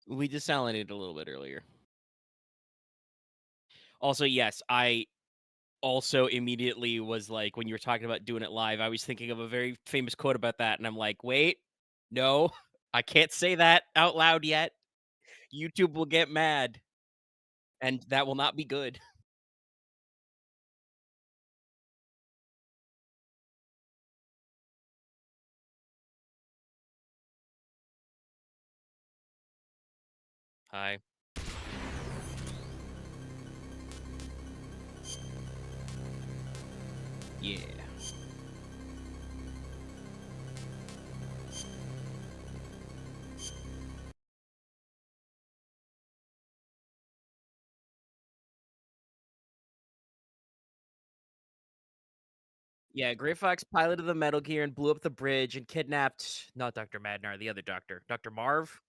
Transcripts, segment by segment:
We desalinated a little bit earlier. Also, yes, I also immediately was like, when you were talking about doing it live, I was thinking of a very famous quote about that, and I'm like, wait, no, I can't say that out loud yet. YouTube will get mad, and that will not be good. Hi. Yeah. Yeah, Gray Fox piloted the Metal Gear and blew up the bridge and kidnapped not Dr. Madnar, the other doctor, Dr. Marv.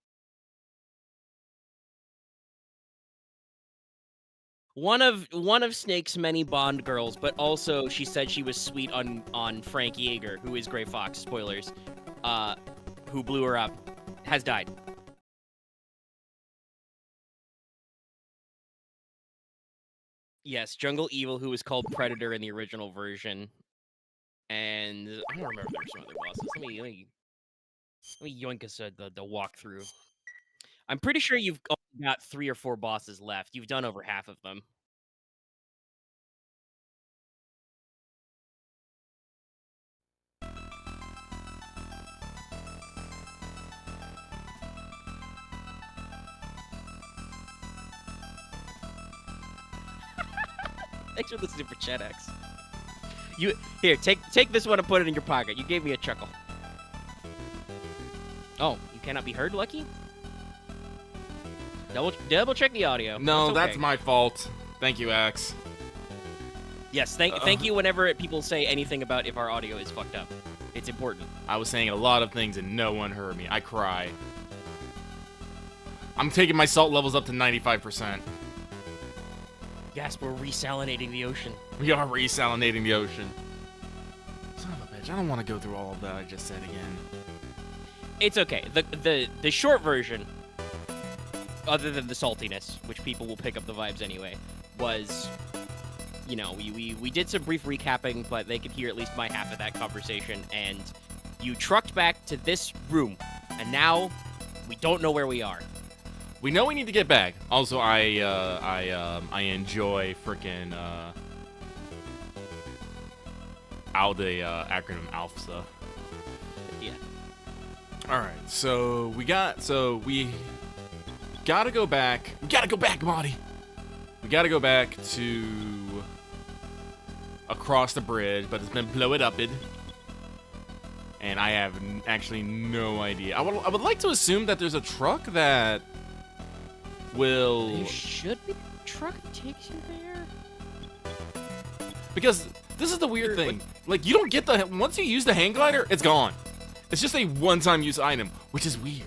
One of Snake's many Bond girls, but also she said she was sweet on Frank Yeager, who is Gray Fox. Spoilers. Uh, who blew her up, has died. Yes, Jungle Evil, who was called Predator in the original version, and I don't remember if there were some other bosses. Let me yoink us the walkthrough. I'm pretty sure you've only got 3 or 4 bosses left. You've done over half of them. Thanks for listening for Chat X. You here, take this one and put it in your pocket. You gave me a chuckle. Oh, you cannot be heard, Lucky? Double check the audio. No, okay. that's my fault. Thank you, Axe. Yes, thank you whenever people say anything about if our audio is fucked up. It's important. I was saying a lot of things and no one heard me. I cry. I'm taking my salt levels up to 95%. Yes, we're resalinating the ocean. We are resalinating the ocean. Son of a bitch, I don't want to go through all of that I just said again. It's okay. The short version, other than the saltiness, which people will pick up the vibes anyway, was, you know, we did some brief recapping, but they could hear at least my half of that conversation, and you trucked back to this room, and now we don't know where we are. We know we need to get back. Also, I enjoy freaking the acronym ALPHA. Yeah. All right, so we gotta go back. We gotta go back, Marty. We gotta go back to across the bridge, but it's been blowed up. And I have actually no idea. I would like to assume that there's a truck that will. There should be a truck that takes you there. Because this is the weird thing. Like, you don't get once you use the hang glider, it's gone. It's just a one-time use item, which is weird.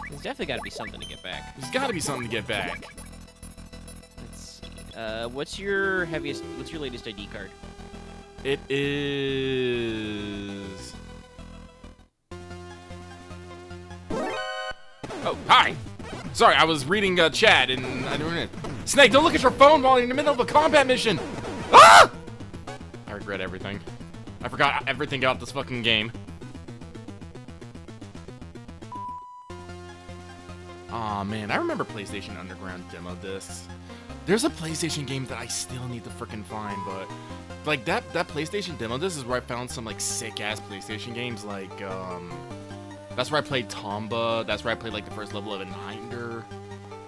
There's definitely got to be something to get back. There's got to be something to get back. Let's see. What's your latest ID card? It is. Oh, hi. Sorry, I was reading chat and I don't know. Snake, don't look at your phone while you're in the middle of a combat mission. Ah! I regret everything. I forgot everything about this fucking game. Aw, man, I remember PlayStation Underground demo discs. There's a PlayStation game that I still need to freaking find, but like that PlayStation demo disc is where I found some like sick ass PlayStation games. Like that's where I played Tomba. That's where I played like the first level of Eninder,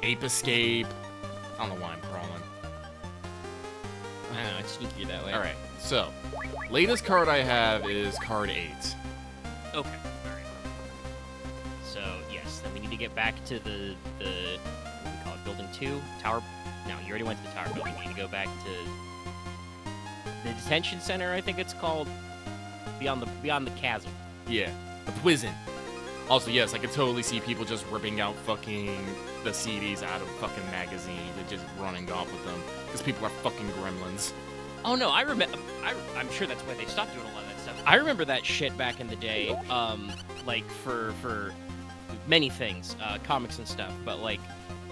Ape Escape. I don't know why I'm crawling. I don't know, it's sneakier that way. All right, so latest card I have is card 8. Okay. All right. So yes, then we need to get back to the what do we call it? Building 2 tower. No, you already went to the tower building. We need to go back to the detention center. I think it's called beyond the chasm. Yeah, a prison. Also, yes, I could totally see people just ripping out fucking the CDs out of fucking magazines and just running off with them because people are fucking gremlins. Oh no, I remember. I'm sure that's why they stopped doing a lot of that stuff. I remember that shit back in the day. Like for many things, comics and stuff. But like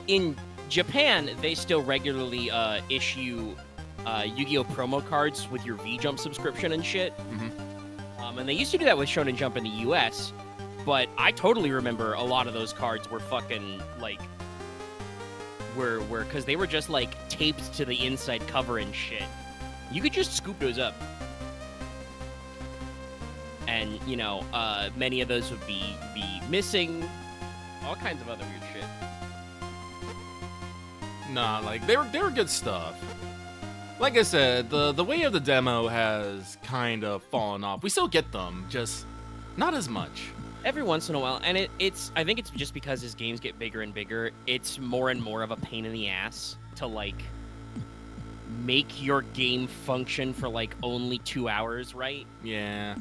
in Japan, they still regularly issue Yu-Gi-Oh promo cards with your V-Jump subscription and shit. And they used to do that with Shonen Jump in the U.S. But I totally remember a lot of those cards were fucking like were because they were just like taped to the inside cover and shit. You could just scoop those up. And, you know, many of those would be missing. All kinds of other weird shit. Nah, like they were good stuff. Like I said, the way of the demo has kind of fallen off. We still get them, just not as much. Every once in a while, and it's I think it's just because as games get bigger and bigger, it's more and more of a pain in the ass to like make your game function for like only 2 hours, right? Yeah.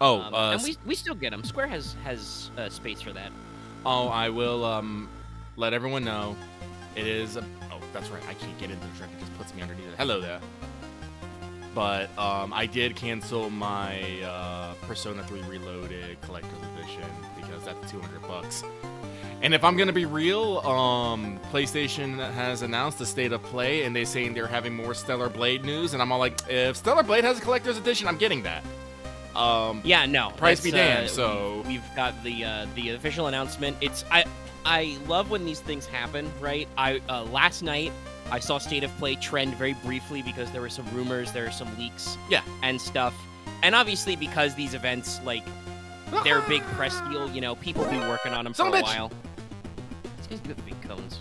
Oh, and we still get them. Square has space for that. Oh, I will let everyone know. It is. Oh, that's right. I can't get into the track. It just puts me underneath it. Hello there. But I did cancel my Persona 3 Reloaded Collector's Edition because that's $200. And if I'm gonna be real, PlayStation has announced the state of play, and they're saying they're having more Stellar Blade news, and I'm all like, if Stellar Blade has a collector's edition, I'm getting that. Yeah, no. Price be damned. So we've got the official announcement. I love when these things happen, right? Last night I saw State of Play trend very briefly because there were some rumors, there were some leaks, yeah, and stuff. And obviously because these events, like, they're a big press deal, you know, people be working on them for a while. These guys do have big cones.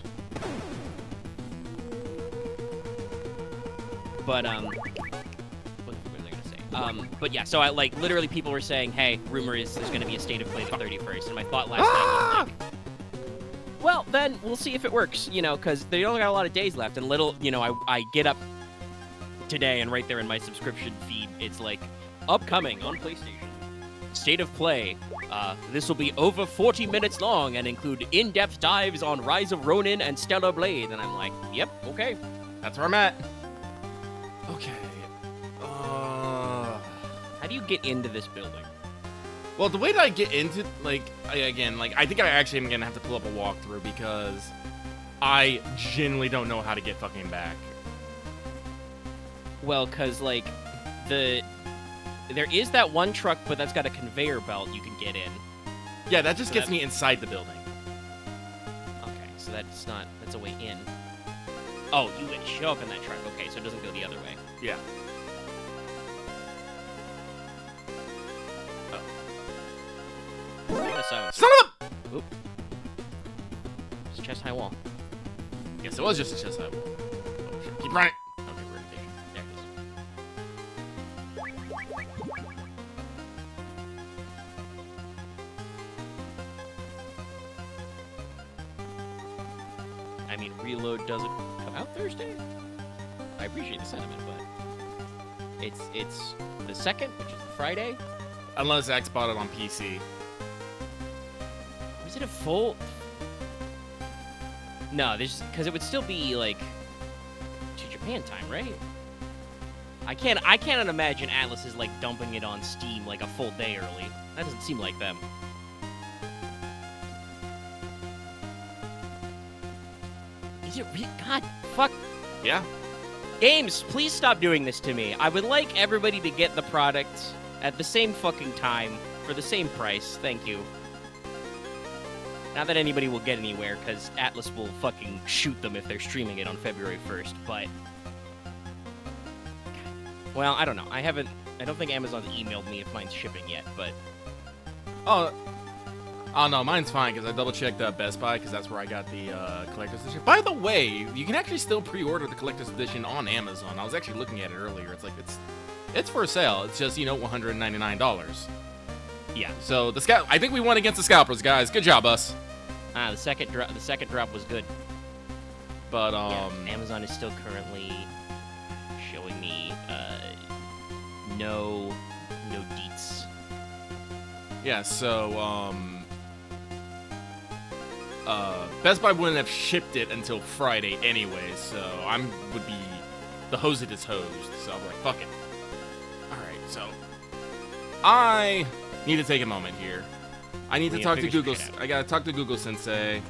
But what was I gonna say? But yeah, so I like literally people were saying, hey, rumor is there's gonna be a State of Play the 31st, and my thought last night was like, well, then we'll see if it works, you know, because they only got a lot of days left, and I get up today, and right there in my subscription feed, it's like, upcoming on PlayStation, State of Play. This will be over 40 minutes long and include in-depth dives on Rise of Ronin and Stellar Blade, and I'm like, yep, okay. That's where I'm at. Okay. How do you get into this building? Well, the way that I get into, like, I think I actually am going to have to pull up a walkthrough because I genuinely don't know how to get fucking back. Well, because, like, there is that one truck, but that's got a conveyor belt you can get in. Yeah, that just gets me inside the building. Okay, so that's a way in. Oh, you would show up in that truck. Okay, so it doesn't go the other way. Yeah. Son of a... Oop. It's a chest-high wall. Yes, it was just a chest-high wall. Oh, shit. Keep running. Okay, we're in station. There it is. I mean, Reload doesn't come out Thursday? I appreciate the sentiment, but it's the 2nd, which is the Friday. Unless X bought it on PC. Is it a full? No, there's because it would still be like to Japan time, right? I cannot imagine Atlas is like dumping it on Steam like a full day early. That doesn't seem like them. Is it real? God, fuck. Yeah. Games, please stop doing this to me. I would like everybody to get the product at the same fucking time for the same price. Thank you. Not that anybody will get anywhere, because Atlas will fucking shoot them if they're streaming it on February 1st, but... Well, I don't know. I don't think Amazon's emailed me if mine's shipping yet, but... Oh no, mine's fine, because I double-checked Best Buy, because that's where I got the Collector's Edition. By the way, you can actually still pre-order the Collector's Edition on Amazon. I was actually looking at it earlier. It's like, it's for sale. It's just, $199. Yeah, so I think we won against the scalpers, guys. Good job, us. The second drop was good. But yeah, Amazon is still currently showing me no deets. Yeah, so Best Buy wouldn't have shipped it until Friday anyway, so would be the hosed hosed. So I'm like, fuck it. All right, so I need to take a moment here. I need to We talk to figure some Google. shit out. I gotta talk to Google Sensei.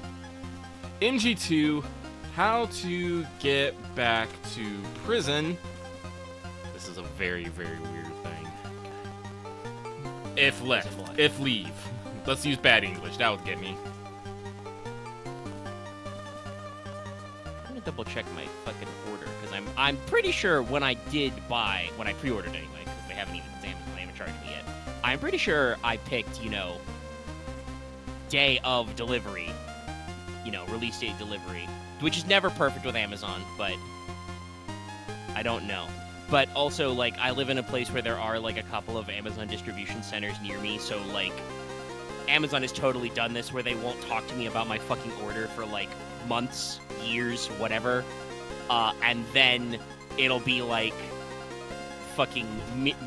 MG2, how to get back to prison. This is a very, very weird thing. If left, if leave. Let's use bad English. That would get me. I'm gonna double check my fucking order because I'm pretty sure when I pre-ordered anyway, because they haven't charged me yet. I'm pretty sure I picked, day of delivery, release date delivery, which is never perfect with Amazon, but I don't know. But also, like, I live in a place where there are, like, a couple of Amazon distribution centers near me, so, like, Amazon has totally done this where they won't talk to me about my fucking order for, like, months, years, whatever, and then it'll be, like, fucking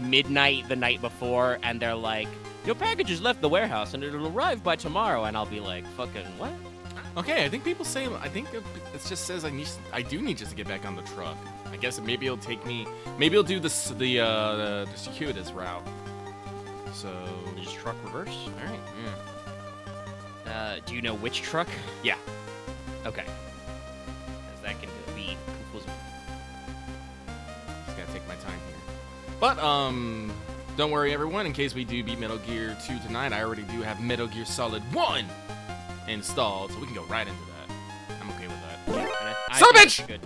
midnight the night before, and they're like, your package has left the warehouse, and it'll arrive by tomorrow, and I'll be like, fucking what? Okay, I think people say, I think it just says I do need just to get back on the truck. I guess maybe it'll take me, maybe it'll do the circuitous route. So Just truck reverse? all right, yeah. Do you know which truck? Yeah. Okay. Because that can be confusing. Just gotta take my time here. But don't worry everyone, in case we do beat Metal Gear 2 tonight, I already do have Metal Gear Solid 1 installed, so we can go right into that. I'm okay with that. Yeah, and Son of a think bitch! that's good.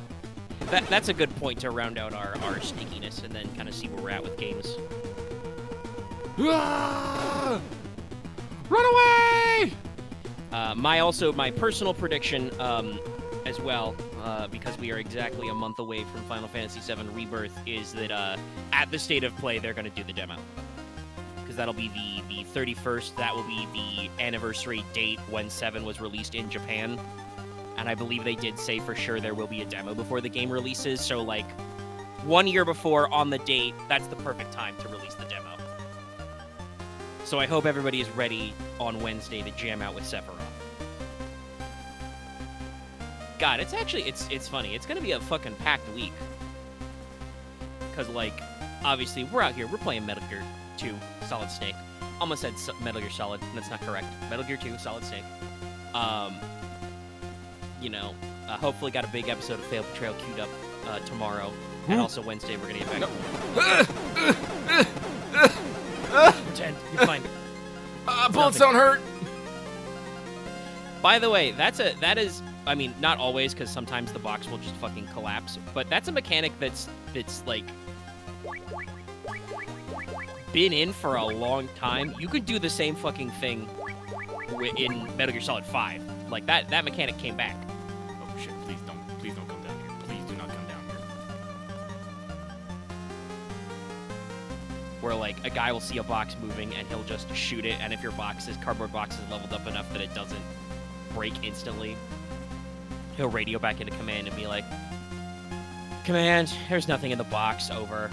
That's a good point to round out our sneakiness and then kind of see where we're at with games. Ah! Run away! My personal prediction as well, because we are exactly a month away from Final Fantasy VII Rebirth, is that at the State of Play they're going to do the demo. Because that'll be the 31st. That will be the anniversary date when 7 was released in Japan. And I believe they did say for sure there will be a demo before the game releases. So, like, 1 year before on the date, that's the perfect time to release the demo. So I hope everybody is ready on Wednesday to jam out with Sephiroth. God, it's actually, it's funny. It's going to be a fucking packed week. Because, like, obviously, we're out here. We're playing Metal Gear 2, Solid Snake. Almost said Metal Gear Solid. That's not correct. Metal Gear 2, Solid Snake. Hopefully got a big episode of Failed Betrayal queued up tomorrow. And also Wednesday, we're going to get back. Pretend. You're fine. Bullets don't hurt! By the way, that is, I mean, not always, because sometimes the box will just fucking collapse, but that's a mechanic that's like, been in for a long time. You could do the same fucking thing in Metal Gear Solid 5. Like, that mechanic came back. Oh shit, please don't come down here. Please do not come down here. Where, like, a guy will see a box moving and he'll just shoot it, and if your cardboard box is leveled up enough that it doesn't break instantly, he'll radio back into command and be like, Command, there's nothing in the box, over.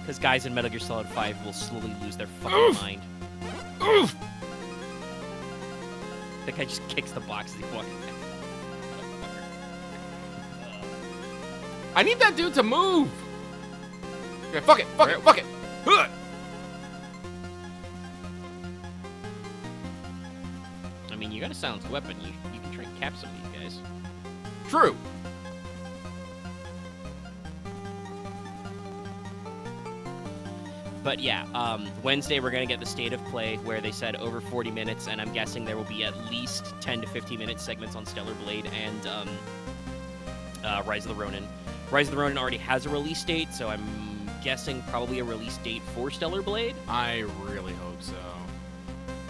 Because guys in Metal Gear Solid 5 will slowly lose their fucking mind. Oof! The guy just kicks the box as he walks in. I need that dude to move! Okay, fuck it! Fuck it! Ugh! I mean, you got a silenced weapon. You can try and cap some of these guys. True! But yeah, Wednesday we're going to get the State of Play where they said over 40 minutes, and I'm guessing there will be at least 10 to 15 minute segments on Stellar Blade and Rise of the Ronin. Rise of the Ronin already has a release date, so I'm guessing probably a release date for Stellar Blade. I really hope so.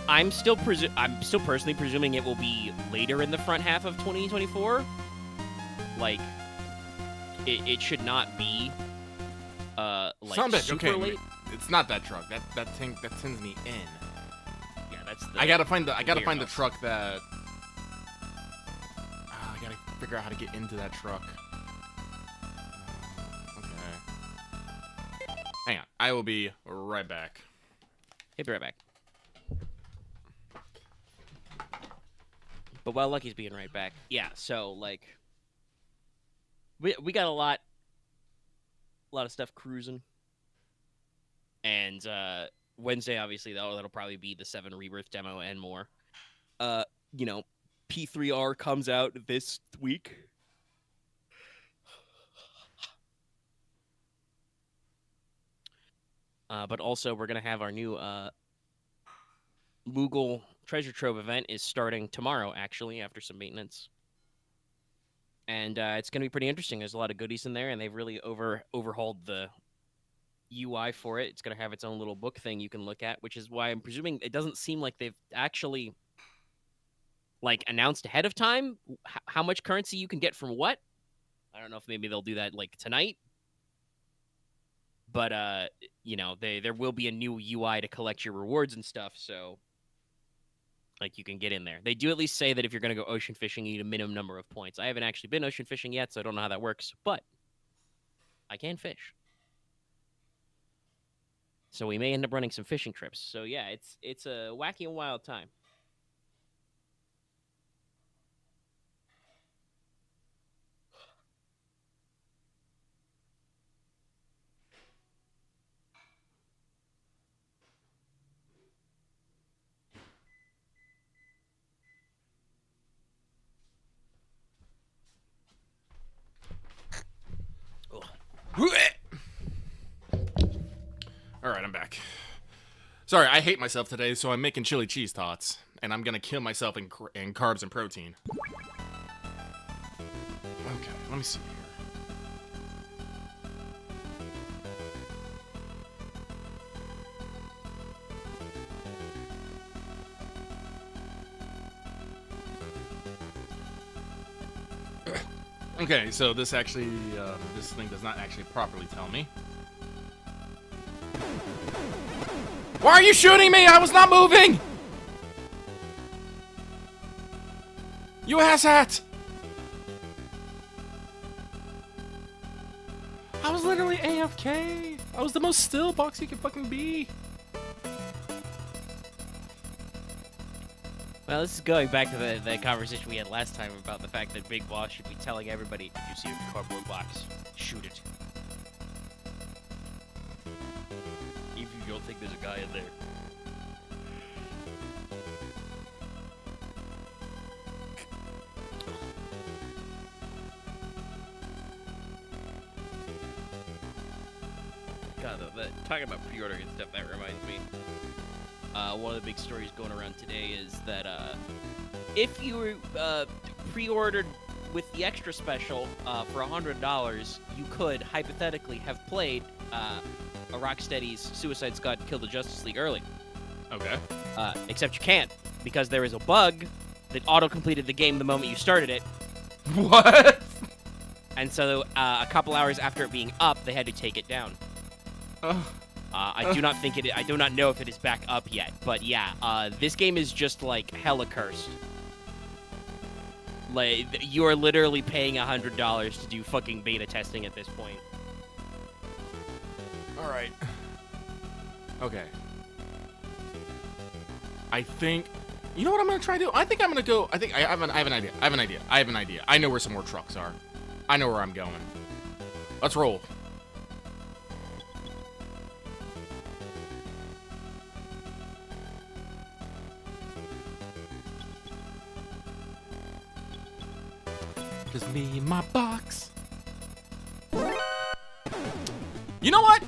I'm still personally presuming it will be later in the front half of 2024. Like, it should not be like super okay, late. It's not that truck. That sends me in. Yeah, that's the I gotta find the house. truck that. I gotta figure out how to get into that truck. Okay. Hang on. I will be right back. He'll be right back. But while Lucky's being right back, yeah. So like, we got a lot of stuff cruising, and Wednesday, obviously, that'll probably be the 7 Rebirth demo and more. You know, P3R comes out this week. But also, we're going to have our new Moogle Treasure Trove event is starting tomorrow, actually, after some maintenance. And it's going to be pretty interesting. There's a lot of goodies in there, and they've really overhauled the UI for it. It's going to have its own little book thing you can look at, which is why I'm presuming it doesn't seem like they've actually like announced ahead of time how much currency you can get from what. I don't know if maybe they'll do that like tonight. But you know, there will be a new UI to collect your rewards and stuff, so like you can get in there. They do at least say that if you're going to go ocean fishing, you need a minimum number of points. I haven't actually been ocean fishing yet, so I don't know how that works, but I can fish. So we may end up running some fishing trips. So yeah, it's a wacky and wild time. All right, I'm back. Sorry, I hate myself today, so I'm making chili cheese tots, and I'm gonna kill myself in carbs and protein. Okay, let me see here. Okay, so this actually, this thing does not actually properly tell me. Why are you shooting me? I was not moving! You asshat! I was literally AFK. I was the most still box you could fucking be. Well, this is going back to the conversation we had last time about the fact that Big Boss should be telling everybody, if you see a cardboard box, shoot it. Even if you don't think there's a guy in there. God, talking about pre-ordering and stuff, that reminds me. One of the big stories going around today is that if you pre-ordered with the extra special for $100, you could hypothetically have played a Rocksteady's Suicide Squad Kill the Justice League early. Okay. Except you can't, because there is a bug that auto-completed the game the moment you started it. What? And so a couple hours after it being up, they had to take it down. I do not think I do not know if it is back up yet, but yeah, this game is just like hella cursed. Like you are literally paying $100 to do fucking beta testing at this point. All right. Okay. I think. You know what I'm gonna try to do? I think I'm gonna go. I have an idea. I have an idea. I know where some more trucks are. I know where I'm going. Let's roll. Just me and my box. You know what?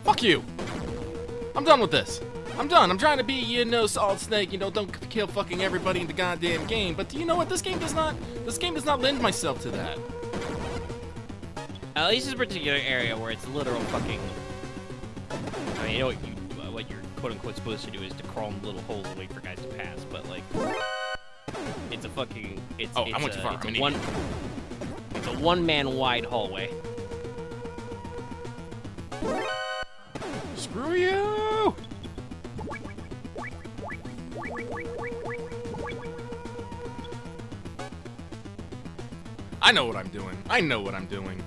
Fuck you. I'm done with this. I'm done. I'm trying to be, you know, Solid Snake, you know, don't kill fucking everybody in the goddamn game. But you know what? This game does not lend myself to that. At least this particular area where it's literal fucking. I mean, you know what you're quote unquote supposed to do is to crawl in little holes and wait for guys to pass, but like, it's a fucking. I went too far. It's a one-man wide hallway. Screw you! I know what I'm doing. I know what I'm doing.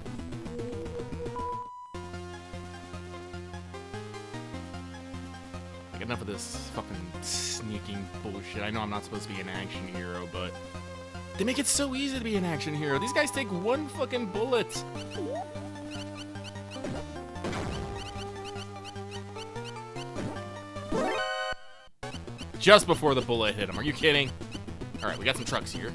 Like, enough of this fucking sneaking bullshit. I know I'm not supposed to be an action hero, but they make it so easy to be an action hero. These guys take one fucking bullet. just before the bullet hit him. Are you kidding? All right, we got some trucks here.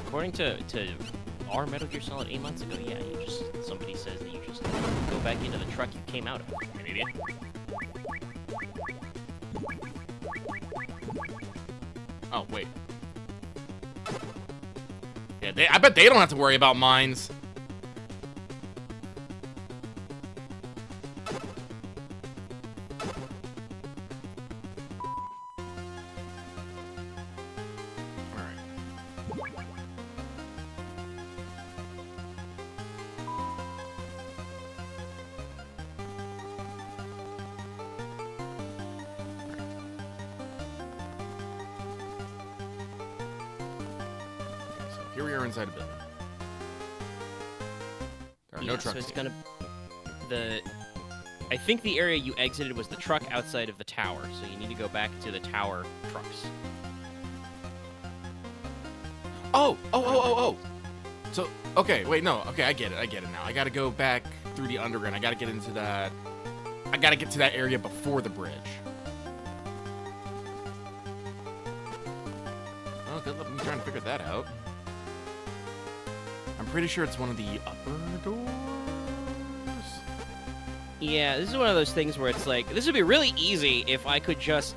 According to our Metal Gear Solid 8 months ago, yeah, somebody says that you just go back into the truck you came out of. An idiot. Oh, wait. Yeah, I bet they don't have to worry about mines. Here we are inside a building. There are no trucks. So it's here. I think the area you exited was the truck outside of the tower, so you need to go back to the tower trucks. Oh. So, okay, wait, no. Okay, I get it now. I gotta go back through the underground. I gotta get into that. I gotta get to that area before the bridge. Oh, good luck me trying to figure that out. I'm pretty sure it's one of the upper doors. Yeah, this is one of those things where it's like, this would be really easy if I could just,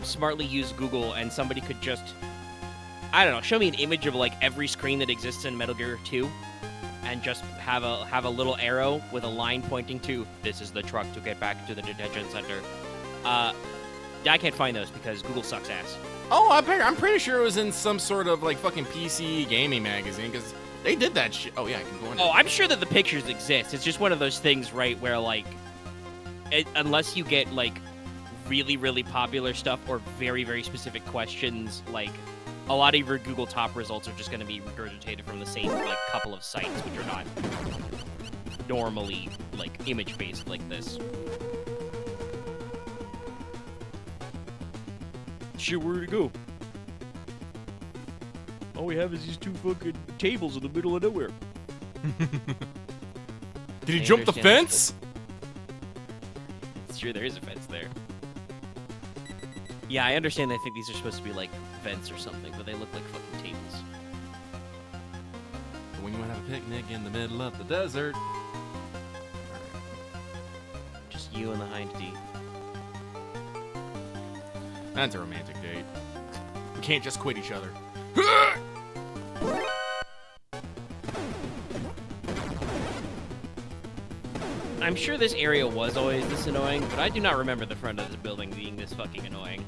smartly use Google and somebody could just, I don't know, show me an image of like every screen that exists in Metal Gear 2 and just have a little arrow with a line pointing to, this is the truck to get back to the detention center. I can't find those because Google sucks ass. Oh, I'm pretty sure it was in some sort of like fucking PC gaming magazine because they did that shit. Oh, yeah, I can go in. Oh, I'm sure that the pictures exist. It's just one of those things, right, where, like, unless you get, like, really, really popular stuff or very, very specific questions, like, a lot of your Google top results are just going to be regurgitated from the same, like, couple of sites, which are not normally, like, image-based like this. Shit, where to go? All we have is these two fucking tables in the middle of nowhere. Did he jump the fence? Sure, there is a fence there. Yeah, I understand. I think these are supposed to be like vents or something, but they look like fucking tables. When you want to have a picnic in the middle of the desert. Just you and the hind D. That's a romantic date. We can't just quit each other. I'm sure this area was always this annoying, but I do not remember the front of this building being this fucking annoying.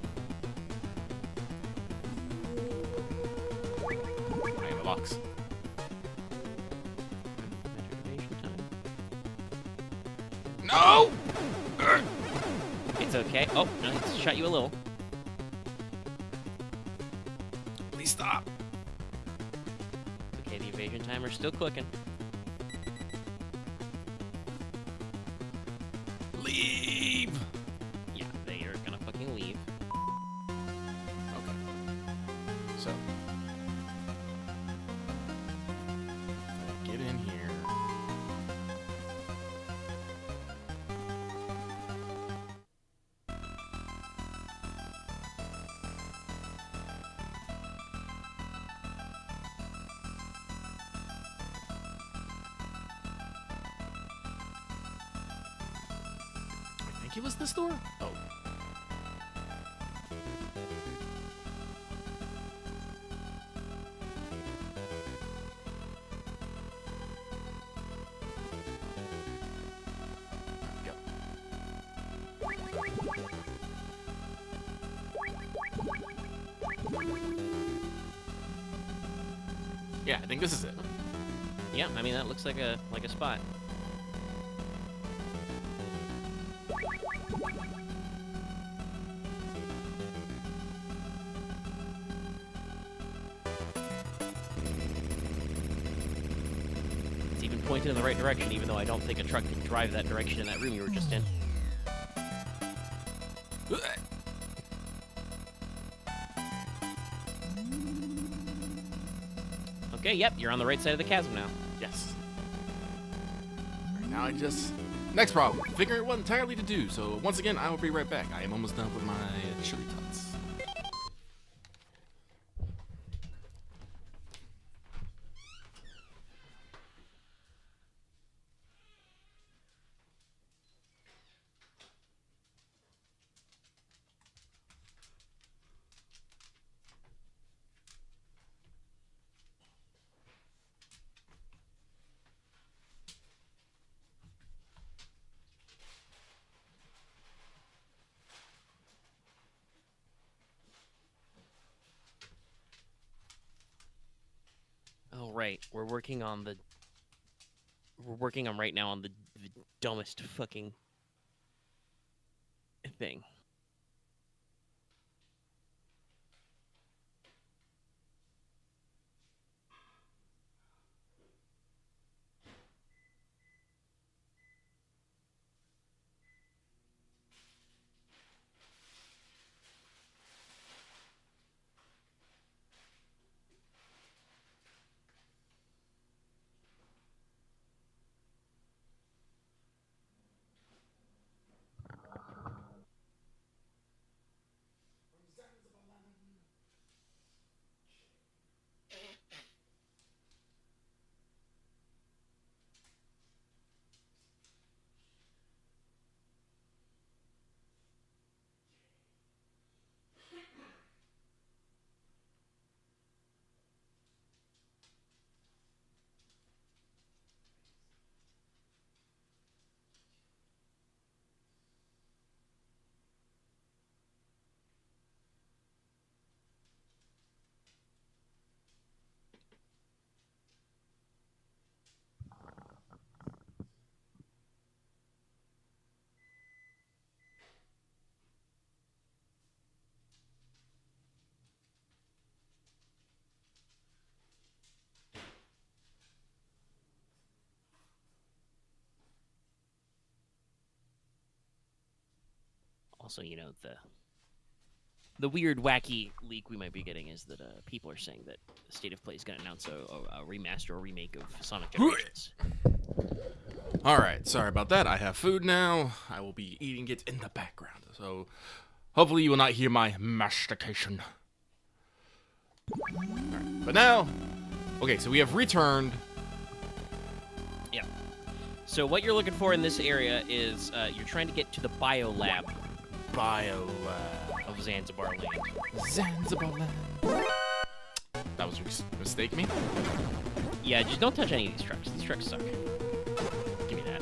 I am a box. No! It's okay. Oh, no, it's shot you a little. Please stop. It's okay, the evasion timer's still clicking. Leave! Yeah, they are gonna fucking leave. Okay. So. Get in here. I think it was this door? Oh. Go. Yeah, I think this is it. Yeah, I mean that looks like a spot. It's even pointed in the right direction, even though I don't think a truck can drive that direction in that room you were just in. Okay, yep, you're on the right side of the chasm now. Yes. Right, now I just... Next problem. Figuring out what entirely to do. So once again, I will be right back. I am almost done with my chili tots. Oh, right. We're working on right now on the dumbest fucking thing. Also, you know, the weird, wacky leak we might be getting is that people are saying that State of Play is going to announce a remaster or remake of Sonic Generations. Alright, sorry about that. I have food now. I will be eating it in the background. So, hopefully you will not hear my mastication. Alright, but now... Okay, so we have returned. Yeah. So what you're looking for in this area is you're trying to get to the biolab of Zanzibar Land. Zanzibar Land. That was a mistake, me? Yeah, just don't touch any of these trucks. These trucks suck. Give me that.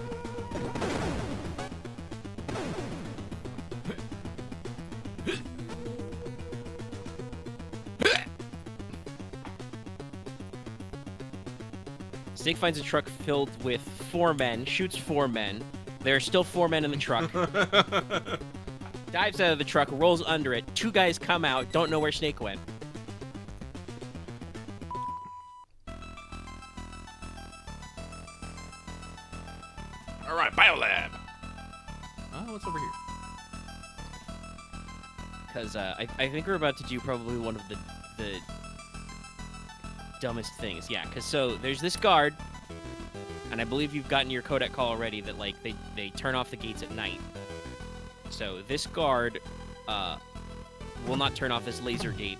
Snake finds a truck filled with 4 men, shoots 4 men. There are still 4 men in the truck. Dives out of the truck, rolls under it. 2 guys come out, don't know where Snake went. Alright, Biolab. Oh, what's over here? Because I think we're about to do probably one of the dumbest things. Yeah, because so there's this guard, and I believe you've gotten your codec call already that, like, they turn off the gates at night. So this guard will not turn off this laser gate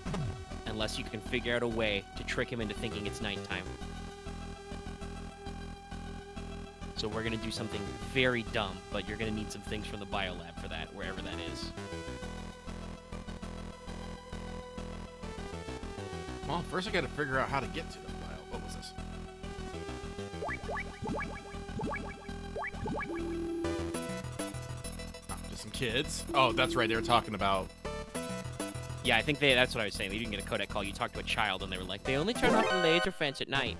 unless you can figure out a way to trick him into thinking it's nighttime. So we're going to do something very dumb, but you're going to need some things from the biolab for that, wherever that is. Well, first I gotta figure out how to get to the bio. What was this? Oh, just some kids. Oh, that's right. They were talking about... Yeah, I think that's what I was saying. They didn't get a codec call. You talked to a child, and they were like, they only turn off the laser fence at night.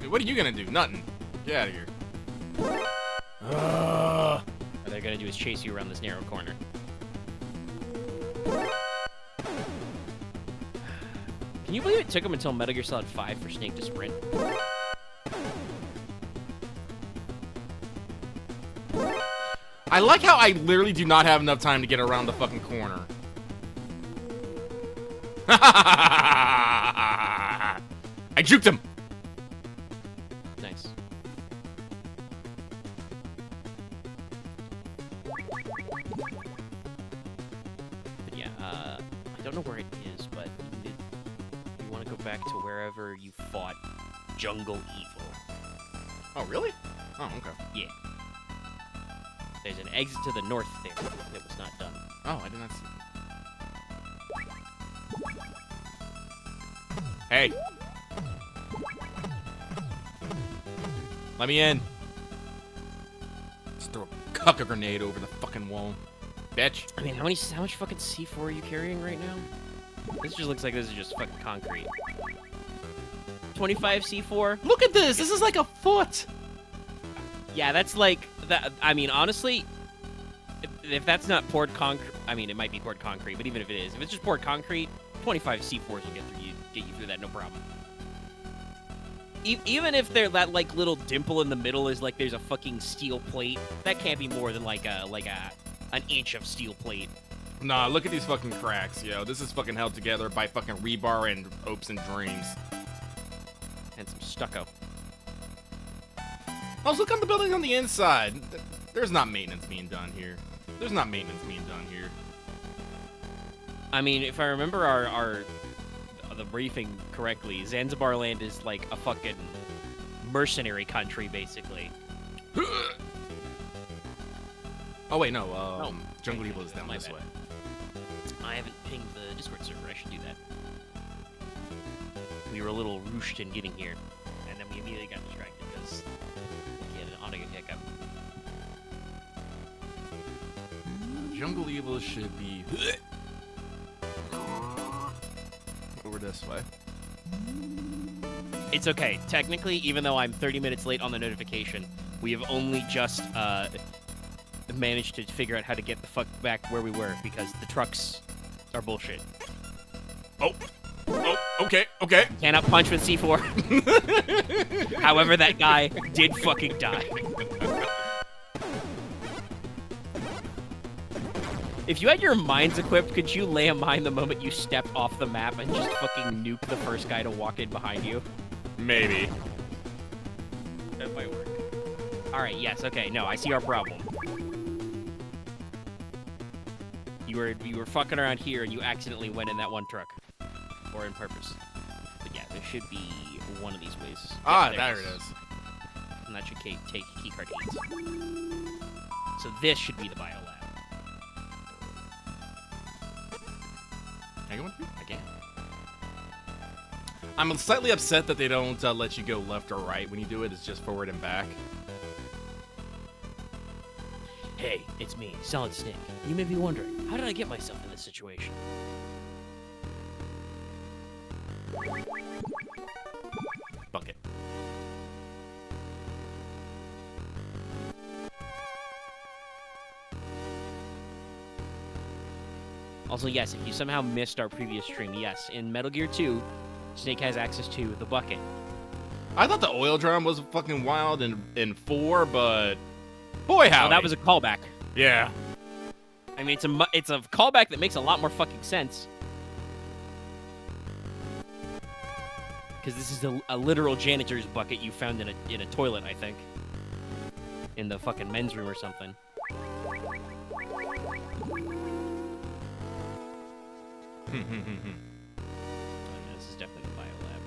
Hey, what are you gonna do? Nothing. Get out of here. What they're going to do is chase you around this narrow corner. Can you believe it took him until Metal Gear Solid 5 for Snake to sprint? I like how I literally do not have enough time to get around the fucking corner. I juked him! Nice. But yeah, I don't know where it is, but you want to go back to wherever you fought Jungle Evil. Oh, really? Oh, okay. Yeah. There's an exit to the north there that was not done. Oh, I did not see. Hey! Let me in. Just throw a cuck grenade over the fucking wall. Bitch. I mean, how much fucking C4 are you carrying right now? This just looks like this is just fucking concrete. 25 C4? Look at this! This is like a foot! Yeah, that's like that. I mean, honestly, if that's not poured concrete, I mean, it might be poured concrete, but even if it is, if it's just poured concrete, 25 C4s will get you through that, no problem. Even if they're that like little dimple in the middle is like there's a fucking steel plate, that can't be more than like an inch of steel plate. Nah, look at these fucking cracks, yo. This is fucking held together by fucking rebar and hopes and dreams. And some stucco. Oh, look on the buildings on the inside. There's not maintenance being done here. There's not maintenance being done here. I mean, if I remember the briefing correctly, Zanzibar land is like a fucking mercenary country, basically. Oh wait, no. Jungle Evil is down my this bad. way. I haven't pinged the Discord server. I should do that. We were a little rushed in getting here, and then we immediately got distracted because we had an audio hiccup. Jungle Evil should be over this way. It's okay. Technically, even though I'm 30 minutes late on the notification, we have only just managed to figure out how to get the fuck back where we were because the trucks are bullshit. Oh, okay. Cannot punch with C4. However, that guy did fucking die. If you had your mines equipped, could you lay a mine the moment you step off the map and just fucking nuke the first guy to walk in behind you? Maybe. That might work. Alright, yes, okay, no, I see our problem. You were fucking around here and you accidentally went in that one truck. Or in purpose. But yeah, there should be one of these ways. Ah, Yeah, there it is. And that should take keycard 8. So this should be the biolab. Can I go with you? Again. I'm slightly upset that they don't let you go left or right when you do it. It's just forward and back. Hey, it's me, Solid Snake. You may be wondering, how did I get myself in this situation? Bucket. Also, yes, if you somehow missed our previous stream, yes, in Metal Gear 2, Snake has access to the bucket. I thought the oil drum was fucking wild in 4, but boy, howdy. Oh, that was a callback. Yeah. I mean, it's a callback that makes a lot more fucking sense. Because this is a literal janitor's bucket you found in a toilet, I think. In the fucking men's room or something. Oh, yeah, this is definitely the biolab.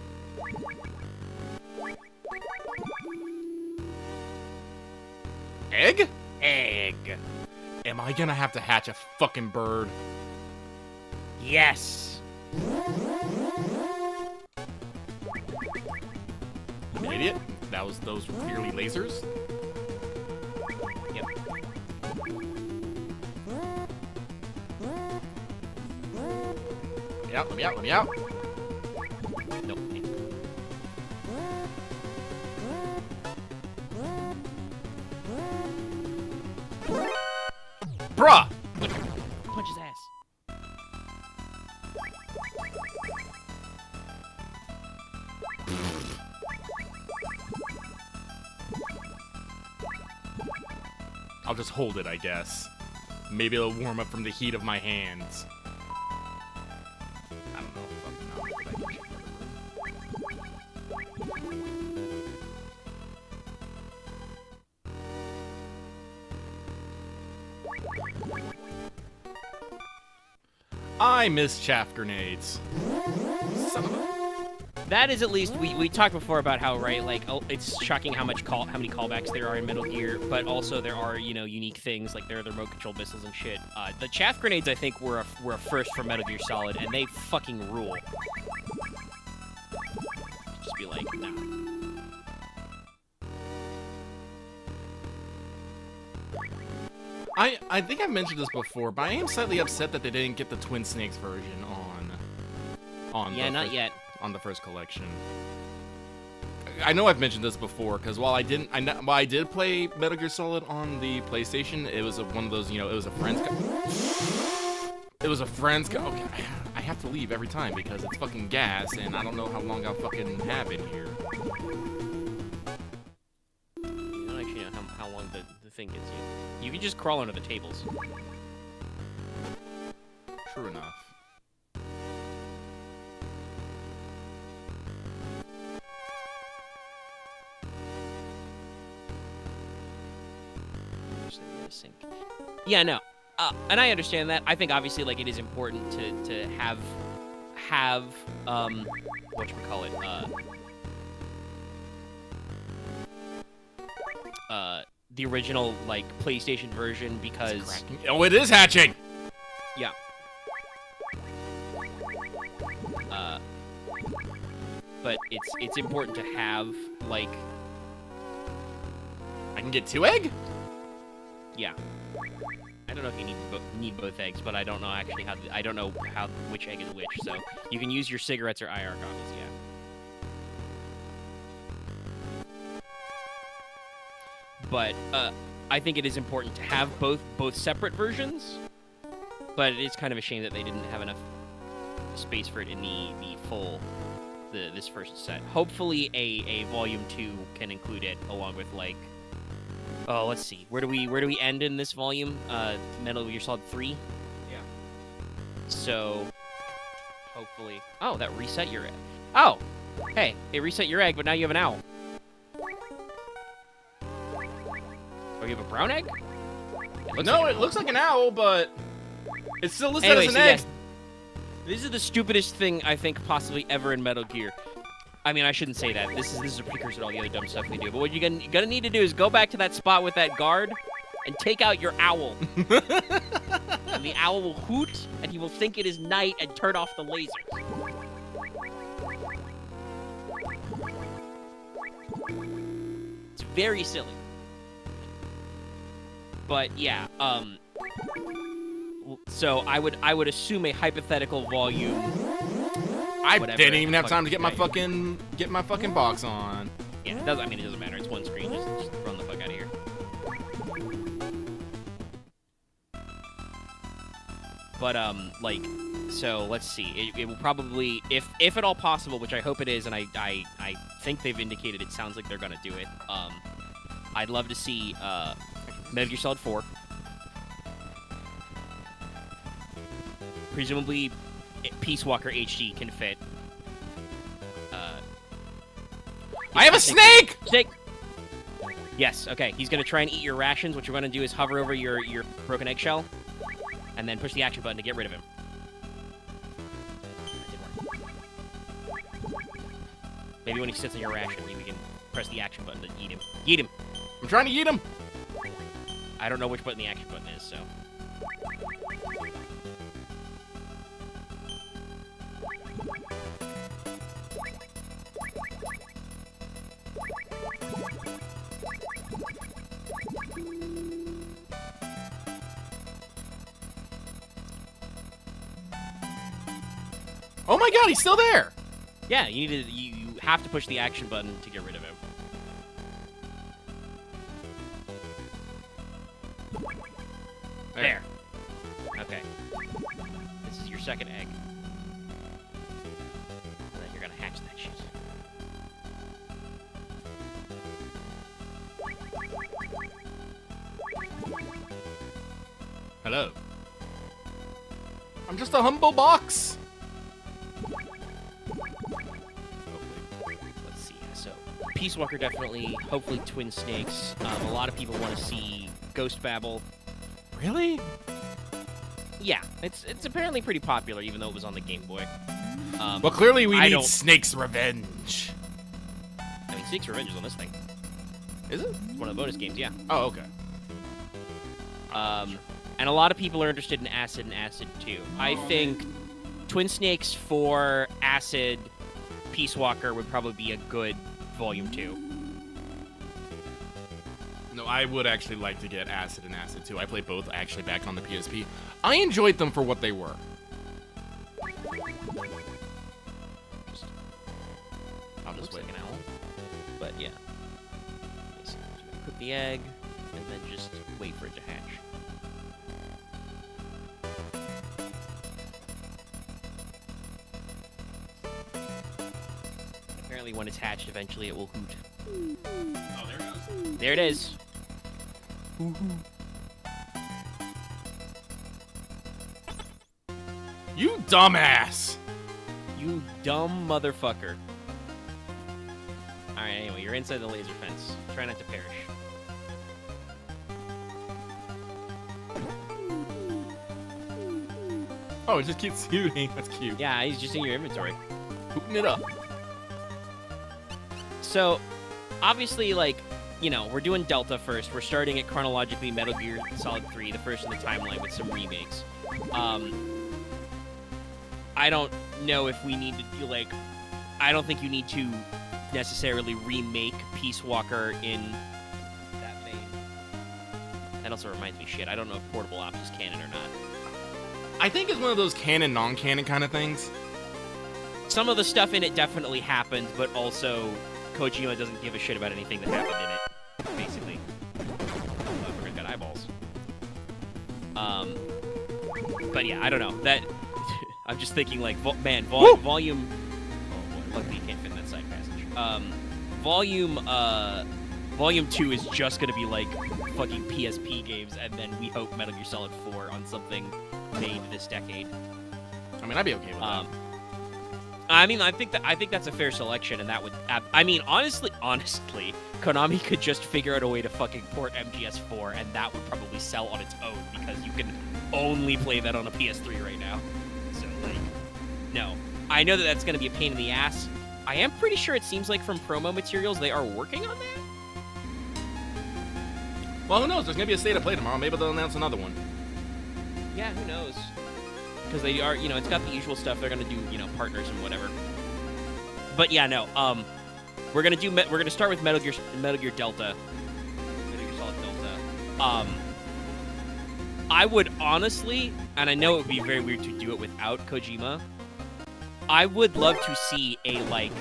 Egg? Egg. Am I gonna have to hatch a fucking bird? Yes. I'm an idiot. Those were clearly lasers. Yep. Let me out, let me out. Nope. Bruh! Punch his ass. I'll just hold it, I guess. Maybe it'll warm up from the heat of my hands. I don't know. Fucking no. I miss chaff grenades. Son of a... That is at least we talked before about how like it's shocking how many callbacks there are in Metal Gear, but also there are unique things like there are the remote control missiles and shit. The chaff grenades I think were a first for Metal Gear Solid, and they fucking rule. Just be like, nah. I think I've mentioned this before, but I am slightly upset that they didn't get the Twin Snakes version on not yet. On the first collection. I know I've mentioned this before because while I did play Metal Gear Solid on the PlayStation, it was one of those, it was a friend's. Okay, I have to leave every time because it's fucking gas, and I don't know how long I'll fucking have in here. You don't actually know how long the thing gets you. You can just crawl under the tables. True enough. Yeah, no, and I understand that. I think obviously, like, it is important to have whatchamacallit, the original like PlayStation version because oh, it is hatching. Yeah. But it's important to have like. I can get 2 egg? Yeah. I don't know if you need both eggs, but I don't know actually I don't know which egg is which. So you can use your cigarettes or IR goggles. Yeah. But I think it is important to have both separate versions. But it is kind of a shame that they didn't have enough space for it in the full this first set. Hopefully a volume 2 can include it along with like. Oh, let's see. Where do we end in this volume? Metal Gear Solid 3? Yeah. So, hopefully... Oh, that reset your egg. Oh! Hey, it reset your egg, but now you have an owl. Oh, you have a brown egg? It looks like an owl, but... It's still listed Anyway, as an egg. Yes, this is the stupidest thing, I think, possibly ever in Metal Gear. I mean, I shouldn't say that. This is a precursor to all the other dumb stuff we do. But what you're gonna need to do is go back to that spot with that guard and take out your owl. And the owl will hoot, and he will think it is night and turn off the lasers. It's very silly. But yeah, so I would assume a hypothetical volume. I didn't even have time to get my fucking box on. Yeah, it doesn't matter. It's one screen. Just run the fuck out of here. But like, so let's see. It will probably, if at all possible, which I hope it is, and I think they've indicated it sounds like they're gonna do it. I'd love to see Metal Gear Solid 4. Presumably, Peace Walker HD can fit. I have a snake! Snake! Yes, okay. He's gonna try and eat your rations. What you're gonna do is hover over your broken eggshell, and then push the action button to get rid of him. Maybe when he sits on your ration, we can press the action button to eat him. Eat him! I'm trying to eat him! I don't know which button the action button is, so... Oh my god, he's still there! Yeah, you have to push the action button to get rid of him. There. Okay. This is your second egg. And then you're gonna hatch that shit. Hello. I'm just a humble box. Let's see. So, Peace Walker definitely. Hopefully, Twin Snakes. A lot of people want to see Ghost Babel. Really? Yeah, it's apparently pretty popular, even though it was on the Game Boy. Well, clearly we I need don't- Snake's Revenge. I mean, Snake's Revenge is on this thing. Is it? It's one of the bonus games, yeah. Oh, okay. And a lot of people are interested in Acid and Acid 2. I think Twin Snakes 4, Acid, Peace Walker would probably be a good Volume 2. No, I would actually like to get Acid and Acid 2. I played both actually back on the PSP. I enjoyed them for what they were. I'll just wait. Like an owl. But yeah. So cook the egg, and then just wait for it to hatch. Apparently when it's hatched, eventually it will hoot. Oh, there it goes. There it is. You dumbass! You dumb motherfucker. Alright, anyway, you're inside the laser fence. Try not to perish. Oh, it just keeps shooting. That's cute. Yeah, he's just in your inventory. Hooting it up. So, obviously, like, you know, we're doing Delta first. We're starting it chronologically, Metal Gear Solid 3, the first in the timeline with some remakes. I don't know if we need to do, like, I don't think you need to necessarily remake Peace Walker in that vein. That also reminds me, shit, I don't know if Portable Ops is canon or not. I think it's one of those canon, non-canon kind of things. Some of the stuff in it definitely happened, but also Kojima doesn't give a shit about anything that happened in it, basically. Oh, I got eyeballs. But yeah, I don't know. That I'm just thinking like, volume. Oh, luckily you can't fit in that side passage. Volume 2 is just gonna be like fucking PSP games, and then we hope Metal Gear Solid 4 on something made this decade. I mean, I'd be okay with that. I mean, I think that's a fair selection, and that would. I mean, honestly, Konami could just figure out a way to fucking port MGS4, and that would probably sell on its own because you can only play that on a PS3 right now. So, like, no, I know that that's going to be a pain in the ass. I am pretty sure it seems like from promo materials they are working on that. Well, who knows? There's gonna be a state of play tomorrow. Maybe they'll announce another one. Yeah, who knows? Because they are, you know, it's got the usual stuff. They're gonna do, you know, partners and whatever. But yeah, no. We're gonna start with Metal Gear Delta. Metal Gear Solid Delta. I would honestly, and I know it would be very weird to do it without Kojima. I would love to see a like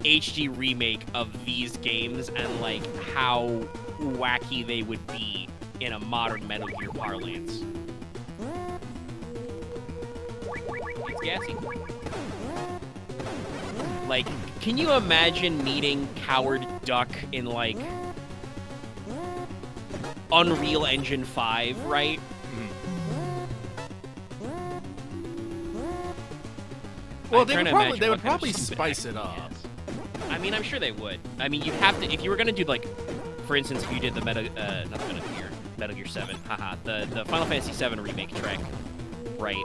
HD remake of these games and like how wacky they would be in a modern Metal Gear parlance. It's gassy. Like, can you imagine meeting Coward Duck in, like, Unreal Engine 5, right? Well, they would probably spice it up. I mean, I'm sure they would. I mean, you'd have to, if you were going to do, like, for instance, if you did the Metal Gear 7, haha, the Final Fantasy 7 remake track, right?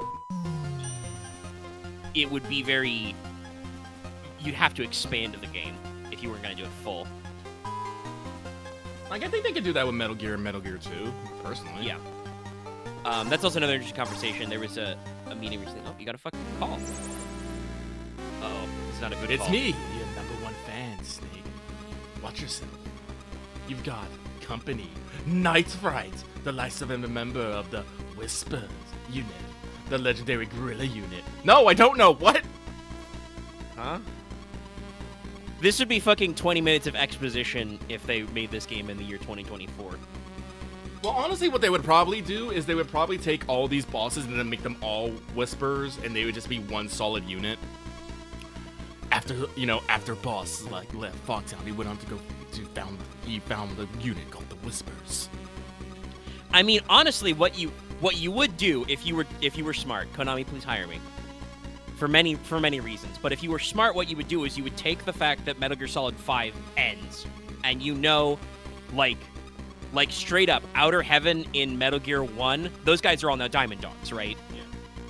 It would be very... You'd have to expand the game if you weren't going to do it full. Like, I think they could do that with Metal Gear and Metal Gear 2, personally. Yeah. That's also another interesting conversation. There was a meeting recently. Oh, you got a fucking call. Uh-oh. It's not a good It's call. me, your #1 fan, Snake. Watch yourself. You've got company. Night Fright, the likes of a member of the Whispers unit. The legendary Guerrilla unit. No, I don't know. What? Huh? This would be fucking 20 minutes of exposition if they made this game in the year 2024. Well, honestly, what they would probably do is they would probably take all these bosses and then make them all Whispers, and they would just be one solid unit. After boss like left Fogtown, he went on to go he found the unit called the Whispers. I mean, honestly, what you would do if you were smart, Konami, please hire me. For many reasons, but if you were smart, what you would do is you would take the fact that Metal Gear Solid 5 ends, and like Like, straight up, Outer Heaven in Metal Gear 1, those guys are all now Diamond Dogs, right? Yeah.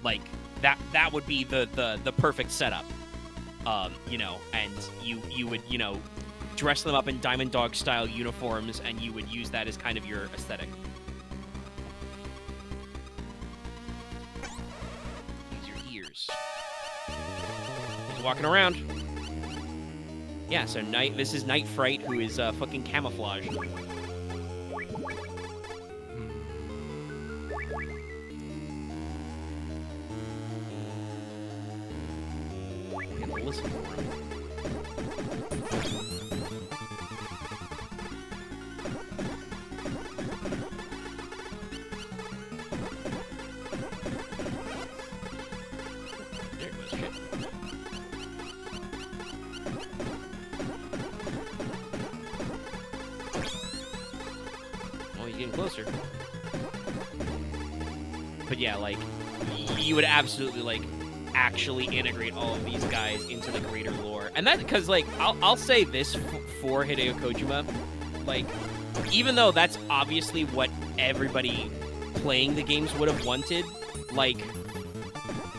Like, that would be the perfect setup. You know, and you would, you know, dress them up in Diamond Dog style uniforms, and you would use that as kind of your aesthetic. Use your ears. He's walking around. Yeah, so this is Night Fright, who is fucking camouflaged. Listen for him. There goes shit. Oh, he's getting closer. But yeah, like, you would absolutely, like, actually integrate all of these guys into the greater lore. And that, because, like, I'll say this for Hideo Kojima, like, even though that's obviously what everybody playing the games would have wanted, like,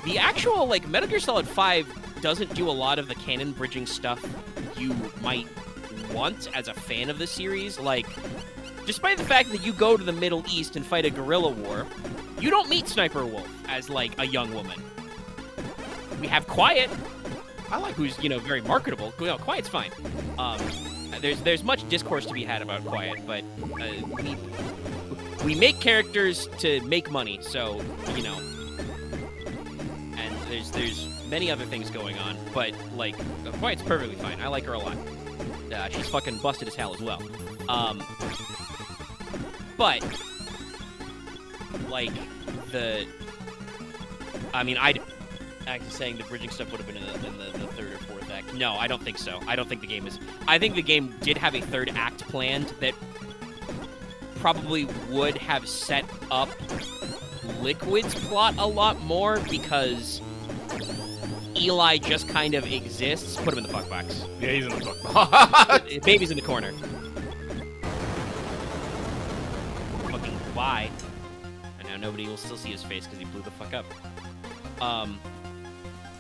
the actual, like, Metal Gear Solid 5 doesn't do a lot of the canon bridging stuff you might want as a fan of the series. Like, despite the fact that you go to the Middle East and fight a guerrilla war, you don't meet Sniper Wolf as, like, a young woman. We have Quiet, who's, you know, very marketable. You know, Quiet's fine. There's much discourse to be had about Quiet, but we make characters to make money, so, you know. And there's many other things going on, but, like, Quiet's perfectly fine. I like her a lot. She's fucking busted as hell as well. But, like, I mean, actually saying the bridging stuff would have been in the third or fourth act. No, I don't think so. I don't think the game is... I think the game did have a third act planned that probably would have set up Liquid's plot a lot more, because Eli just kind of exists. Put him in the fuck box. Yeah, he's in the fuck box. Baby's in the corner. Fucking why? And now nobody will still see his face because he blew the fuck up.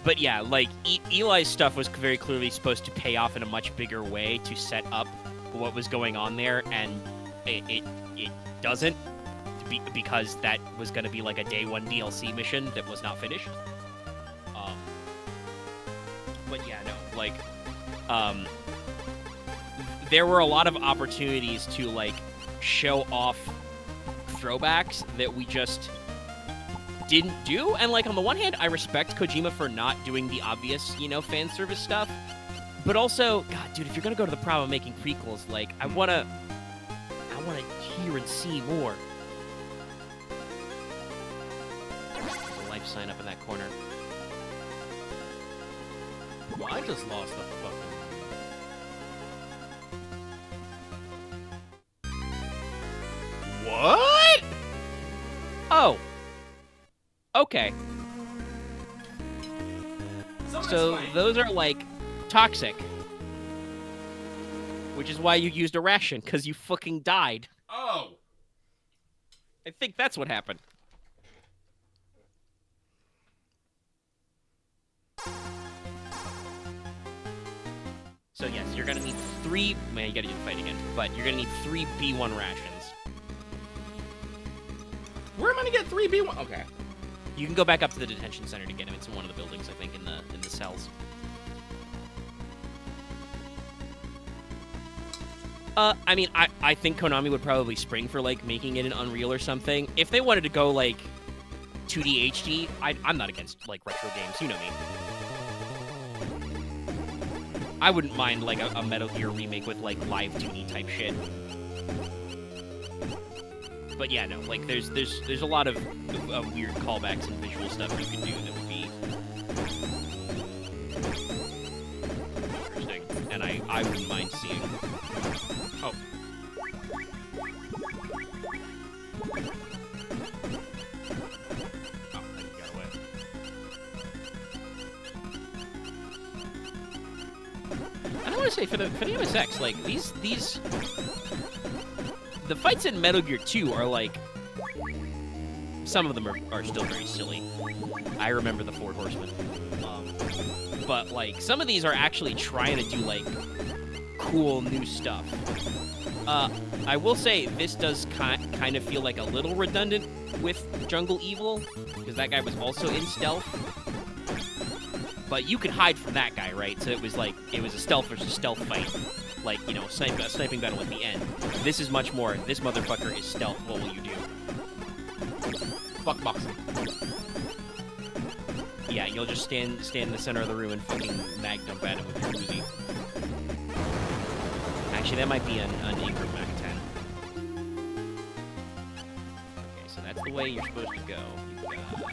But yeah, like, Eli's stuff was very clearly supposed to pay off in a much bigger way to set up what was going on there, and it doesn't, because that was going to be like a day one DLC mission that was not finished. But yeah, no, like, there were a lot of opportunities to, like, show off throwbacks that we just didn't do. And, like, on the one hand, I respect Kojima for not doing the obvious, you know, fan service stuff. But also, God, dude, if you're gonna go to the problem of making prequels, like, I wanna hear and see more. There's a life sign up in that corner. Well, I just lost the fucking... What? Oh. Okay. So those are, like, toxic. Which is why you used a ration, because you fucking died. Oh. I think that's what happened. So yes, you're gonna need 3... Man, you gotta do the fight again. But you're gonna need 3 B1 rations. Where am I gonna get 3 B1? Okay. You can go back up to the detention center to get him. It's in one of the buildings, I think, in the cells. I mean, I think Konami would probably spring for, like, making it an Unreal or something. If they wanted to go, like, 2D HD, I'm not against, like, retro games. You know me. I wouldn't mind, like, a Metal Gear remake with, like, live 2D type shit. But yeah, no, like, there's a lot of weird callbacks and visual stuff you could do that would be interesting, and I wouldn't mind seeing. Oh. Oh, I got away. And I want to say, for the MSX, like, the fights in Metal Gear 2 are like, some of them are still very silly. I remember the Four Horsemen. But like, some of these are actually trying to do like cool new stuff. I will say this does kind of feel like a little redundant with Jungle Evil, because that guy was also in stealth. But you could hide from that guy, right? So it was a stealth versus stealth fight. Like, you know, sniping battle at the end. This is much more, this motherfucker is stealth, what will you do? Fuck boxing. Yeah, you'll just stand in the center of the room and fucking mag dump at him with your Uzi. Actually, that might be an Ingram Mag 10. Okay, so that's the way you're supposed to go. You've got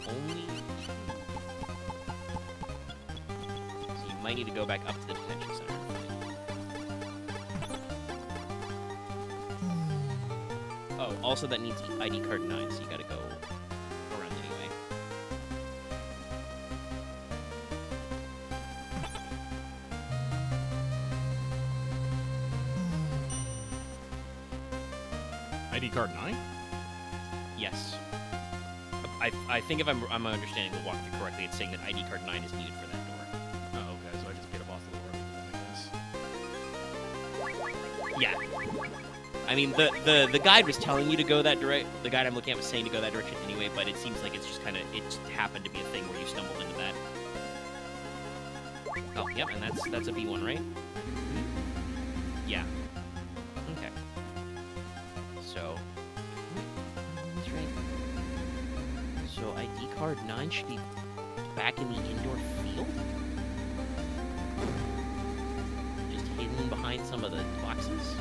only two. So you might need to go back up to the detention center. Oh, also that needs ID card 9, so you gotta go around anyway. ID card 9? Yes. I think if I'm understanding the walkthrough correctly, it's saying that ID card 9 is needed for that door. Oh, okay, so I just get a boss the door, I guess. Yeah. I mean, the guide was telling you to go that direct. The guide I'm looking at was saying to go that direction anyway, but it seems like it's just kind of, it just happened to be a thing where you stumbled into that. Oh, yep, and that's a B1, right? Yeah. Okay. So. That's right. So ID card 9 should be back in the indoor field? Just hidden behind some of the boxes?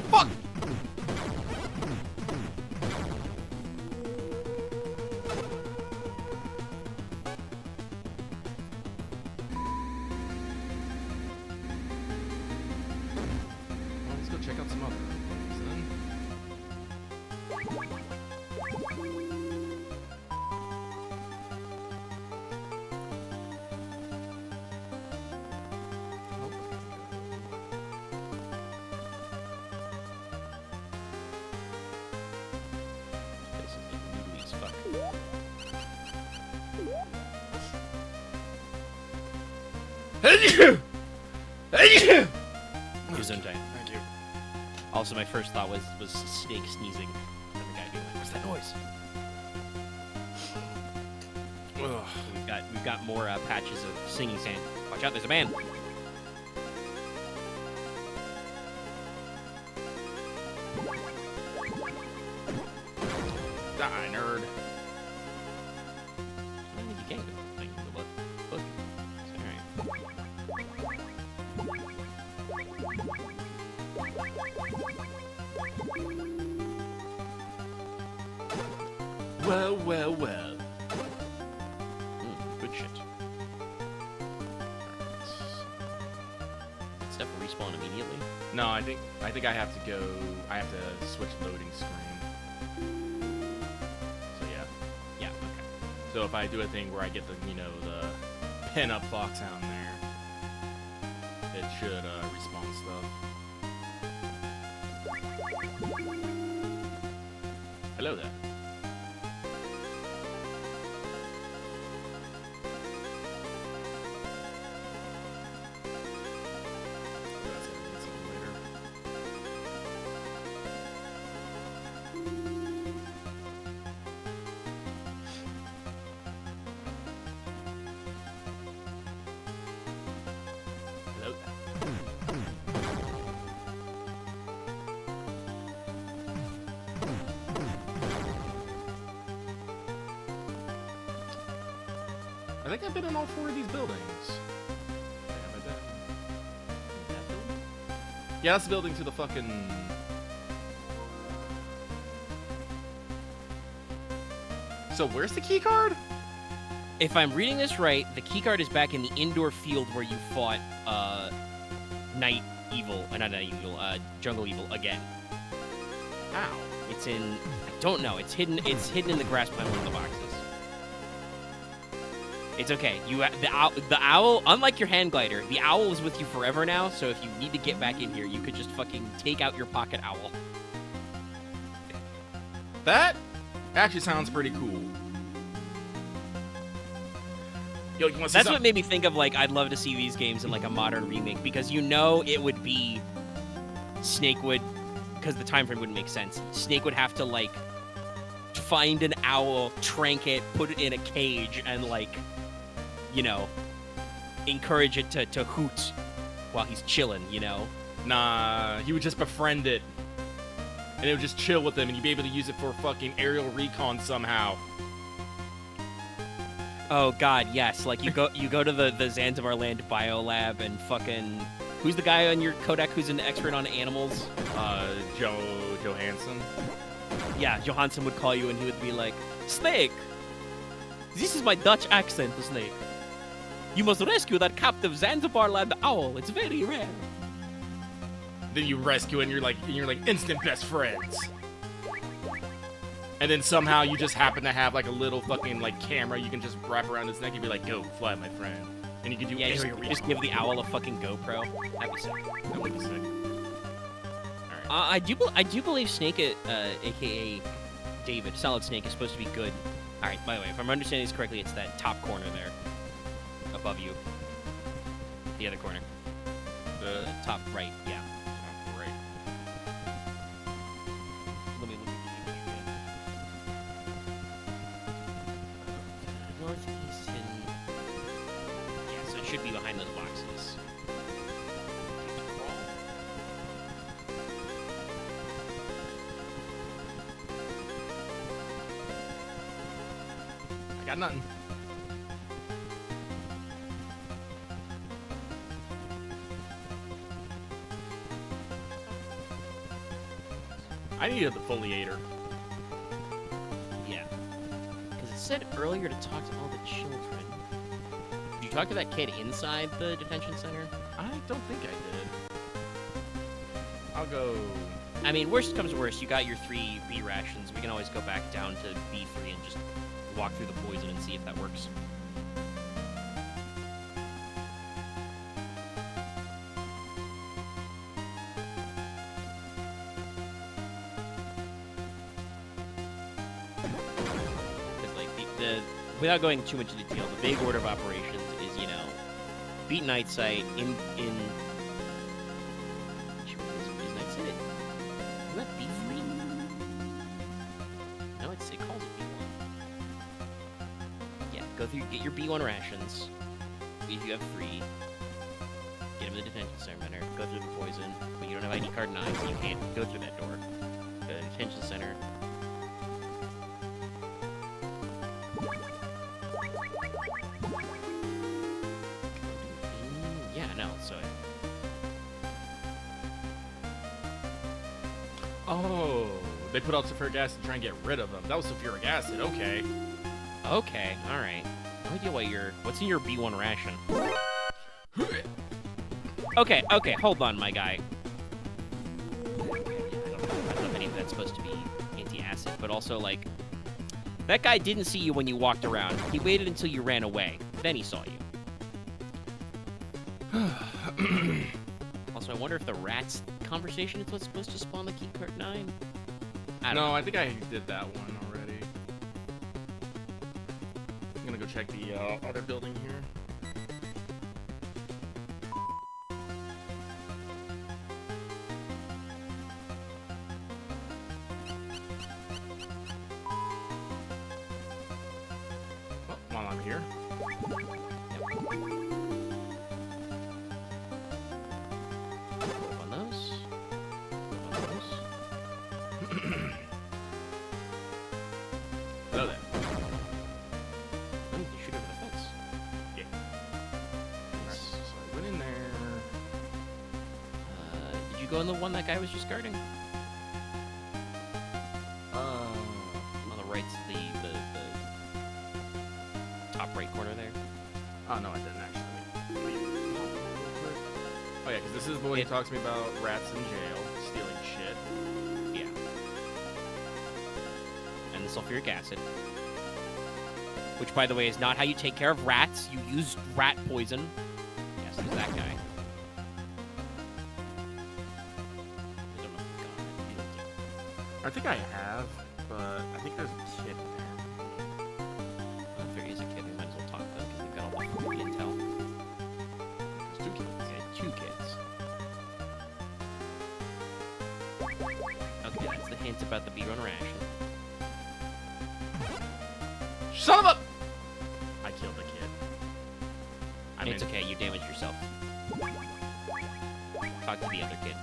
Fuck! Let's go check out some other rooms then. This is like movie as fuck. Gesundheit. Thank you. Also, my first thought was snake sneezing. And the guy being like, "What's that noise?" Ugh. We've got more patches of singing sand. Watch out, there's a man. Die, nerd. I don't think you can go. I think you can go left. Look. It's alright. Well. Good shit. Stuff will respawn immediately. No, I think I have to go. I have to switch loading screen. So yeah. Yeah, okay. So if I do a thing where I get the the pin up Foxhound there, it should respawn stuff. Hello there. That's it. That's it later. Hello there. I think I've been in all 4 of these buildings. Have I been in that building? Yeah, that's the building to the fucking... So where's the key card? If I'm reading this right, the keycard is back in the indoor field where you fought Jungle Evil again. Ow. It's in, I don't know, it's hidden in the grass behind one of the boxes. It's okay. The owl, unlike your hand glider, the owl is with you forever now. So if you need to get back in here, you could just fucking take out your pocket owl. That actually sounds pretty cool. Yo, you want to see That's something? what made me think of, like, I'd love to see these games in, like, a modern remake, because you know it would be Snake would, because the time frame wouldn't make sense. Snake would have to, like, find an owl, trank it, put it in a cage, and, like, you know, encourage it to hoot while he's chilling, you know? Nah, he would just befriend it. And it would just chill with him, and you'd be able to use it for fucking aerial recon somehow. Oh god, yes. Like you go to the Zanzibar Land Biolab and fucking who's the guy on your Kodak who's an expert on animals? Johansson. Yeah, Johansson would call you and he would be like, Snake! This is my Dutch accent, Snake. You must rescue that captive Zanzibar Land owl. It's very rare. Then you rescue it and you're like instant best friends. And then somehow you just happen to have like a little fucking like camera you can just wrap around his neck and be like, go fly, my friend. And you can do aerial recon. Just give the owl a fucking GoPro. That'd be sick. That would be sick. I do believe Snake, aka David, Solid Snake, is supposed to be good. All right. By the way, if I'm understanding this correctly, it's that top corner there, above you. The other corner. The top right. Yeah. Top right. Let me look at the image again. Northeastern. Yeah, so it should be behind those boxes. I got nothing. I needed the foliator. Yeah. Because it said earlier to talk to all the children. Did you talk to that kid inside the detention center? I don't think I did. I'll go. I mean, worst comes to worst, you got your 3 B rations. We can always go back down to B3 and just walk through the poison and see if that works. Because, like, without going too much into detail, the big order of operations is, you know, beat Night Sight in is Night Sight? Isn't that B3? No, it calls it B1. Yeah, go through, get your B1 rations. If you have 3, get them to the detention center, go through the poison. But you don't have ID card 9, so you can't go through that door. Go to the detention center. Yeah, no, so... Oh, they put out sulfuric acid to try and get rid of them. That was sulfuric acid. Okay. Okay, alright. No idea what's in your B1 ration. Okay, hold on, my guy. I don't know if any of that's supposed to be anti-acid, but also, like, that guy didn't see you when you walked around. He waited until you ran away. Then he saw you. Also, I wonder if the rats conversation is what's supposed to spawn the key card 9? I don't know. I think I did that one already. I'm gonna go check the other building here. Well, while I'm here. On those. Hello there. Oh, you shoot over the fence. Yeah. Alright, so I went in there. Did you go in the one that guy was just guarding? On the right, the top right corner there. Oh, no, I didn't actually. Oh, yeah, because this is the one he talks to me about rats in jail, stealing shit. Yeah. And the sulfuric acid. which, by the way, is not how you take care of rats. You use rat poison. Yes, there's that guy. I think I have, but I think there's a kid in there. Well, if there is a kid, we might as well talk to them because they've got all the fucking intel. There's 2 kids. Yeah, 2 kids. Okay, that's the hint about the B-run ration. Son of a! I killed the kid. I mean, It's okay, you damaged yourself. Talk to the other kid.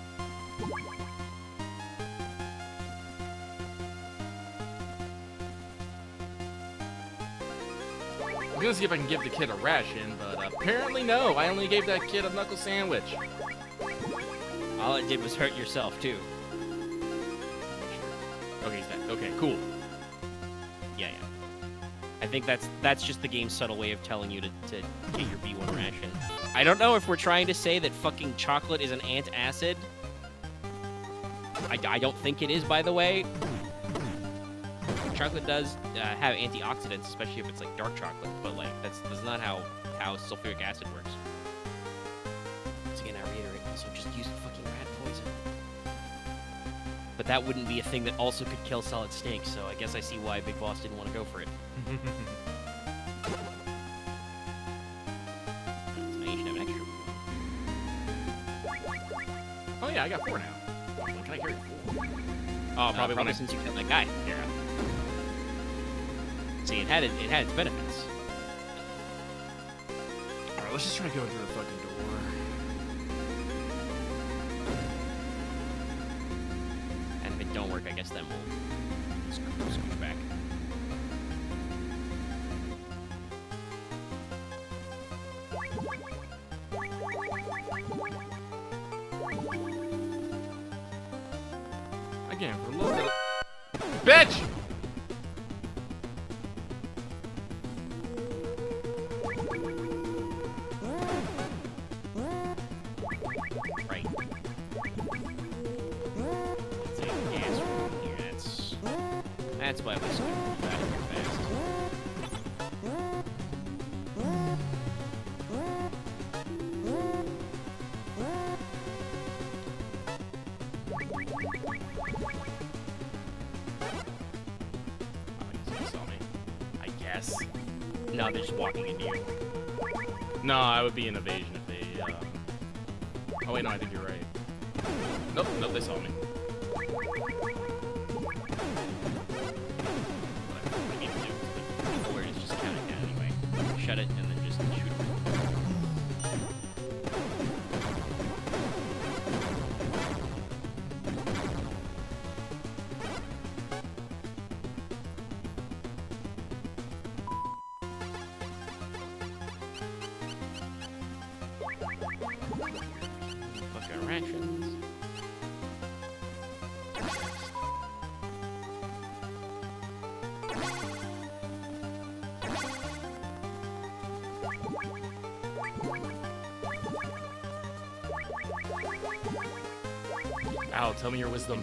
I'm gonna see if I can give the kid a ration, but apparently no. I only gave that kid a knuckle sandwich. All it did was hurt yourself, too. Okay, he's dead. Okay, cool. Yeah. I think that's just the game's subtle way of telling you to get your B1 ration. I don't know if we're trying to say that fucking chocolate is an antacid. I don't think it is, by the way. Chocolate does have antioxidants, especially if it's like dark chocolate, but like that's not how sulfuric acid works. Once again, I reiterate, also just use fucking rat poison. But that wouldn't be a thing that also could kill Solid Snake, so I guess I see why Big Boss didn't want to go for it. So now you should have an extra. Oh yeah, I got 4 now. When can I carry 4? Oh, probably when I... since you killed that guy. Yeah. See, it had its benefits. Alright, let's just try to go through the fucking door. And if it don't work, I guess then we'll scooch back. Again, for a little bit of... Bitch! Right. Let's take gas from here. That's why we scooted out of here fast. No, they're just walking into you. No, I would be an evasion if they, Oh, wait, no, I think you're right. Nope, they saw me. Whatever we need to do. The word is just count it down anyway. Shut it and then just shoot it. Fuck our rations. Ow, tell me your wisdom.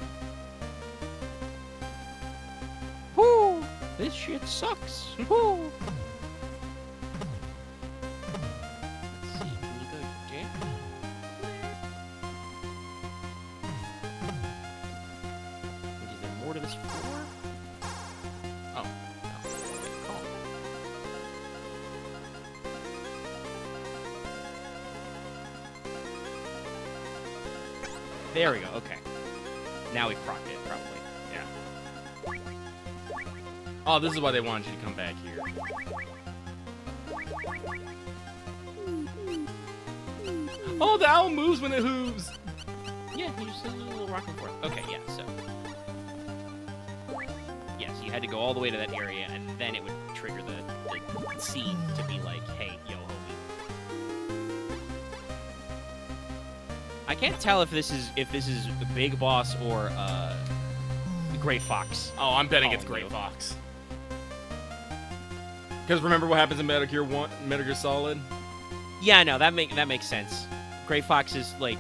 Whoo! This shit sucks. Whoo! Let's see, can you go down? Is there more to this floor? Oh. There we go, okay. Now we've procced it, probably. Yeah. Oh, this is why they wanted you to come back here. Oh, the owl moves when it hooves! Yeah, you just a little rock and forth. Okay, yeah, so. Yes, you had to go all the way to that area, and then it would trigger the scene to be like, hey, yo, homie. I can't tell if this is the Big Boss or Gray Fox. Oh, I'm betting it's Oh, Gray no. Fox. Because remember what happens in Metal Gear 1, Metal Gear Solid? Yeah, no, that makes sense. Gray Fox is like,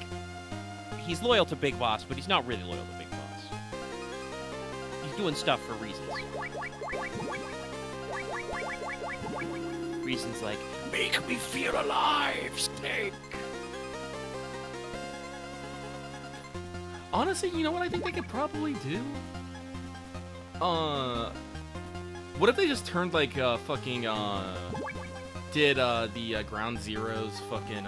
he's loyal to Big Boss, but he's not really loyal to Big Boss. He's doing stuff for reasons. reasons like, make me feel alive, Snake. Honestly, you know what I think they could probably do? What if they just turned like fucking did the Ground Zeroes fucking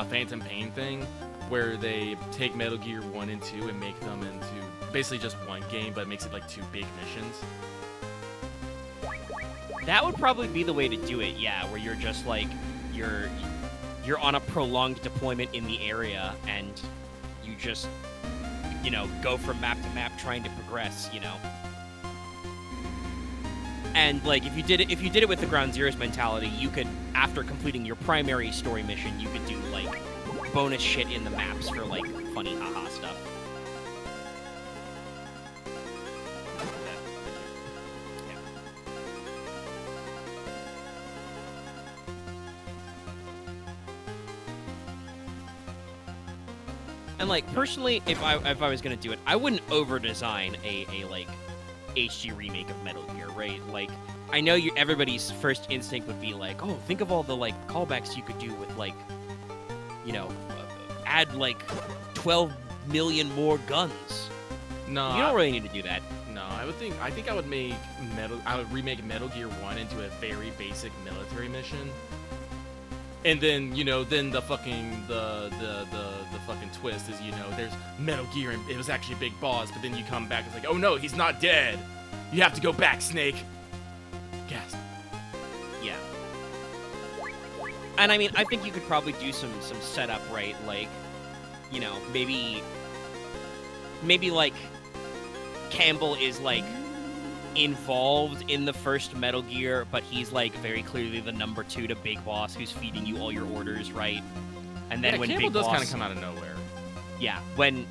Phantom Pain thing, where they take Metal Gear 1 and 2 and make them into basically just one game, but makes it like 2 big missions. That would probably be the way to do it, yeah, where you're just like, you're on a prolonged deployment in the area, and you just, you know, go from map to map trying to progress, you know. And like, if you did it with the Ground Zeroes mentality, you could, after completing your primary story mission, you could do like bonus shit in the maps for like funny haha stuff. And like, personally, if I was gonna do it, I wouldn't over design a like HD remake of Metal Gear, right? Like, I know everybody's first instinct would be like, oh, think of all the like callbacks you could do with like, you know, add like 12 million more guns. No, you don't really need to do that. No, I think I would remake Metal Gear 1 into a very basic military mission. And then, you know, then the fucking the fucking twist is, you know, there's Metal Gear and it was actually a big boss, but then you come back, it's like, oh no, he's not dead. You have to go back, Snake. Gasp. Yeah. And I mean, I think you could probably do some setup, right? Like, you know, maybe like Campbell is like involved in the first Metal Gear, but he's like very clearly the number 2 to Big Boss who's feeding you all your orders, right? And then when Campbell Big does Boss kind of come out of nowhere. Yeah, when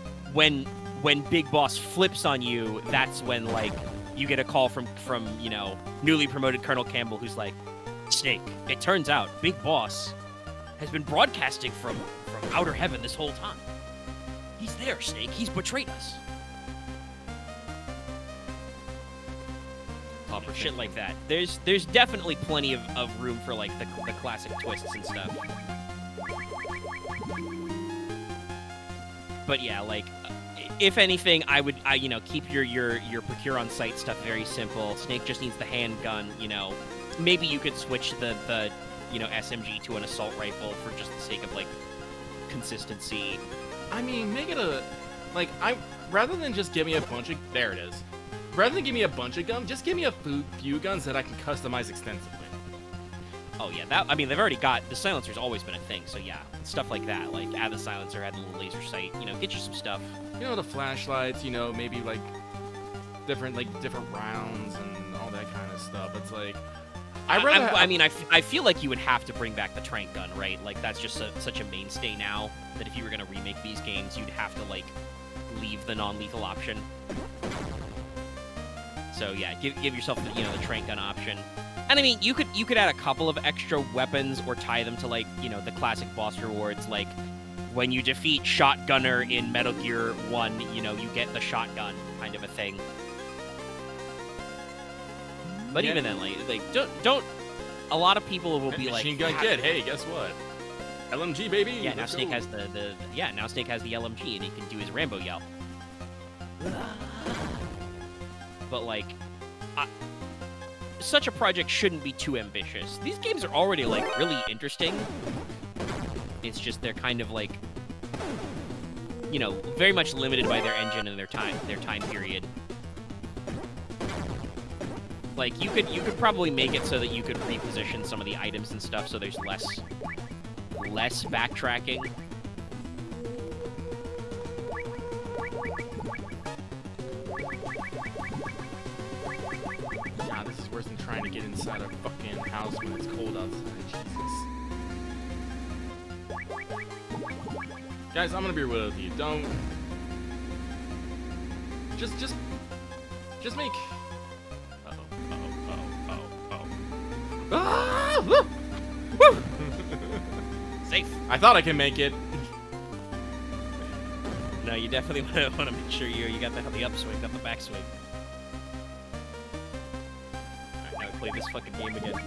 Big Boss flips on you, that's when like you get a call from you know, newly promoted Colonel Campbell, who's like, Snake, it turns out Big Boss has been broadcasting from outer heaven this whole time. He's there, Snake. He's betrayed us. Or shit like that. There's definitely plenty of room for like the classic twists and stuff. But yeah, like, if anything, I you know, keep your procure on site stuff very simple. Snake just needs the handgun, you know. Maybe you could switch the you know, SMG to an assault rifle for just the sake of like consistency. I mean, make it a like rather than just give me a bunch of there it is. Rather than give me a bunch of guns, just give me a few guns that I can customize extensively. Oh yeah, I mean, they've already got the silencer's always been a thing, so yeah, stuff like that, like add the silencer, add the little laser sight, you know, get you some stuff. You know, the flashlights, you know, maybe like different rounds and all that kind of stuff. It's like I feel like you would have to bring back the trank gun, right? Like that's just such a mainstay now that if you were gonna remake these games, you'd have to like leave the non-lethal option. So yeah, give yourself the, you know, the trank gun option. And I mean, you could add a couple of extra weapons or tie them to like, you know, the classic boss rewards, like when you defeat Shotgunner in Metal Gear 1, you know, you get the shotgun kind of a thing. But yeah, even then, like don't a lot lot of people will be like, Machine Gun Kid, hey, guess what? LMG, baby. Yeah, now Snake has now Snake has the LMG and he can do his Rambo yell. But like, such a project shouldn't be too ambitious. These games are already like really interesting. It's just they're kind of like, you know, very much limited by their engine and their time period. Like you could probably make it so that you could reposition some of the items and stuff so there's less backtracking. Nah, this is worse than trying to get inside a fucking house when it's cold outside. Jesus. Guys, I'm gonna be real with you. Don't just make. Ah! Woo! Woo! Safe. I thought I could make it. No, you definitely want to make sure you got the upswing, not the backswing. All right, play this fucking game again.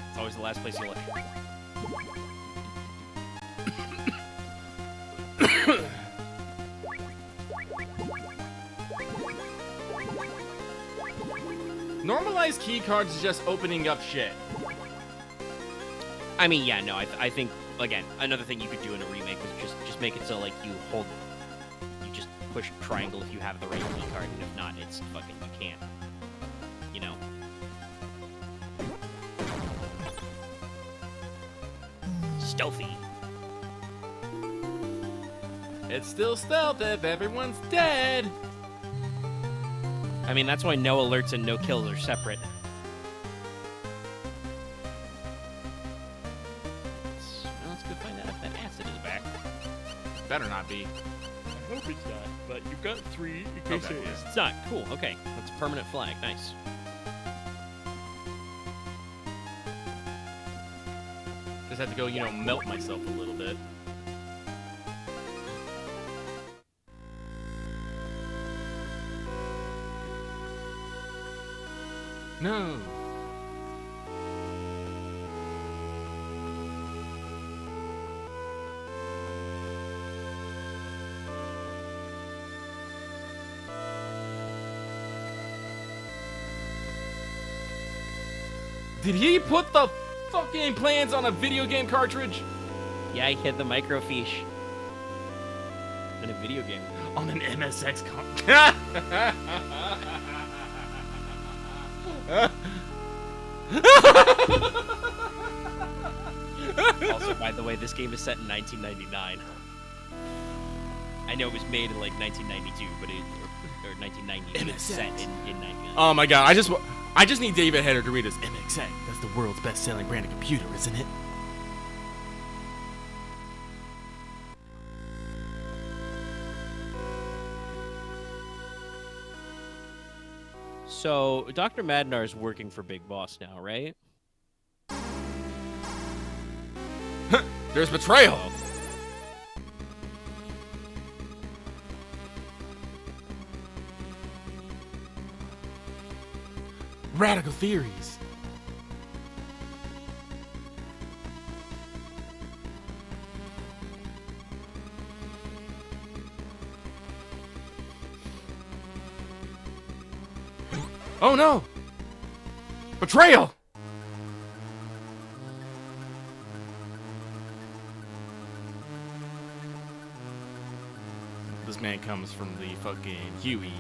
It's always the last place you look. Normalized key cards is just opening up shit. I mean, yeah, no, I think, again, another thing you could do in a remake was just make it so, like, you just push triangle if you have the right key card, and if not, it's fucking, you can't. You know? Stealthy. It's still stealth if everyone's dead. I mean, that's why no alerts and no kills are separate. Let's go find out if that acid is back. Better not be. I hope it's not, but you've got 3 in case Okay, it is. yeah. It's not. Cool, okay. That's a permanent flag. Nice. Just had to go, you know, melt myself a little bit. No. Did he put the fucking plans on a video game cartridge? Yeah, I hit the microfiche. In a video game. On an MSX Also, by the way, this game is set in 1999. I know it was made in like 1992, but or 1990, but it's set in 99. Oh my god, I just need David Hedder to read his MXA. That's the world's best-selling brand of computer, isn't it? So, Dr. Madnar is working for Big Boss now, right? There's betrayal. Oh. Radical theories. Oh no! Betrayal! This man comes from the fucking Huey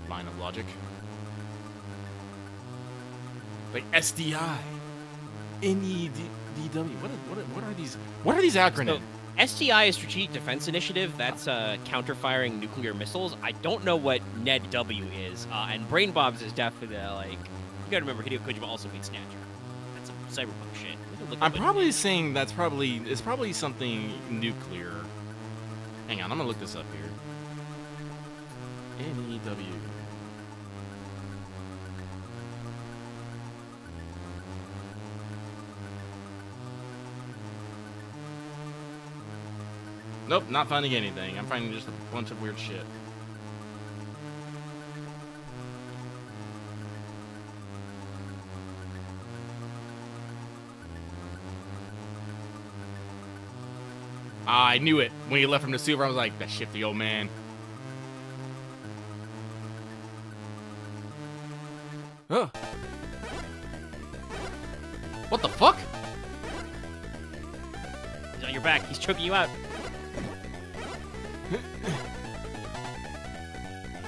line of logic. Like SDI, NEDW. What are these? What are these acronyms? So, STI is Strategic Defense Initiative. That's counter-firing nuclear missiles. I don't know what NEDW is. And Brain Bombs is definitely like... You gotta remember, Hideo Kojima also made Snatcher. That's some cyberpunk shit. I'm probably saying it's probably something nuclear. Hang on, I'm gonna look this up here. NEW. Nope, not finding anything. I'm finding just a bunch of weird shit. I knew it. When he left from the sewer, I was like, that shifty old man. Huh. What the fuck? He's on your back. He's choking you out.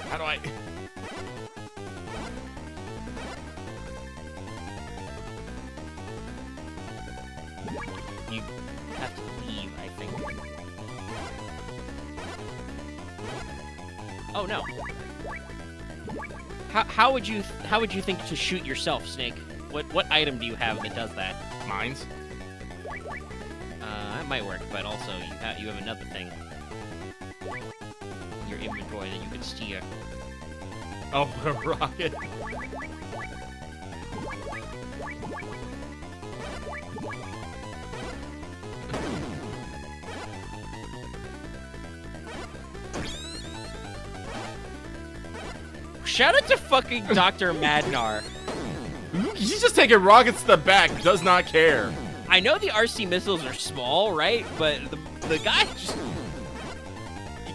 How do I... You have to leave, I think. Oh no. How would you think to shoot yourself, Snake? What item do you have that does that? Mines? That might work, but also you have another thing in your inventory that you can steer. Oh, a rocket. shout out to fucking Dr. Madnar. He's just taking rockets to the back, does not care. I know the RC missiles are small, right? But the guy just...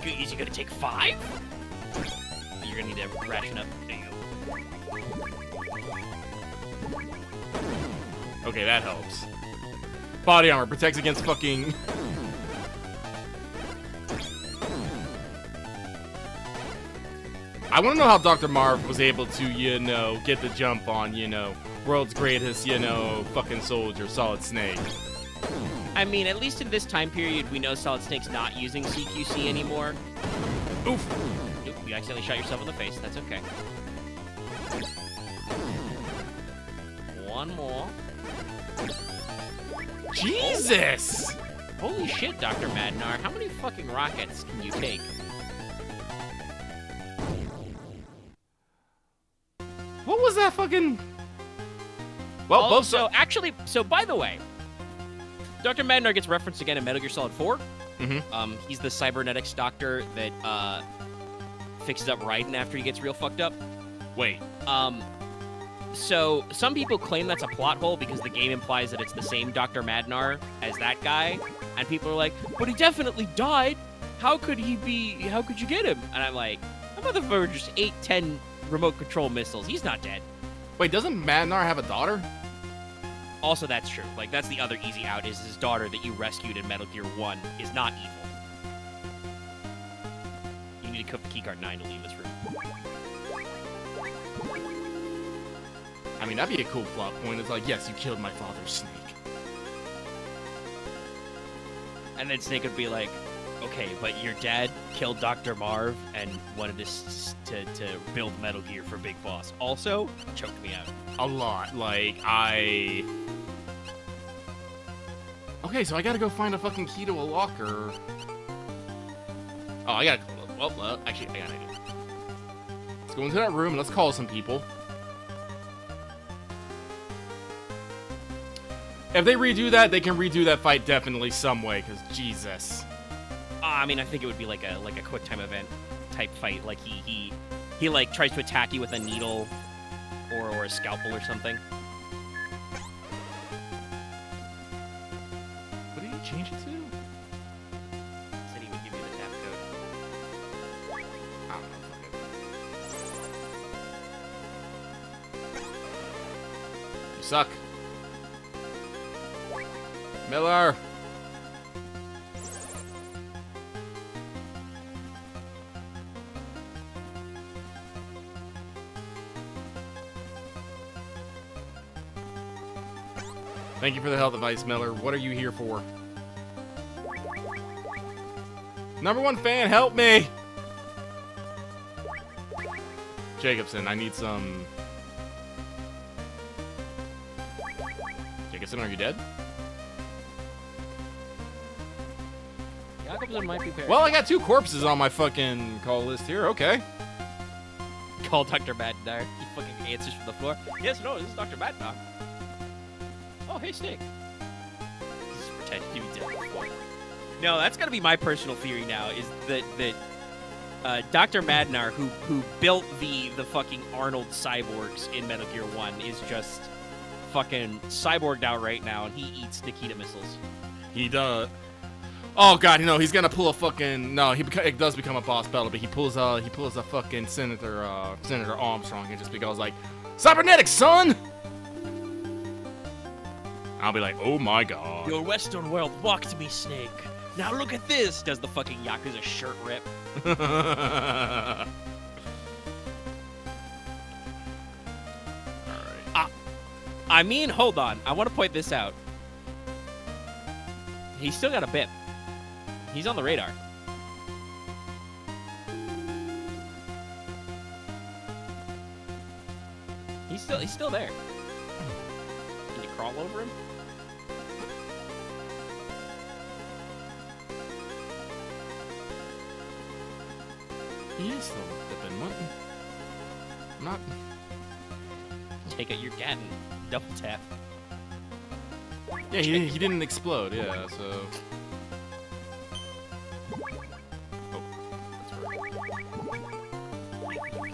Is he gonna take 5? You're gonna need to ration up. There you go. Okay, that helps. Body armor protects against fucking... I want to know how Dr. Marv was able to, you know, get the jump on, you know, world's greatest, you know, fucking soldier, Solid Snake. I mean, at least in this time period, we know Solid Snake's not using CQC anymore. Oof. Oop, you accidentally shot yourself in the face. That's okay. One more. Jesus! Holy shit, Dr. Madnar. How many fucking rockets can you take? What was that fucking... Well, both... Actually, by the way, Dr. Madnar gets referenced again in Metal Gear Solid 4. Mm-hmm. He's the cybernetics doctor that fixes up Raiden after he gets real fucked up. Wait. So some people claim that's a plot hole because the game implies that it's the same Dr. Madnar as that guy, and people are like, but he definitely died. How could you get him? And I'm like, that motherfucker just 8-10 remote control missiles. He's not dead. Wait, doesn't Madnar have a daughter? Also, that's true. Like, that's the other easy out, is his daughter that you rescued in Metal Gear 1 is not evil. You need to cook the keycard 9 to leave this room. I mean, that'd be a cool plot point. It's like, yes, you killed my father, Snake. And then Snake would be like, okay, but your dad killed Dr. Marv and wanted to build Metal Gear for Big Boss. Also, choked me out. A lot. Like, Okay, so I gotta go find a fucking key to a locker. Oh, I gotta... Well, actually, I gotta... Let's go into that room and let's call some people. If they redo that, they can redo that fight definitely some way, because Jesus. I mean, I think it would be like a quick time event type fight. Like he like tries to attack you with a needle or a scalpel or something. What did he change it to? Said he would give you the tap code. I don't know. Fuck it. You suck. Miller! Thank you for the health advice, Miller. What are you here for? #1 fan, help me! Jacobson, I need some... Jacobson, are you dead? Jacobson might be paired. Well, I got 2 corpses on my fucking call list here. Okay. Call Dr. Madnar. He fucking answers from the floor. Yes, no, this is Dr. Madnar. Oh, hey, Snake. He's pretending to be dead before. No, that's gonna be my personal theory now, is that Dr. Madnar, who built the fucking Arnold cyborgs in Metal Gear 1, is just fucking cyborged out right now, and he eats Nikita missiles. He does. Oh god, you know he's gonna pull a fucking it does become a boss battle, but he pulls a fucking Senator Armstrong and just because like cybernetics, son. I'll be like, oh my god. Your Western world mocked me, Snake. Now look at this. Does the fucking Yakuza shirt rip? Alright. I mean, hold on. I want to point this out. He's still got a bip. He's on the radar. He's still there. Can you crawl over him? He is still dipping. What? I'm not. Take out your Gatton. Double tap. Yeah, he didn't explode. Yeah, so. Oh, that's right.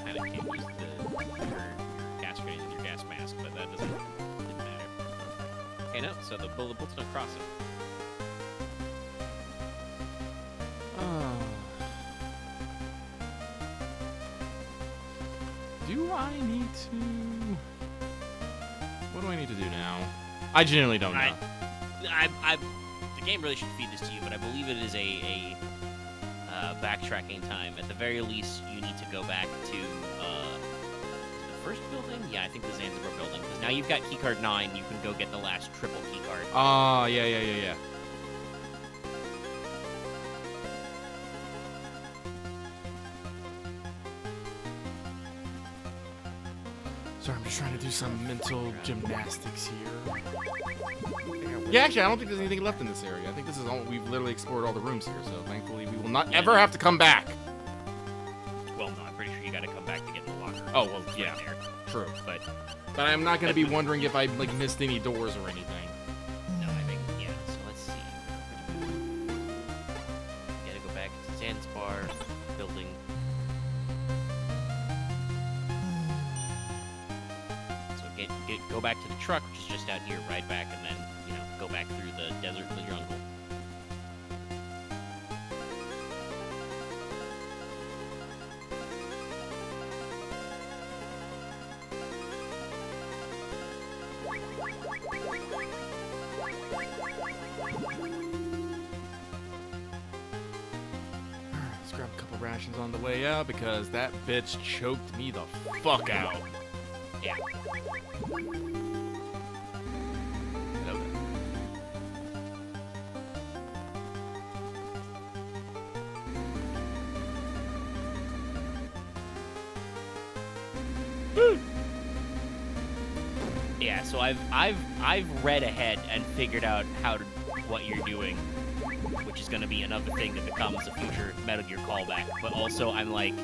Kinda can't. use your gas grenades with your gas mask, but that didn't matter. Okay, no, so the bullets don't cross it. Do I need to... What do I need to do now? I genuinely don't know. The game really should feed this to you, but I believe it is a backtracking time. At the very least, you need to go back to the first building? Yeah, I think the Zanzibar building, because now you've got keycard 9, you can go get the last triple keycard. Oh, yeah. Sorry, I'm just trying to do some mental gymnastics here. Yeah, actually, I don't think there's anything left in this area. I think this is all, we've literally explored all the rooms here, so thankfully we will not ever have to come back. Well, no, I'm pretty sure you gotta come back to get in the locker. Oh, well, yeah, there. True. But I'm not going to be wondering if I, like, missed any doors or anything. no, I think, yeah, so let's see. Gotta go back to Zanzibar building. Go back to the truck, which is just out here, ride back, and then, go back through the desert, the jungle. Let's grab a couple rations on the way out because that bitch choked me the fuck out. Yeah. Yeah, so I've read ahead and figured out what you're doing, which is going to be another thing that becomes a future Metal Gear callback. But also, I'm like,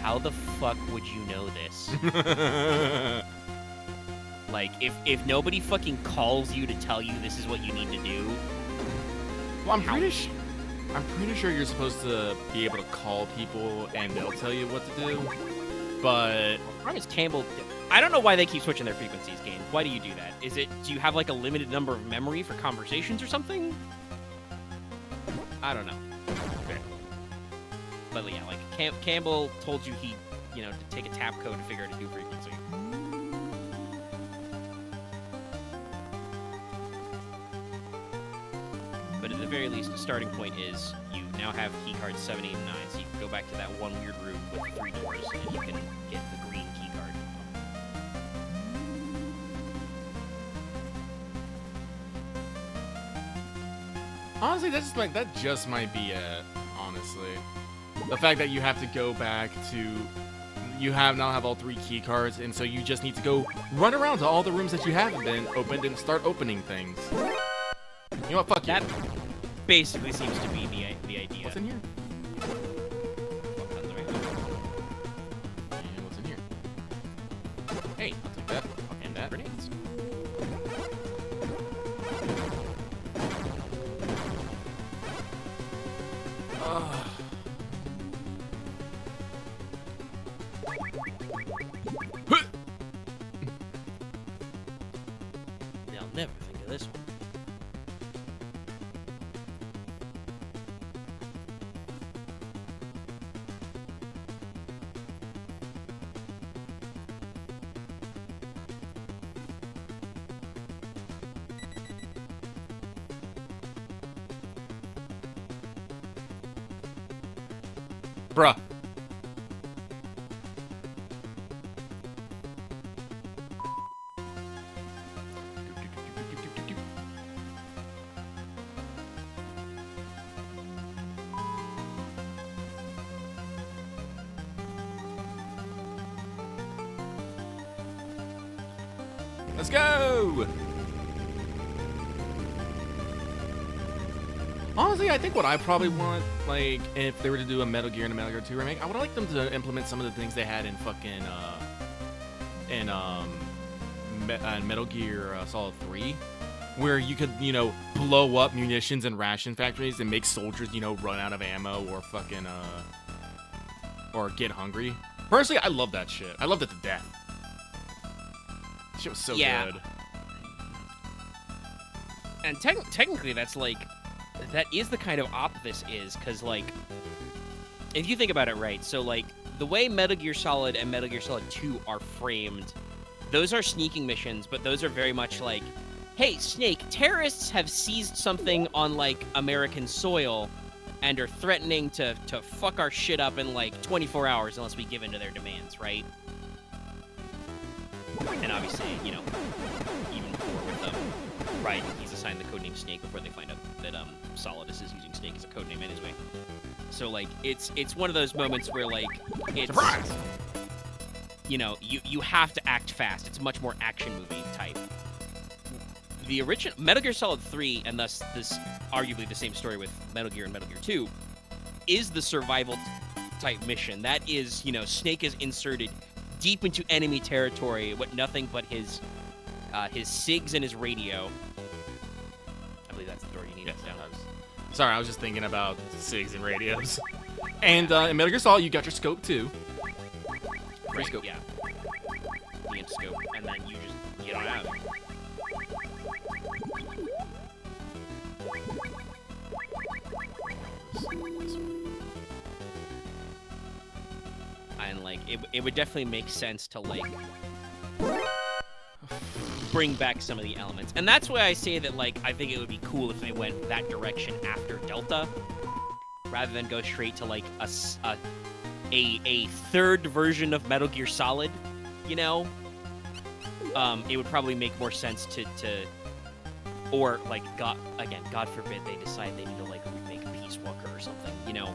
how the fuck would you know this? Like, if nobody fucking calls you to tell you this is what you need to do. Well, I'm pretty sure you're supposed to be able to call people and they'll tell you what to do. But Why is Campbell? I don't know why they keep switching their frequencies, game. Why do you do that? Do you have like a limited number of memory for conversations or something? I don't know. Okay. But yeah, like Campbell told you to take a tap code to figure out a new frequency. But at the very least, the starting point is you now have keycards 7, 8, and 9, so you can go back to that one weird room with the 3 doors, and you can get the green keycard. honestly, that just might be it. Honestly, the fact that you have to go back to, now have all 3 key cards, and so you just need to go run around to all the rooms that you haven't been opened and start opening things. You know what? Fuck that. you. Basically seems to be the idea. What's in here? And what's in here? Hey, I'll take that. And that. Grenades. I'll never think of this one. Bruh. Let's go! Honestly, I think what I probably want, like, if they were to do a Metal Gear and a Metal Gear 2 remake, I would like them to implement some of the things they had in fucking, Metal Gear Solid 3, where you could, blow up munitions and ration factories and make soldiers, run out of ammo or fucking, or get hungry. Personally, I love that shit. I loved it to death. Shit was so good. And technically, that's like, that is the kind of op this is, because like, if you think about it, right? So like, the way Metal Gear Solid and Metal Gear Solid 2 are framed, those are sneaking missions, but those are very much like, hey, Snake, terrorists have seized something on like American soil and are threatening to fuck our shit up in like 24 hours unless we give in to their demands, right? And obviously, you know, even before with Raiden, he's assigned the codename Snake before they find out that Solidus is using Snake as a codename anyway. So like, it's one of those moments where like, it's, Surprise! you know, you have to act fast. It's much more action movie type. The original Metal Gear Solid 3, and thus this arguably the same story with Metal Gear and Metal Gear 2, is the survival type mission. That is, you know, Snake is inserted deep into enemy territory with nothing but his SIGs and his radio. I believe that's the door you need. Yeah, sorry, I was just thinking about SIGs and radios. And in Metal Gear Solid, you got your scope too. Free scope. Yeah. You get scope, and then you just get on out. And like, it would definitely make sense to like bring back some of the elements. And that's why I say that, like, I think it would be cool if they went that direction after Delta, rather than go straight to, like, a third version of Metal Gear Solid, you know? It would probably make more sense to or, like, God forbid they decide they need to, like, remake Peace Walker or something, you know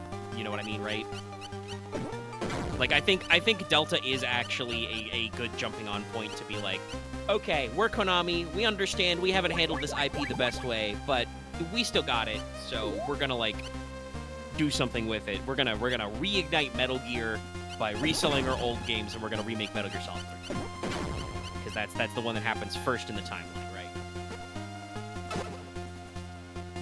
what I mean, right? Like, I think Delta is actually a good jumping on point to be like, okay, we're Konami, we understand we haven't handled this IP the best way, but we still got it, so we're gonna, like, do something with it. We're gonna reignite Metal Gear by reselling our old games, and we're gonna remake Metal Gear Solid 3. Because that's the one that happens first in the timeline, right?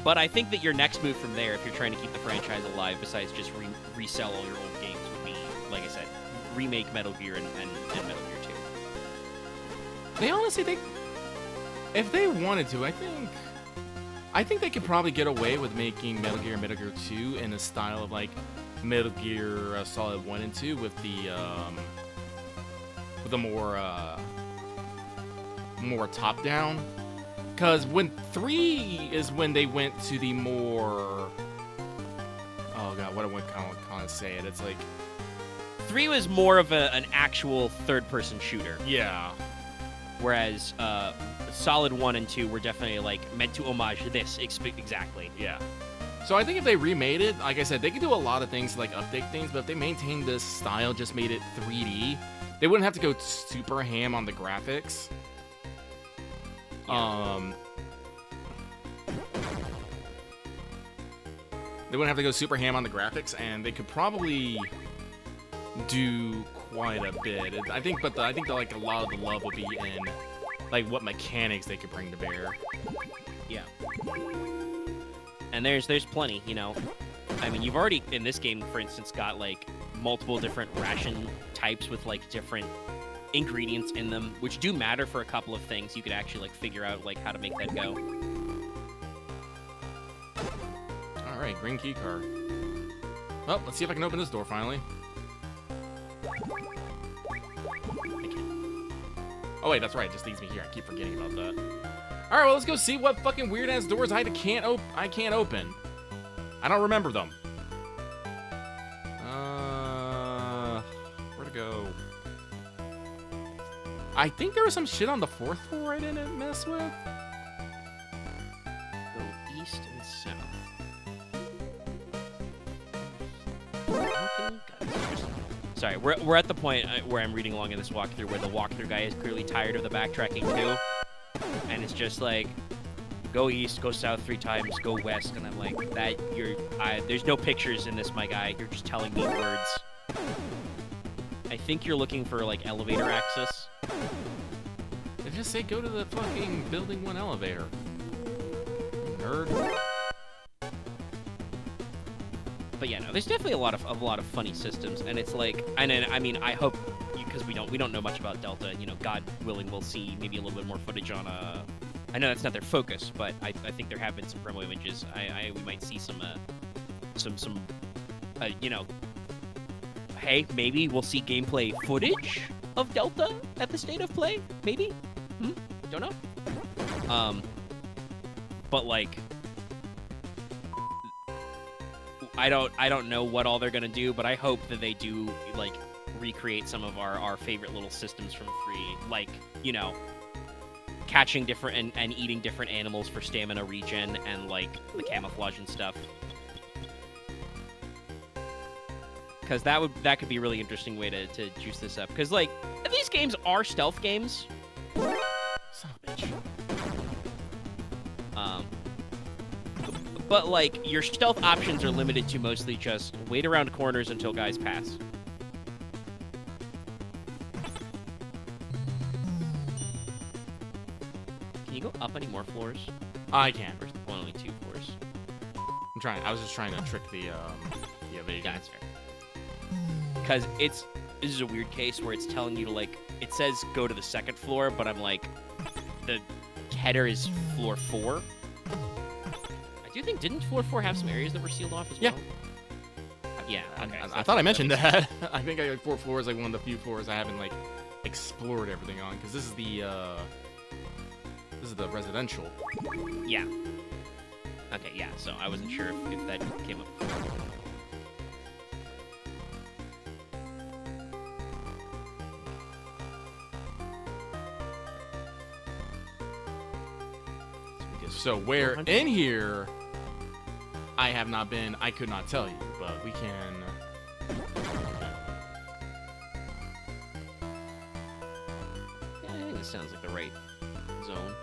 But I think that your next move from there, if you're trying to keep the franchise alive, besides just resell all your old games, would be, like I said, remake Metal Gear and Metal Gear 2. They honestly, if they wanted to, I think they could probably get away with making Metal Gear and Metal Gear 2 in the style of like Metal Gear Solid 1 and 2 with the more top down. Because when 3 is when they went to the more, oh god, what do I kind of say it? It's like 3 was more of an actual third-person shooter. Yeah. Whereas Solid 1 and 2 were definitely, like, meant to homage this exactly. Yeah. So I think if they remade it, like I said, they could do a lot of things to, like, update things, but if they maintained this style, just made it 3D, they wouldn't have to go super ham on the graphics. Yeah. They wouldn't have to go super ham on the graphics, and they could probably do quite a bit. I think that like a lot of the love would be in like what mechanics they could bring to bear. Yeah. And there's plenty, you know. I mean, you've already in this game, for instance, got like multiple different ration types with like different ingredients in them, which do matter for a couple of things. You could actually like figure out like how to make that go. All right, green key card. Well, let's see if I can open this door finally. Oh wait, that's right. It just leads me here. I keep forgetting about that. All right, well, let's go see what fucking weird ass doors I can't open. I don't remember them. Where to go? I think there was some shit on the 4th floor I didn't mess with. Go east and south. Sorry, we're at the point where I'm reading along in this walkthrough where the walkthrough guy is clearly tired of the backtracking too, and it's just like, go east, go south 3 times, go west, and I'm like, there's no pictures in this, my guy. You're just telling me words. I think you're looking for like elevator access. They just say go to the fucking building 1 elevator. Nerd. But yeah, no, there's definitely a lot of funny systems, and it's like, and then, I mean, I hope, because we don't know much about Delta. You know, God willing, we'll see maybe a little bit more footage on I know that's not their focus, but I think there have been some promo images. We might see some you know, hey, maybe we'll see gameplay footage of Delta at the State of Play. Maybe, don't know. But like, I don't know what all they're gonna do, but I hope that they do like recreate some of our favorite little systems from 3, like, you know, catching different and eating different animals for stamina regen and like the camouflage and stuff. Because that could be a really interesting way to juice this up. Because like, these games are stealth games. Son of a bitch. But like, your stealth options are limited to mostly just wait around corners until guys pass. Can you go up any more floors? I can. Or only 2 floors? I'm trying. I was just trying to trick the evasion. Yeah, that's fair. Because this is a weird case where it's telling you to, like, it says go to the 2nd floor, but I'm like, the header is floor 4. I do think, didn't floor 4 have some areas that were sealed off as well? Yeah, okay. I thought I mentioned that. I think I got 4 floors, like one of the few floors I haven't like explored everything on, because this is the residential. Yeah. Okay, yeah. So I wasn't sure if that came up before. So where in here I have not been, I could not tell you, but we can. Yeah, I think this sounds like the right zone.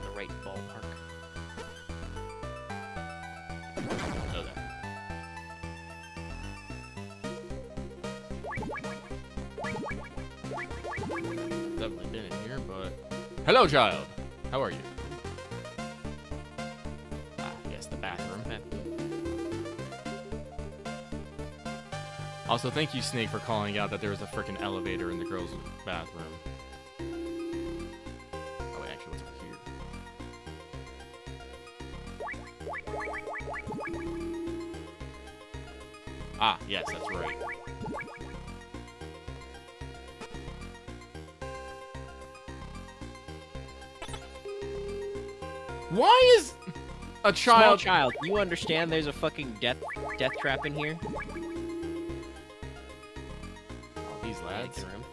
The right ballpark. Okay. Definitely been in here, but hello, child. How are you? Ah, yes, the bathroom. Also, thank you, Snake, for calling out that there was a freaking elevator in the girls' bathroom. Oh wait, actually, what's over here? Ah, yes, that's right. Why is a Small child? child, you understand there's a fucking death trap in here? Oh, these lads. Room.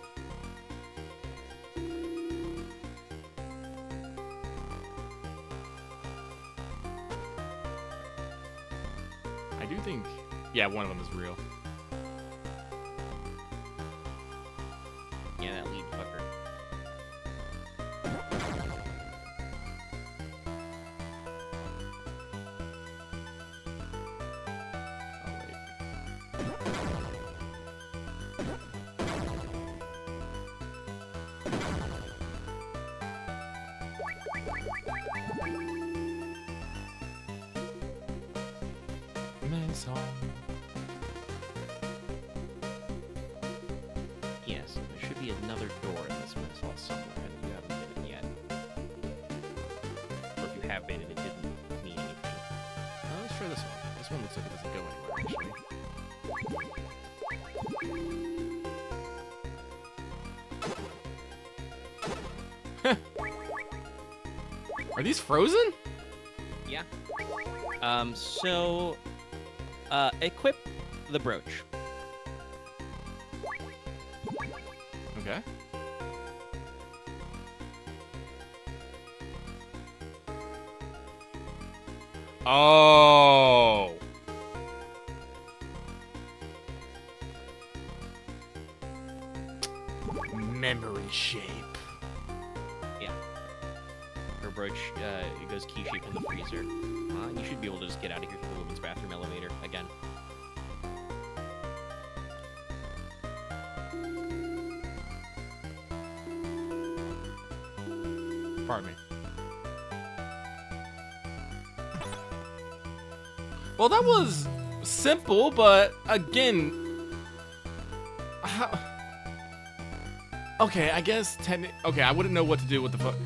I do think, yeah, one of them is real. Yeah, that lead fucker. Oh wait. Men's home. Yes, there should be another door in this mess hall somewhere that you haven't been in yet. Or if you have been and it didn't mean anything. Let's try this one. This one looks like it doesn't go anywhere, actually. Are these frozen? Yeah. So, equip the brooch. Okay. Oh. Memory shape. Yeah. Her brooch, it goes key shape in the freezer. You should be able to just get out of here through the women's bathroom elevator again. Pardon me. Well, that was simple, but again, how... Okay, I guess okay, I wouldn't know what to do with the fuck.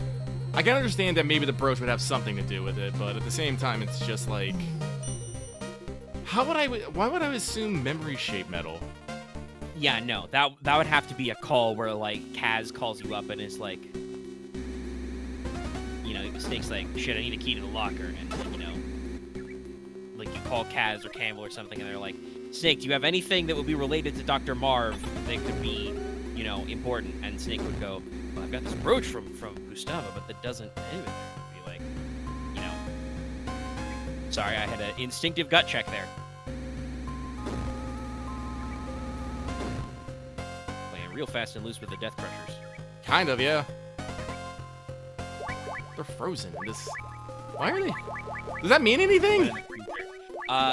I can understand that maybe the brooch would have something to do with it, but at the same time, it's just like, why would I assume memory shape metal? Yeah, no, that would have to be a call where like Kaz calls you up and is like, you know, Snake's like, shit, I need a key to the locker, and you know, like you call Kaz or Campbell or something, and they're like, Snake, do you have anything that would be related to Dr. Marv that could be, you know, important? And Snake would go, well, I've got this brooch from Gustavo, but that doesn't end with it. Be like, you know, sorry, I had an instinctive gut check there. Playing real fast and loose with the Death Crushers. Kind of, yeah. They're frozen. Why are they? Does that mean anything?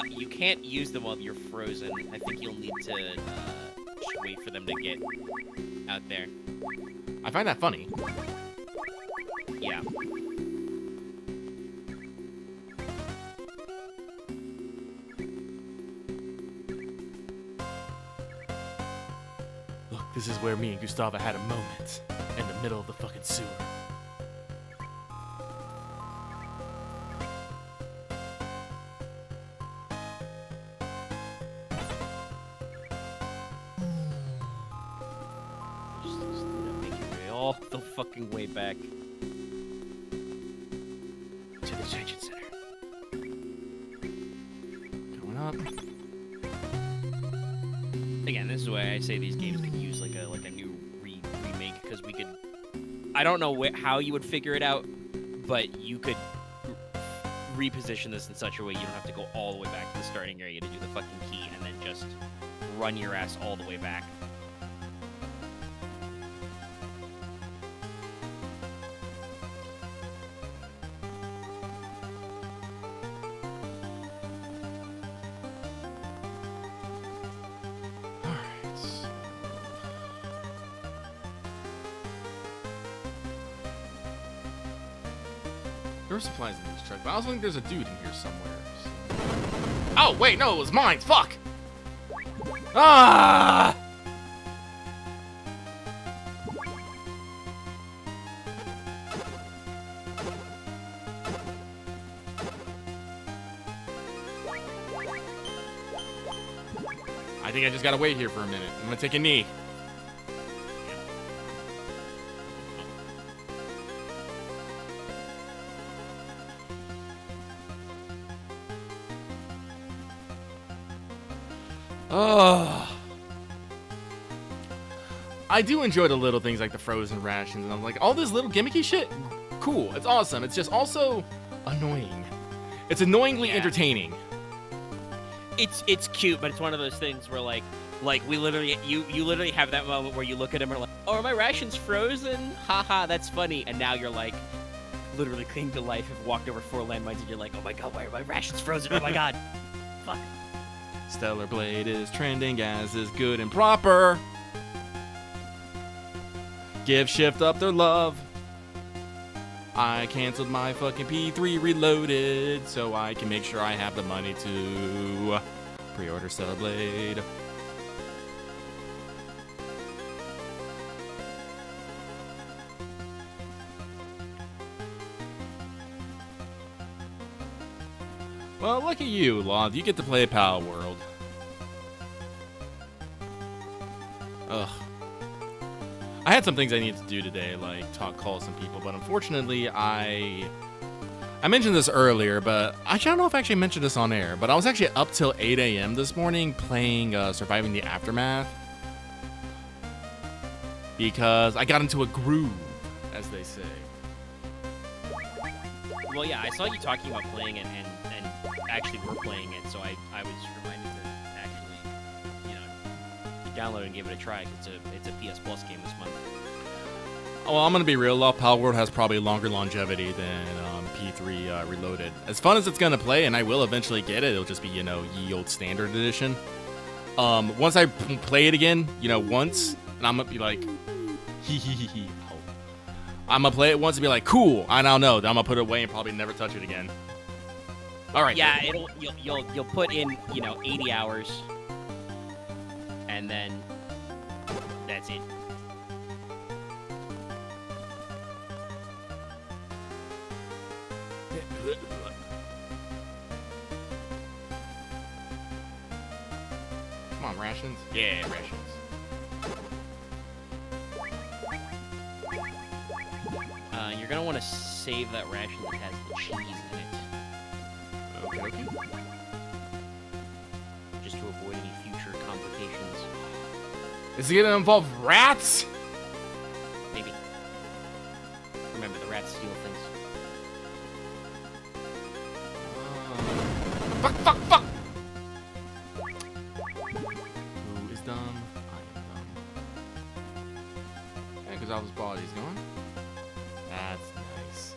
You can't use them while you're frozen. I think you'll need to just wait for them to get out there. I find that funny. Yeah. Look, this is where me and Gustavo had a moment. In the middle of the fucking sewer. All the fucking way back to the detention center. Going up. Again, this is why I say these games could use like a new remake, because we could. I don't know how you would figure it out, but you could reposition this in such a way you don't have to go all the way back to the starting area to do the fucking key, and then just run your ass all the way back. There are supplies in this truck, but I also think there's a dude in here somewhere. So. Oh, wait, no, it was mine. Fuck! Ah! I think I just gotta wait here for a minute. I'm gonna take a knee. I do enjoy the little things like the frozen rations, and I'm like, all this little gimmicky shit, cool, it's awesome. It's just also annoying. It's annoyingly entertaining. It's cute, but it's one of those things where like we literally you literally have that moment where you look at him and are like, oh, are my rations frozen? Haha, that's funny. And now you're like literally clinging to life, have walked over 4 landmines, and you're like, oh my god, why are my rations frozen? Oh my god. Fuck. Stellar Blade is trending as is good and proper. Give Shift up their love. I canceled my fucking P3 Reloaded so I can make sure I have the money to pre-order Stellar Blade. Well, look at you, Lon. You get to play Pal World. Ugh. I had some things I needed to do today, like call some people, but unfortunately, I mentioned this earlier, but I don't know if I actually mentioned this on air, but I was actually up till 8 a.m. this morning playing Surviving the Aftermath because I got into a groove, as they say. Well, yeah, I saw you talking about playing it, and actually were playing it, so I was reminded to actually, you know, download it and give it a try. It's a PS Plus game this month. Well, I'm gonna be real. Pal World has probably longer longevity than P3 Reloaded. As fun as it's gonna play, and I will eventually get it, it'll just be, you know, ye old standard edition. Once I play it again, you know, once, and I'm gonna be like, hee hee hee hee. I'm gonna play it once and be like, cool. I don't know. Then I'm gonna put it away and probably never touch it again. All right. Yeah, you'll put in 80 hours, and then that's it. Come on, rations. Yeah, rations. You're gonna want to save that ration that has the cheese in it. Okay, okay. Just to avoid any future complications. Is it gonna involve rats? Maybe. Remember, the rats steal things. Fuck, fuck, fuck! Who is dumb? I am dumb. Yeah, because all his body's going. That's nice.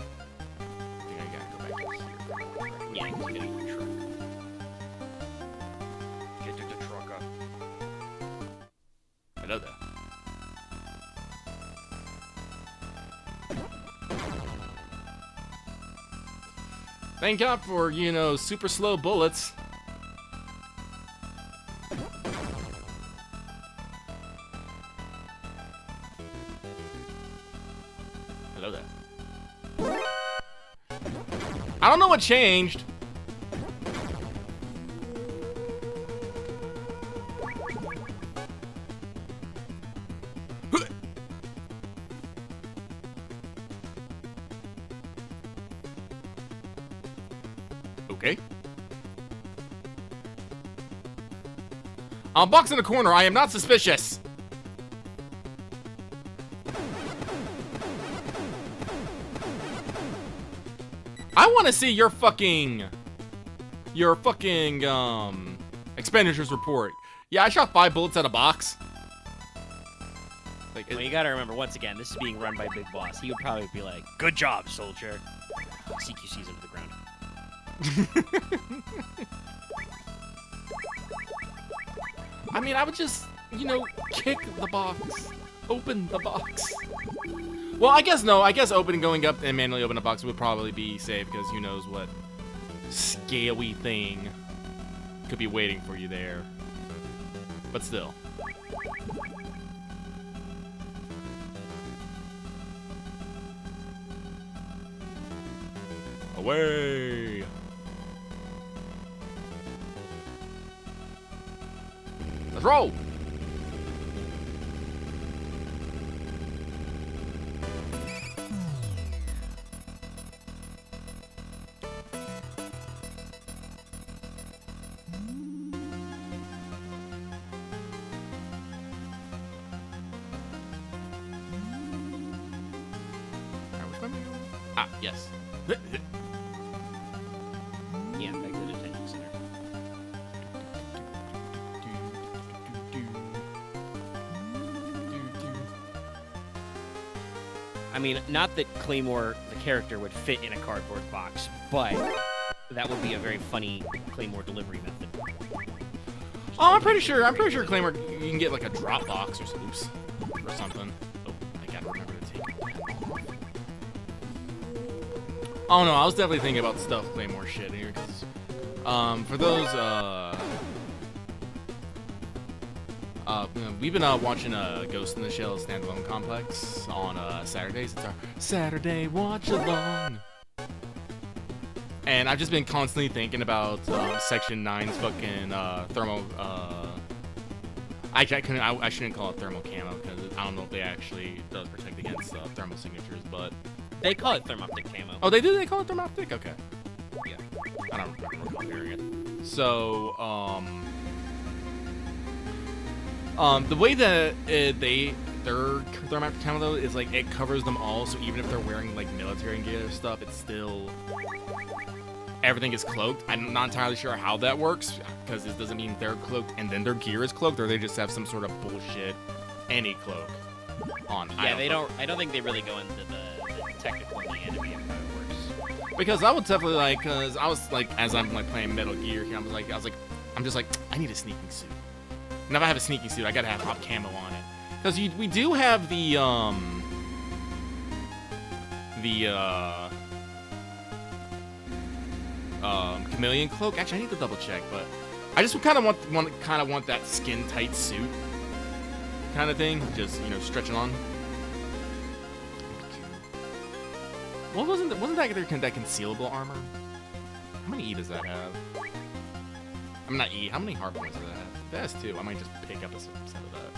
I think I gotta go back to here. Yeah, he's getting the truck. Get the truck up. Hello there. Thank God for, super slow bullets. Hello there. I don't know what changed. Okay. I'll box in the corner. I am not suspicious. I want to see your fucking expenditures report. Yeah, I shot 5 bullets at a box. Like, Well, you gotta remember, once again, this is being run by Big Boss. He would probably be like, "Good job, soldier." CQC's into the ground. I mean, I would just, kick the box. Open the box. Well, I guess no. I guess going up and manually open a box would probably be safe, because who knows what scaly thing could be waiting for you there. But still. Away! Let's roll! Ah, yes. Yeah, back to the detention center. I mean, not that Claymore, the character, would fit in a cardboard box, but that would be a very funny Claymore delivery method. Oh, I'm pretty sure Claymore, you can get like a drop box or something. Oh, I gotta remember to take that off. Oh no, I was definitely thinking about stuff Claymore shit here, because for those we've been watching Ghost in the Shell standalone complex on Saturdays. It's our Saturday watch along. And I've just been constantly thinking about Section 9's fucking thermal. I shouldn't call it thermal camo, because I don't know if they actually does protect against thermal signatures, but They call it thermoptic camo. oh, they do. They call it thermoptic. Okay. Yeah. I don't recall hearing it. So the way that their thermoptic camo though is like it covers them all, so even if they're wearing like military gear stuff, it's still everything is cloaked. I'm not entirely sure how that works, because this doesn't mean they're cloaked and then their gear is cloaked, or they just have some sort of bullshit any cloak on. Yeah, I don't think they really go into the technical and the anatomy of how it works. Because I would definitely like, cause I was like, as I'm like playing Metal Gear here, I'm just like, I need a sneaking suit. And if I have a sneaking suit, I gotta have pop camo on it. Cause we do have the chameleon cloak. Actually, I need to double check, but I just kind of want that skin tight suit kind of thing, just stretching on. Well, wasn't that that concealable armor? How many E does that have? I'm not E. How many heart points does that have? That has 2. I might just pick up a set of that.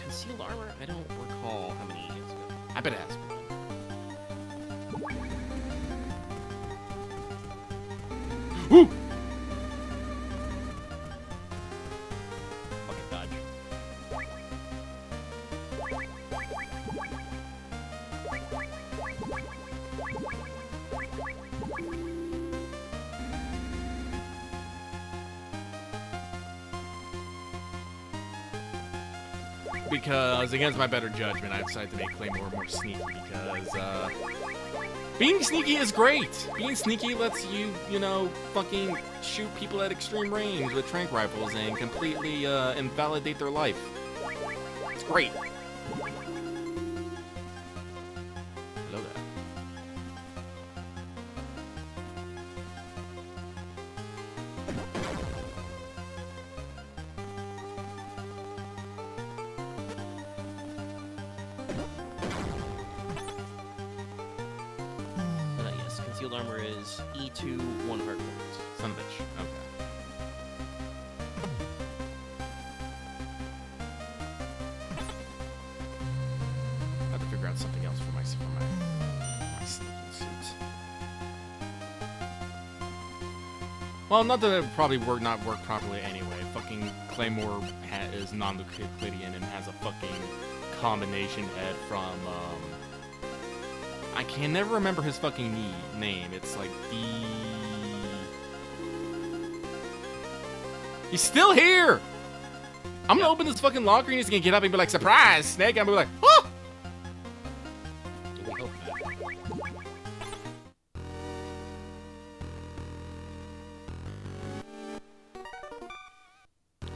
Concealed armor? I don't recall how many it's got. I bet it has 1. Woo! Fucking dodge. Because, against my better judgment, I decided to make Claymore more sneaky because, being sneaky is great! Being sneaky lets you, fucking shoot people at extreme range with tranq rifles and completely, invalidate their life. It's great. I love that. Yes, concealed armor is E2, 1 heart point. Son of a bitch. Okay. I have to figure out something else for my sneaky suit. Well, not that it probably not work properly anyway. Fucking Claymore is non-Euclidean and has a fucking combination head from I can never remember his fucking name. It's like He's still here! I'm gonna open this fucking locker and he's gonna get up and be like, surprise, Snake! And I'm gonna be like, oh! We hope not.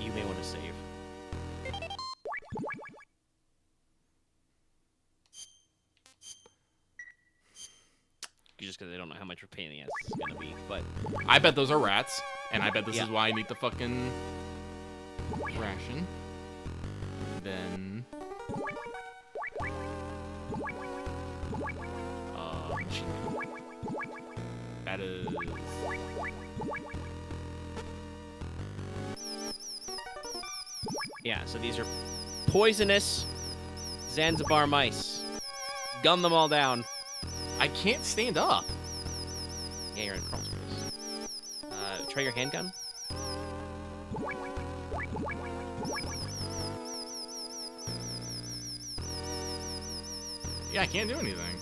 You may want to save. Just because I don't know how much of a pain in the ass it's gonna be, but I bet those are rats, and I bet this is why I need the fucking ration. Then that is so these are poisonous Zanzibar mice. Gun them all down. I can't stand up. Yeah, you're in crawl space. Try your handgun. Yeah, I can't do anything.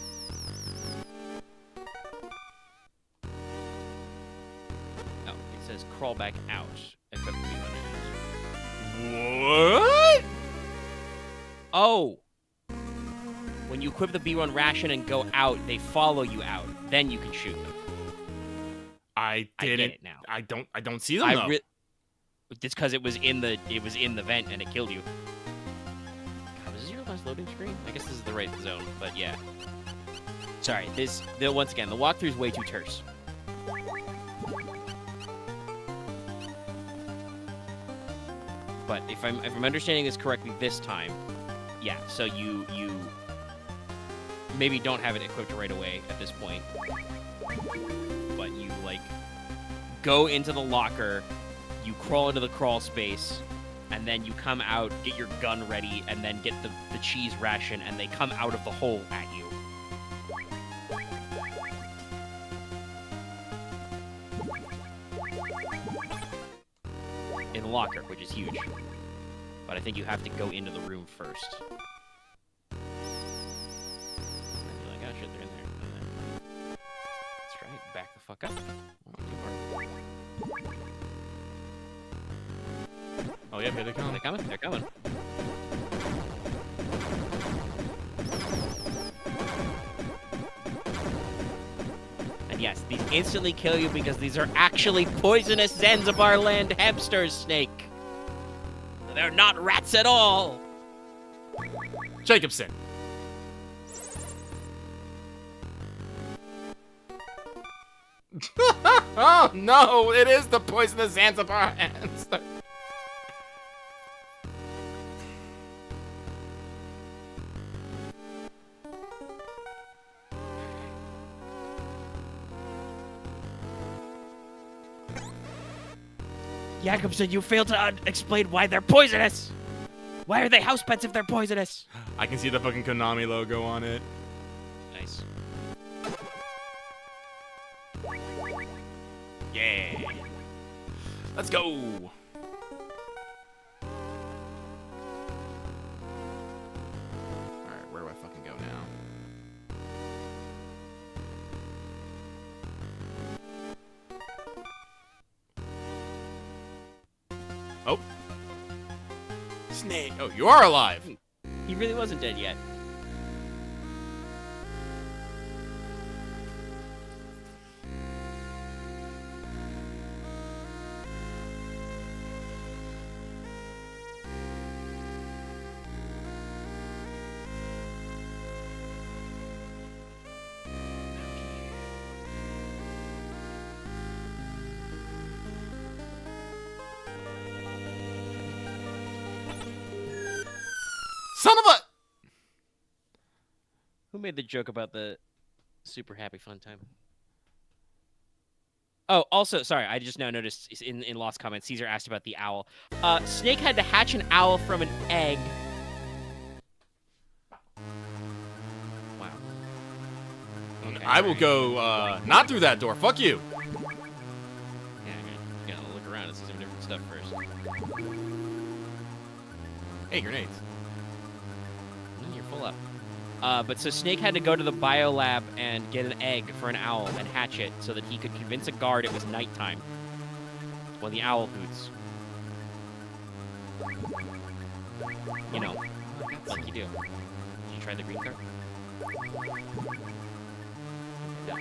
Oh, it says crawl back out. Equip the What? Oh! When you equip the B1 ration and go out, they follow you out. Then you can shoot them. I get it now. I don't see them though. It's because it was in the vent and it killed you. God, was this your last loading screen? I guess this is the right zone, but yeah. Sorry, once again, the walkthrough is way too terse. But if I'm understanding this correctly this time, yeah. So you maybe don't have it equipped right away at this point, but you go into the locker, you crawl into the crawl space, and then you come out, get your gun ready, and then get the cheese ration, and they come out of the hole at you. In the locker, which is huge. But I think you have to go into the room first. And you're like, oh shit, they're in there. And then, let's try it. Back the fuck up. Oh yeah, here they come. They're coming. They're coming. And yes, these instantly kill you because these are actually poisonous Zanzibar land hamsters, Snake. They're not rats at all. Oh no, it is the poisonous Zanzibar hamster. Jakobsen, you failed to explain why they're poisonous. Why are they house pets if they're poisonous? I can see the fucking Konami logo on it. Nice. Yeah. Let's go. Alright, where do I fucking go now? Oh. Snake. Oh, you are alive. He really wasn't dead yet. Son of a... Who made the joke about the super happy fun time? Oh, also, sorry, I just now noticed in Lost comments, Caesar asked about the owl. Snake had to hatch an owl from an egg. Wow. Okay, I will go, not through that door. Fuck you. Yeah, I'm gonna look around and see some different stuff first. Hey, grenades. You're full up. But so Snake had to go to the biolab and get an egg for an owl and hatch it so that he could convince a guard it was nighttime when the owl hoots. You know, like you do. Did you try the green card? No.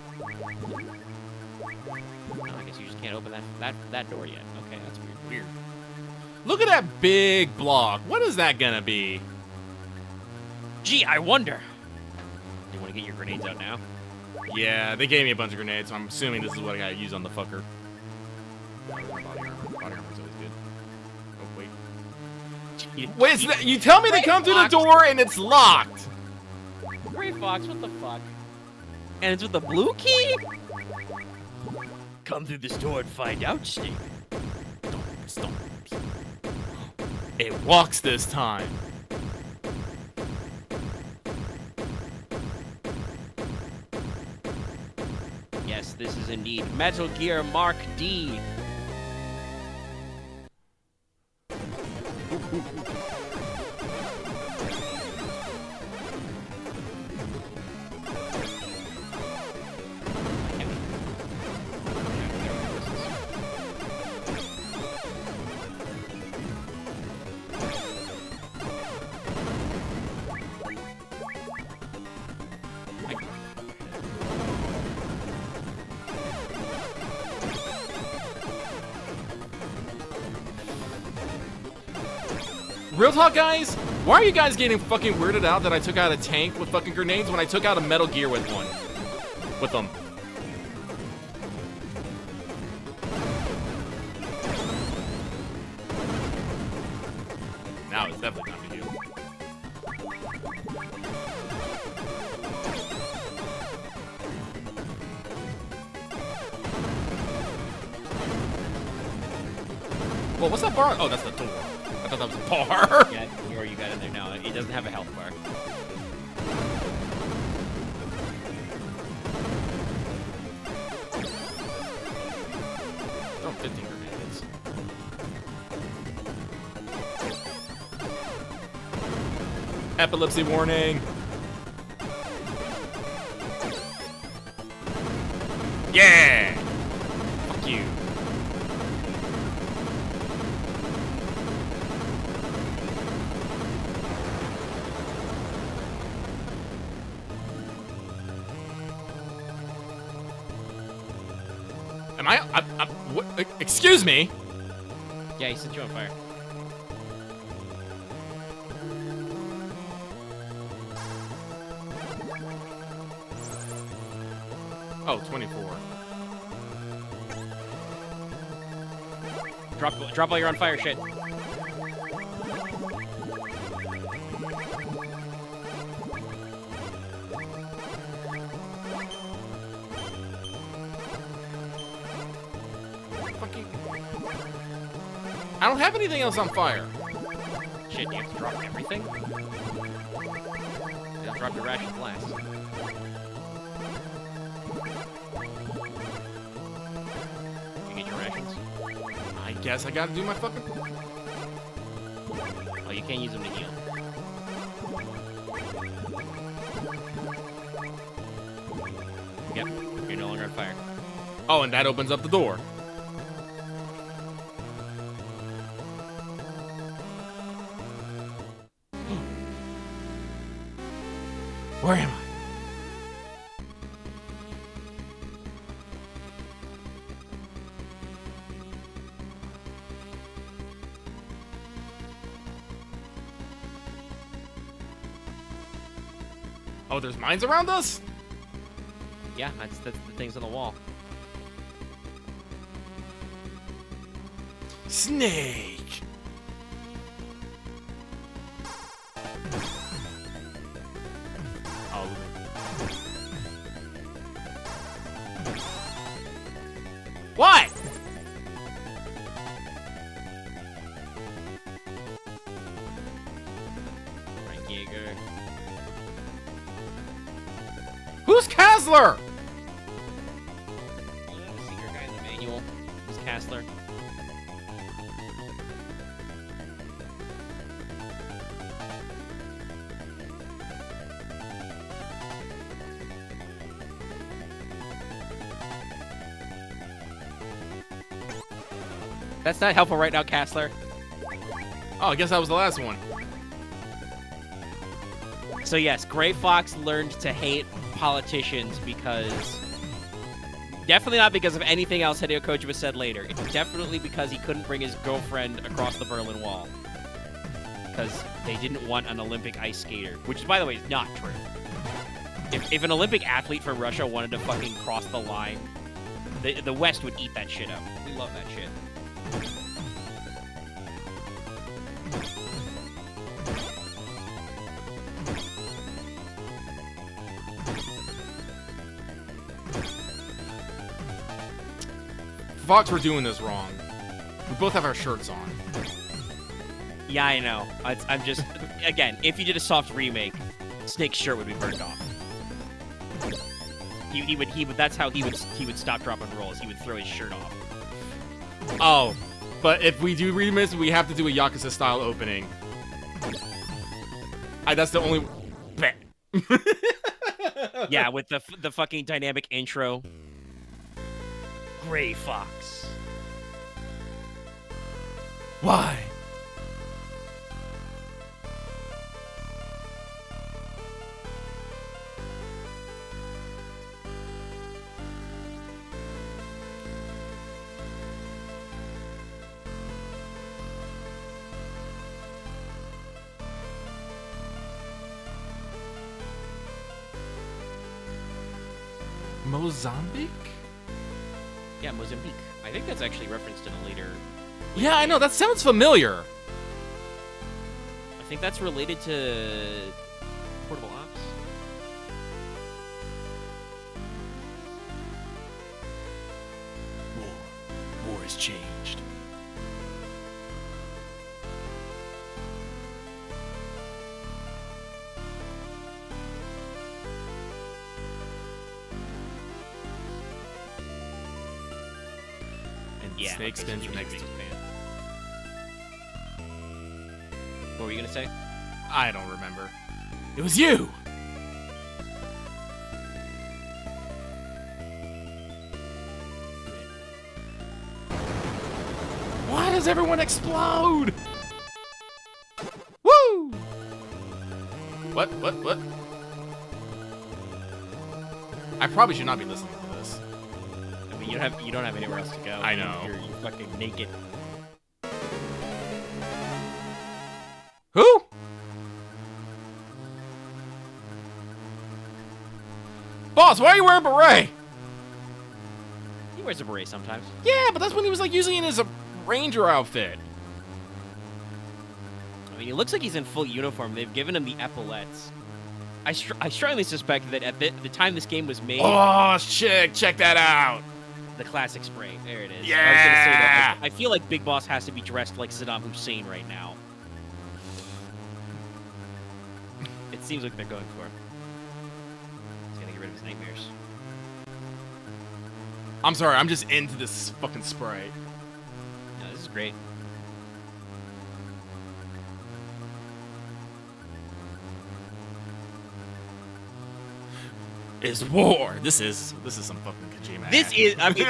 No, I guess you just can't open that door yet. Okay, that's weird. Weird. Look at that big block. What is that gonna be? Gee, I wonder. You want to get your grenades out now? Yeah, they gave me a bunch of grenades, so I'm assuming this is what I gotta use on the fucker. Body armor. Body armor's always good. Oh, wait. Wait, is that, you tell me to come through the door and it's locked! Gray Fox, what the fuck? And it's with the blue key? Come through this door and find out, Snake. Stop. It walks this time. Yes, this is indeed Metal Gear Mark D. Real talk, guys? Why are you guys getting fucking weirded out that I took out a tank with fucking grenades when I took out a Metal Gear with one? With them. Now it's definitely time to heal. Well, what's that bar? Oh, that's the door. I thought that was a bar. Yeah, or you got in there now. It doesn't have a health bar. Oh, 15 grenades. Epilepsy warning. Yeah. Fuck you. Am I what, excuse me? Yeah, he set you on fire. Oh, 24. Drop while you're on fire, shit. Fucking... I don't have anything else on fire. Shit, you have to drop everything? Yeah, drop your rations last. You get your rations? I guess I gotta do my fucking... Oh, you can't use them to heal. Yep, you're no longer on fire. Oh, and that opens up the door. Where am I? Oh, there's mines around us? Yeah, that's the things on the wall. Snake! Oh. What? Right, Jaeger. Who's Kazler? The secret guy in the manual is Castler. That's not helpful right now, Castler. Oh, I guess that was the last one. So yes, Gray Fox learned to hate politicians because... Definitely not because of anything else Hideo Kojima said later. It's definitely because he couldn't bring his girlfriend across the Berlin Wall. Because they didn't want an Olympic ice skater. Which, by the way, is not true. If an Olympic athlete from Russia wanted to fucking cross the line, the West would eat that shit up. We love that shit. Fox, we're doing this wrong. We both have our shirts on. Yeah, I know. I'm just... Again, if you did a soft remake, Snake's shirt would be burned off. He would. That's how he would stop, drop, and roll. He would throw his shirt off. Oh, but if we do remix, we have to do a Yakuza-style opening. That's the only... Bet. Yeah, with the fucking dynamic intro. Gray Fox. Why? Mozambique? Yeah, Mozambique. I think that's actually referenced in a later... Yeah, I know. That sounds familiar. I think that's related to Portable Ops. War has changed. And Yeah, Snake okay, spins so the you next... make a fan. What were you gonna say? I don't remember. It was you! Why does everyone explode? Woo! What? I probably should not be listening to this. I mean, you don't have anywhere else to go. I know. You're fucking naked. Who? Boss, why are you wearing a beret? He wears a beret sometimes. Yeah, but that's when he was like using it as a ranger outfit. I mean, he looks like he's in full uniform. They've given him the epaulettes. I strongly suspect that at the time this game was made... Oh, check that out. The classic spray. There it is. Yeah. I was gonna say that. I feel like Big Boss has to be dressed like Saddam Hussein right now. It seems like they're going for him. He's gonna get rid of his nightmares. I'm sorry, I'm just into this fucking spray. No, this is great. It's war. This is some fucking Kojima. This is, I mean,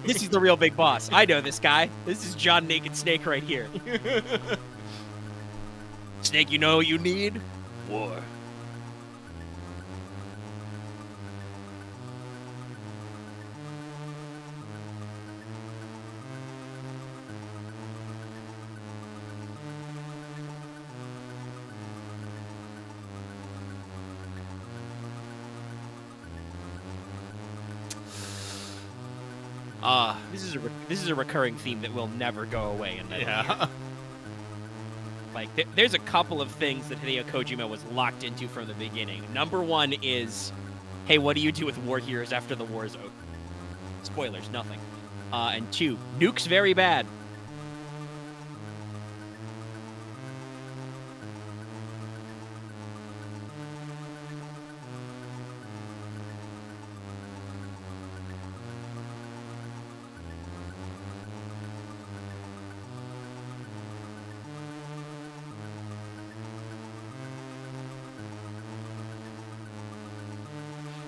this is the real Big Boss. I know this guy. This is John Naked Snake right here. Snake, you know what you need? War. This is a recurring theme that will never go away in Metal Gear. Like, there's a couple of things that Hideo Kojima was locked into from the beginning. Number one is, hey, what do you do with war heroes after the war is over? Spoilers, nothing. And two, nukes very bad.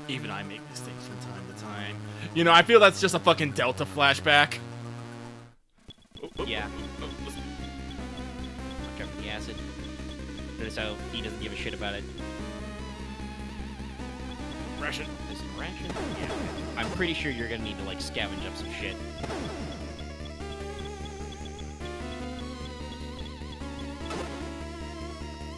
Even I make mistakes from time to time. You know, I feel that's just a fucking Delta flashback. Yeah. Watch out for the acid. Notice how he doesn't give a shit about it. Ration. Is it ration? Yeah. I'm pretty sure you're gonna need to, like, scavenge up some shit.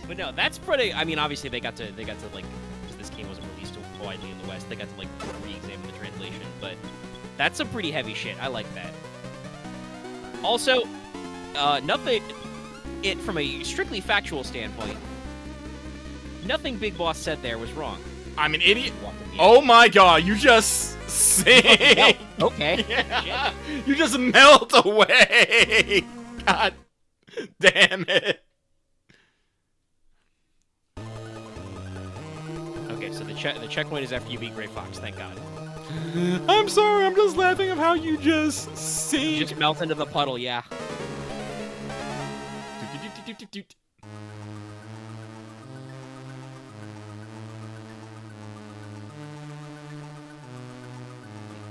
But no, that's pretty. I mean, obviously they got to like, because this game wasn't released widely in the West, they got to like re-examine the translation. But that's some pretty heavy shit. I like that. Also, nothing. From a strictly factual standpoint, nothing Big Boss said there was wrong. I'm an idiot. Oh my god, you just sing. Okay. Yeah. You just melt away. God damn it. Okay, so the checkpoint is after you beat Gray Fox. Thank God. I'm sorry, I'm just laughing of how you just sing. Just melt into the puddle, yeah.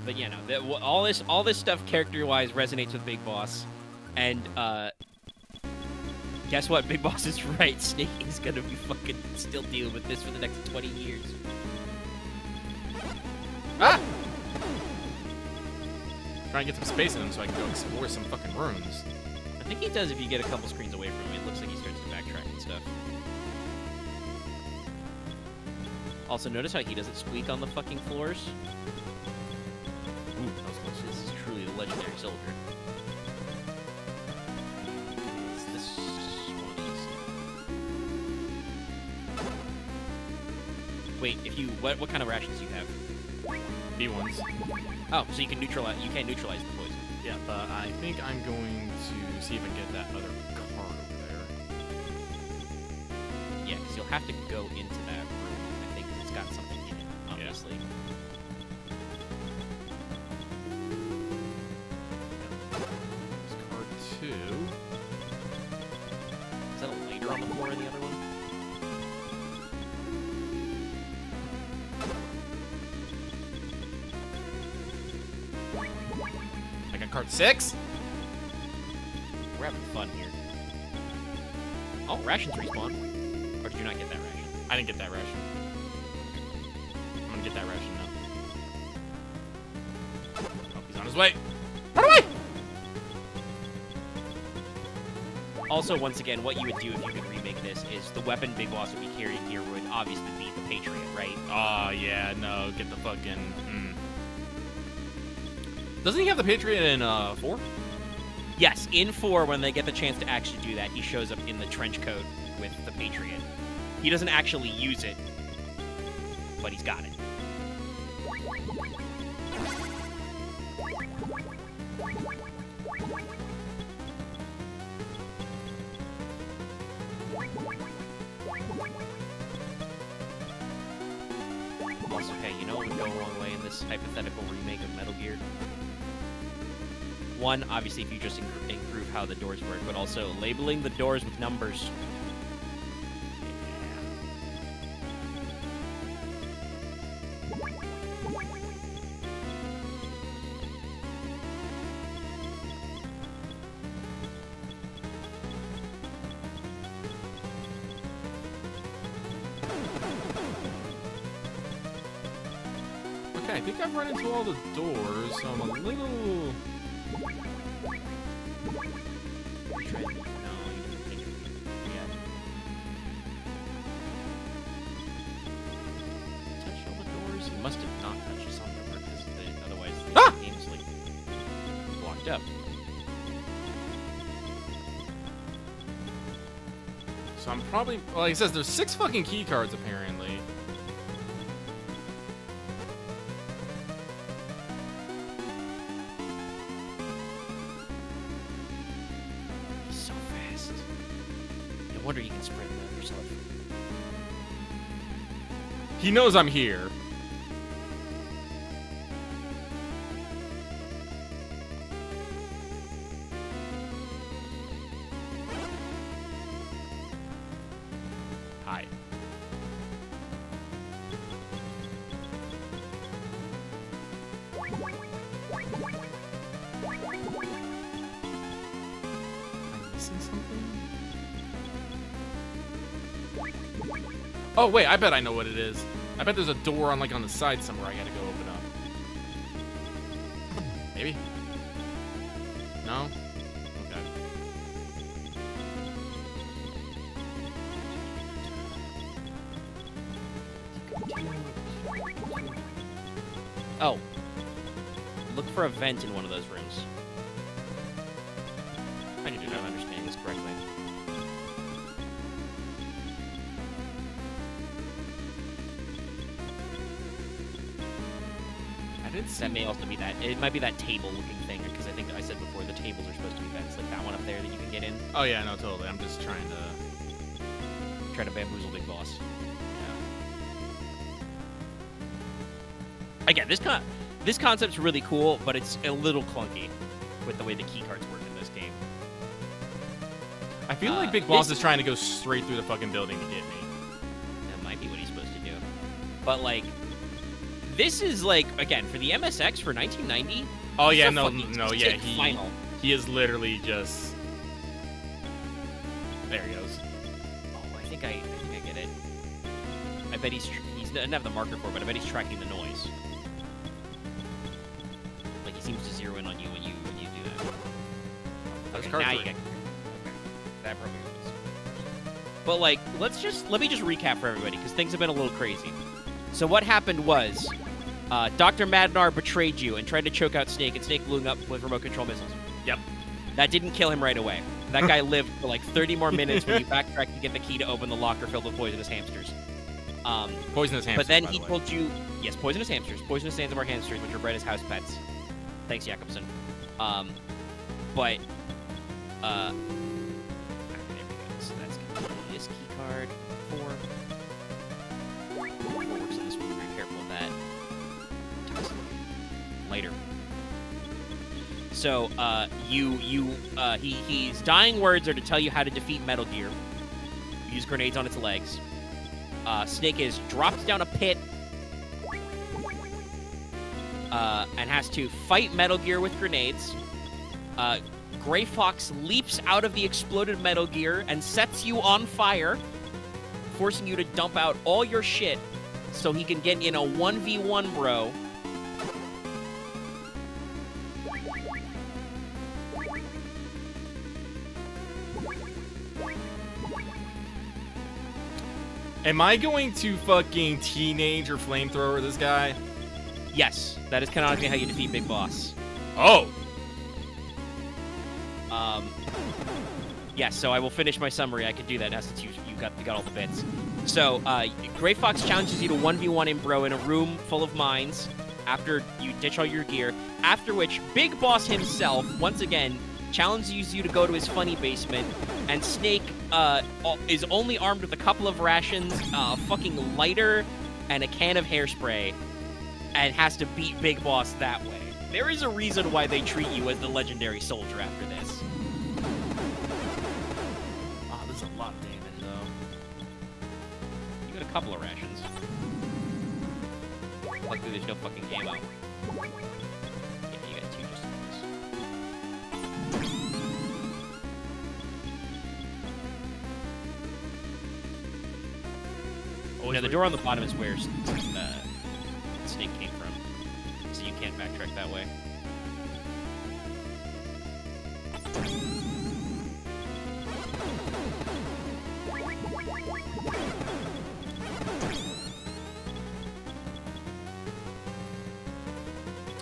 But yeah, no, all this stuff character-wise resonates with Big Boss, and guess what? Big Boss is right. Snake is gonna be fucking still dealing with this for the next 20 years. Ah! Trying to get some space in him so I can go explore some fucking rooms. I think he does if you get a couple screens away from him. It looks like he starts to backtrack and stuff. Also, notice how he doesn't squeak on the fucking floors. Ooh, that was close. This is truly the legendary soldier. This one is... Wait, if you what kind of rations do you have? B1s. Oh, so you can neutralize the poison. Yeah, but I think I'm going to see if I can get that other card over there. Yeah, because you'll have to go into that room, I think, 'cause it's got something in it, obviously. Yeah. Card 2. Is that a lighter on the floor in the other one? I got card 6. We're having fun here. Oh, rations respawn. Or did you not get that ration? I didn't get that ration. I'm gonna get that ration now. Oh, he's on his way. Run away! Also, once again, what you would do if you could remake this is the weapon Big Boss would be carrying here would obviously be the Patriot, right? Oh, yeah, no, get the fucking... Doesn't he have the Patriot in 4? Yes, in 4, when they get the chance to actually do that, he shows up in the trench coat with the Patriot. He doesn't actually use it, but he's got it. Also, hey, you know what would go a long way in this hypothetical remake of Metal Gear? One, obviously, if you just improve how the doors work, but also labeling the doors with numbers. Okay, I think I've run into all the doors, so I'm a little... Touched all the doors? You must have not touched some of them, because otherwise the game's like blocked up. So I'm probably... Well, he says there's 6 fucking key cards, apparently. He's so fast. No wonder you can sprint yourself. He knows I'm here. Hi. Am I missing something? Oh, wait, I bet I know what it is. I bet there's a door on, like, on the side somewhere I gotta go open up. Maybe? No? Okay. Oh. Look for a vent in one of those rooms. I need to know if I'm understanding this correctly. That may also be that. It might be that table-looking thing, because I think I said before the tables are supposed to be vents, like that one up there that you can get in. Oh, yeah, no, totally. I'm just trying to... Bamboozle Big Boss. Yeah. Again, this concept's really cool, but it's a little clunky with the way the key cards work in this game. I feel like Big Boss is trying to go straight through the fucking building to get me. That might be what he's supposed to do. But, like, this is, like, again, for the MSX for 1990... Oh, yeah, final. He is literally just... There he goes. Oh, I think I get it. I bet he doesn't have the marker for it, but I bet he's tracking the noise. Like, he seems to zero in on you when you do that. There's Okay, cards now right. you get... Okay. That probably works. But, like, let me just recap for everybody, because things have been a little crazy. So what happened was, Dr. Madnar betrayed you and tried to choke out Snake, and Snake blew him up with remote control missiles. Yep. That didn't kill him right away. That guy lived for like 30 more minutes when you backtrack to get the key to open the locker filled with poisonous hamsters. Poisonous hamsters, But then by he the way. told you, yes, poisonous hamsters, poisonous Zanzibar hamsters, which are bred as house pets. Thanks, Jakobsen. There we go. So that's this key card. 4. 4 works in this one. Be very careful of that. Later. So, his dying words are to tell you how to defeat Metal Gear. Use grenades on its legs. Snake is dropped down a pit and has to fight Metal Gear with grenades. Gray Fox leaps out of the exploded Metal Gear and sets you on fire, forcing you to dump out all your shit so he can get in a 1v1, bro. Am I going to fucking teenage or flamethrower this guy? Yes, that is canonically how you defeat Big Boss. Oh! Yes, so I will finish my summary. I could do that now since you got all the bits. So, Gray Fox challenges you to 1v1 in Bro in a room full of mines after you ditch all your gear, after which Big Boss himself, once again, challenges you to go to his funny basement, and Snake is only armed with a couple of rations, a fucking lighter, and a can of hairspray, and has to beat Big Boss that way. There is a reason why they treat you as the legendary soldier after this. A lot of damage, though. You got a couple of rations. Luckily, there's no fucking ammo. Yeah, you got 2 just in this. Yeah, the door on the bottom is where Snake came from. So you can't backtrack that way.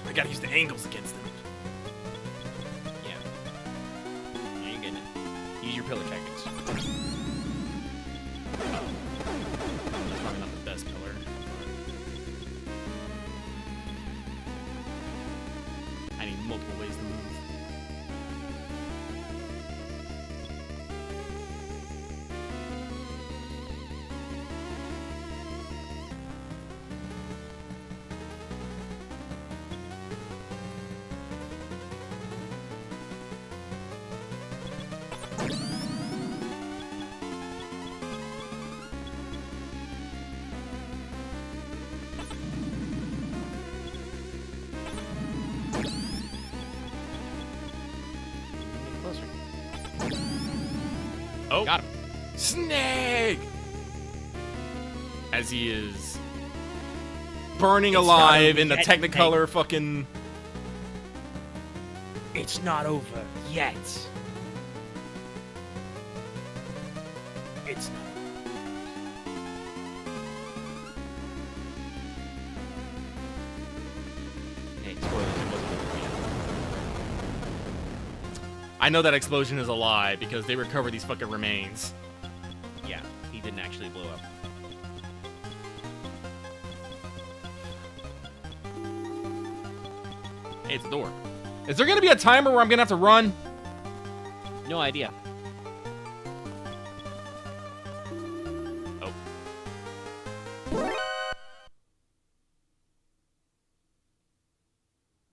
I gotta use the angles against them. Yeah. Yeah, you're getting it. Use your pillar tactics. That's probably not the best pillar. I need multiple ways to move. Closer. Oh, Got him. Snake! As he is burning It's alive not in the yet, Technicolor fucking... It's not over yet. It's not. Hey, spoilers, it wasn't over yet. I know that explosion is a lie because they recover these fucking remains. Yeah, he didn't actually blow up. Hey, it's a door. Is there gonna be a timer where I'm gonna have to run? No idea. Oh.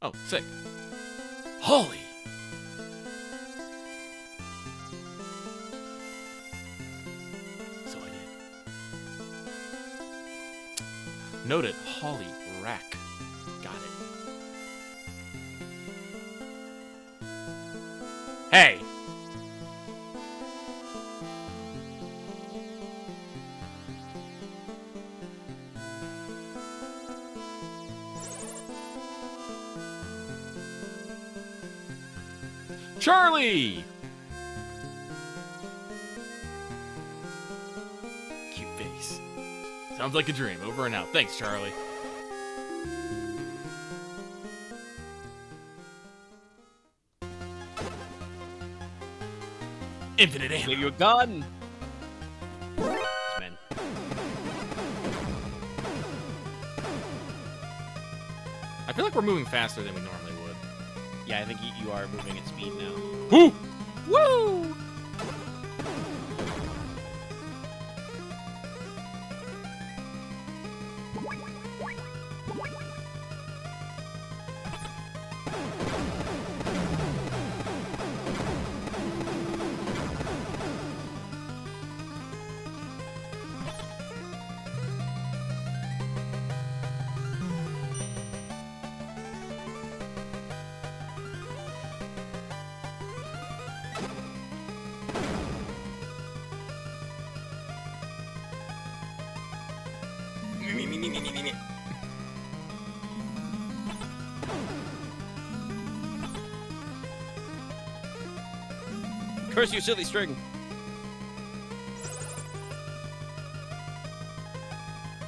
Oh, sick. Holy! So I did. Noted. Holly rack. Got it. Hey! Charlie! Cute face. Sounds like a dream. Over and out. Thanks, Charlie. Infinite ammo. Give you a gun. Men. I feel like we're moving faster than we normally would. Yeah, I think you are moving at speed now. Woo! Woo! Curse you, silly string.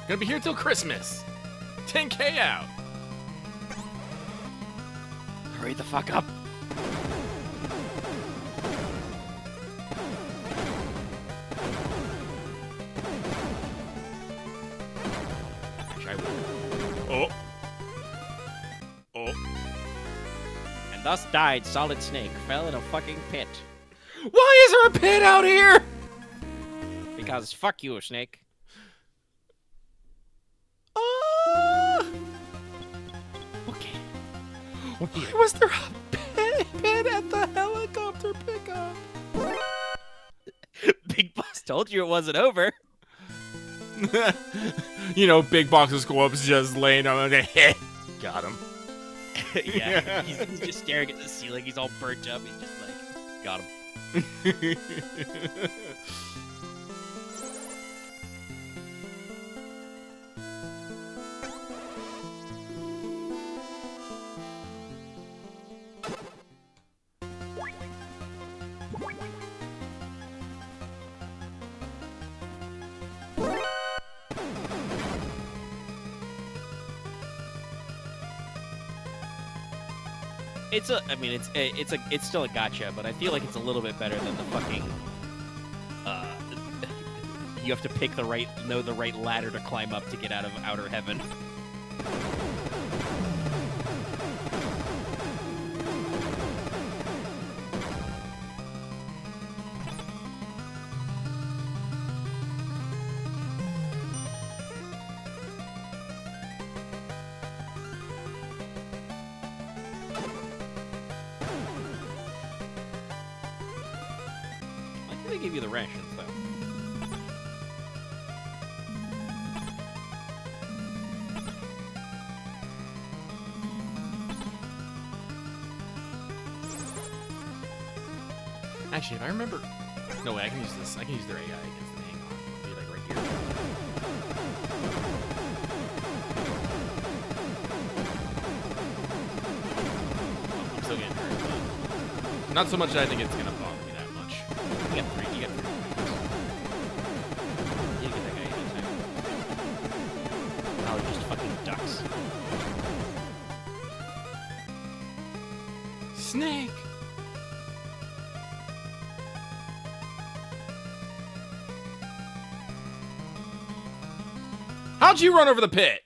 Gonna be here till Christmas. 10K out. Hurry the fuck up. And thus died Solid Snake, fell in a fucking pit. Why is there a pit out here? Because fuck you, Snake. Okay. Why was there a pit at the helicopter pickup? Big Boss told you it wasn't over. You know, Big Box's corpse just laying on the head. Got him. Yeah, he's just staring at the ceiling. He's all burnt up. He's just like, got him. It's still a gotcha, but I feel like it's a little bit better than the fucking. You have to know the right ladder to climb up to get out of outer heaven. They gave you the rations, though. Actually, if I remember... No way, I can use this. I can use their AI against them. Hang on. It'll be like right here. Oh, I'm still getting hurt, but not so much that I think it's gonna bother me that much. You got three. You get that guy anytime. Oh, they're just fucking ducks. Snake! How'd you run over the pit?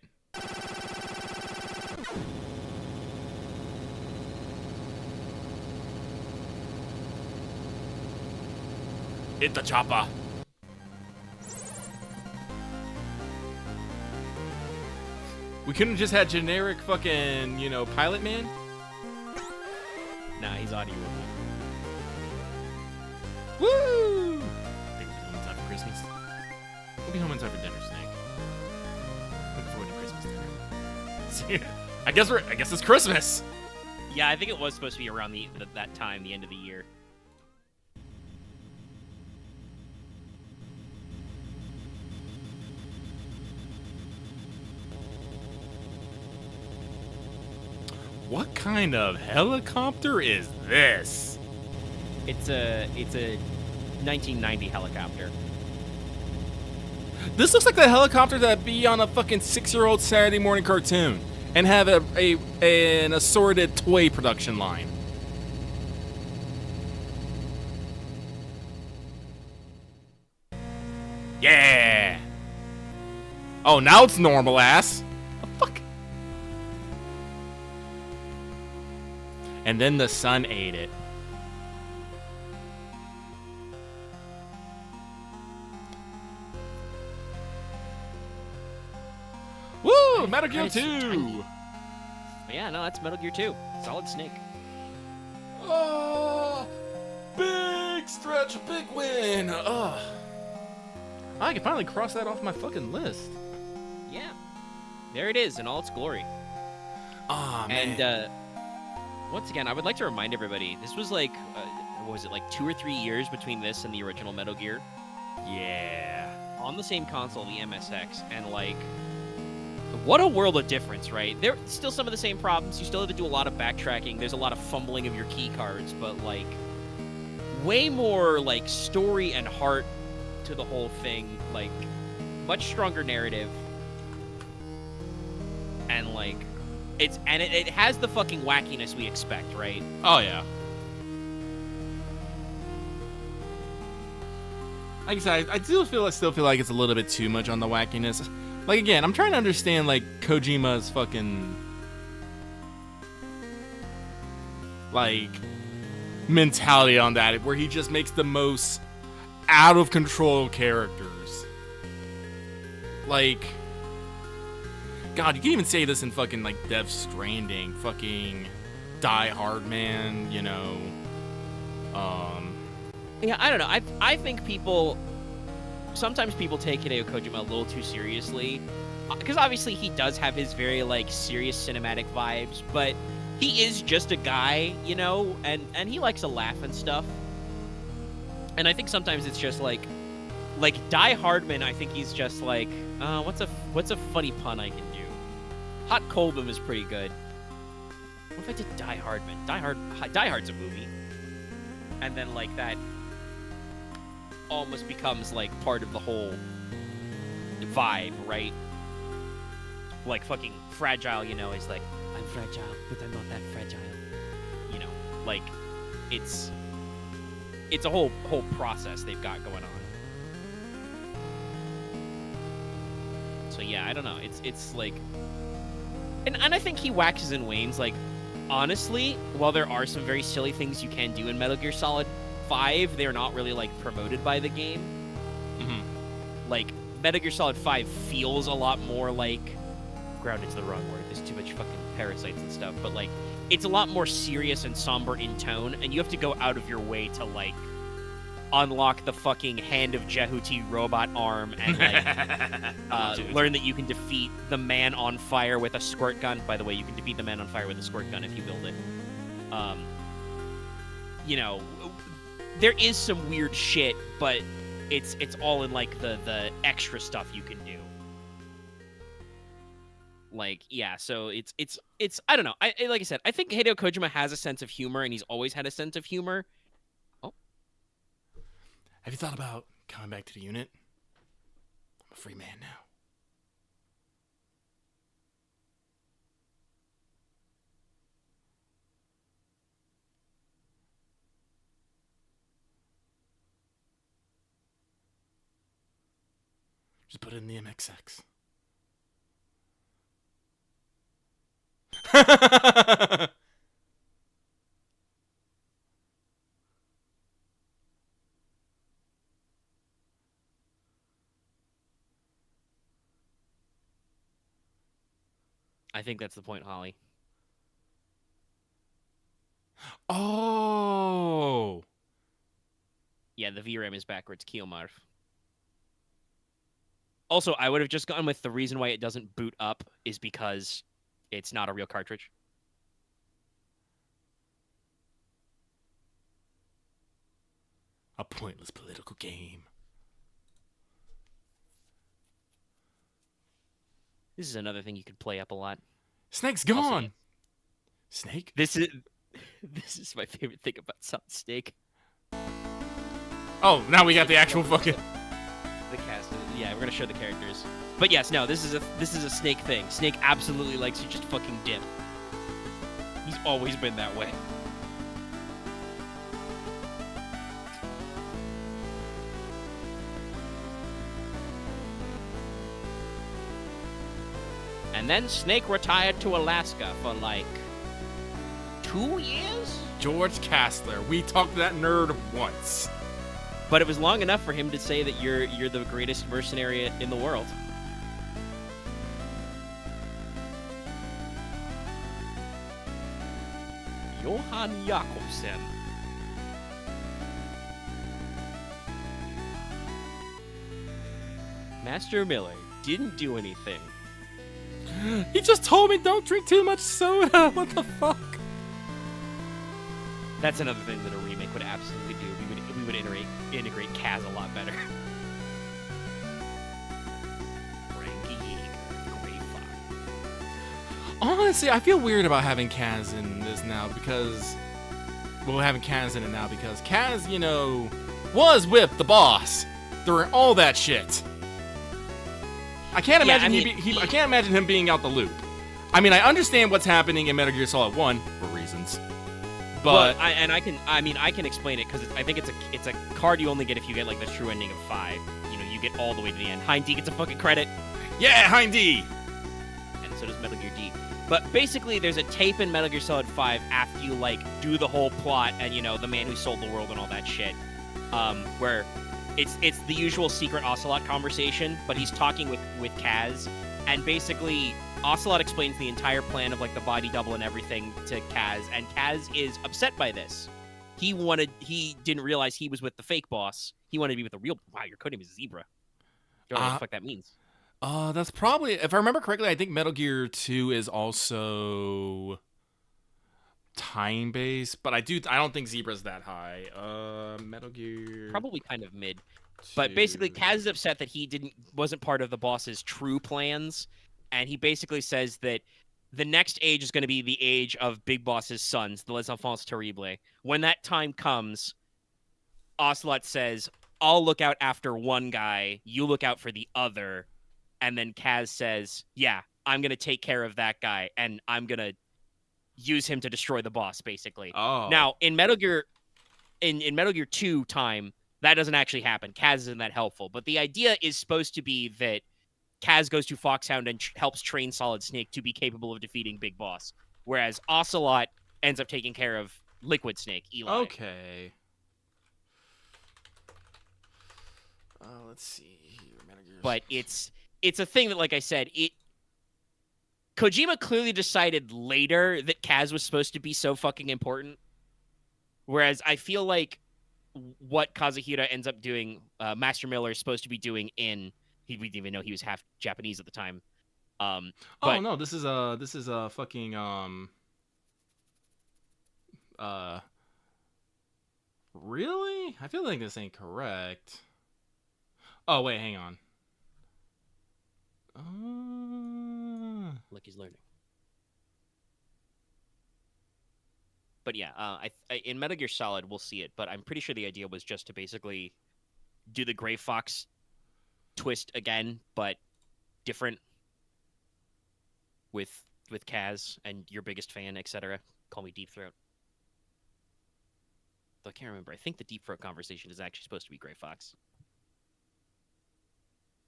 Hit the chopper. We couldn't have just had generic fucking, you know, pilot man? Nah, he's audio with me. Woo! I think we'll be home in time for Christmas. We'll be home in time for dinner, Snake. Looking forward to Christmas dinner. I guess it's Christmas. Yeah, I think it was supposed to be around that time, the end of the year. What kind of helicopter is this? It's a 1990 helicopter. This looks like the helicopter that'd be on a fucking 6-year-old Saturday morning cartoon and have an assorted toy production line. Yeah. Oh, now it's normal ass. The fuck? And then the sun ate it. Woo! Metal Gear 2! Yeah, no, that's Metal Gear 2. Solid Snake. Oh! Big stretch, big win! Oh. I can finally cross that off my fucking list. Yeah. There it is in all its glory. Oh, man. And, once again, I would like to remind everybody, this was like, what was it, like 2 or 3 years between this and the original Metal Gear? Yeah. On the same console, the MSX, and like, what a world of difference, right? There's still some of the same problems. You still have to do a lot of backtracking. There's a lot of fumbling of your key cards, but like, way more like story and heart to the whole thing. Like, much stronger narrative, and like, it has the fucking wackiness we expect, right? Oh, yeah. Like I said, I still feel like it's a little bit too much on the wackiness. Like, again, I'm trying to understand, like, Kojima's fucking... like mentality on that, where he just makes the most out of control characters. Like, God, you can even say this in fucking like Death Stranding, fucking Die Hard, man. You know, Yeah, I don't know. I think sometimes people take Hideo Kojima a little too seriously, because obviously he does have his very like serious cinematic vibes, but he is just a guy, you know, and he likes to laugh and stuff. And I think sometimes it's just like Die Hardman. I think he's just like, what's a funny pun I can do? Hot Colbum is pretty good. What if I did Die Hardman? Die Hard's a movie, and then like that almost becomes like part of the whole vibe, right? Like fucking Fragile, you know, is like, I'm fragile, but I'm not that fragile. You know, like it's a whole process they've got going on. So yeah, I don't know. It's like, and I think he waxes and wanes. Like, honestly, while there are some very silly things you can do in Metal Gear Solid 5, they're not really like promoted by the game. mm-hmm. Like, Metal Gear Solid 5 feels a lot more like, grounded's the wrong word, there's too much fucking parasites and stuff, but like, it's a lot more serious and somber in tone, and you have to go out of your way to like unlock the fucking Hand of Jehuti robot arm and like learn that you can defeat the Man on Fire with a squirt gun. By the way, you can defeat the Man on Fire with a squirt gun if you build it. You know, there is some weird shit, but it's all in like the extra stuff you can do. Like, yeah, so it's I don't know. Like I said, I think Hideo Kojima has a sense of humor, and he's always had a sense of humor. Oh, Have you thought about coming back to the unit? I'm a free man now. Just put it in the MXX. I think that's the point, Holly. Oh. Yeah, the VRAM is backwards, Kiyomar. Also, I would have just gone with the reason why it doesn't boot up is because it's not a real cartridge. A pointless political game. This is another thing you could play up a lot. Snake's gone. Snake? This is my favorite thing about Solid Snake. Oh, now we got the actual fucking The cast. Yeah, we're gonna show the characters. But yes, no, this is a Snake thing. Snake absolutely likes to just fucking dip. He's always been that way. And then Snake retired to Alaska for like 2 years? George Castler. We talked to that nerd once. But it was long enough for him to say that you're the greatest mercenary in the world. Johan Jakobsen. Master Miller didn't do anything. He just told me don't drink too much soda. What the fuck? That's another thing that a remake would absolutely do. We would integrate Kaz a lot better. Frankie Yeager, Gray Fox. Honestly, I feel weird about having Kaz in this now because... Well, having Kaz in it now because Kaz, you know, was with the boss during all that shit. I can't imagine I can't imagine him being out the loop. I mean, I understand what's happening in Metal Gear Solid 1 for reasons. But I can explain it because I think it's a card you only get if you get like the true ending of 5. You know, you get all the way to the end. Hein D gets a fucking credit. Yeah, Hein D. And so does Metal Gear D. But basically, there's a tape in Metal Gear Solid 5 after you, like, do the whole plot and, you know, the man who sold the world and all that shit, where it's the usual secret Ocelot conversation, but he's talking with Kaz, and basically, Ocelot explains the entire plan of, like, the body double and everything to Kaz, and Kaz is upset by this. He didn't realize he was with the fake boss. He wanted to be with the real. Wow, your codename is Zebra. Don't know what the fuck that means. That's probably, if I remember correctly, I think Metal Gear 2 is also time-based, but I don't think Zebra's that high. Metal Gear Probably kind of mid. 2. But basically, Kaz is upset that he wasn't part of the boss's true plans, and he basically says that the next age is going to be the age of Big Boss's sons, the Les Enfants Terribles. When that time comes, Ocelot says, I'll look out after one guy, you look out for the other. And then Kaz says, yeah, I'm going to take care of that guy, and I'm going to use him to destroy the boss, basically. Oh. Now, in Metal Gear, in Metal Gear 2 time, that doesn't actually happen. Kaz isn't that helpful. But the idea is supposed to be that Kaz goes to Foxhound and helps train Solid Snake to be capable of defeating Big Boss, whereas Ocelot ends up taking care of Liquid Snake, Eli. Okay. Let's see here. Metal Gear. But it's a thing that, like I said, Kojima clearly decided later that Kaz was supposed to be so fucking important. Whereas I feel like what Kazuhira ends up doing, Master Miller is supposed to be doing we didn't even know he was half Japanese at the time. Oh no, this is a fucking really? I feel like this ain't correct. Oh wait, hang on. Look, he's learning. But yeah, in Metal Gear Solid, we'll see it. But I'm pretty sure the idea was just to basically do the Gray Fox twist again, but different with Kaz and your biggest fan, etc. Call me Deep Throat. Though I can't remember. I think the Deep Throat conversation is actually supposed to be Gray Fox.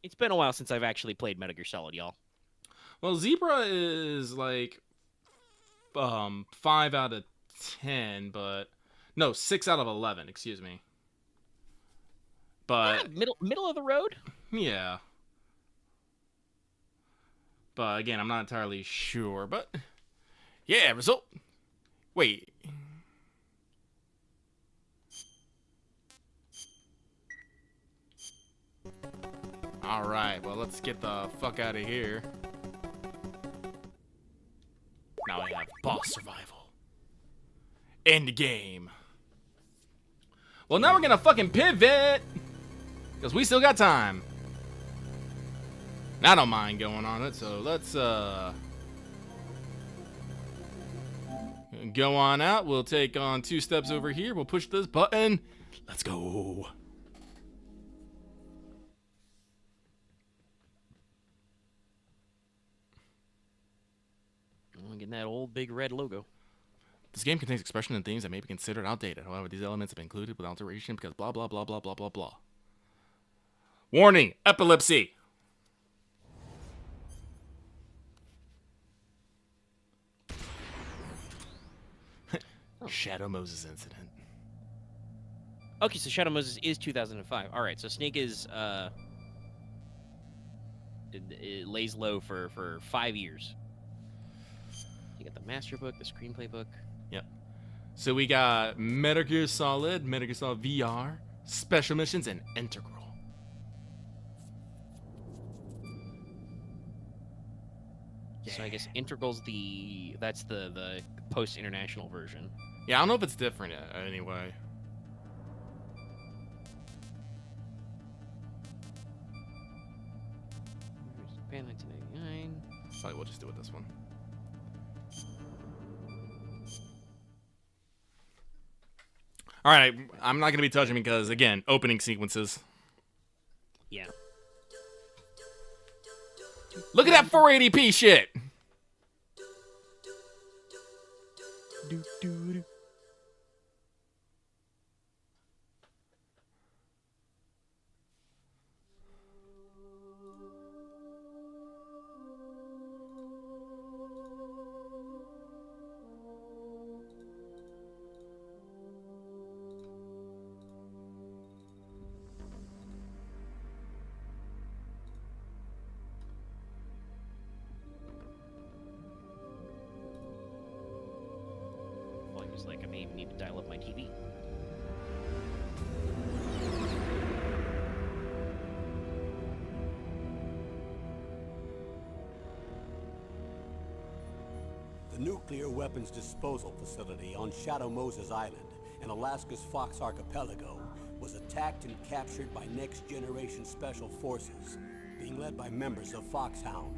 It's been a while since I've actually played Metal Gear Solid, y'all. Well, Zebra is like 5 out of 10, but no, 6 out of 11. Excuse me. But middle of the road. Yeah. But again, I'm not entirely sure. But yeah, result. Wait. All right. Well, let's get the fuck out of here. Now I have boss survival. End game. Well, now we're gonna fucking pivot. Because we still got time. I don't mind going on it, so let's go on out. We'll take on 2 steps over here. We'll push this button. Let's go. Getting that old big red logo. This game contains expressions and themes that may be considered outdated. However, these elements have been included with alteration because blah blah blah blah blah blah blah. Warning: epilepsy. Shadow Moses incident. Okay, so Shadow Moses is 2005. All right, so Snake is it lays low for 5 years. You got the master book, the screenplay book. Yep. So we got Metal Gear Solid, Metal Gear Solid VR, Special Missions, and Integral. Yeah. So I guess Integral's the post-international version. Yeah, I don't know if it's different anyway. Japan 1999. Probably we'll just do it this one. All right, I'm not going to be touching because, again, opening sequences. Yeah. Look at that 480p shit. even need to dial up my TV. The nuclear weapons disposal facility on Shadow Moses Island in Alaska's Fox Archipelago was attacked and captured by next-generation special forces, being led by members of Foxhound.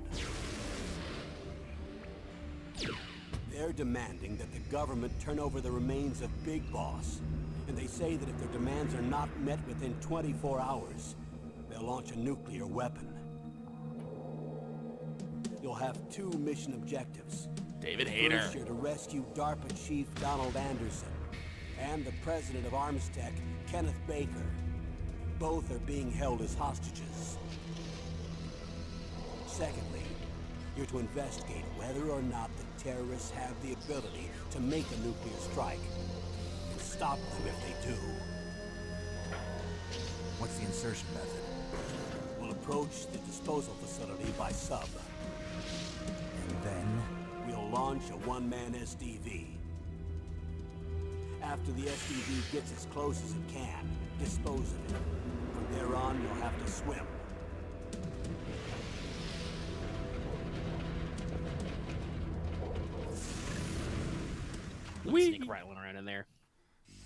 They're demanding that the government turn over the remains of Big Boss, and they say that if their demands are not met within 24 hours, they'll launch a nuclear weapon. You'll have 2 mission objectives. David Hayter. First, you're to rescue DARPA Chief Donald Anderson and the president of Armstech, Kenneth Baker. Both are being held as hostages. Secondly, you're to investigate whether or not the terrorists have the ability to make a nuclear strike and stop them if they do. What's the insertion method? We'll approach the disposal facility by sub. And then? We'll launch a one-man SDV. After the SDV gets as close as it can, dispose of it. From there on, you'll have to swim. Snake rattling around in there.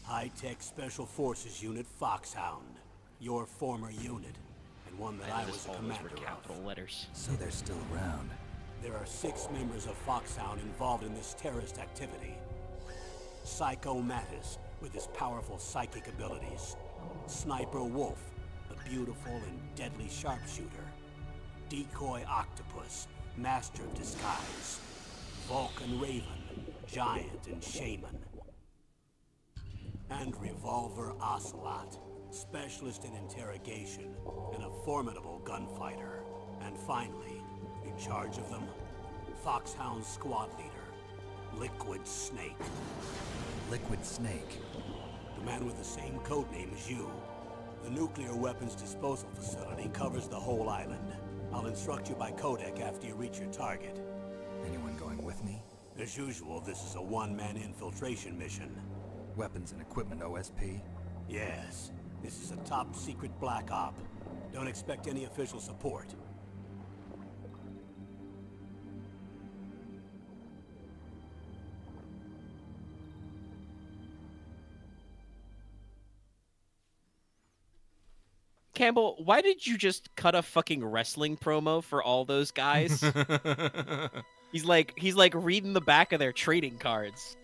High-tech Special Forces Unit Foxhound. Your former unit, and one that I was a commander were capital of. letters. So they're still around. There are 6 members of Foxhound involved in this terrorist activity. Psycho Mattis, with his powerful psychic abilities. Sniper Wolf, the beautiful and deadly sharpshooter. Decoy Octopus, master of disguise. Vulcan Raven, giant and shaman. And Revolver Ocelot, specialist in interrogation and a formidable gunfighter. And finally, in charge of them, Foxhound squad leader, Liquid Snake. Liquid Snake. The man with the same codename as you. The nuclear weapons disposal facility covers the whole island. I'll instruct you by codec after you reach your target. Anyone going with me? As usual, this is a one-man infiltration mission. Weapons and equipment OSP? Yes, this is a top-secret black op. Don't expect any official support. Campbell, why did you just cut a fucking wrestling promo for all those guys? He's like reading the back of their trading cards.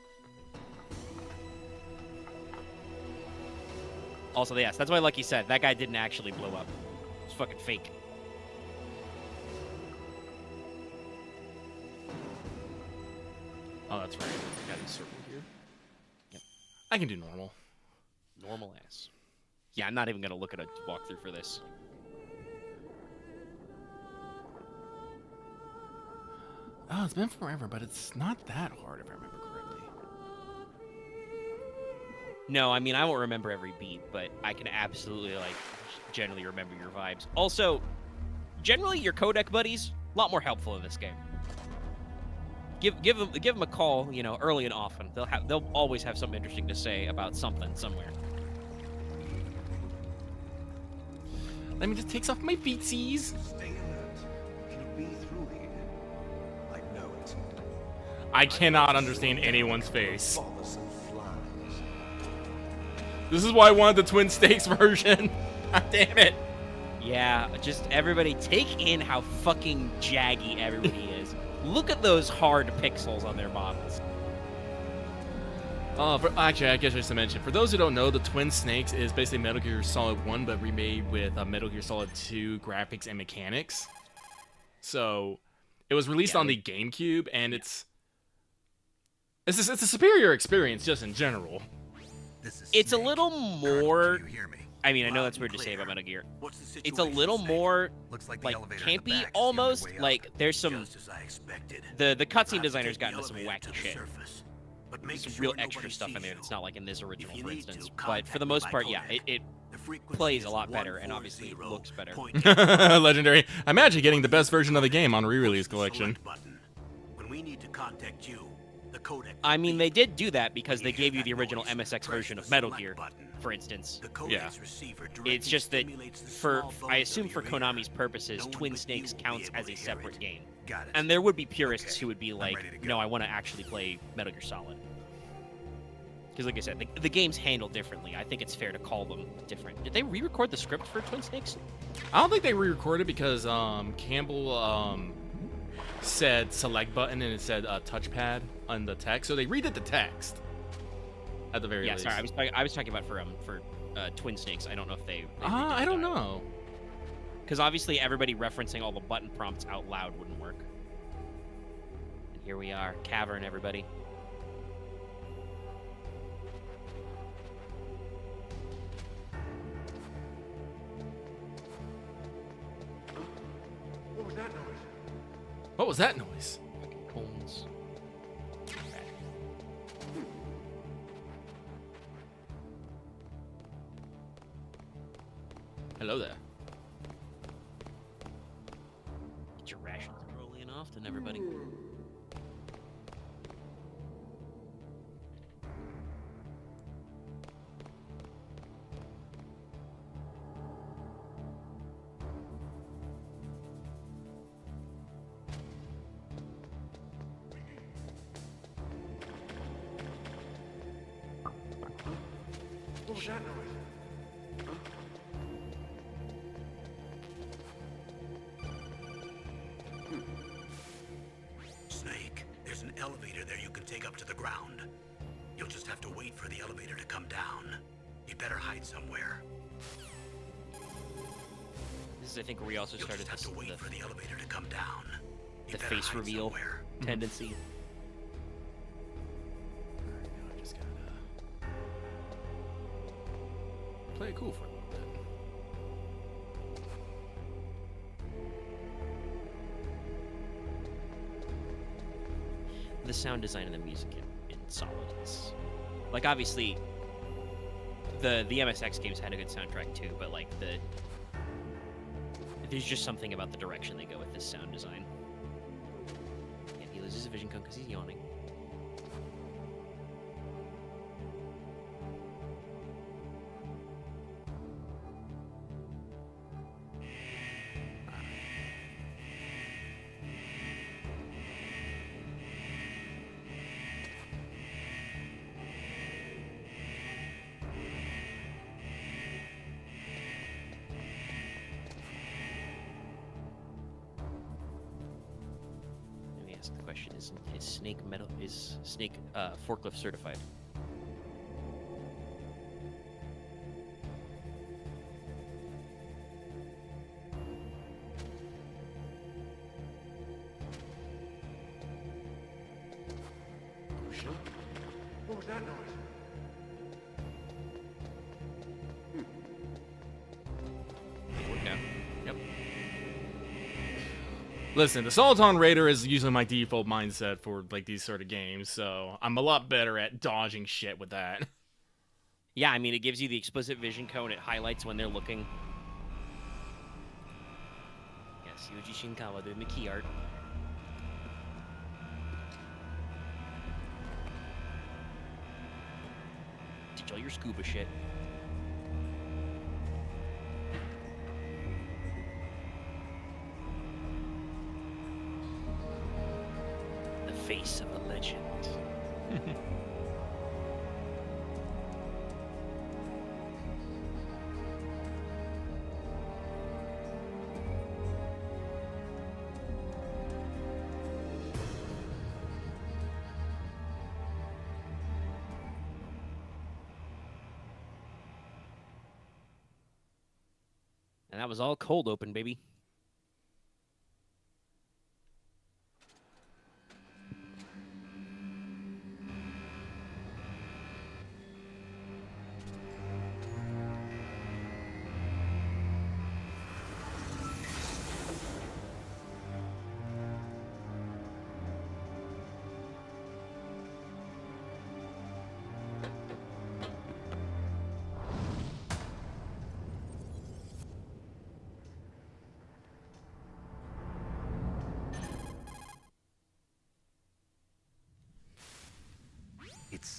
Also, yes, that's why Lucky said that guy didn't actually blow up. It's fucking fake. Oh, that's right. Got a circle here. Yep. I can do normal. Normal ass. Yeah, I'm not even gonna look at a walkthrough for this. Oh, it's been forever, but it's not that hard if I remember correctly. No, I mean, I won't remember every beat, but I can absolutely, like, generally remember your vibes. Also, generally, your codec buddies, a lot more helpful in this game. Give them a call, you know, early and often. They'll always have something interesting to say about something somewhere. Let me just take off my feetsies. Stay alert. It'll be through here. I know it. I cannot understand anyone's face. Bothersome flies. This is why I wanted the Twin Stakes version. God damn it. Yeah, just everybody take in how fucking jaggy everybody is. Look at those hard pixels on their models. Actually, I guess just to mention, for those who don't know, the Twin Snakes is basically Metal Gear Solid 1, but remade with Metal Gear Solid 2 graphics and mechanics. So, it was released on the GameCube, and it's a superior experience just in general. This is It's a Snake. little more... Do you hear me? I mean, I know that's weird to say about Metal Gear. What's the situation, It's a little Snake? more, Looks like the like, elevator in the campy back is the only almost. way up. Like, there's some... Just as I expected. The cutscene Perhaps designers take got the into some elevator to wacky the shit. surface. But make Some sure real nobody extra stuff in sees there you. that's not like in this original, If you for need to, instance. But contact for the me most by part, yeah, codec. it The frequency plays is a lot better, and obviously 140 looks better. point- Legendary. I'm actually getting the best version of the game on re-release Push the collection. select button. When we need to contact you, the codec. I mean, they did do that because When they you hear gave you the that original noise, MSX press version the of Metal select Gear, button. for instance. The codec Yeah. receiver It's directly just that stimulates the for, small I bones assume of for your ear. Konami's purposes, No one Twin but Snakes you will be counts able as to a hear separate it. game. Got it. And there would be purists Okay, who would be I'm like, ready to go. no, I want to actually play Metal Gear Solid. Because like I said, the game's handled differently. I think it's fair to call them different. Did they re-record the script for Twin Snakes? I don't think they re-recorded because Campbell said select button and it said touchpad on the text, so they redid the text at the very Yeah, least. sorry, I was talking about for Twin Snakes. I don't know if they I don't know. Because obviously everybody referencing all the button prompts out loud wouldn't work. And here we are, Cavern, everybody. What was that noise? What was that noise? Fucking cones. Hello there. Get your rations early enough, then everybody. What was that noise? Snake, there's an elevator there you can take up to the ground. You'll just have to wait for the elevator to come down. You'd better hide somewhere. This is, I think, where we also You'll started just have to wait for the elevator to come down. the You'd better face hide reveal somewhere. tendency. I just gotta play it cool for a little bit. The sound design and the music in Solid is, like, obviously the MSX games had a good soundtrack too, but like there's just something about the direction they go with this sound design. And he loses a vision cone because he's yawning. Let me ask the question: is Snake forklift certified? What was that noise? Worked out. Yep. Listen, the Soliton Raider is usually my default mindset for like these sort of games, so I'm a lot better at dodging shit with that. Yeah, I mean, it gives you the explicit vision cone. It highlights when they're looking. Yes, Yuji Shinkawa doing the key art. Teach all your scuba shit. The face of the legend. And that was all cold open, baby.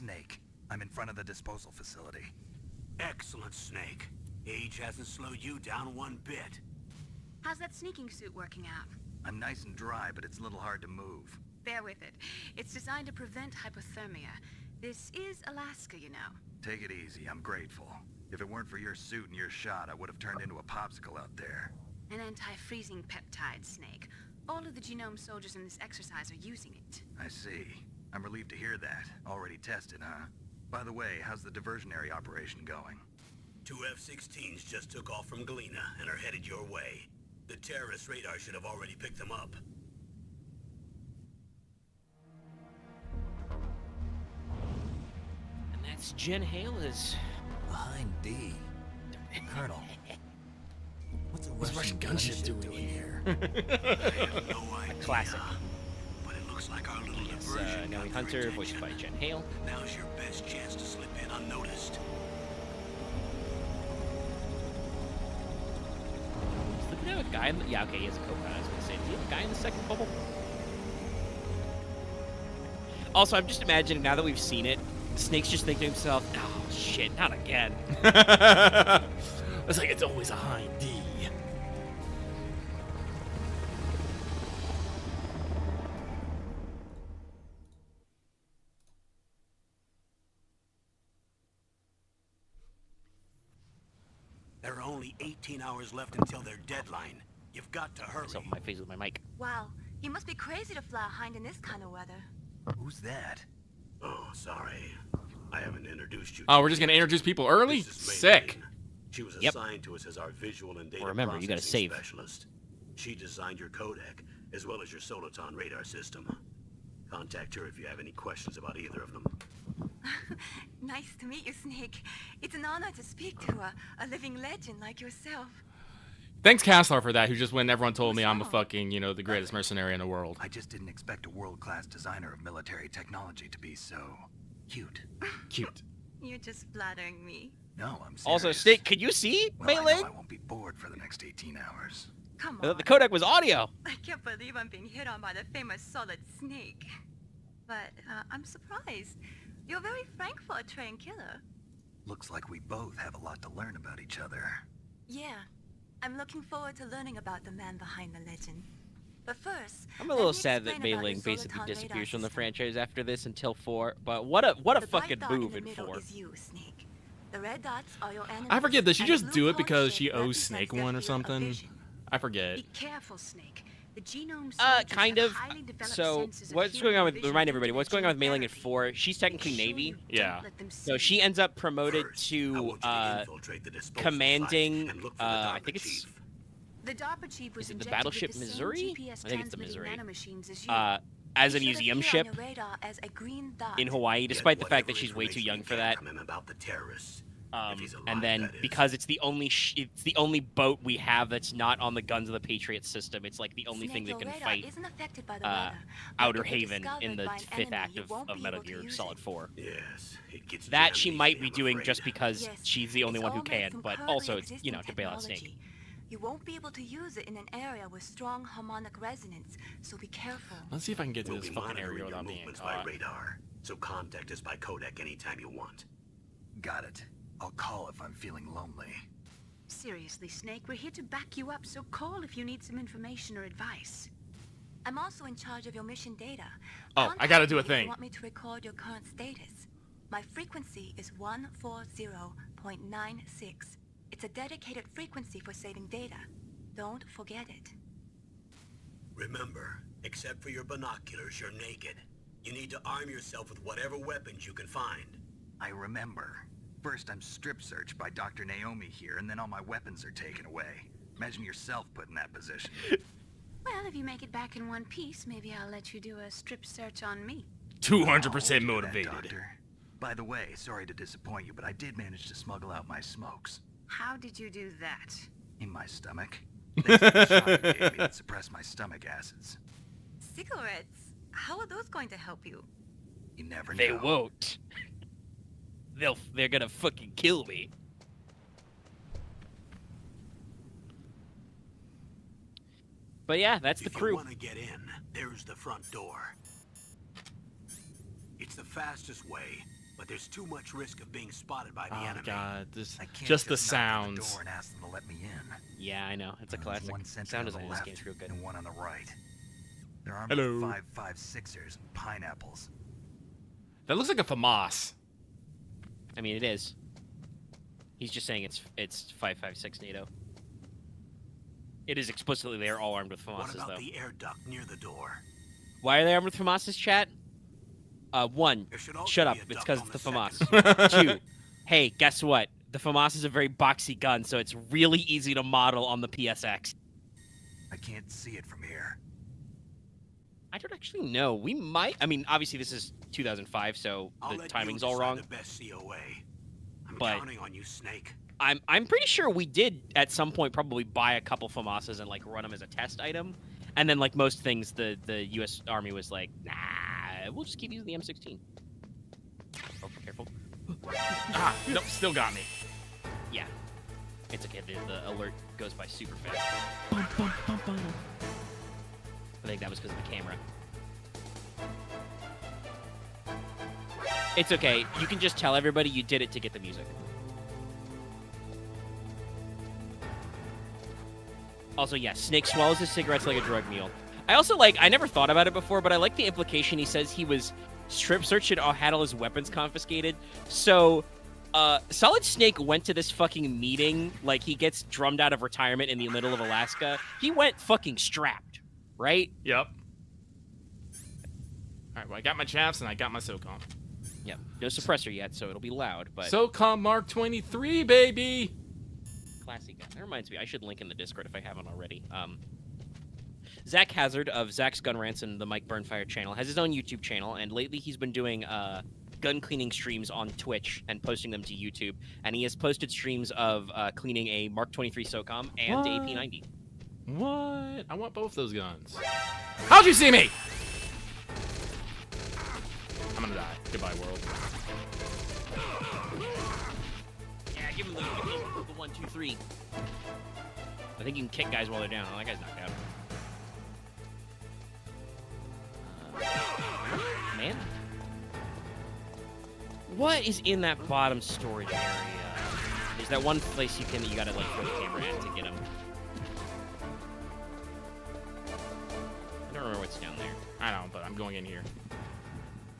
Snake. I'm in front of the disposal facility. Excellent, Snake. Age hasn't slowed you down one bit. How's that sneaking suit working out? I'm nice and dry, but it's a little hard to move. Bear with it. It's designed to prevent hypothermia. This is Alaska, you know. Take it easy, I'm grateful. If it weren't for your suit and your shot, I would have turned into a popsicle out there. An anti-freezing peptide, Snake. All of the genome soldiers in this exercise are using it. I see. I'm relieved to hear that. Already tested, huh? By the way, how's the diversionary operation going? 2 F-16s just took off from Galena and are headed your way. The terrorist radar should have already picked them up. And that's Jen Hale's. Behind D. Colonel. What's a What's Russian gunship doing here? I have no idea. Classic. But it looks like our little diversion Nellie got their Hunter, attention. voiced by Jen Hale. Now's your best chance to slip in unnoticed. Look at a guy in the... Yeah, okay, he has a co-pilot. I was gonna say, is he a guy in the second bubble? Also, I'm just imagining, now that we've seen it, Snake's just thinking to himself, oh, shit, not again. It's like it's always a high D. There are only 18 hours left until their deadline. You've got to hurry. Myself in my face with my mic. Wow, you must be crazy to fly hind in this kind of weather. Who's that? Oh, sorry. I haven't introduced you. Oh, we're just gonna introduce people early? This is Mei Sick. Lin. She was Yep. assigned to us as our visual and data Well, remember, you gotta processing save. specialist. She designed your codec, as well as your Soliton radar system. Contact her if you have any questions about either of them. Nice to meet you, Snake. It's an honor to speak to a living legend like yourself. Thanks, Castlar, for that, who just when everyone told me I'm a fucking, you know, the greatest mercenary in the world. I just didn't expect a world-class designer of military technology to be so cute. Cute. You're just flattering me. No, I'm serious. Also, Snake, could you see Well, Mei I Lin? know I won't be bored for the next 18 hours. Come The on. codec was audio. I can't believe I'm being hit on by the famous Solid Snake. But I'm surprised. You're very frank for a trained killer. Looks like we both have a lot to learn about each other. Yeah. I'm looking forward to learning about the man behind the legend. But first, I'm a let little me sad that explain Mei about Ling your basically Soliton disappears radar from the system. franchise after this until 4. But what a The bright fucking dot move in in the middle 4. is you, Snake. The red dots are your enemies. I forget, does she and just the do blue it because cone she shape owes represents Snake their one or field of something? vision. I forget. Be careful, Snake. The genome Kind of. So, what's going on with... Remind everybody, what's going on with Mei Ling at 4? She's technically Navy. Yeah. So she ends up promoted First, I to want you to infiltrate the disposal commanding, site and look for the I DARPA think it's... chief. The DARPA chief was Is it the injected battleship with the same Missouri? GPS I think it's the transmitting Missouri. nanomachines as you. As It a should museum appear ship on your radar as a green dot. in Hawaii, Get despite the fact that whatever she's way too information young you for can that. from him about the terrorists. If he's alive, And then that is. because it's the only it's the only boat we have that's not on the guns of the Patriot system. It's like the only Snake, thing that your can radar fight isn't affected by the uh, weather, but Outer if you're Haven in discovered the by an 5th enemy, act you won't of be Metal able to Gear use Solid it. 4. Yes, it gets That jammed she easy, might be I'm doing afraid. just because Yes, she's the only it's one who all made can, from but currently also it's, you know, existing to bail out Snake. technology. You won't be able to use it in an area with strong harmonic resonance, so be careful. Let's see if I can get to We'll this be fucking monitoring area your without being movements by caught. radar, so contact us by codec anytime you want. Got it. I'll call if I'm feeling lonely. Seriously, Snake, we're here to back you up, so call if you need some information or advice. I'm also in charge of your mission data. Oh, I gotta do a Contact me if thing. you want me to record your current status. My frequency is 140.96. It's a dedicated frequency for saving data. Don't forget it. Remember, except for your binoculars, you're naked. You need to arm yourself with whatever weapons you can find. I remember. First, I'm strip searched by Dr. Naomi here, and then all my weapons are taken away. Imagine yourself put in that position. Well, if you make it back in one piece, maybe I'll let you do a strip search on me. 200% I'll do that, motivated. Doctor. By the way, sorry to disappoint you, but I did manage to smuggle out my smokes. How did you do that? In my stomach. Thanks to the shot you gave me that suppressed my stomach acids. Cigarettes? How are those going to help you? You never They know. won't. They're gonna fucking kill me. But yeah, that's the If you crew. want to get in, there's the front door. It's the fastest way, but there's too much risk of being spotted by the Oh enemy. god, this I can't just the knock on the sounds. door and ask them to let me in. Yeah, I know. It's a There's classic. one sentry Sound on the design in this left game's real good. and one on the right. They're armed Hello. with 5.56ers and pineapples. That looks like a FAMAS. I mean, it is. He's just saying it's 5.56 NATO. It is explicitly they are all armed with What FAMASs, about though. the air duct near the door? Why are they armed with FAMASs, chat? One, There should also shut up. be a It's duct because on it's the the second FAMAS. Two, hey, guess what? The FAMAS is a very boxy gun, so it's really easy to model on the PSX. I can't see it from here. I don't actually know. We might. I mean, obviously this is 2005, so I'll the let timing's you all decide wrong. The best COA. I'm But- counting on you, Snake. I'm pretty sure we did at some point probably buy a couple FAMASs and like run them as a test item, and then like most things, the U.S. Army was like, nah, we'll just keep using the M16. Oh, careful. Ah, nope, still got me. Yeah, it's okay. The alert goes by super fast. Bum, bum, bum, bum. I think that was because of the camera. It's okay. You can just tell everybody you did it to get the music. Also, yeah, Snake swallows his cigarettes like a drug mule. I also like, I never thought about it before, but I like the implication he says he was strip searched and had all his weapons confiscated. So, Solid Snake went to this fucking meeting, like he gets drummed out of retirement in the middle of Alaska. He went fucking strapped, right? Yep. Alright, well, I got my chaps and I got my SOCOM. Yeah, no suppressor yet, so it'll be loud, but SOCOM Mark 23, baby! classy gun. That reminds me, I should link in the Discord if I haven't already. Zach Hazard of Zach's Gun Rants and the Mike Burnfire channel has his own YouTube channel, and lately he's been doing gun cleaning streams on Twitch and posting them to YouTube, and he has posted streams of cleaning a Mark 23 SOCOM and What? AP90. What? I want both those guns. How'd you see me? I'm gonna die. Goodbye, world. Yeah, give him the 1, 2, 3. I think you can kick guys while they're down. Oh, that guy's knocked out. Man. What is in that bottom storage area? There's that one place you gotta like throw the camera at to get him. I don't remember what's down there. I don't, but I'm going in here.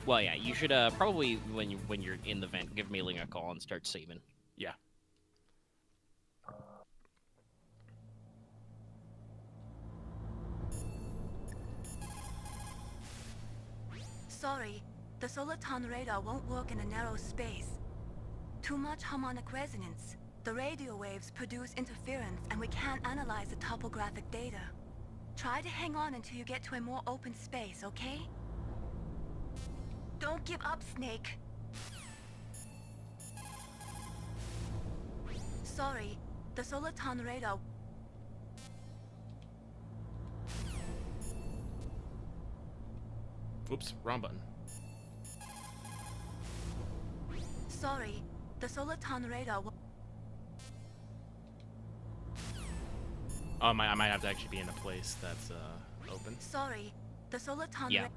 Well, yeah, you should probably when you're in the vent, give Mailing a call and start saving. Yeah. Sorry, the Soliton radar won't work in a narrow space. Too much harmonic resonance. The radio waves produce interference, and we can't analyze the topographic data. Try to hang on until you get to a more open space, okay? Don't give up, Snake. Sorry, the Soliton radar... Oops, wrong button. Sorry, the Soliton radar... Oh, I might have to actually be in a place that's open. Sorry, the Soliton... Yeah.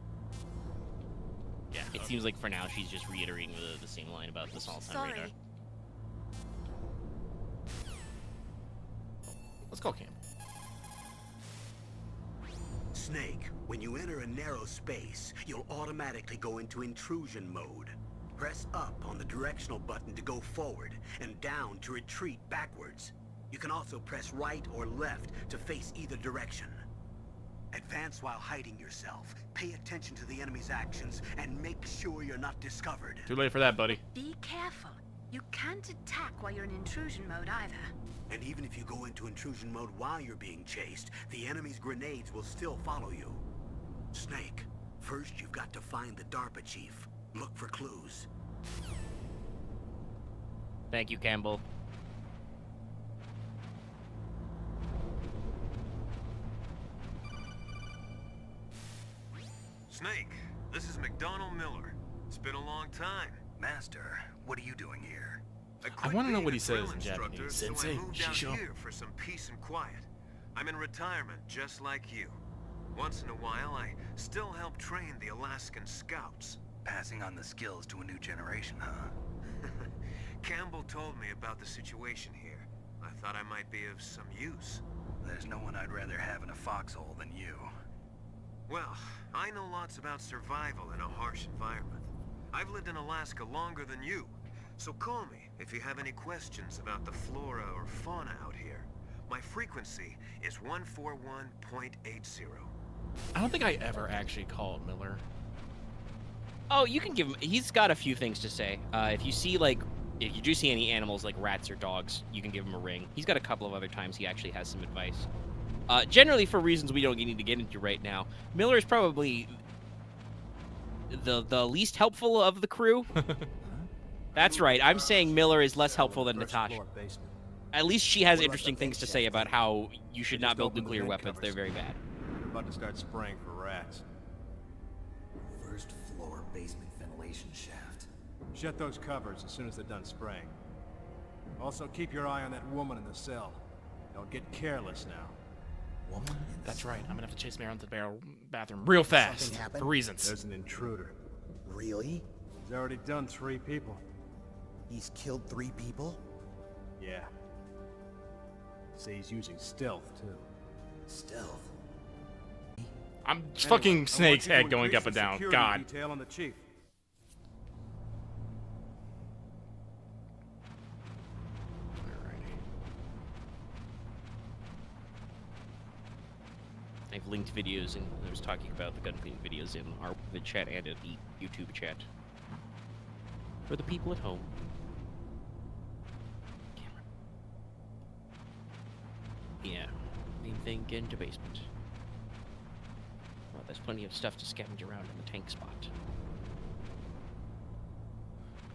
Yeah. It seems like for now she's just reiterating the same line about the Soliton radar. Sorry. Let's call Cam. Snake, when you enter a narrow space, you'll automatically go into intrusion mode. Press up on the directional button to go forward, and down to retreat backwards. You can also press right or left to face either direction. Advance while hiding yourself. Pay attention to the enemy's actions, and make sure you're not discovered. Too late for that, buddy. Be careful. You can't attack while you're in intrusion mode either. And even if you go into intrusion mode while you're being chased, the enemy's grenades will still follow you. Snake, first you've got to find the DARPA chief. Look for clues. Thank you, Campbell. Snake, this is McDonald Miller. It's been a long time. Master, what are you doing here? quit wanna know being what a he says drill in instructor, Japanese. So Sensei, I moved out shisho. here for some peace and quiet. I'm in retirement, just like you. Once in a while, I still help train the Alaskan Scouts. Passing on the skills to a new generation, huh? Campbell told me about the situation here. I thought I might be of some use. There's no one I'd rather have in a foxhole than you. Well, I know lots about survival in a harsh environment. I've lived in Alaska longer than you. So call me if you have any questions about the flora or fauna out here. My frequency is 141.80. I don't think I ever actually called Miller. Oh, you can give him. He's got a few things to say. If you do see any animals like rats or dogs, you can give him a ring. He's got a couple of other times he actually has some advice. Generally, for reasons we don't need to get into right now, Miller is probably the least helpful of the crew. That's right. I'm saying Miller is less helpful than Natasha. At least she has interesting things to say about how you should not build nuclear weapons. They're very bad. We're about to start spraying for rats. First floor basement ventilation shaft. Shut those cupboards as soon as they're done spraying. Also, keep your eye on that woman in the cell. Don't get careless now. Woman in the That's right. I'm gonna have to chase him around to the bathroom real fast Something happened? for reasons. There's an intruder. Really? He's already done 3 people. He's killed 3 people? Yeah. Say he's using stealth, too. Stealth. I'm Anyway, fucking I want Snake's you to head going increase up and the down. security God. Detail on the chief. I've linked videos, and I was talking about the gun cleaning videos in our vid chat and in the YouTube chat. For the people at home. Camera. Yeah. Main thing, get into basement. Well, there's plenty of stuff to scavenge around in the tank spot.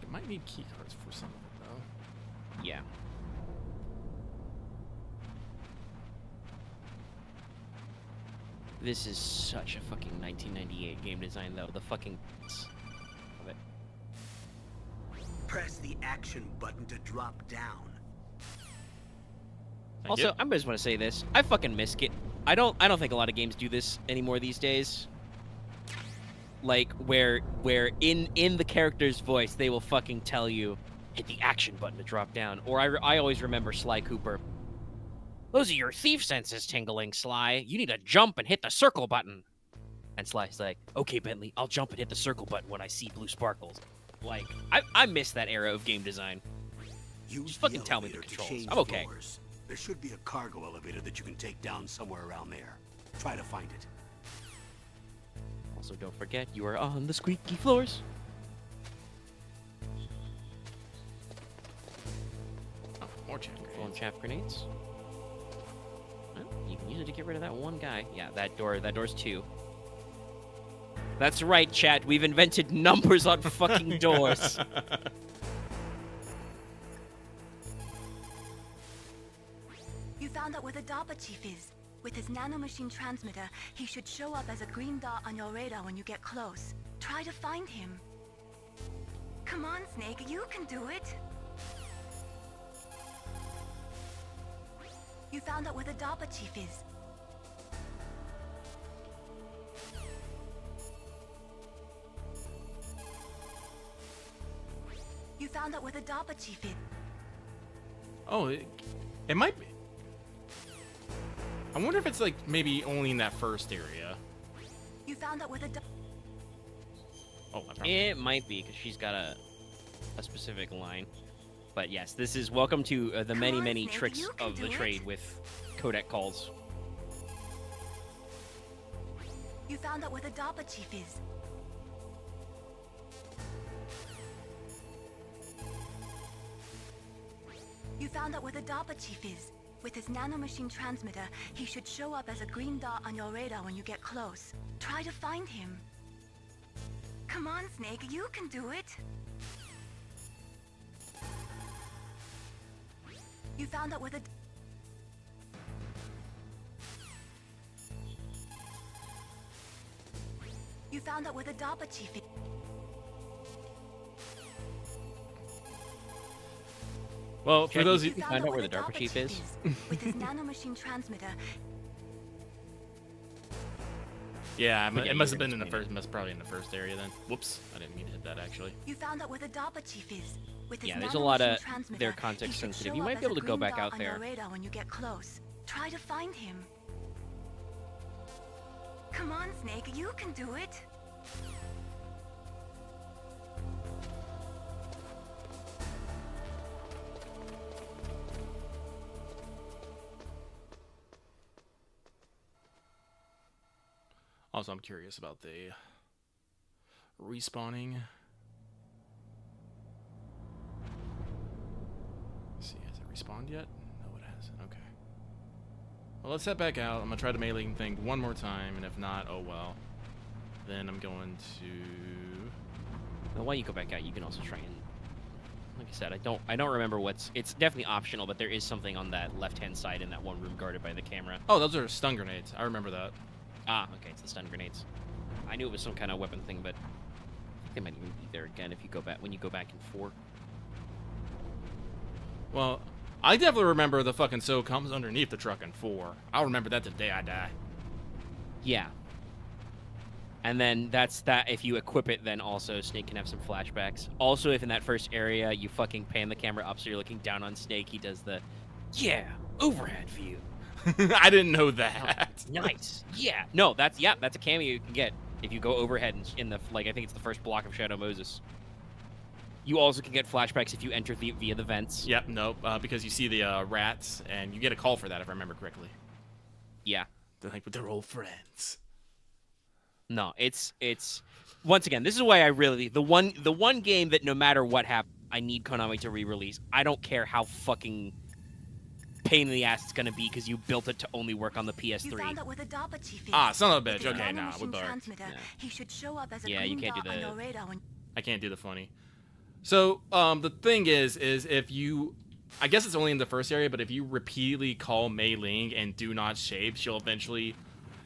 It might need key cards for some of it, though. Yeah. This is such a fucking 1998 game design, though. The fucking of it. Press the action button to drop down. Thank Also, you. I just want to say this. I fucking miss it. I don't think a lot of games do this anymore these days. Like where in the character's voice they will fucking tell you hit the action button to drop down. Or I always remember Sly Cooper. Those are your thief senses tingling, Sly. You need to jump and hit the circle button. And Sly's like, okay, Bentley, I'll jump and hit the circle button when I see blue sparkles. Like, I miss that era of game design. Use Just fucking the tell me the elevator to controls. change I'm okay. floors. There should be a cargo elevator that you can take down somewhere around there. Try to find it. Also, don't forget, you are on the squeaky floors. Oh, more chaff Full on grenades. chaff grenades. Well, you can use it to get rid of that one guy. Yeah, that door's 2. That's right, chat. We've invented numbers on fucking doors. You found out where the DARPA chief is. With his nanomachine transmitter, he should show up as a green dot on your radar when you get close. Try to find him. Come on, Snake, you can do it. You found out where the DARPA chief is. You found out where the DARPA chief is. Oh, it might be. I wonder if it's like maybe only in that first area. You found out where the Oh, I found It might be, because she's got a specific line. But yes, this is welcome to the Come many, on, many Snake, tricks you can of the do trade it. with codec calls. You found out where the DARPA chief is. You found out where the DARPA chief is. With his nanomachine transmitter, he should show up as a green dot on your radar when you get close. Try to find him. Come on, Snake, you can do it. You found out where the... You found out where the DARPA chief is. Well, for Jack, those you of can found find out where the DARPA chief is. With his nanomachine transmitter, Yeah, But yeah, it must have you're been in the explaining. first. Must probably in the first area then. Whoops, I didn't mean to hit that actually. You found out where the DARPA chief is. With his Yeah, there's a lot of- nanomachine transmitter, they're he context should sensitive. show You up might as be able a to go green back dot out on your there. radar when you get close. Try to find him. Come on, Snake, you can do it. Also, I'm curious about the respawning. Let's see, has it respawned yet? No, it hasn't. Okay. Well, let's head back out. I'm gonna try the melee thing one more time, and if not, oh well. Then I'm going to. Now, while you go back out, you can also try and, like I said, I don't remember what's. It's definitely optional, but there is something on that left-hand side in that one room guarded by the camera. Oh, those are stun grenades. I remember that. Ah, okay, it's the stun grenades. I knew it was some kind of weapon thing, but I think they might even be there again if you go back when you go back in 4. Well, I definitely remember the fucking so comes underneath the truck in 4. I'll remember that the day I die. Yeah. And then that's that. If you equip it, then also Snake can have some flashbacks. Also, if in that first area you fucking pan the camera up so you're looking down on Snake, he does the, yeah, overhead view. I didn't know that. Nice. Yeah. No, that's a cameo you can get if you go overhead in the, like, I think it's the first block of Shadow Moses. You also can get flashbacks if you enter via the vents. Yep, nope, because you see the rats, and you get a call for that if I remember correctly. Yeah. They're like, but they're old friends. No, it's once again, this is why I really the one game that no matter what happens, I need Konami to re-release. I don't care how fucking pain in the ass it's gonna be because you built it to only work on the You PS3. found out where the DARPA chief is. Ah, son of a With bitch. his Okay, nah, nanomachine we're dark. transmitter, Yeah. he should show up as a Yeah, you green can't do dot on the- your radar when I can't do the funny. So, the thing is if you, I guess it's only in the first area, but if you repeatedly call Mei Ling and do not shape, she'll eventually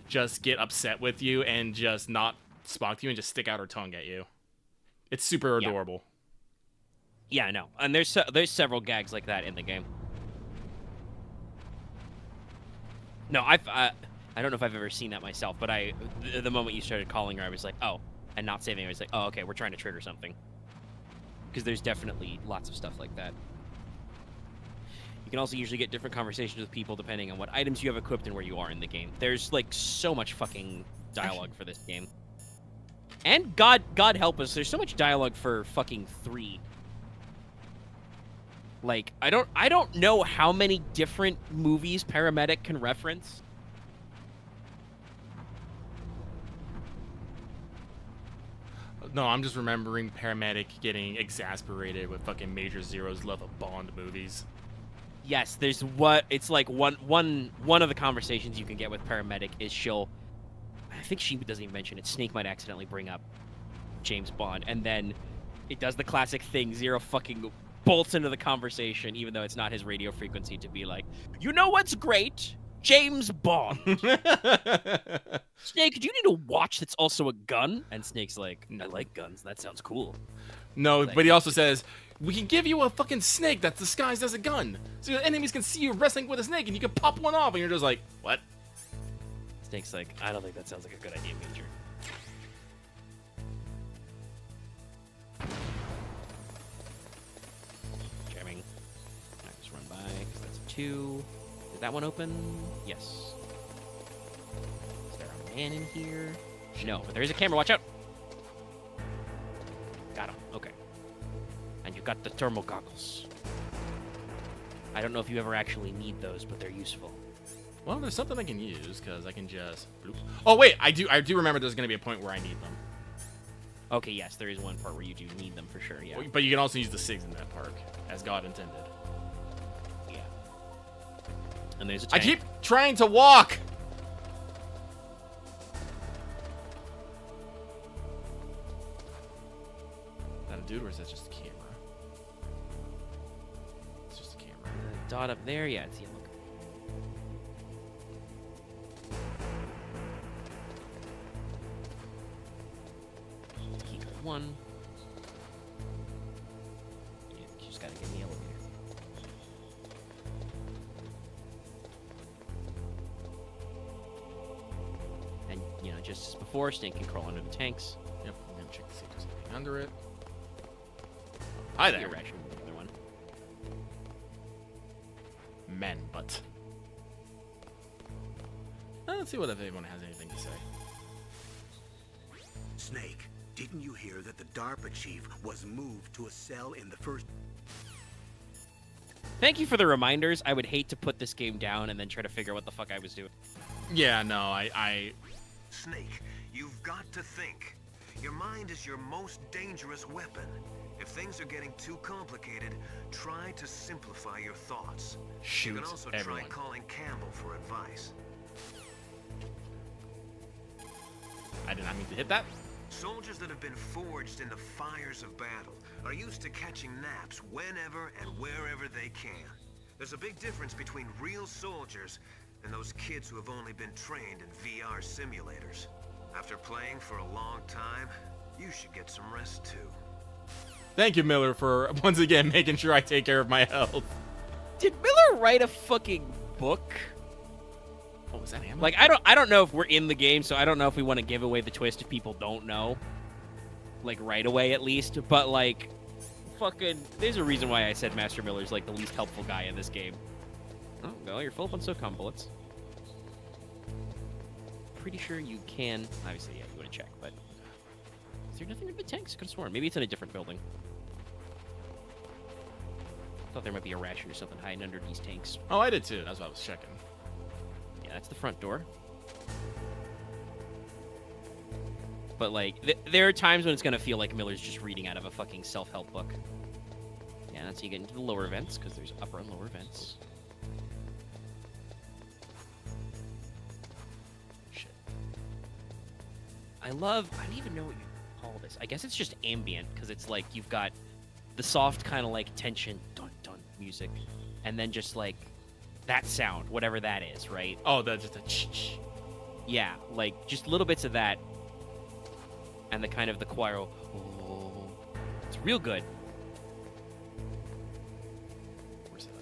just get upset with you and just not spock to you and just stick out her tongue at you. It's super Yeah. adorable. Yeah, I know. And there's several gags like that in the game. No, I don't know if I've ever seen that myself, but the moment you started calling her, I was like, oh, and not saving, I was like, oh, okay, we're trying to trigger something. Because there's definitely lots of stuff like that. You can also usually get different conversations with people depending on what items you have equipped and where you are in the game. There's like so much fucking dialogue for this game. And God help us, there's so much dialogue for fucking 3. Like, I don't know how many different movies Paramedic can reference. No, I'm just remembering Paramedic getting exasperated with fucking Major Zero's love of Bond movies. Yes, there's it's like one of the conversations you can get with Paramedic is I think she doesn't even mention it. Snake might accidentally bring up James Bond, and then it does the classic thing. Zero fucking bolts into the conversation, even though it's not his radio frequency, to be like, you know what's great? James Bond. Snake, do you need a watch that's also a gun? And Snake's like, I like guns. That sounds cool. No, but he also says, we can give you a fucking snake that's disguised as a gun. So your enemies can see you wrestling with a snake and you can pop one off and you're just like, what? Snake's like, I don't think that sounds like a good idea, Major. Jamming. I just run by, because that's a 2. Is that one open? Yes. Is there a man in here? No, but there is a camera. Watch out! Got him. Okay. And you got the thermal goggles. I don't know if you ever actually need those, but they're useful. Well, there's something I can use because I can just. Bloop. Oh wait, I do remember there's gonna be a point where I need them. Okay, yes, there is one part where you do need them for sure. Yeah. But you can also use the SIGs in that park, as God intended. Yeah. And there's a I tank. keep trying to walk. Is that a dude or is that just a camera? It's just a camera. The dot up there, yeah, it's yellow. Key card 1. Yeah, you just gotta get in the elevator. And, you know, just as before, Snake can crawl under the tanks. Yep, I'm gonna check to see if there's anything under it. Hi there. Irrational, the other one. Men, but... Let's see what if anyone has anything to say. Snake, didn't you hear that the DARPA chief was moved to a cell in the first... Thank you for the reminders. I would hate to put this game down and then try to figure out what the fuck I was doing. Yeah, no, I... Snake, you've got to think. Your mind is your most dangerous weapon. If things are getting too complicated, try to simplify your thoughts. Shoot You can also everyone. try calling Campbell for advice. I did not mean to hit that. Soldiers that have been forged in the fires of battle are used to catching naps whenever and wherever they can. There's a big difference between real soldiers and those kids who have only been trained in VR simulators. After playing for a long time, you should get some rest too. Thank you, Miller, for once again making sure I take care of my health. Did Miller write a fucking book? Oh, was that ammo? Like, I don't know if we're in the game, so I don't know if we want to give away the twist if people don't know. Like, right away, at least. But, like, fucking... There's a reason why I said Master Miller's, like, the least helpful guy in this game. Oh, well, you're full up on SOCOM bullets. Pretty sure you can... Obviously, yeah, you want to check, but... Is there nothing in the tanks? Could have sworn. Maybe it's in a different building. Thought there might be a ration or something hiding under these tanks. Oh, I did too. That's what I was checking. Yeah, that's the front door. But, like, there are times when it's going to feel like Miller's just reading out of a fucking self-help book. Yeah, that's how you get into the lower vents, because there's upper and lower vents. Shit. I don't even know what you call this. I guess it's just ambient, because it's like you've got the soft kind of, like, tension, dun-dun music, and then just, like, that sound, whatever that is, right? Oh, that's just a ch-ch. Yeah, like, just little bits of that. And the kind of the choir. Oh, it's real good. Where's that?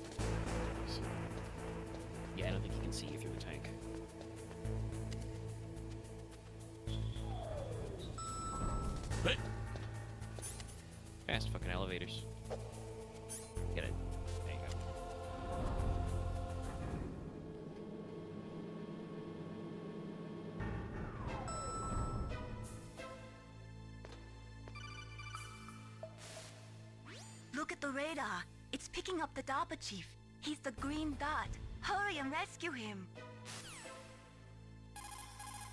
Yeah, I don't think you can see you through the tank. But Fast fucking elevators. Get it. There you go. Look at the radar. It's picking up the DARPA chief. He's the green dot. Hurry and rescue him.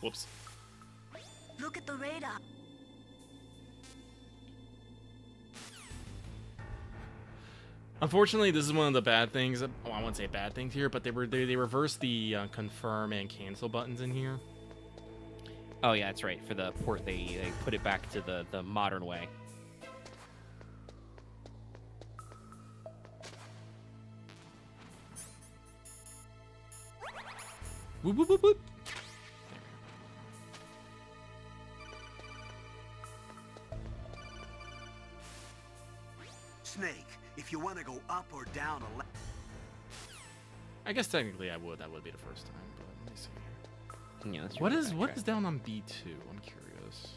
whoops. Look at the radar. Unfortunately, this is one of the bad things. Well, I won't say bad things here, but they reversed the confirm and cancel buttons in here. Oh yeah, that's right. For the port, they put it back to the modern way. Whoop, whoop, whoop, whoop. Snake, if you want to go up or down a left... I guess technically I would. That would be the first time, but let me see here. Yeah, that's What right, is backtrack. down on B2? I'm curious.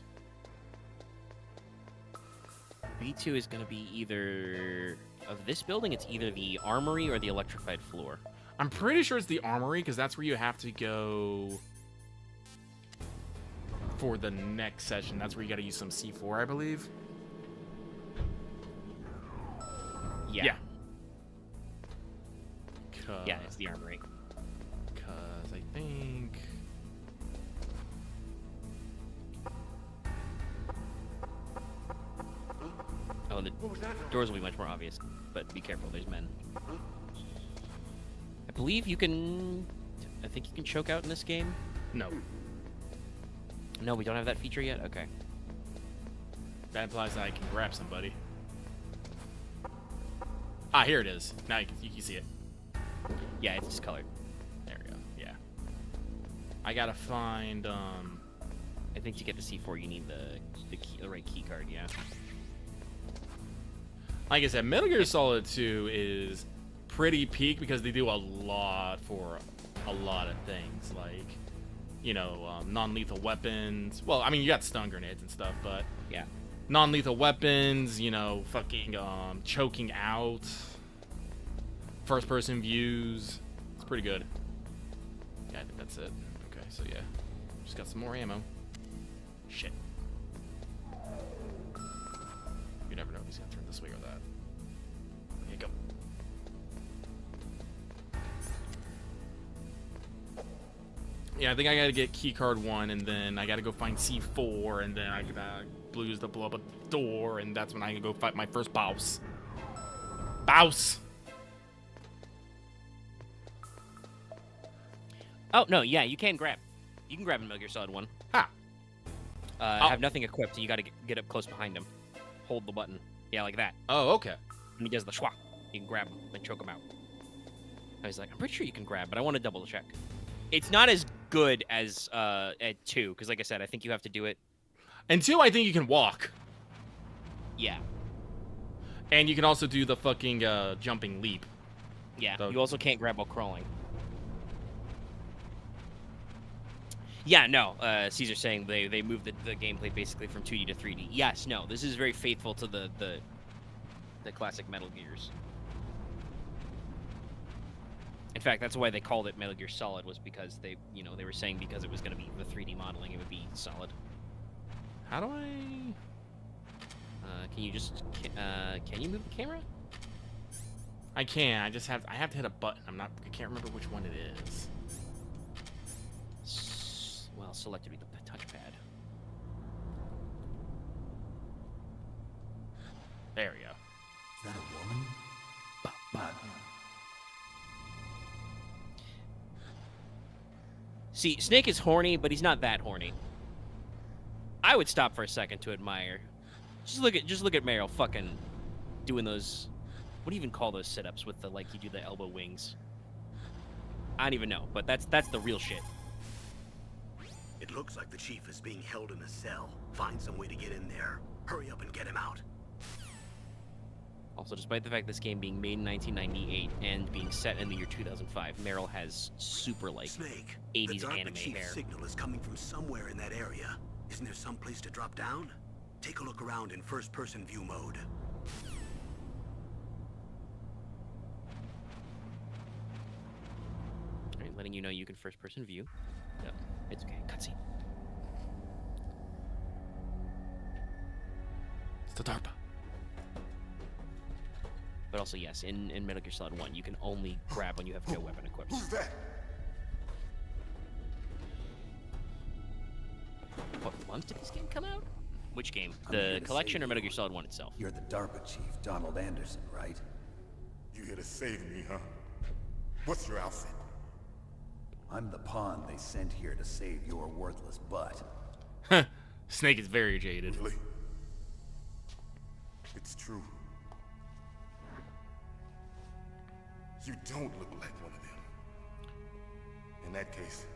B2 is going to be either of this building. It's either the armory or the electrified floor. I'm pretty sure it's the armory because that's where you have to go for the next session. That's where you got to use some C4, I believe. Yeah. Cause, Yeah, it's the armory. Because I think... Oh, the doors will be much more obvious, but be careful. There's men. I believe you can... I think you can choke out in this game. No. No, we don't have that feature yet? Okay. That implies that I can grab somebody. Ah, here it is. Now you can see it. Yeah, it's discolored. There we go. Yeah. I gotta find, I think to get the C4, you need the right key card, yeah. Like I said, Metal Gear Solid 2 is pretty peak because they do a lot for a lot of things. Like, you know, non-lethal weapons. Well, I mean, you got stun grenades and stuff, but Yeah. non-lethal weapons, you know, fucking choking out, first-person views. It's pretty good. Yeah, I think that's it. Okay, so yeah, just got some more ammo. Shit. You never know if he's gonna turn this way or that. Here you go. Yeah, I think I gotta get keycard 1, and then I gotta go find C4, and then I gotta blues to blow up a door, and that's when I can go fight my first boss. Boss! Oh no, yeah, you can grab. You can grab a Metal Gear Solid 1. Ha! Have nothing equipped, so you gotta get up close behind him. Hold the button. Yeah, like that. Oh, okay. And he does the schwap. You can grab him and choke him out. I was like, I'm pretty sure you can grab, but I want to double check. It's not as good as at 2, because like I said, I think you have to do it. And 2, I think you can walk. Yeah. And you can also do the fucking jumping leap. Yeah. So- You also can't grab while crawling. Yeah, no. Caesar's saying they moved the gameplay basically from 2D to 3D. Yes, no. This is very faithful to the classic Metal Gears. In fact, that's why they called it Metal Gear Solid, was because they were saying because it was going to be the 3D modeling, it would be solid. How do I... Can you just can you move the camera? I can. I have to hit a button. I can't remember which one it is. Well, selected with the touchpad. There we go. Is that a woman? Not. See, Snake is horny, but he's not that horny. I would stop for a second to admire. Just look at Meryl fucking doing those. What do you even call those sit-ups with the you do the elbow wings? I don't even know, but that's the real shit. It looks like the chief is being held in a cell. Find some way to get in there. Hurry up and get him out. Also, despite the fact this game being made in 1998 and being set in the year 2005, Meryl has super Snake, 80s the DARPA anime chief's hair. signal is coming from somewhere in that area. Isn't there some place to drop down? Take a look around in first-person view mode. Alright, letting you know you can first-person view. Yep, it's okay. Cutscene. It's the DARPA. But also, yes, in Metal Gear Solid 1, you can only grab when you have no weapon equipped. Who's that? What month did this game come out? Which game? I'm here The to collection save or Metal you. Gear Solid 1 itself? You're the DARPA chief, Donald Anderson, right? You here to save me, huh? What's your outfit? I'm the pawn they sent here to save your worthless butt. Snake is very jaded. Really? It's true. You don't look like one of them. In that case,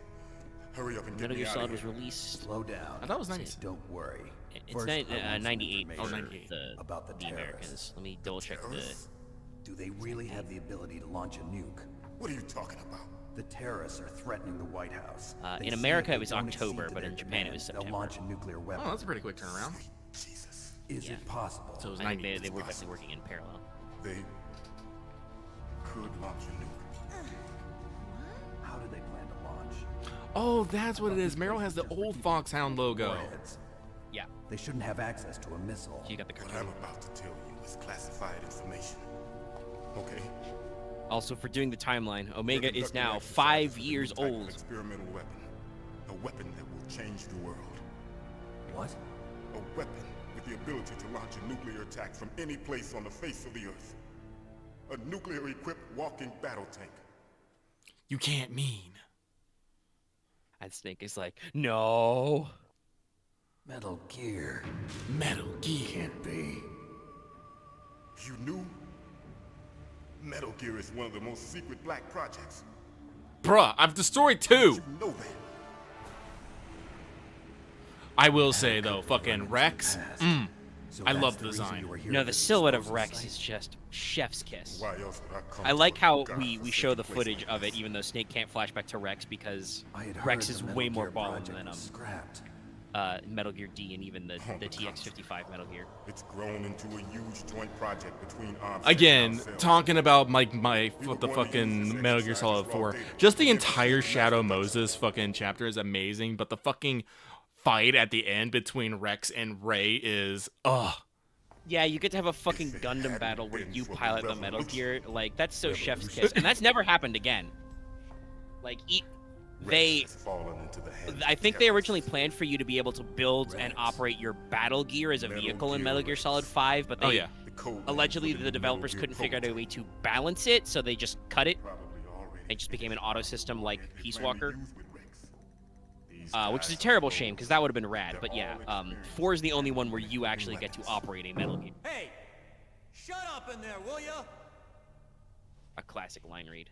hurry up and get Metal me Gear out Solid of was here. released. Slow down. I thought it was 90s. Don't worry. It's First, I want some 98 information for 98. the about the terrorists. Americans. Let me double check the. Terrorists? Do they really have the ability to launch a nuke? What are you talking about? The terrorists are threatening the White House. They In say America, if it was they don't accede October, to but their in Japan, it was demands, September. They'll launch a nuclear weapon. Oh, that's a pretty quick turnaround. Jesus. Is Yeah. it possible? So it was I think 90. they were definitely working in parallel. They could launch a nuke. How do they plan to launch? Oh, that's what it is. Meryl has the old Foxhound logo. Warheads. Yeah, They shouldn't have access to a missile. so you got the What cartoon. I'm about to tell you is classified information. Okay? Also, for doing the timeline, We're Omega is conducting now exercises 5 with a years new type of old. experimental weapon. A weapon that will change the world. What? A weapon with the ability to launch a nuclear attack from any place on the face of the Earth. A nuclear-equipped walking battle tank. You can't mean. And Snake is like, no. Metal Gear. Metal Gear. Can't be. You knew? Metal Gear is one of the most secret black projects. Bruh, I've destroyed 2. You know that. I will say, though, fucking Rex. So I that's love the the reason design. you were here No, at the this silhouette of disposal Rex site? is just chef's kiss. Why else would I come I to like a how God we show forsaken the place footage like of it, this? even though Snake can't flash back to Rex because I had Rex heard is the way Metal more Gear ballin' project than was scrapped. Metal Gear D and even the TX-55 Metal Gear. It's grown into a huge joint project between arms. Again, talking about what the fucking Metal Gear Solid 4. Just the entire Shadow Moses fucking chapter is amazing, but the fucking fight at the end between Rex and Ray is Yeah, you get to have a fucking Gundam battle where you pilot the Metal Gear. Like, that's so chef's kiss. And that's never happened again. Like, I think they originally planned for you to be able to build and operate your battle gear as a vehicle in Metal Gear Solid 5, but they allegedly the developers couldn't figure out a way to balance it, so they just cut it. It just became an auto system like Peace Walker. Which is a terrible shame, because that would have been rad. But yeah, 4 is the only one where you actually get to operate a Metal Gear. Hey! Shut up in there, will ya? A classic line read.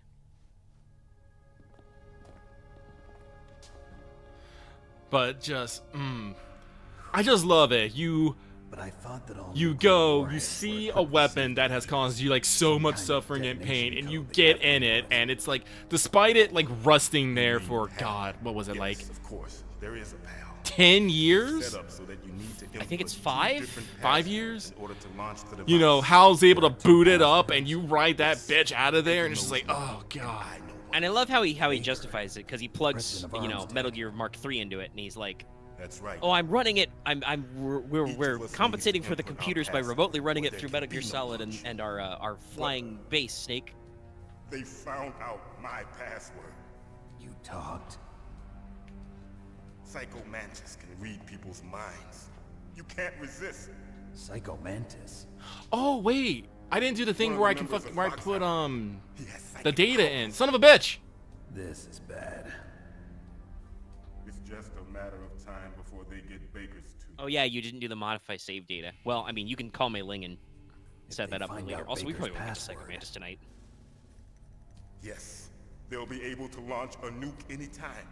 but just I just love it. But I thought that all You go, you see a weapon that has caused you like so much suffering and pain, and you get in it, and it's like, despite it like rusting there for God, what was it like? Of course, there is a PAL. 10 years? I think it's 5? 5 years? In order to launch the device. You know, Hal's able to boot it up, and you ride that bitch out of there, and it's just like, oh God. And I love how he justifies it, because he plugs, you know, Metal Gear Mark III into it, and he's like, That's right. oh, I'm running it. We're compensating for the computers by remotely running it through Metal Gear Solid and our flying base, Snake. They found out my password. You talked. Psycho Mantis can read people's minds. You can't resist. Psycho Mantis. Oh wait, I didn't do the thing One of where the I can members of where I Fox put He has the psychic data powers. in. Son of a bitch. This is bad. It's just a matter of time before they get Baker's tooth. Oh yeah, you didn't do the modify save data. Well, I mean, you can call Mei Ling and set they that up find later. out Also, we Baker's probably won't get to Psycho password. Mantis tonight. Yes, they'll be able to launch a nuke anytime.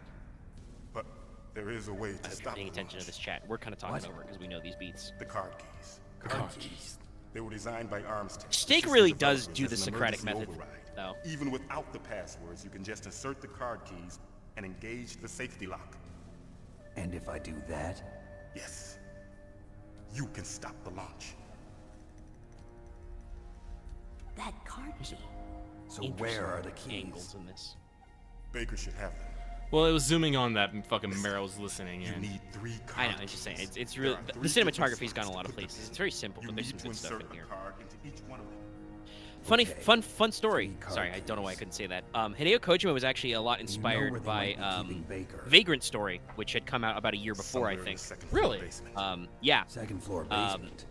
But there is a way I to hope you're stop paying the attention to launch. this chat. We're kind of talking What? over because we know these beats. The card keys. Card keys. They were designed by arms tech. Steak System really does developers do as the an Socratic emergency method, override. though. Even without the passwords, you can just assert the card keys and engage the safety lock. And if I do that, Yes, you can stop the launch. That card key. so where are the keys? Angles in this. Baker should have them. Well, it was zooming on that fucking Meryl's listening You in. need 3 cards. I know, I'm just saying, it's really the cinematography's gone a lot of places. It's very simple, but there's some good stuff in here. Funny, Okay. fun story. Three card Sorry, I don't know why I keys. couldn't say that. Hideo Kojima was actually a lot where inspired they by might be keeping Baker? Vagrant Story, which had come out about a year before, I think. Really? Yeah. Second floor basement.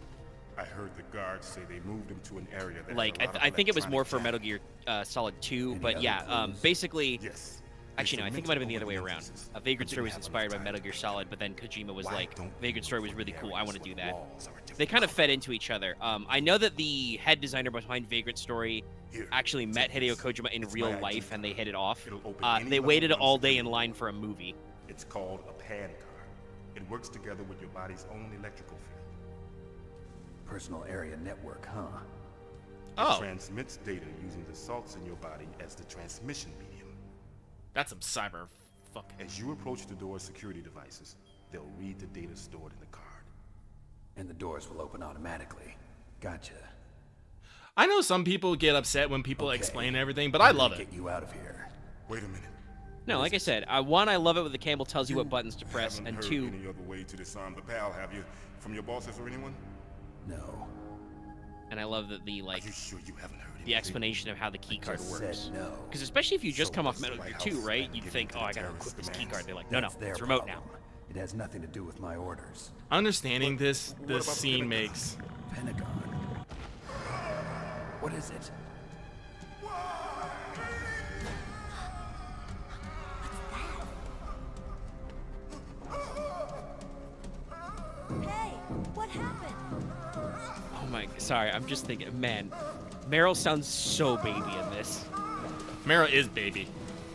I heard the guards say they moved him to an area that Like, had a lot of I think it was more for electronic Metal Gear Solid 2, Any but other yeah, clues? basically, Yes. actually no, I think it might have been the other way around. Vagrant Vagrant Story was inspired by Metal Gear Solid, but then Kojima was like, Vagrant Story was really cool, I want to do that. They kind of fed into each other. I know that the head designer behind Vagrant Story actually met Hideo Kojima in real life, and they hit it off. They waited all day in line for a movie. It's called a PAN card. It works together with your body's own electrical field. Personal area network, huh? It Oh, transmits data using the salts in your body as the transmission medium. that's some cyber fucking. As you approach the door's security devices, they'll read the data stored in the card. And the doors will open automatically. Gotcha. I know some people get upset when people Okay. explain everything, but I love it. Get you out of here. Wait a minute. No, like I said, one, I love it when the Campbell tells you what buttons to press, Haven't and heard 2, any other way to disarm the PAL, have you? From your bosses or anyone? No. and I love that the Are you sure you haven't heard the anything? explanation of how the key card Just works. said no. Because especially if you just So come off what's the Metal Gear White 2, House right? plan You'd given think, to oh, the I gotta terrorist equip this key demands? card. They're like, no, That's their it's remote problem. It has nothing to do with my orders. Understanding this about the scene Pentagon? makes. Pentagon. What is it? Hey, what happened? Oh my, sorry, I'm just thinking, man, Meryl sounds so baby in this. Meryl is baby.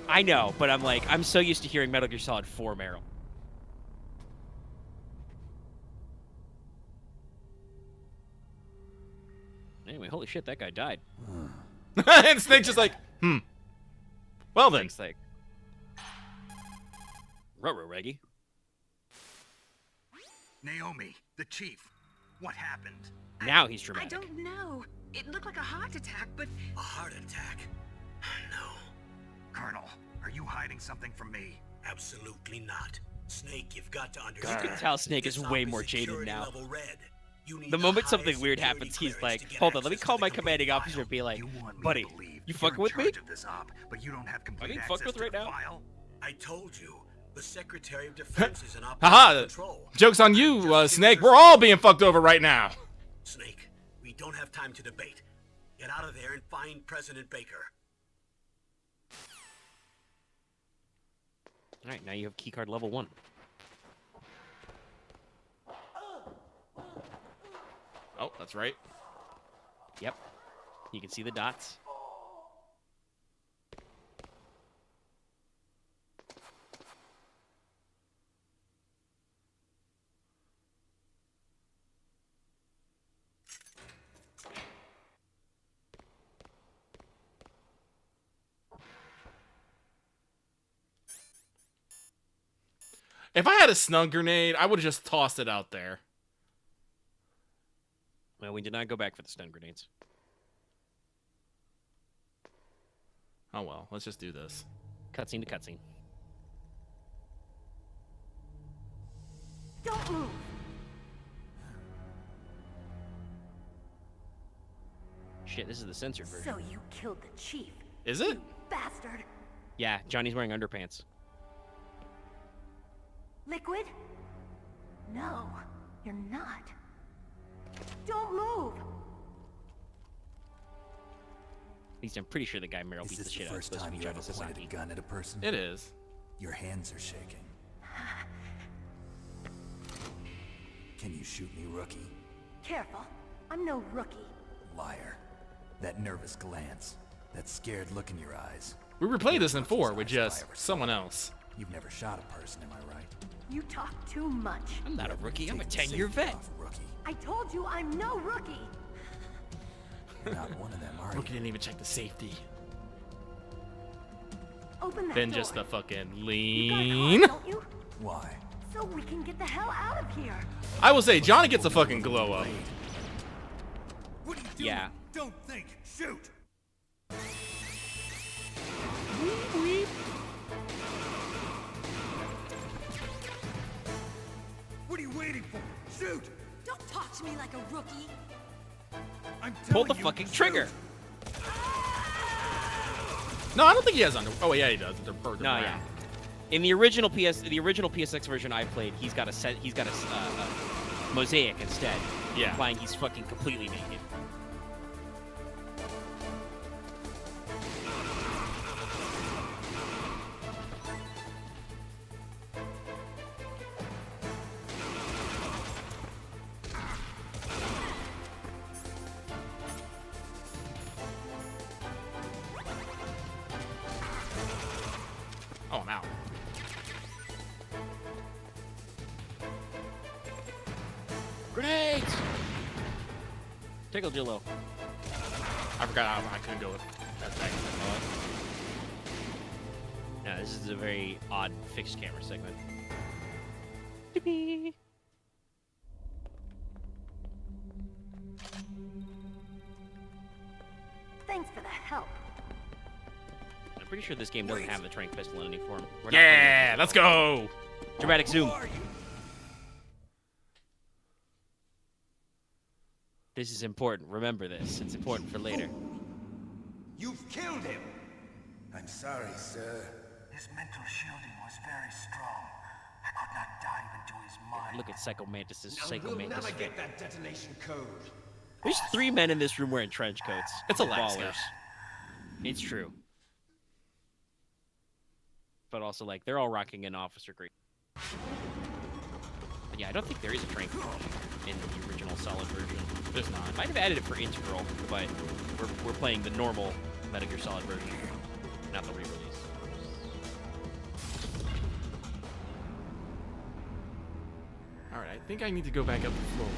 I know, but I'm like, I'm so used to hearing Metal Gear Solid 4 Meryl. Anyway, holy shit, that guy died. And Snake's just like, Well then. Snake's like, ruh-roh, Reggie. Naomi, the chief. What happened? Now he's I dramatic. don't know. It looked like a heart attack, but... A heart attack? No, Colonel, are you hiding something from me? absolutely not. Snake, you've got to You understand. can tell Snake is This way op more is jaded security now. level red. You need The the moment highest something weird security happens, he's clearance like, to get hold on, let me access call to my the commanding complete officer and be like, You want me buddy, to believe you you're fucking in with me? charge of this op, but you don't have complete being access fucked with to right the now? file? I told you, the Secretary of Defense is an Haha, operational control. joke's on you, Snake. We're all being fucked over right now. Snake, we don't have time to debate. Get out of there and find President Baker. Alright, now you have keycard level 1. Oh, that's right. Yep. You can see the dots. If I had a snug grenade, I would have just tossed it out there. Well, we did not go back for the stun grenades. Oh well, let's just do this. Cutscene to cutscene. Don't move! Shit, this is the censored version. So you killed the chief, Is it? bastard! Yeah, Johnny's wearing underpants. Liquid? No, you're not. Don't move! At least I'm pretty sure the guy Meryl Is beats the this shit the out of is first supposed to time be you Johnny ever pointed a Sasaki. gun at a person? It is. Your hands are shaking. Can you shoot me, rookie? Careful, I'm no rookie. Liar. That nervous glance. That scared look in your eyes. We replayed this in 4 with Eyes if I just ever saw someone them. else. You've never shot a person, am I right? You talk too much. I'm not a rookie, I'm a Take the 10-year safety vet. off, rookie. I told you I'm no rookie! You're not one of them, are you? Rookie didn't even check the safety. Open that Then door. just the fucking You got lean. caught, don't you? Why? So we can get the hell out of here. I will say, Johnny gets a fucking glow up. What are you doing? Yeah. Don't think. Shoot. What are you waiting for? Shoot! Don't talk to me like a rookie. I'm Pull telling the you, fucking shoot. trigger. No, I don't think he has under. Oh yeah, he does. They're No, yeah. In the original PSX version I played, he's got a mosaic instead. Yeah. Implying he's fucking completely naked. Oh, I'm out. Grenades! Tickle Jillo. I forgot how I couldn't go with that thing. Yeah, this is a very odd fixed camera segment. Thanks for the help. I'm pretty sure this game doesn't have the trank pistol in any form. We're not Yeah, playing let's go. it. Dramatic zoom. This is important. Remember this. It's important for later. You've killed him! I'm sorry, sir. His mental shielding was very strong. I could not dive into his mind. Look at Psycho Mantis's Now Psycho we'll Mantis. never get that detonation code. There's 3 men in this room wearing trench coats. It's Alaska. Ballers. It's true. But also, like, they're all rocking an officer green. But yeah, I don't think there is a trank in the original Solid version. There's not. Might have added it for Integral, but we're playing the normal Metal Gear Solid version, not the re-release. All right, I think I need to go back up the floor.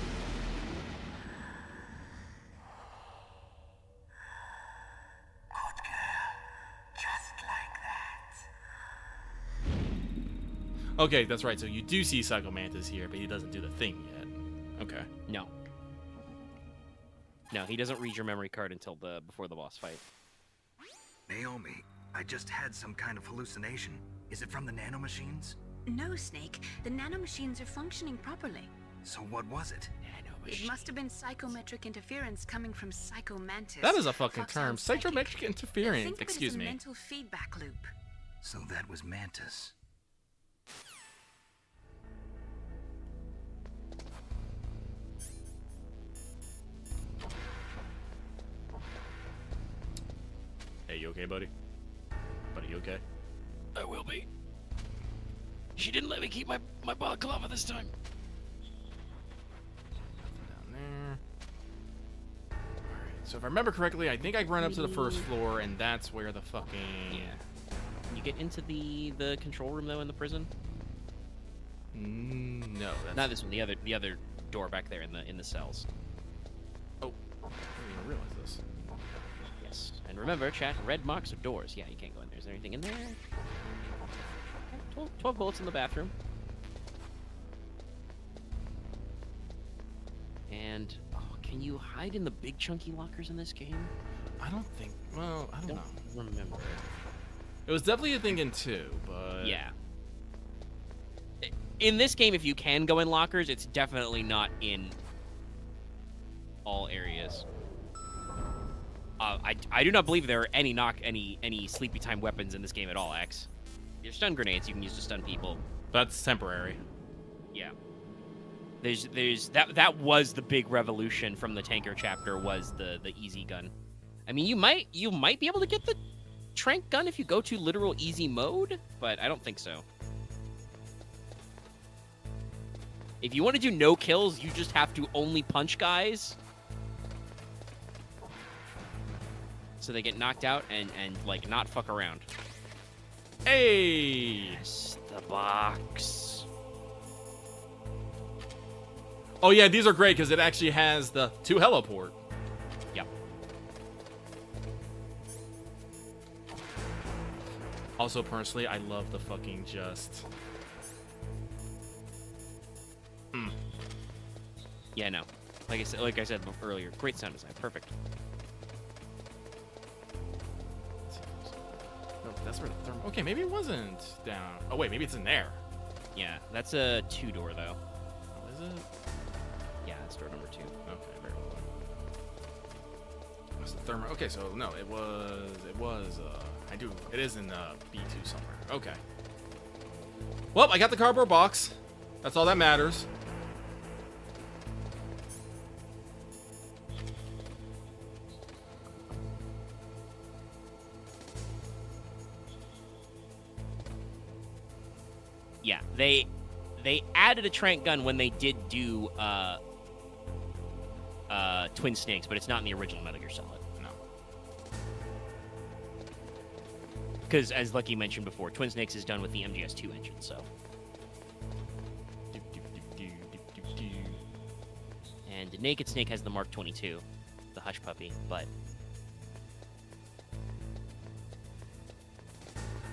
Okay, that's right. So you do see Psycho Mantis here, but he doesn't do the thing yet. Okay. No. No, he doesn't read your memory card until before the boss fight. Naomi, I just had some kind of hallucination. Is it from the nanomachines? No, Snake. The nanomachines are functioning properly. So what was it? It must have been psychometric interference coming from Psycho Mantis. That is a fucking Foxhound term. psychic. Psychometric interference. Think of it as Excuse a me. mental feedback loop. So that was Mantis. Hey, you okay, buddy? Buddy, you okay? I will be. She didn't let me keep my balaclava this time. Down there. Alright, so if I remember correctly, I think I run up to the first floor, and that's where the fucking... Yeah. You get into the control room though in the prison? No, that's... Not this one. The other door back there in the cells. Oh, I didn't even realize this. Yes. And remember, chat, red marks are doors. Yeah, you can't go in there. Is there anything in there? Okay, 12 bullets in the bathroom. And, oh, can you hide in the big chunky lockers in this game? I don't think... Well, I don't know. Remember. It was definitely a thing in 2, but... Yeah. In this game, if you can go in lockers, it's definitely not in all areas. I do not believe there are any sleepy time weapons in this game at all, X. There's stun grenades you can use to stun people. That's temporary. Yeah. That was the big revolution from the tanker chapter, was the easy gun. I mean, you might be able to get the trank gun if you go to literal easy mode, but I don't think so. If you want to do no kills, you just have to only punch guys, so they get knocked out and like not fuck around. Hey! Yes, the box. Oh yeah, these are great because it actually has the to heliport. Yep. Also, personally, I love the fucking just... Yeah, no. Like I said earlier, great sound design, perfect. No, that's where the thermal... Okay, maybe it wasn't down. Oh wait, maybe it's in there. Yeah, that's a 2-door though. Oh, is it? Yeah, that's door number 2. Okay, very well. That's the thermal. Okay, so no, it was. It is in B2 somewhere. Okay. Well, I got the cardboard box. That's all that matters. Yeah, they added a trank gun when they did do Twin Snakes, but it's not in the original Metal Gear Solid. No. Because, as Lucky mentioned before, Twin Snakes is done with the MGS2 engine, so. And Naked Snake has the Mark 22, the Hush Puppy, but...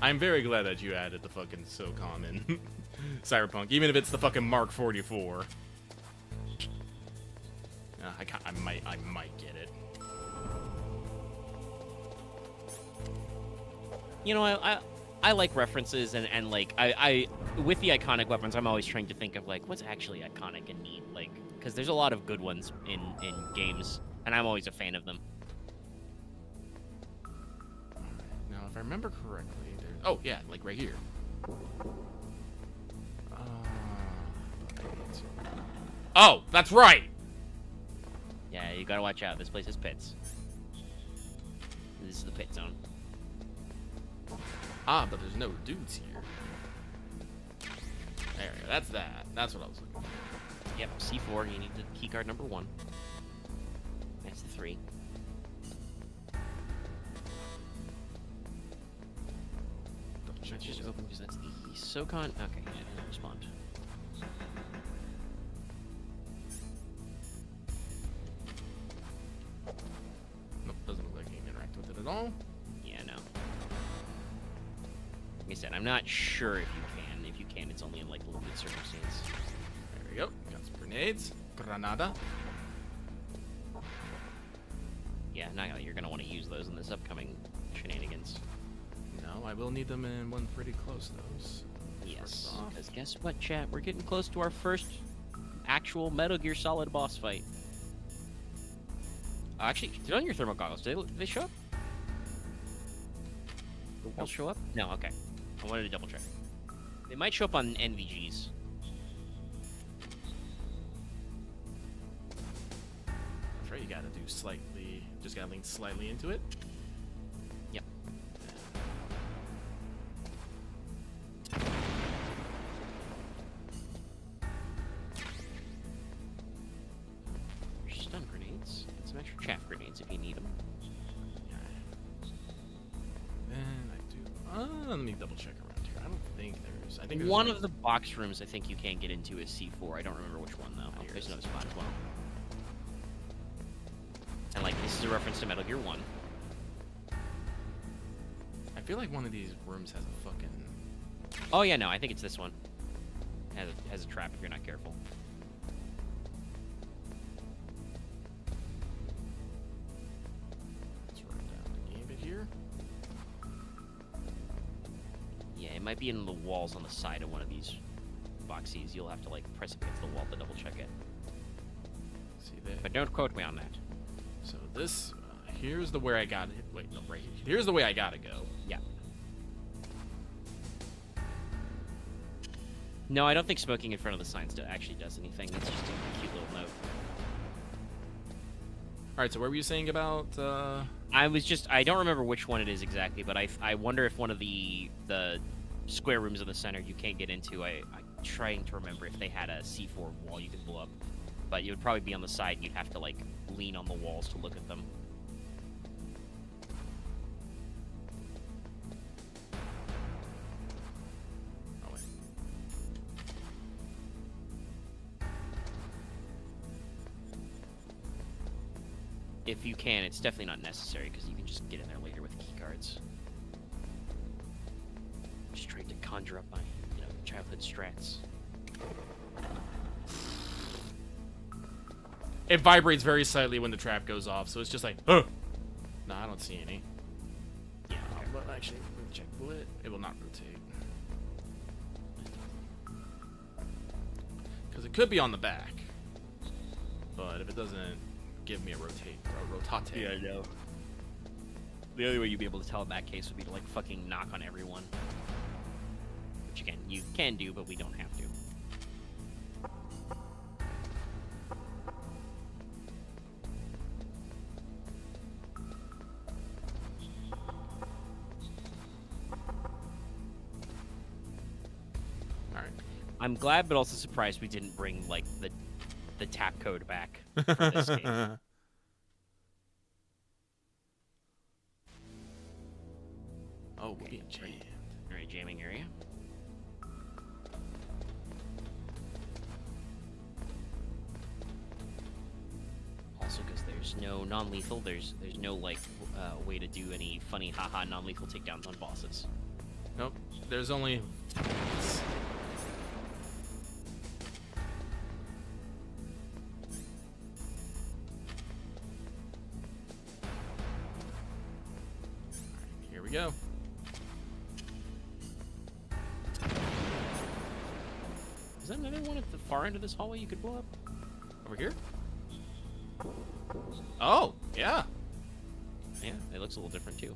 I'm very glad that you added the fucking so common Cyberpunk, even if it's the fucking Mark 44. I might get it. You know, I like references, and like, I with the iconic weapons, I'm always trying to think of, like, what's actually iconic and neat, like, because there's a lot of good ones in games, and I'm always a fan of them. Now, if I remember correctly, oh, yeah, like right here. Oh, that's right! Yeah, you gotta watch out. This place is pits. This is the pit zone. Ah, but there's no dudes here. There, that's that. That's what I was looking for. Yep, C4, you need the keycard number 1. That's the 3. Let's just open, because that's the SOCON. Okay, yeah, it doesn't respond. Nope, doesn't look like you can interact with it at all. Yeah, no. Like I said, I'm not sure if you can. If you can, it's only in like limited circumstance. There we go. Got some grenades. Granada. Yeah, now you're gonna want to use those in this upcoming shenanigans. No, I will need them in one pretty close, those. Yes, because guess what, chat? We're getting close to our first actual Metal Gear Solid boss fight. Actually, throw on your thermal goggles. Do they show up? The walls show up? No, okay. I wanted to double check. They might show up on NVGs. That's right, you gotta do slightly, just gotta lean slightly into it. Yep. There's stun grenades. And some extra chaff grenades if you need them. Then I do, let me double check around here. I don't think there's, I think there's One of the box rooms I think you can get into is C4. I don't remember which one, though. Here it There's is. another spot as well. And, like, this is a reference to Metal Gear 1. I feel like one of these rooms has a fucking... Oh, yeah, no, I think it's this one. Has a trap if you're not careful. Let's write down the game bit here. Yeah, it might be in the walls on the side of one of these boxes. You'll have to, like, press it against the wall to double check it. See that? But don't quote me on that. So this, here's the where I got it. Wait, no, right here. Here's the way I gotta go. Yeah. No, I don't think smoking in front of the signs actually does anything. It's just a cute little note. Alright, so what were you saying about, I don't remember which one it is exactly, but I wonder if one of the square rooms in the center you can't get into. I'm trying to remember if they had a C4 wall you could blow up. But it would probably be on the side, and you'd have to, like, lean on the walls to look at them. Oh, wait. If you can, it's definitely not necessary, because you can just get in there later with keycards. Just trying to conjure up my, childhood strats. It vibrates very slightly when the trap goes off, so it's just like, huh! No, I don't see any. Yeah, okay. But actually, check bullet. It will not rotate. Because it could be on the back. But if it doesn't give me a rotate. Yeah, I know. The only way you'd be able to tell in that case would be to, like, fucking knock on everyone. Which, again, you can do, but we don't have to. Alright. I'm glad, but also surprised we didn't bring, like, the tap code back for this game. Oh, we're being jammed. Alright, jamming area. Also, because there's no non-lethal, there's no, like, way to do any funny haha non-lethal takedowns on bosses. Nope. There's only... Here we go. Is that another one at the far end of this hallway you could blow up? Over here? Oh, yeah. Yeah, it looks a little different too.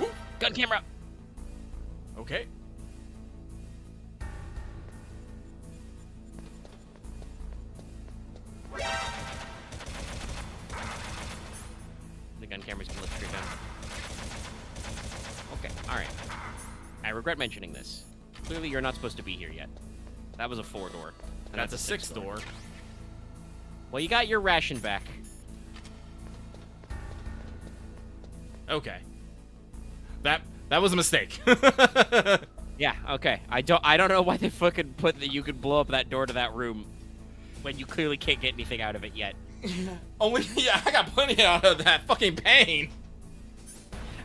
Woo! Gun camera! Okay. The gun camera's gonna look straight down. Okay, alright. I regret mentioning this. Clearly you're not supposed to be here yet. That was a 4-door. And That's a 6 door. Well, you got your ration back. Okay. That was a mistake. Yeah, okay. I don't know why they fucking put that you could blow up that door to that room when you clearly can't get anything out of it yet. Only, yeah, I got plenty out of that fucking pain.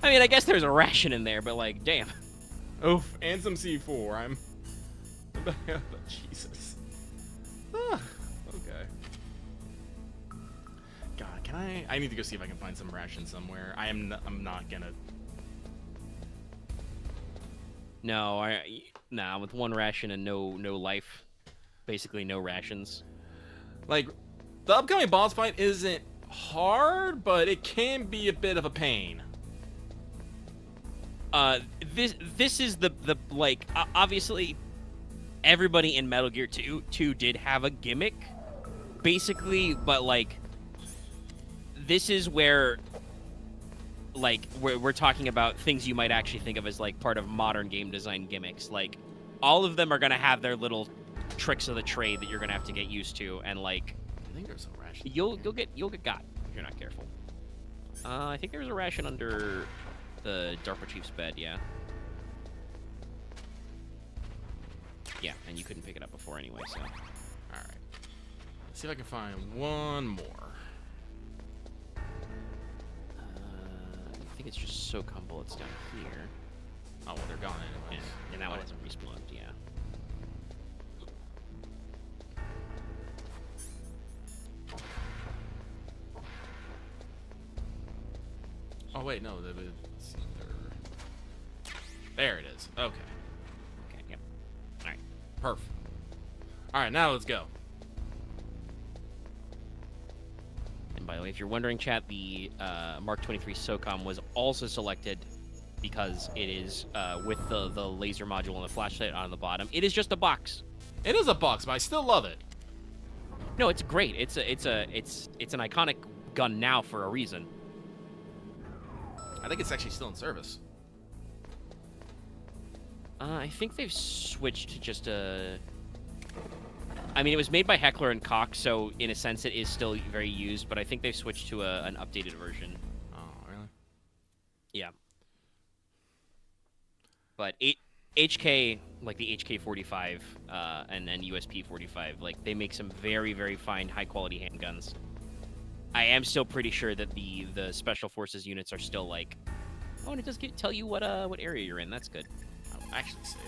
I mean, I guess there's a ration in there, but like, damn. Oof, and some C4. I'm. Jesus. Ah, okay. God, can I? I need to go see if I can find some rations somewhere. I'm not gonna. No, nah. With one ration and no life, basically no rations. Like, the upcoming boss fight isn't hard, but it can be a bit of a pain. This is the like obviously everybody in Metal Gear 2 did have a gimmick, basically, but like this is where like we're talking about things you might actually think of as like part of modern game design gimmicks. Like all of them are gonna have their little tricks of the trade that you're gonna have to get used to, and like I think there's a ration. You'll get got if you're not careful. I think there's a ration under the DARPA chief's bed, yeah. Yeah, and you couldn't pick it up before anyway, so. Alright. Let's see if I can find one more. I think it's just SOCOM bullets down here. Oh, well, they're gone anyways. Yeah, and that one hasn't respawned, yeah. Oh, wait, no. There it is. Okay. Okay, yep. Alright. Perfect. Alright, now let's go. And by the way, if you're wondering, chat, the Mark 23 SOCOM was also selected because it is with the laser module and the flashlight on the bottom. It is just a box. It is a box, but I still love it. No, it's great. It's an iconic gun now for a reason. I think it's actually still in service. I think they've switched to just a... I mean, it was made by Heckler & Koch, so in a sense it is still very used, but I think they've switched to an updated version. Oh, really? Yeah. But HK, like the HK-45 and USP-45, like they make some very, very fine, high-quality handguns. I am still pretty sure that the Special Forces units are still like... Oh, and it does tell you what area you're in. That's good. I'll actually save.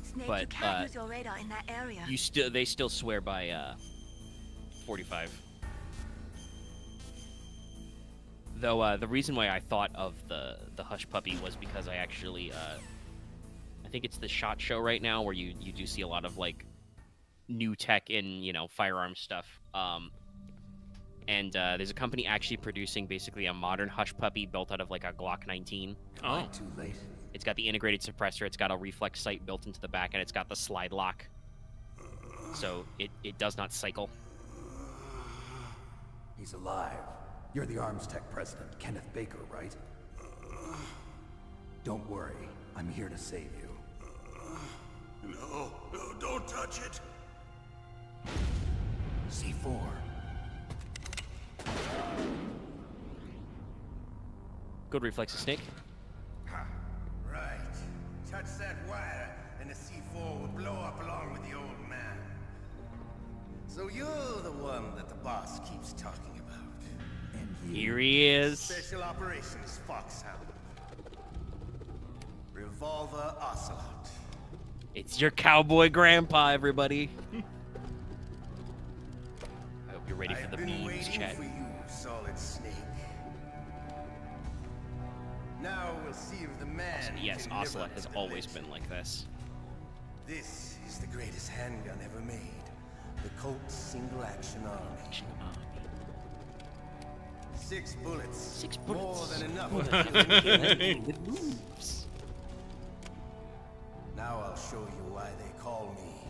Snake, But, you can't use your radar in that area. They still swear by 45. Though the reason why I thought of the Hush Puppy was because I actually I think it's the SHOT Show right now where you do see a lot of like new tech in, you know, firearm stuff. And there's a company actually producing basically a modern Hush Puppy built out of like a Glock 19. Oh, too late. It's got the integrated suppressor, it's got a reflex sight built into the back, and it's got the slide lock. So it does not cycle. He's alive. You're the Arms Tech president, Kenneth Baker, right? Don't worry. I'm here to save you. No, don't touch it. C4. Good reflexes, Snake. Right. Touch that wire, and the C4 will blow up along with the old man. So you're the one that the boss keeps talking about. And Here he is. Special Operations Foxhound. Revolver Ocelot. It's your cowboy grandpa, everybody. I hope you're ready for the I've been memes, waiting chat. for you, Solid Snake. Now we'll see if the man Yes, can live Ocelot up has to the always legend. been like this. This is the greatest handgun ever made. The Colt Single Action Army. 6 bullets. 6 More bullets. than enough. With moves. Now I'll show you why they call me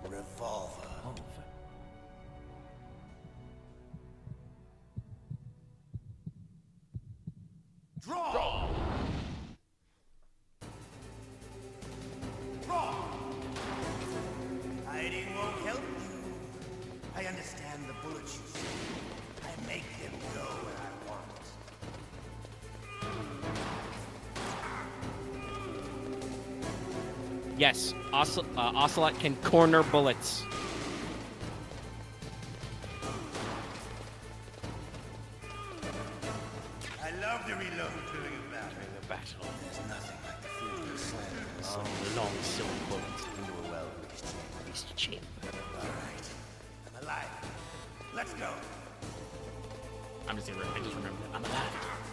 Revolver. Draw! Draw! Draw! Hiding won't help you. I understand the bullets you see. I make them go where I want. Yes, Ocelot can corner bullets. I love to reload during a battle. There's nothing like the feeling of slamming the long silver bullets into a well-greased chamber. All right, I'm alive. Let's go. I'm just gonna I just remember that. I'm alive.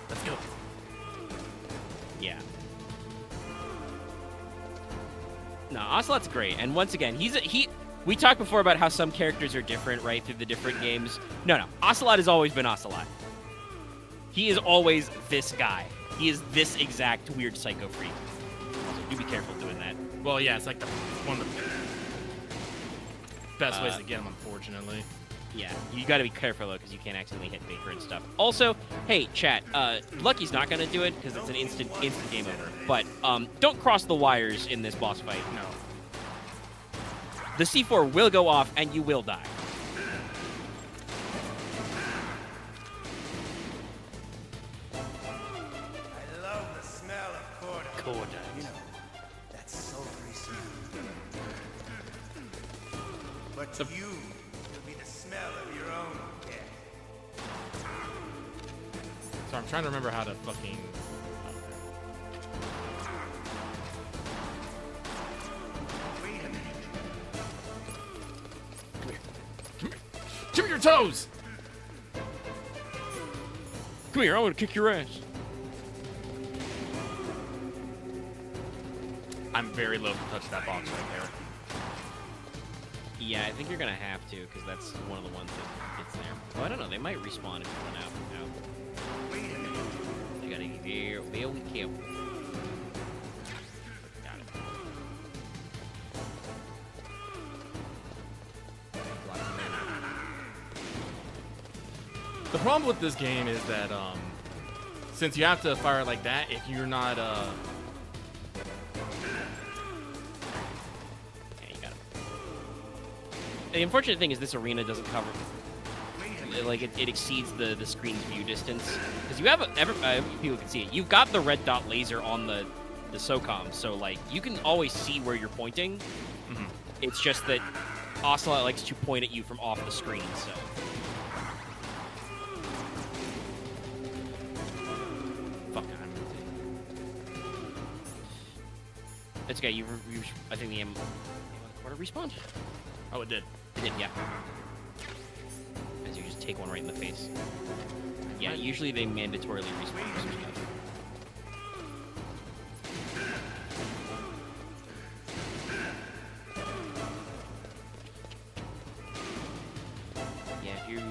Let's go. Yeah. No, Ocelot's great, and once again, we talked before about how some characters are different, right, through the different games. No, Ocelot has always been Ocelot. He is always this guy. He is this exact weird psycho freak. Also, do be careful doing that. Well, yeah, it's like one of the best ways to get him, unfortunately. Yeah, you got to be careful though, because you can't accidentally hit Baker and stuff. Also, hey, chat, Lucky's not gonna do it because it's an instant game over. But don't cross the wires in this boss fight. No. The C4 will go off and you will die. I love the smell of corda. You know, that sultry smell. But to you, it'll be the smell of your own death. So I'm trying to remember how to fucking... Wait a minute. Give me your toes! Come here, I want to kick your ass. I'm very low to touch that box right there. Yeah, I think you're gonna have to, because that's one of the ones that gets there. Oh, I don't know, they might respawn if you run out. Wait a minute. You gotta be very careful. Got it. The problem with this game is that, since you have to fire it like that, if you're not, Yeah, you got it. The unfortunate thing is this arena doesn't cover... Like, it exceeds the screen's view distance. Because you have... people can see it. You've got the red dot laser on the SOCOM, so, like, you can always see where you're pointing. mm-hmm. It's just that Ocelot likes to point at you from off the screen, so... Fuck, it's okay, I think the quarter respawned? Oh, it did. It did, yeah. As you just take one right in the face. Yeah, usually they mandatorily respawn for some stuff. Yeah, if you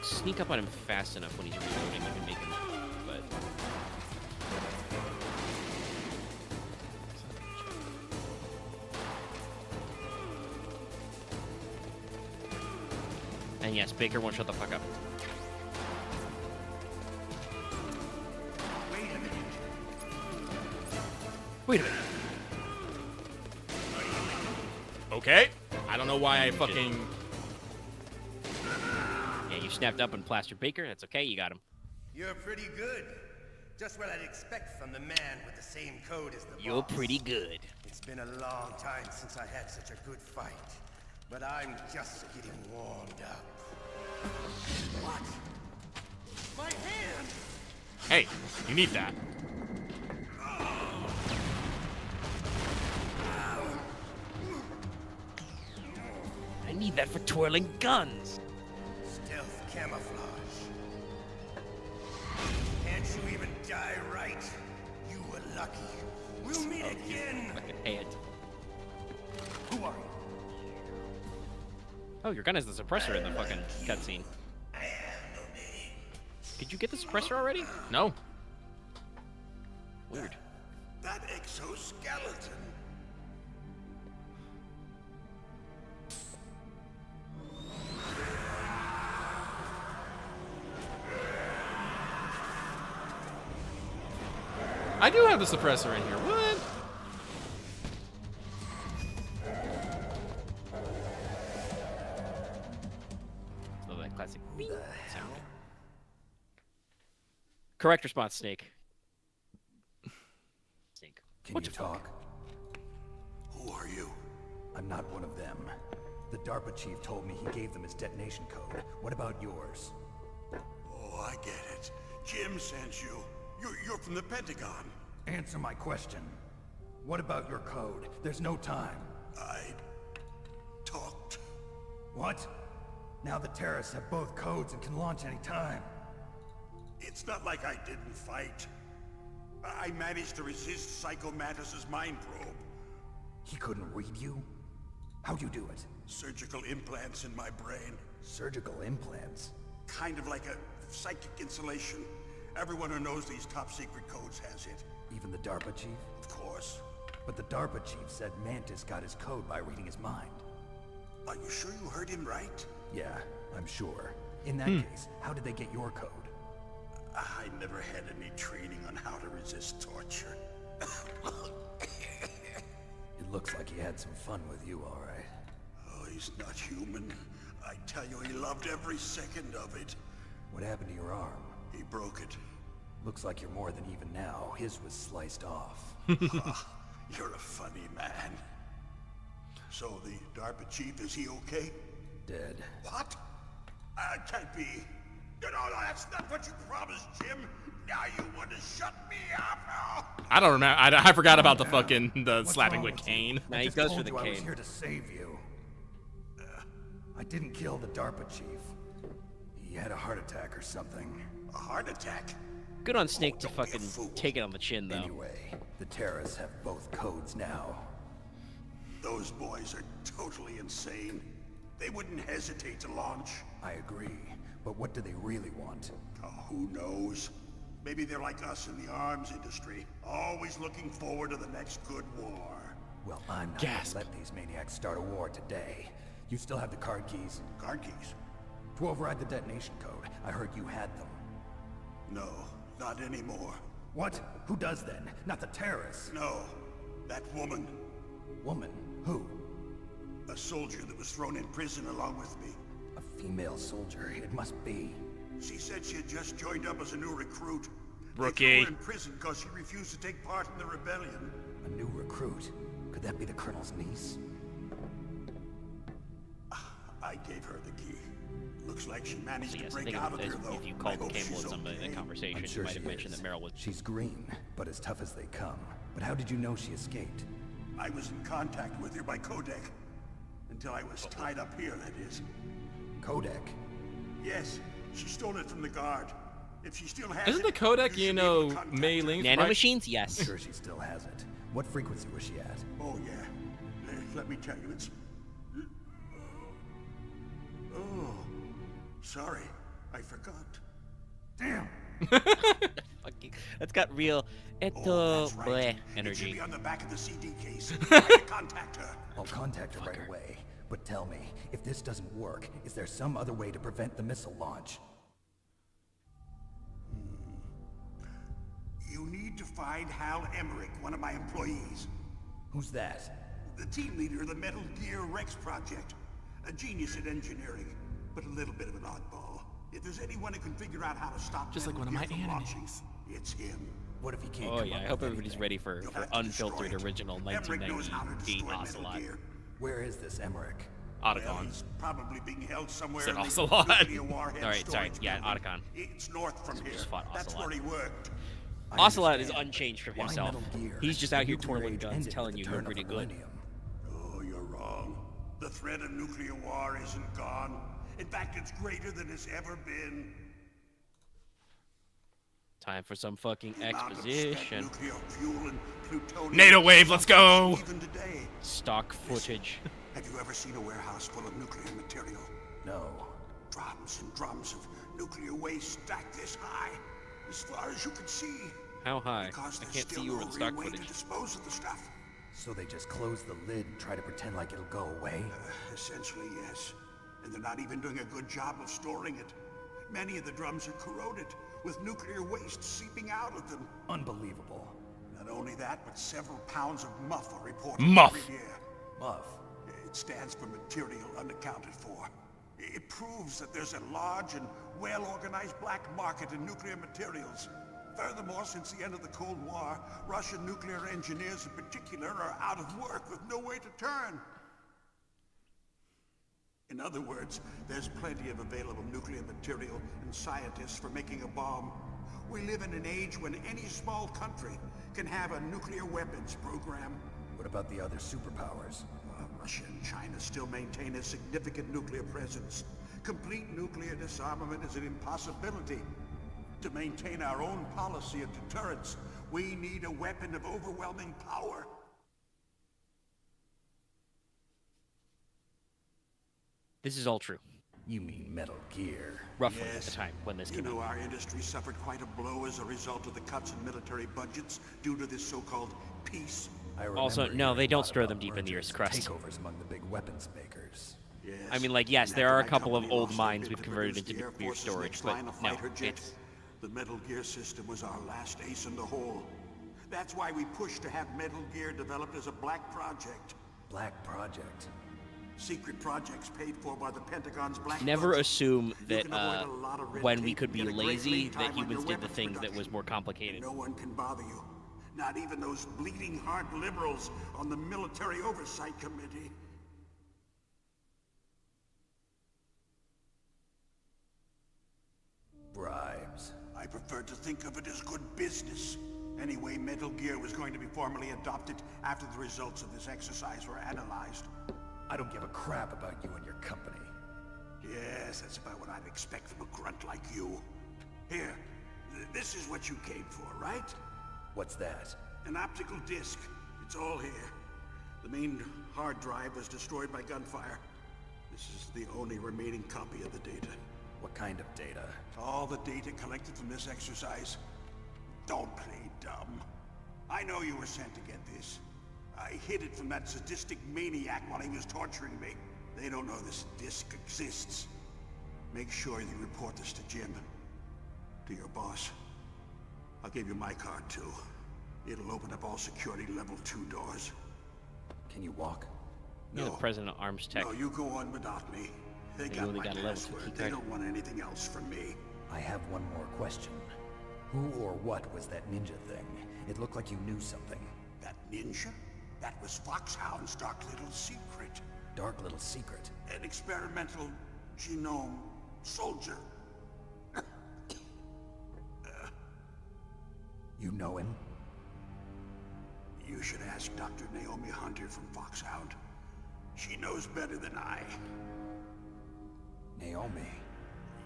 sneak up on him fast enough when he's reloading, you can make him, but... And yes, Baker won't shut the fuck up. Wait a minute. Okay. I don't know why I fucking... Yeah, you snapped up and plastered Baker. That's okay. You got him. You're pretty good. Just what I'd expect from the man with the same code as the You're boss. pretty good. It's been a long time since I had such a good fight. But I'm just getting warmed up. What? My hand! Hey, you need that. I need that for twirling guns. Stealth camouflage. Can't you even die right? You were lucky. We'll meet again. Fucking head. Who are you? Oh, your gun has the suppressor in the fucking cutscene. I have no name. Did you get the suppressor already? No. Weird. That exoskeleton. I do have the suppressor in here. What? So that classic beep sound. Correct response, Snake. Snake. Can What you the fuck? talk? Who are you? I'm not one of them. The DARPA chief told me he gave them his detonation code. What about yours? Oh, Oh, I get it. Jim sent you. You're from the Pentagon. Answer my question. What about your code? There's no time. I talked. What? Now the terrorists have both codes and can launch any time. It's not like I didn't fight. I managed to resist Psycho Mantis's mind probe. He couldn't read you? How'd you do it? Surgical implants in my brain. Surgical implants? Kind of like a psychic insulation. Everyone who knows these top secret codes has it. Even the DARPA chief? Of course. But the DARPA chief said Mantis got his code by reading his mind. Are you sure you heard him right? Yeah, I'm sure. In that case, how did they get your code? I never had any training on how to resist torture. It looks like he had some fun with you, all right. Oh, he's not human. I tell you, he loved every second of it. What happened to your arm? He broke it. Looks like you're more than even now. His was sliced off. You're a funny man. So the DARPA chief, is he okay? Dead. What? Can't be. No, that's not what you promised, Jim. Now you want to shut me up? Oh. I don't remember. I forgot about the slapping with Kane. Now he goes for the I was cane. here to save you. I didn't kill the DARPA chief. He had a heart attack or something. A heart attack? Good on Snake to fucking take it on the chin, though. Anyway, the terrorists have both codes now. Those boys are totally insane. They wouldn't hesitate to launch. I agree, but what do they really want? Oh, who knows? Maybe they're like us in the arms industry, always looking forward to the next good war. Well, I'm not gonna let these maniacs start a war today. You still have the card keys? Card keys? To override the detonation code. I heard you had them. No, not anymore. What? Who does then? Not the terrorists. No, that woman. Woman? Who? A soldier that was thrown in prison along with me. A female soldier, it must be. She said she had just joined up as a new recruit. Rookie. They threw her in prison because she refused to take part in the rebellion. A new recruit? Could that be the Colonel's niece? I gave her the key. Looks like she managed So yes, to I break think out of here, though. if you called I hope Campbell she's at somebody in okay. that conversation, I'm sure you might she have mentioned is. that Meryl was... She's green, but as tough as they come. But how did you know she escaped? I was in contact with her by codec. Until I was tied up here, that is. Codec? Yes, she stole it from the guard. If she still has Isn't the it, codec, you you should be able know, to contact Mei her. Ling's Nano right? machines? Yes. I'm sure she still has it. What frequency was she at? Oh, yeah. Let me tell you, it's... Oh, sorry. I forgot. Damn! Fucking, that's got real That's right. bleh It should energy. be on the back of the CD case. Try to contact her. I'll contact her right away. But tell me, if this doesn't work, is there some other way to prevent the missile launch? You need to find Hal Emmerich, one of my employees. Who's that? The team leader of the Metal Gear Rex project. A genius at engineering, but a little bit of an oddball. If there's anyone who can figure out how to stop Just like Metal one of Gear my from launching, animes. it's him. What if he can't Oh come yeah, up I hope with everybody's anything? ready for You'll have to unfiltered destroy it. original Emmerich knows how to 1998 destroy Metal Ocelot. Gear. Where is this Emmerich? Well, Otacon. he's probably being held somewhere Said in the Ocelot. nuclear warhead Alright, sorry, storage yeah, building. Otacon. It's north from here. just fought That's Ocelot. where he worked. I Ocelot is understand. unchanged from Why himself. Metal Gear? He's just out The here nuclear twirling age guns, ended telling with you the you're turn of pretty the good. millennium. Oh, you're wrong. The threat of nuclear war isn't gone. In fact, it's greater than it's ever been. Time for some fucking The amount of spent exposition. nuclear fuel and plutonium NATO wave, let's go! Even today. Stock footage. Have you ever seen a warehouse full of nuclear material? No. Drums and drums of nuclear waste stacked this high, as far as you can see. How high? Because I there's can't see still you no over the real stock way to footage. dispose of the stuff. So they just close the lid and try to pretend like it'll go away? Essentially, yes. And they're not even doing a good job of storing it. Many of the drums are corroded, with nuclear waste seeping out of them. Unbelievable. Not only that, but several pounds of muff are reported Muff. every year. Muff. It stands for material unaccounted for. It proves that there's a large and well-organized black market in nuclear materials. Furthermore, since the end of the Cold War, Russian nuclear engineers in particular are out of work with no way to turn. In other words, there's plenty of available nuclear material and scientists for making a bomb. We live in an age when any small country can have a nuclear weapons program. What about the other superpowers? Russia and China still maintain a significant nuclear presence. Complete nuclear disarmament is an impossibility. To maintain our own policy of deterrence, we need a weapon of overwhelming power. This is all true. You mean Metal Gear? Roughly at the time when this came out. You know, our industry suffered quite a blow as a result of the cuts in military budgets due to this so-called peace. Also, no, they don't store them deep in the Earth's crust. Takeovers among the big weapons makers. Yes. I mean, like, yes, there are a couple of old mines we've converted into nuclear storage, but no, it's... The Metal Gear system was our last ace in the hole. That's why we pushed to have Metal Gear developed as a black project. Black project? Secret projects paid for by the Pentagon's black Never budget. assume that when we tape could be and get a great lazy, lead that time on humans your did the weapons thing that production. was more complicated. No one can bother you. Not even those bleeding heart liberals on the Military Oversight Committee. Bribes. I prefer to think of it as good business. Anyway, Metal Gear was going to be formally adopted after the results of this exercise were analyzed. I don't give a crap about you and your company. Yes, that's about what I'd expect from a grunt like you. Here, this is what you came for, right? What's that? An optical disc. It's all here. The main hard drive was destroyed by gunfire. This is the only remaining copy of the data. What kind of data? All the data collected from this exercise. Don't play dumb. I know you were sent to get this. I hid it from that sadistic maniac while he was torturing me. They don't know this disc exists. Make sure you report this to Jim. To your boss. I'll give you my card too. It'll open up all security level 2 doors. Can you walk? You're the president of Arms Tech. No, you go on without me. They You got only my got a level 2 password. key They card. don't want anything else from me. I have one more question. Who or what was that ninja thing? It looked like you knew something. That ninja? That was Foxhound's dark little secret. Dark little secret? An experimental genome soldier. You know him? You should ask Dr. Naomi Hunter from Foxhound. She knows better than I. Naomi?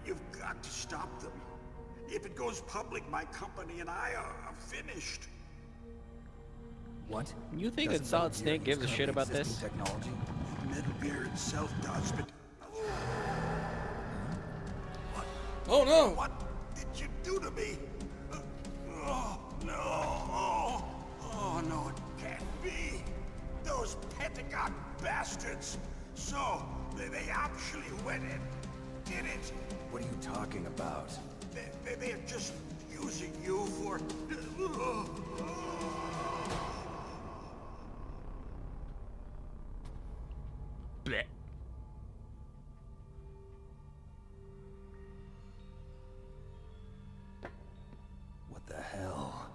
You've got to stop them. If it goes public, my company and I are finished. What? You think Doesn't that Solid Metal Gear Snake gives a use shit about currently this? existing technology? Metal Gear itself does, but... What? Oh no! What did you do to me? Oh, no. Oh, no, it can't be. Those Pentagon bastards. So, they actually went and did it. What are you talking about? They're just using you for... Blech. What the hell?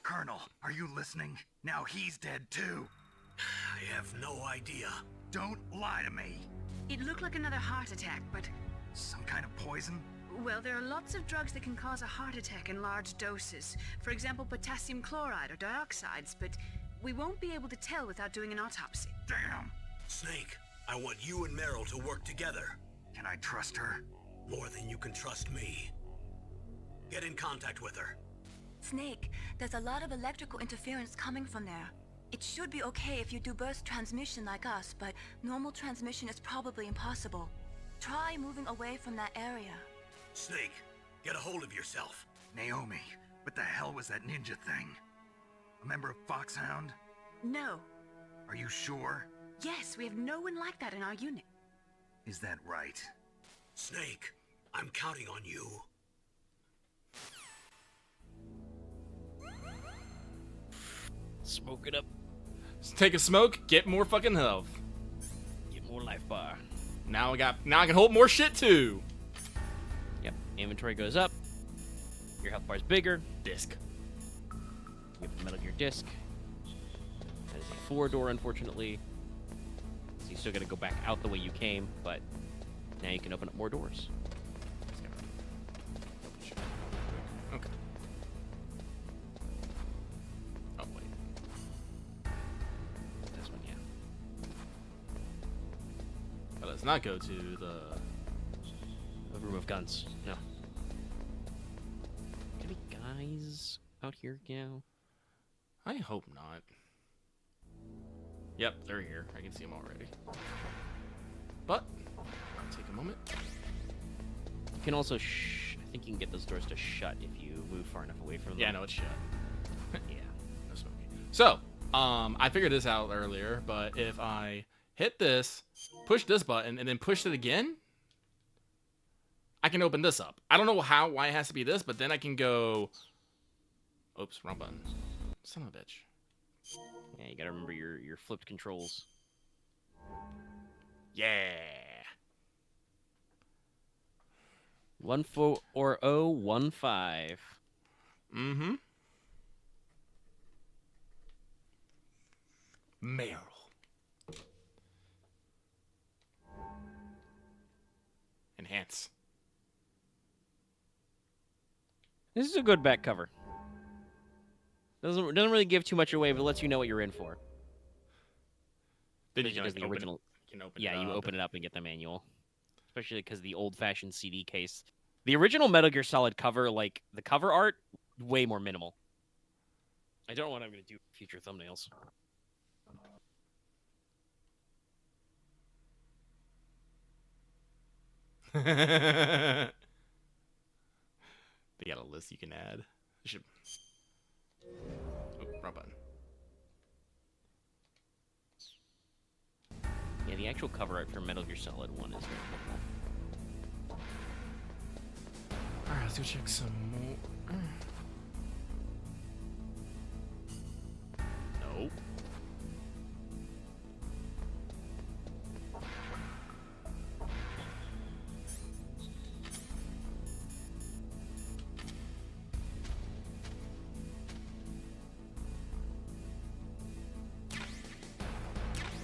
Colonel, are you listening? Now he's dead too. I have no idea. Don't lie to me. It looked like another heart attack, but... Some kind of poison? Well, there are lots of drugs that can cause a heart attack in large doses. For example, potassium chloride or dioxides, but we won't be able to tell without doing an autopsy. Damn. Snake, I want you and Meryl to work together. Can I trust her? More than you can trust me. Get in contact with her. Snake, there's a lot of electrical interference coming from there. It should be okay if you do burst transmission like us, but normal transmission is probably impossible. Try moving away from that area. Snake, get a hold of yourself. Naomi, what the hell was that ninja thing? A member of Foxhound? No. Are you sure? Yes, we have no one like that in our unit. Is that right? Snake, I'm counting on you. Smoke it up. Just take a smoke, get more fucking health. Get more life bar. Now I can hold more shit too. Yep. Inventory goes up. Your health bar's bigger. Disc. We have the Metal Gear disc. That is a 4-door, unfortunately. So you still got to go back out the way you came, but now you can open up more doors. Okay. Oh, wait. This one, yeah. But let's not go to the room of guns. No. Any guys out here now? I hope not. Yep, they're here. I can see them already. But I'll take a moment. You can also I think you can get those doors to shut if you move far enough away from them. Yeah, no, it's shut. Yeah. No smoking. So, I figured this out earlier, but if I hit this, push this button, and then push it again, I can open this up. I don't know why it has to be this, but then I can go... Oops, wrong button. Son of a bitch. Yeah, you gotta remember your flipped controls. Yeah. 14015. Mm-hmm. Meryl. Enhance. This is a good back cover. Doesn't really give too much away, but lets you know what you're in for. Then you Especially can, because the original. you can open Yeah, it you up. open it up and get the manual. Especially because the old-fashioned CD case. The original Metal Gear Solid cover, like the cover art, way more minimal. I don't know what I'm gonna do for future thumbnails. They got a list you can add. You should. Oh, wrong button. Yeah, the actual cover art for Metal Gear Solid 1 is very minimal. Alright, let's go check some more. Nope.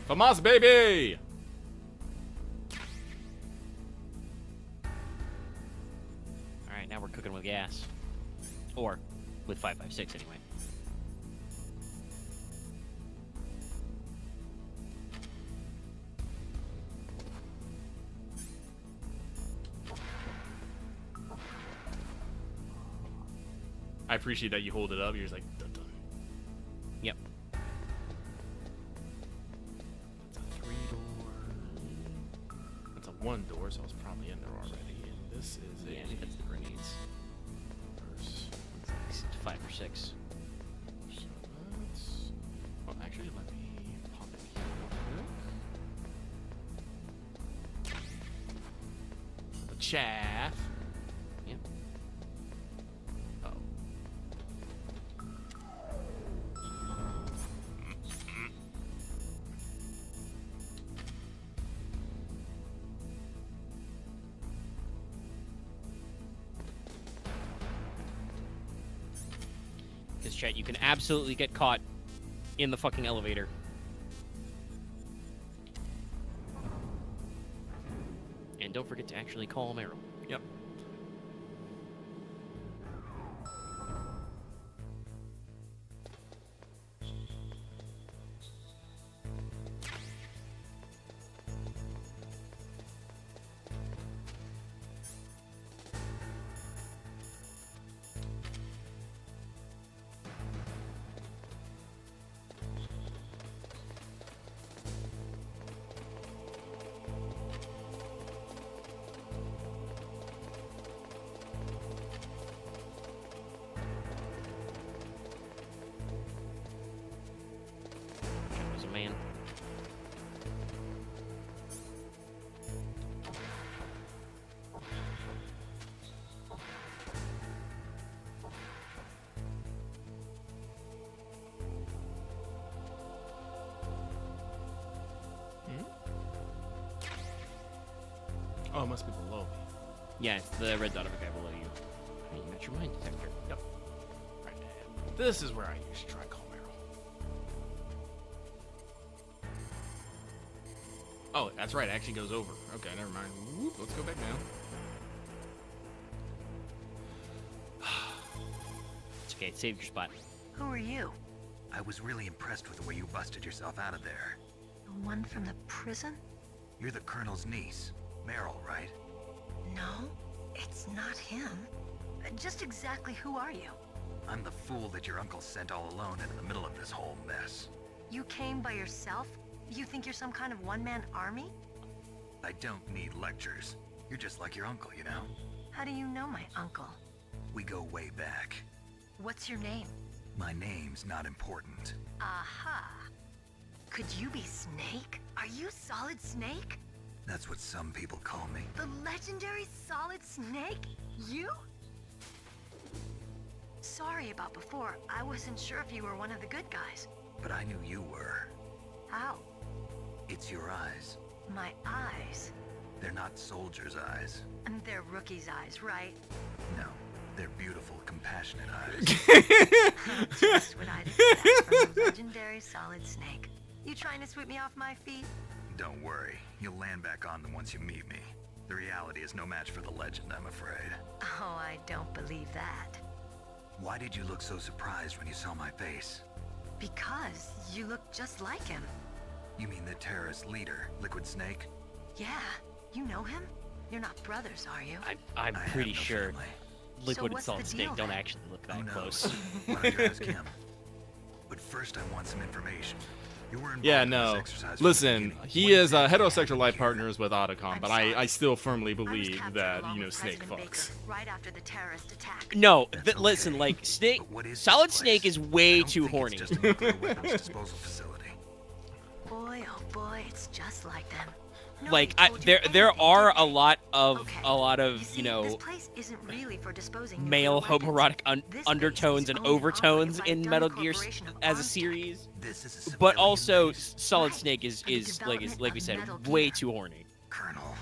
FAMAS, baby! Alright, now we're cooking with gas. Or with 556 anyway. I appreciate that you hold it up. You're just like, dun dun. Yep. That's a 3-door. That's a 1-door, so it's probably in there already. And this is Yeah, I think that's the grenades. It's 5 or 6. So that's... Well, actually, let me pop it here real quick. The chaff. Yep. Oh. Because, chat, you can absolutely get caught in the fucking elevator. And don't forget to actually call Meryl. Yep. There's a man. Oh, it must be below me. Yeah, it's the red dot of a guy below you. Hey, you got your mine detector. Yep. Right. This is where I used to try call Meryl. Oh, that's right. It actually goes over. Okay, never mind. Whoop, let's go back now. It's okay. Save your spot. Who are you? I was really impressed with the way you busted yourself out of there. The one from the prison? You're the Colonel's niece, Meryl, right? No, it's not him. Just exactly who are you? I'm the fool that your uncle sent all alone into the middle of this whole mess. You came by yourself? You think you're some kind of one-man army? I don't need lectures. You're just like your uncle, you know? How do you know my uncle? We go way back. What's your name? My name's not important. Aha. Could you be Snake? Are you Solid Snake? That's what some people call me. The legendary Solid Snake? You? Sorry about before. I wasn't sure if you were one of the good guys. But I knew you were. How? It's your eyes. My eyes? They're not soldiers' eyes. And they're rookie's eyes, right? No, they're beautiful, compassionate eyes. Just what I'd expect from the legendary Solid Snake. You trying to sweep me off my feet? Don't worry, you'll land back on them once you meet me. The reality is no match for the legend, I'm afraid. Oh, I don't believe that. Why did you look so surprised when you saw my face? Because you look just like him. You mean the terrorist leader, Liquid Snake? Yeah, you know him? You're not brothers, are you? I'm I pretty have no sure family. Liquid and what's the Solid Snake deal, don't then? actually look that Who knows? close. Why don't you ask him? But first I want some information. You were involved Yeah, in this no. exercise from the Listen, beginning. he What is exactly heterosexual happened life here? partners with Otacon, but I still firmly I was believe captured that, along you know, with Snake President fucks. Baker right after the terrorist attack. No, That's listen, okay. like Snake, But what is this Solid place? Snake is I way don't too think horny. It's just a nuclear weapons disposal facility. Boy, oh boy, it's just like them. Like Nobody told you there anything, are did a they? lot of Okay. you see, know this place isn't really for disposing male nuclear weapons. homoerotic This undertones base and is owned and overtones operated by a in dummy Metal Gear corporation of as a arms tech. series. This is a But civilian also base. Solid Right, Snake is for the development like we of said, Metal way Gear. too horny. Colonel.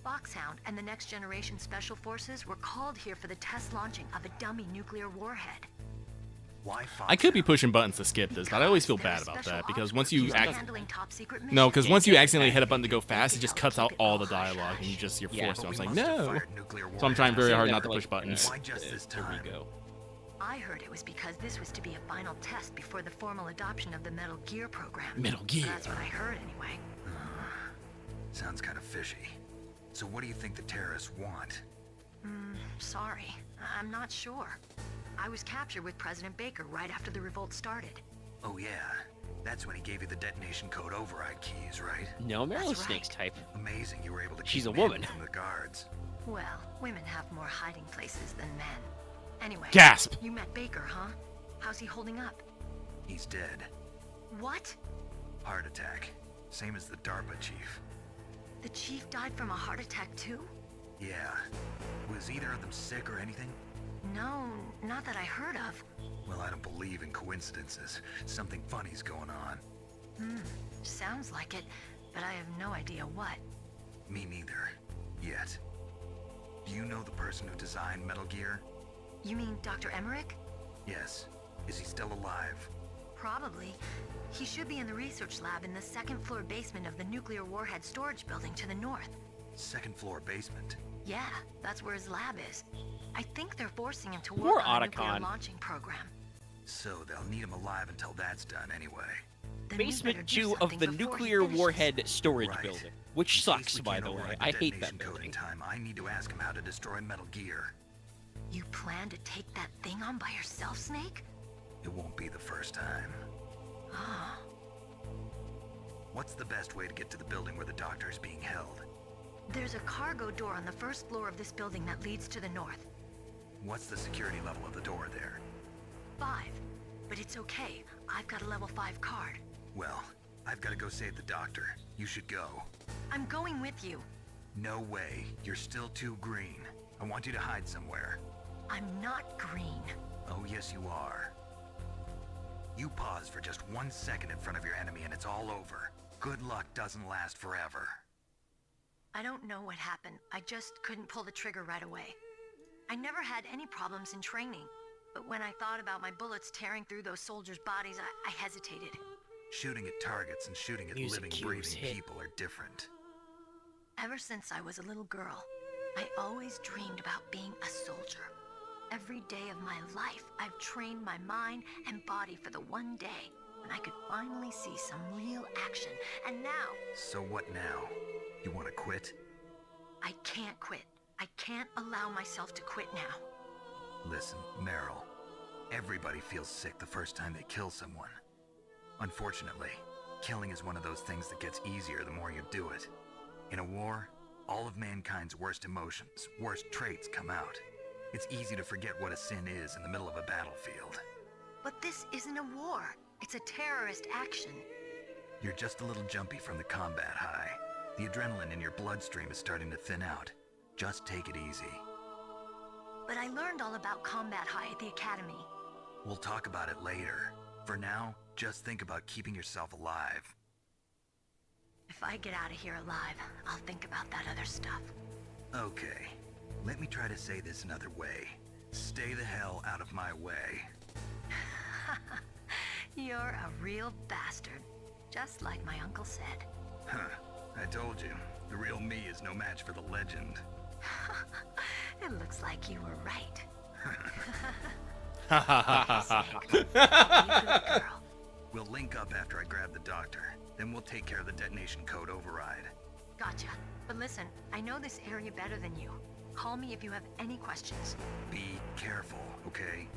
Foxhound and the Next Generation Special Forces were called here for the test launching of a dummy nuclear warhead. Why I could be Foxhound? pushing buttons to skip this, but I always feel Because bad they're about special that because ops once you used to act handling top secret no, because missions. once you accidentally hit a button to go fast, it just cuts out Keep it all the all hush dialogue and hush. you're Yeah. forced to. I But was we like, must have no. fired nuclear So I'm warheads. trying very hard Save not that to for, push buttons. Why just this Here time? we go. I heard it was because this was to be a final test before the formal adoption of the Metal Gear program. Metal Gear. That's what I heard anyway. Sounds kind of fishy. So what do you think the terrorists want? Sorry, I'm not sure. I was captured with President Baker right after the revolt started. Oh yeah, that's when he gave you the detonation code override keys, right? No, Meryl That's Snake's type. Amazing you were able to keep She's a him hidden woman. from the guards. Well, women have more hiding places than men. Anyway, Gasp. you met Baker, huh? How's he holding up? He's dead. What? Heart attack. Same as the DARPA chief. The chief died from a heart attack too? Yeah. Was either of them sick or anything? No, not that I heard of. Well, I don't believe in coincidences. Something funny's going on. Sounds like it, but I have no idea what. Me neither. Yet. Do you know the person who designed Metal Gear? You mean Dr. Emmerich? Yes. Is he still alive? Probably. He should be in the research lab in the second floor basement of the nuclear warhead storage building to the north. Second floor basement. Yeah, that's where his lab is. I think they're forcing him to Poor work on a nuclear Otacon. launching program. So they'll need him alive until that's done anyway. Then we better Basement do 2 of something the before he nuclear finishes. warhead storage Right. building, which In case sucks, we by can't the way. override I hate that detonation code building. in time, I need to ask him how to destroy Metal Gear. You plan to take that thing on by yourself, Snake? It won't be the first time. Ah, What's the best way to get to the building where the doctor is being held? there's a cargo door on the first floor of this building that leads to the north. What's the security level of the door there? 5. But it's okay. I've got a level 5 card. Well, I've got to go save the doctor. You should go. I'm going with you. No way. You're still too green. I want you to hide somewhere. I'm not green. Oh, yes, you are. You pause for just 1 second in front of your enemy and it's all over. Good luck doesn't last forever. I don't know what happened. I just couldn't pull the trigger right away. I never had any problems in training. But when I thought about my bullets tearing through those soldiers' bodies, I hesitated. Shooting at targets and shooting at Music living, cues breathing hit. people are different. Ever since I was a little girl, I always dreamed about being a soldier. Every day of my life, I've trained my mind and body for the one day when I could finally see some real action. And now... So what now? You want to quit? I can't quit. I can't allow myself to quit now. Listen, Meryl. Everybody feels sick the first time they kill someone. Unfortunately, killing is one of those things that gets easier the more you do it. In a war, all of mankind's worst emotions, worst traits come out. It's easy to forget what a sin is in the middle of a battlefield. But this isn't a war. It's a terrorist action. You're just a little jumpy from the combat high. The adrenaline in your bloodstream is starting to thin out. Just take it easy. But I learned all about combat high at the academy. We'll talk about it later. For now, just think about keeping yourself alive. If I get out of here alive, I'll think about that other stuff. Okay. Let me try to say this another way. Stay the hell out of my way. You're a real bastard. Just like my uncle said. Huh. I told you. The real me is no match for the legend. It looks like you were right. You good girl. We'll link up after I grab the doctor. Then we'll take care of the detonation code override. Gotcha. But listen, I know this area better than you. Call me if you have any questions. Be careful, okay?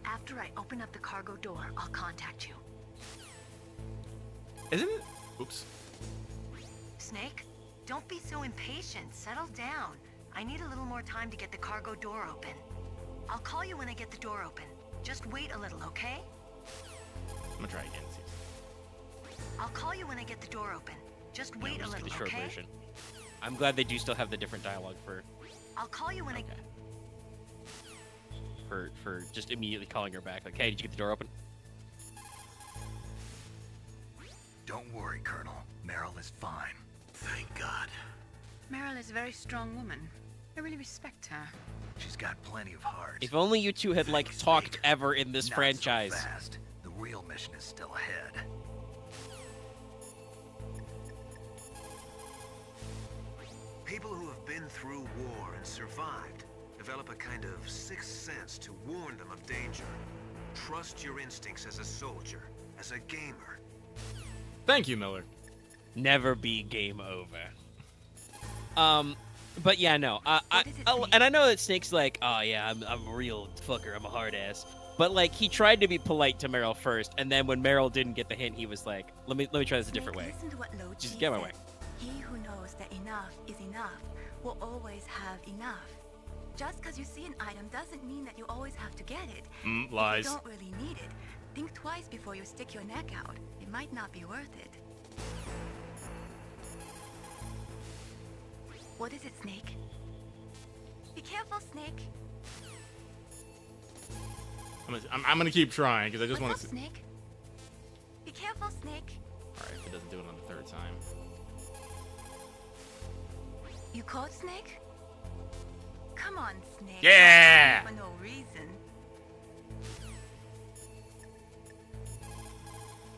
After I open up the cargo door, I'll contact you. Isn't it? Oops. Snake, don't be so impatient. Settle down. I need a little more time to get the cargo door open. I'll call you when I get the door open. Just wait a little, okay? I'm gonna try again. I'll call you when I get the door open. Just wait a little, The short okay? version. I'm glad they do still have the different dialogue for I'll call you when for just immediately calling her back. Like, hey, did you get the door open? Don't worry, Colonel. Meryl is fine. Thank God. Meryl is a very strong woman. I really respect her. She's got plenty of heart. If only you two had like talked ever in this Not franchise. So fast. The real mission is still ahead. People who have been through war and survived develop a kind of sixth sense to warn them of danger. Trust your instincts as a soldier, as a gamer. Thank you, Miller. Never be game over. But yeah, no. And I know that Snake's like, oh yeah, I'm a real fucker. I'm a hard ass. But like, he tried to be polite to Meryl first, and then when Meryl didn't get the hint, he was like, let me try this a different way. Listen to what Lo Just Chi get my said. way. He who knows that enough is enough will always have enough. Just because you see an item doesn't mean that you always have to get it. Lies. If you don't really need it, think twice before you stick your neck out. It might not be worth it. What is it, Snake? Be careful, Snake. I'm gonna keep trying because I just want What's to up, see. Snake? Be careful, Snake. All right, if it doesn't do it on the third time. You caught Snake? Come on, Snake. Yeah! Don't for no reason.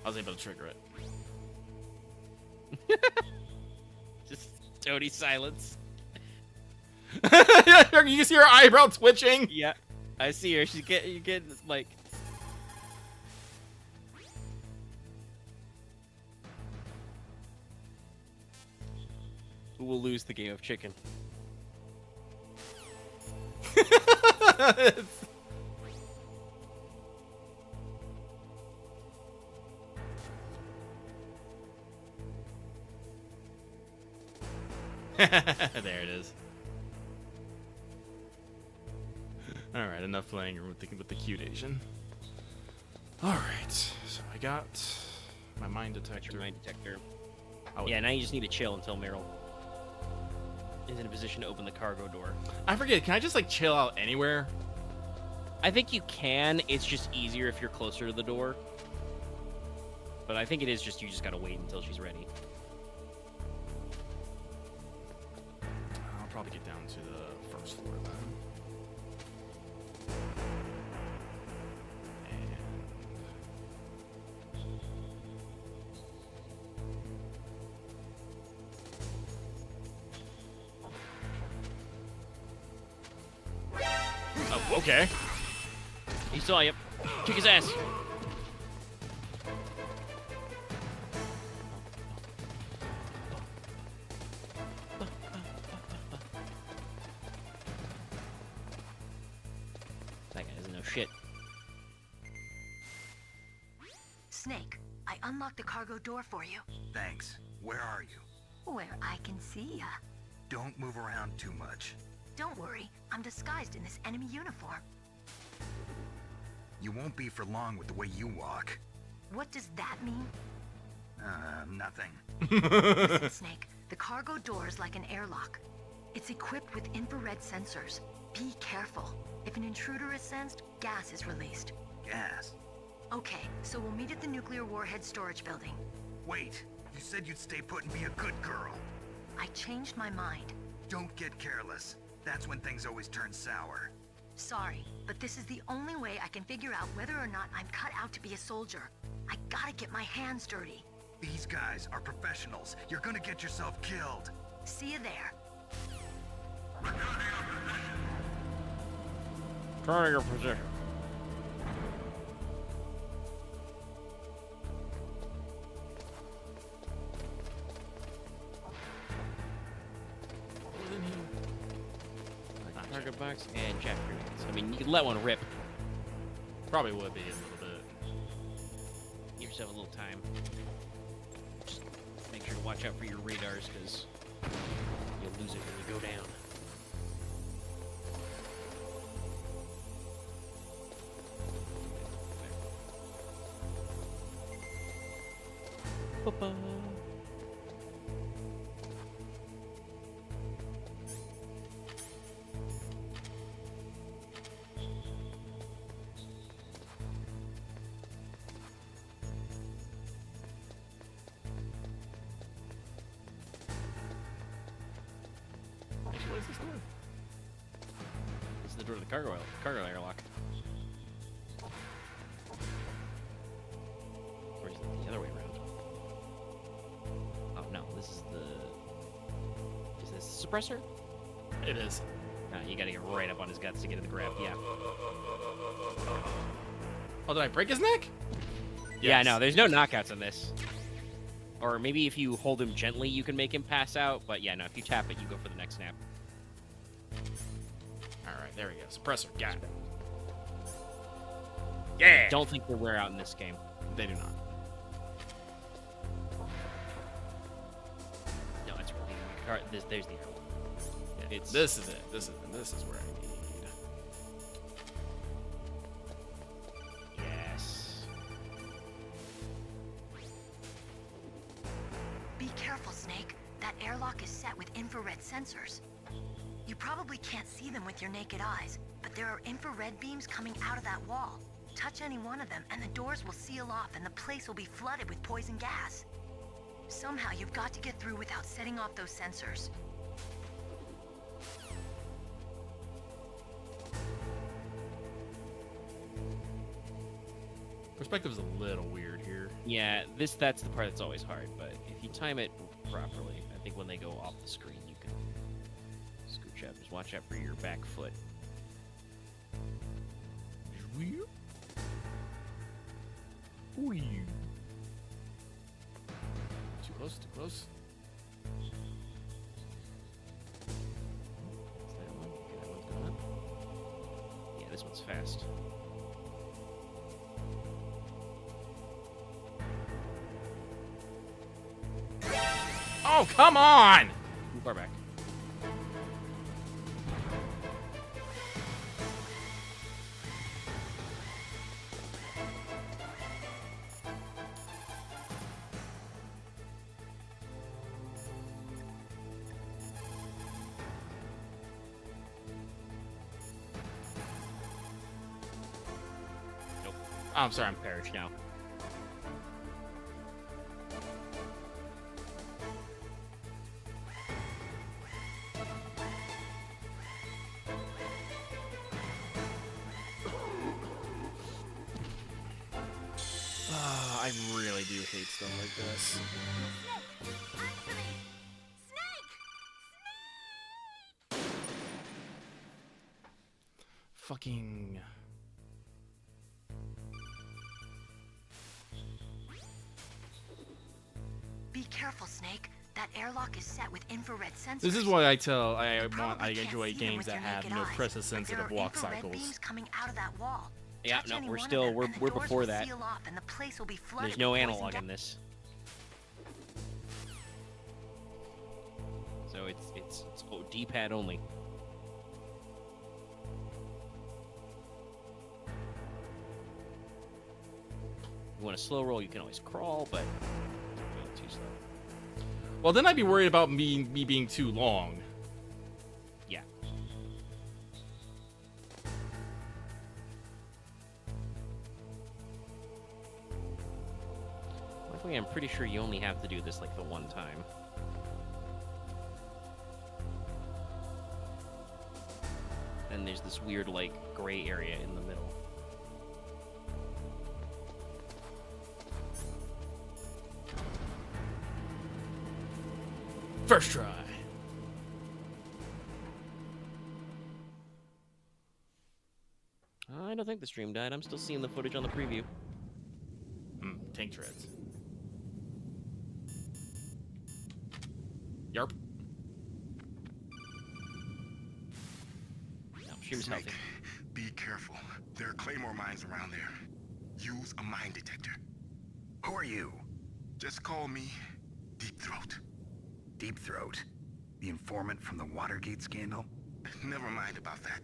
I was able to trigger it. Just Tony silence. You see her eyebrow twitching? Yeah, I see her. You're getting like. Who will lose the game of chicken? There it is. All right, enough playing with the cute Asian. All right, so I got my mind detector. Your mind detector. Oh, Yeah, now you just need to chill until Meryl is in a position to open the cargo door. I forget. Can I just like chill out anywhere? I think you can. It's just easier if you're closer to the door. But I think it is just you just gotta wait until she's ready. I'll probably get down to the first floor then. Okay. He saw you. Kick his ass. That guy doesn't know shit. Snake, I unlocked the cargo door for you. Thanks. Where are you? Where I can see ya. Don't move around too much. Don't worry, I'm disguised in this enemy uniform. You won't be for long with the way you walk. What does that mean? Nothing. Listen, Snake, the cargo door is like an airlock. It's equipped with infrared sensors. Be careful. If an intruder is sensed, gas is released. Gas? Okay, so we'll meet at the nuclear warhead storage building. Wait, you said you'd stay put and be a good girl. I changed my mind. Don't get careless. That's when things always turn sour. Sorry, but this is the only way I can figure out whether or not I'm cut out to be a soldier. I gotta get my hands dirty. These guys are professionals. You're gonna get yourself killed. See you there. Turning your position. Target box and jack grenades. I mean, you could let one rip. Probably would be a little bit. Give yourself a little time. Just make sure to watch out for your radars, because you'll lose it when you go down. Ba-ba. What is this door? This is the door to the cargo airlock. Or is it the other way around? Oh no, this is the... Is this the suppressor? It is. No, you gotta get right up on his guts to get to the grab, yeah. Oh, did I break his neck? Yeah, no, there's no knockouts in this. Or maybe if you hold him gently, you can make him pass out. But yeah, no, if you tap it, you go for the next snap. Alright, there we go. Suppressor. Got it. Yeah! I don't think they wear out in this game. They do not. No, that's really... Alright, there's the arrow. Yeah, this is it. This is where I need. Yes. Be careful, Snake. That airlock is set with infrared sensors. You probably can't see them with your naked eyes, but there are infrared beams coming out of that wall. Touch any one of them, and the doors will seal off, and the place will be flooded with poison gas. Somehow, you've got to get through without setting off those sensors. Perspective's a little weird here. Yeah, that's the part that's always hard, but if you time it properly, I think when they go off the screen, you can scooch up. Just watch out for your back foot. Too close, too close. Is that one? Okay, that one's going up. Yeah, this one's fast. Oh, come on! Too far back. Nope. Oh, I'm sorry, I'm Perish now. I really do hate stuff like this. Fucking... Be careful, Snake. That airlock is set with infrared sensors. This is why I enjoy games that have no pressure sensitive walk cycles. Beams coming out of that wall. Yeah, Touch no, any we're one of still them, we're and the we're doors before will that. seal off and the place will be flooded There's no with analog poison in this. So it's D-pad only. You want a slow roll, you can always crawl, but it's too slow. Well, then I'd be worried about me being too long. Yeah. Luckily, I'm pretty sure you only have to do this like the one time. And there's this weird like gray area in the middle. First try. I don't think the stream died. I'm still seeing the footage on the preview. Tank treads. Yarp. No, stream's Snake, healthy. be careful. There are claymore mines around there. Use a mine detector. Who are you? Just call me Deep Throat. Deep Throat? The informant from the Watergate scandal? Never mind about that.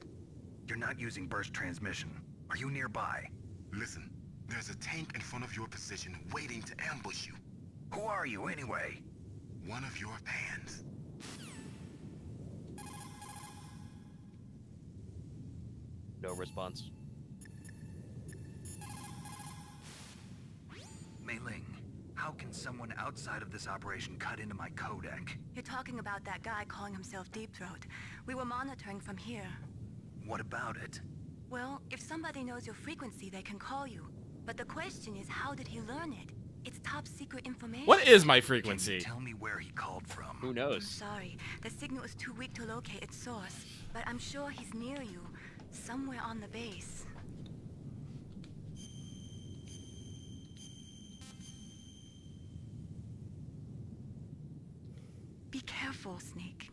You're not using burst transmission. Are you nearby? Listen, there's a tank in front of your position waiting to ambush you. Who are you anyway? One of your fans. No response. Mei Ling, how can someone outside of this operation cut into my codec? You're talking about that guy calling himself Deep Throat. We were monitoring from here. What about it? Well, if somebody knows your frequency, they can call you. But the question is, how did he learn it? It's top secret information. What is my Can frequency? you tell me where he called from? Who I'm knows? sorry. The signal is too weak to locate its source. But I'm sure he's near you. Somewhere on the base. Be careful, Snake.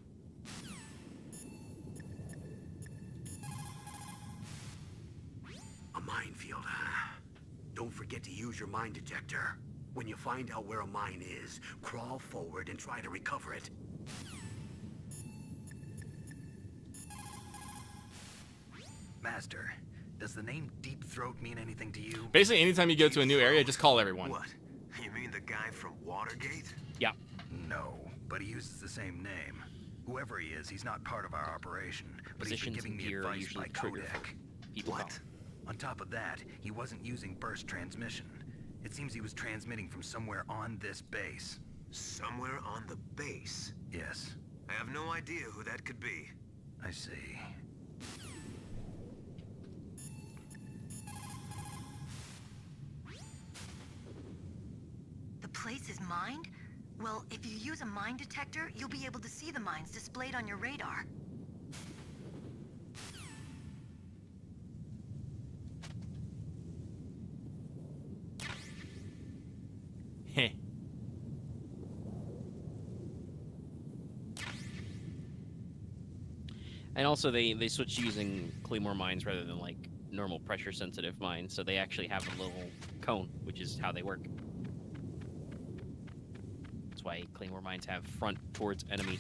A minefield, huh? Don't forget to use your mine detector. When you find out where a mine is, crawl forward and try to recover it. Master, does the name Deep Throat mean anything to you? Basically, anytime you go to a new area, just call everyone. What? You mean the guy from Watergate? Yeah. No, but he uses the same name. Whoever he is, he's not part of our operation, but he's been Positions giving and me gear are advice usually by trigger codec. people What? call. On top of that, he wasn't using burst transmission. It seems he was transmitting from somewhere on this base. Somewhere on the base? Yes, I have no idea who that could be. I see. The place is mined? Well, if you use a mine detector, you'll be able to see the mines displayed on your radar. Heh. And also, they switched to using claymore mines rather than like normal pressure sensitive mines, so they actually have a little cone, which is how they work. That's why claymore mines have front towards enemy.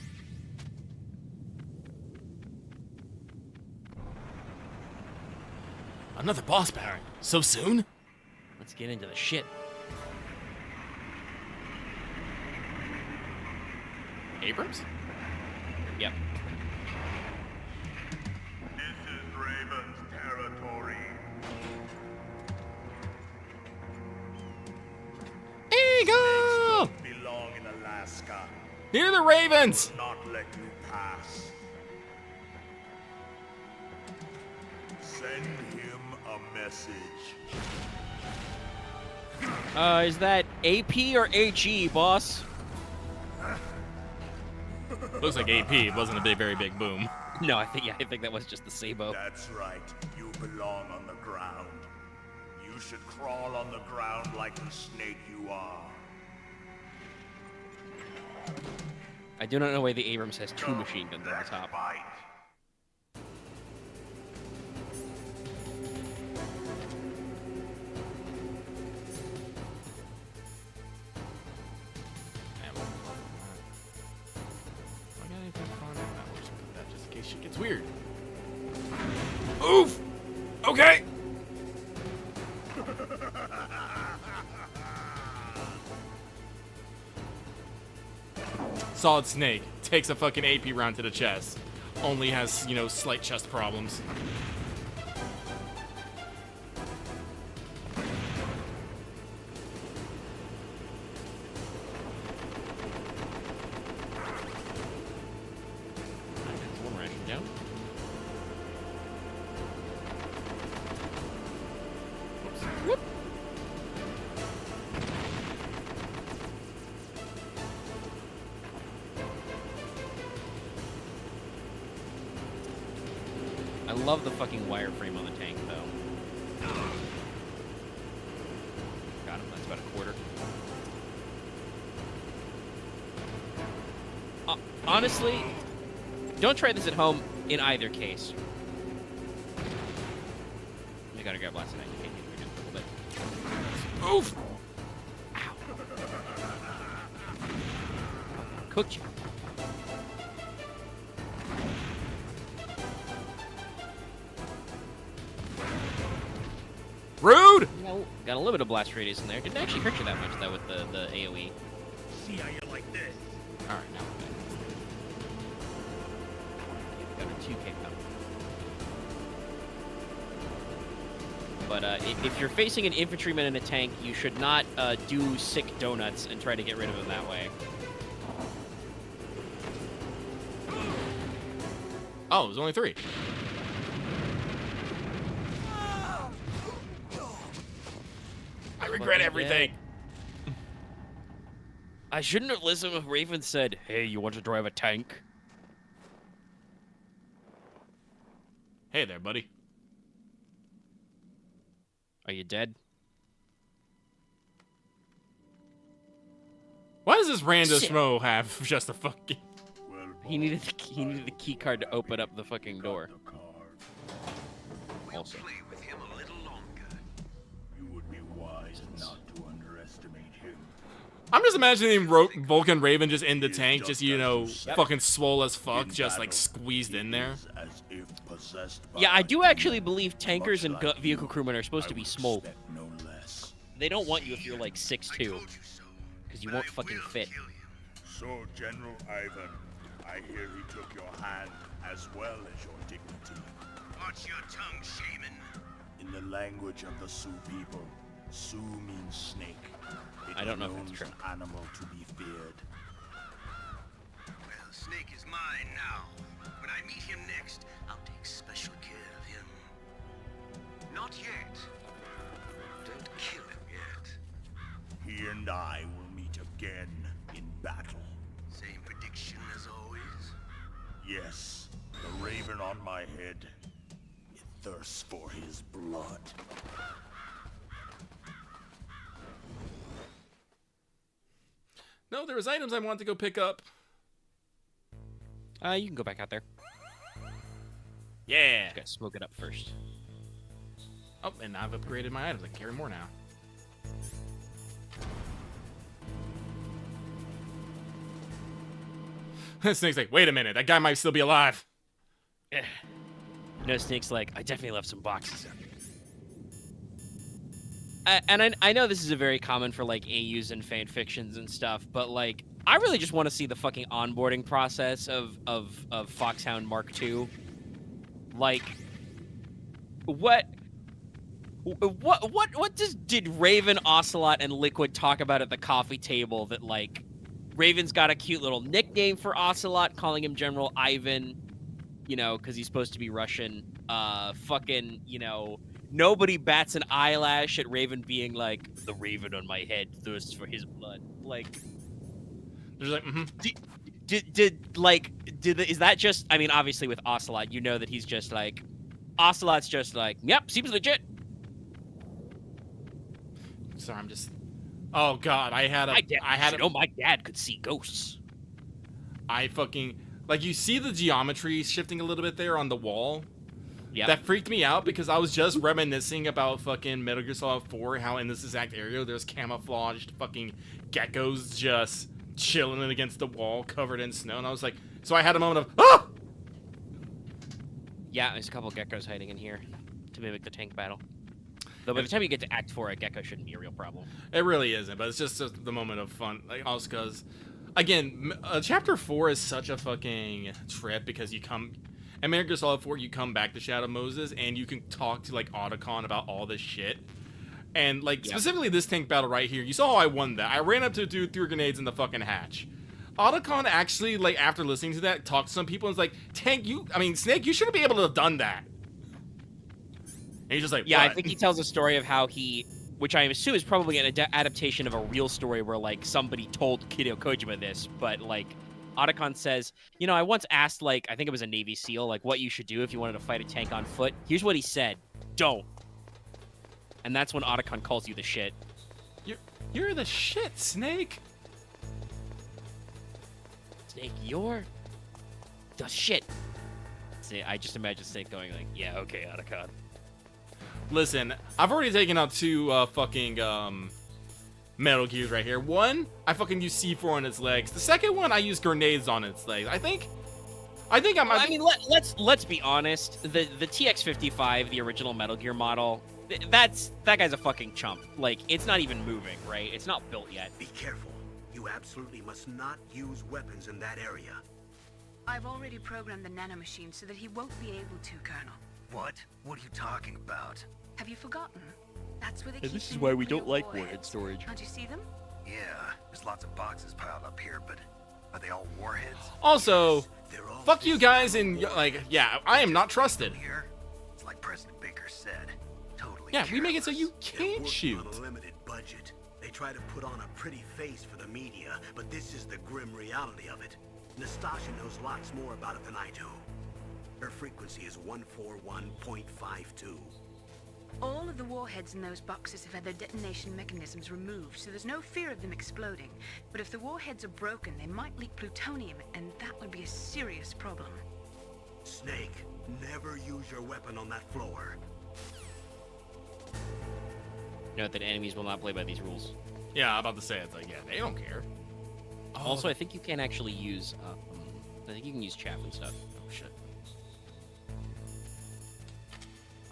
Another boss battle. So soon? Let's get into the shit. Abrams? Yep. This is Raven's territory. Eagle! Belong in Alaska. Near the Ravens! Not let you pass. Send him a message. Is that AP or HE, boss? Looks like AP. It wasn't a very big boom. No, I think that was just the Sabo. That's right. You belong on the ground. You should crawl on the ground like the snake you are. I do not know why the Abrams has 2 machine guns on the top. Just in case shit gets weird. Oof! Okay! Solid Snake takes a fucking AP round to the chest. Only has, you know, slight chest problems. One ration down. Whoop. I love the fucking wireframe on the tank, though. Got him. That's about a quarter. Honestly, don't try this at home in either case. I gotta grab last night. You can't do it just a little bit. Oof! Ow. Cooked you. Rude! You know, got a little bit of blast radius in there. Didn't actually hurt you that much, though, with the AoE. See how you like this? Alright, now we're good. Got our 2K coming. But if you're facing an infantryman in a tank, you should not do sick donuts and try to get rid of him that way. Oh, it was only 3. I regret everything. I shouldn't have listened if Raven said, "Hey, you want to drive a tank?" Hey there, buddy. Are you dead? Why does this random schmo have just a fucking... He needed the key card to open up the fucking door. Also. You would be wise not to underestimate him. I'm just imagining Vulcan Raven just in the tank, just, you know, fucking swole as fuck, just like squeezed in there. As if possessed by Yeah, I do actually believe tankers and vehicle crewmen are supposed to be small. no less. They don't want you if you're like 6'2", because you won't fucking fit. So, General Ivan, I hear he took your hand as well as your dignity. Watch your tongue, shaman. In the language of the Sioux people, Sioux means snake. I don't know if that's true. An animal to be feared. Well, Snake is mine now. When I meet him next, I'll take special care of him. Not yet. Don't kill him yet. He and I will meet again in battle. Same prediction as always? Yes, the raven on my head. It thirsts for his blood. No, there was items I wanted to go pick up. You can go back out there. Yeah. Just gotta smoke it up first. Oh, and I've upgraded my items. I can carry more now. Snake's like, wait a minute, that guy might still be alive. Yeah. No, Snake's like, I definitely left some boxes out there. And I know this is a very common for, like, AUs and fan fictions and stuff, but, like, I really just want to see the fucking onboarding process of Foxhound Mark II. Like, what did Raven, Ocelot, and Liquid talk about at the coffee table that, like, Raven's got a cute little nickname for Ocelot, calling him General Ivan, you know, because he's supposed to be Russian. Fucking, you know, nobody bats an eyelash at Raven being like, the raven on my head thirsts for his blood. Like, they're like, Is that just? I mean, obviously with Ocelot, you know that he's just like, Ocelot's just like, yep, seems legit. Sorry, I'm just. Oh God, I had my dad could see ghosts. I fucking like you see the geometry shifting a little bit there on the wall. Yeah. That freaked me out because I was just reminiscing about fucking Metal Gear Solid 4, how in this exact area there's camouflaged fucking geckos just chilling against the wall covered in snow, and I was like, so I had a moment of, ah! Yeah, there's a couple geckos hiding in here to mimic the tank battle. Though by the time you get to Act 4, a gecko shouldn't be a real problem. It really isn't, but it's just the moment of fun, like also because, again, Chapter 4 is such a fucking trip because you come. In Metal Gear Solid 4, you come back to Shadow Moses, and you can talk to, like, Otacon about all this shit. And, like, specifically this tank battle right here, you saw how I won that. I ran up to a dude, threw grenades in the fucking hatch. Otacon actually, like, after listening to that, talked to some people and was like, Snake, you shouldn't be able to have done that. And he's just like, yeah, what? I think he tells a story of how he, which I assume is probably an adaptation of a real story where, like, somebody told Hideo Kojima this, but, like, Otacon says, you know, I once asked, like, I think it was a Navy SEAL, like, what you should do if you wanted to fight a tank on foot. Here's what he said. Don't. And that's when Otacon calls you the shit. You're the shit, Snake. Snake, you're the shit. See, I just imagine Snake going like, yeah, okay, Otacon. Listen, I've already taken out two fucking Metal Gears right here. One, I fucking use C4 on its legs. The second one, I use grenades on its legs. I think I mean, let's be honest. The TX-55, the original Metal Gear model, that guy's a fucking chump. Like, it's not even moving, right? It's not built yet. Be careful. You absolutely must not use weapons in that area. I've already programmed the nanomachine so that he won't be able to, Colonel. What? What are you talking about? Have you forgotten? That's where they And keep this is the why we nuclear don't like warheads. warhead storage. Can't you see them? Yeah, there's lots of boxes piled up here, but are they all warheads? Also, fuck you guys and, like, yeah, I am not trusted. Here, it's like President Baker said. Totally. Yeah, we make it so you They're can't working shoot. on a limited budget. They try to put on a pretty face for the media, but this is the grim reality of it. Nastasha knows lots more about it than I do. Her frequency is 141.52. All of the warheads in those boxes have had their detonation mechanisms removed, so there's no fear of them exploding. But if the warheads are broken, they might leak plutonium, and that would be a serious problem. Snake, never use your weapon on that floor. Note that enemies will not play by these rules. Yeah, I'm about to say, it's like, yeah, they don't care. Also, I think you can actually use, I think you can use chaff and stuff. Oh, shit.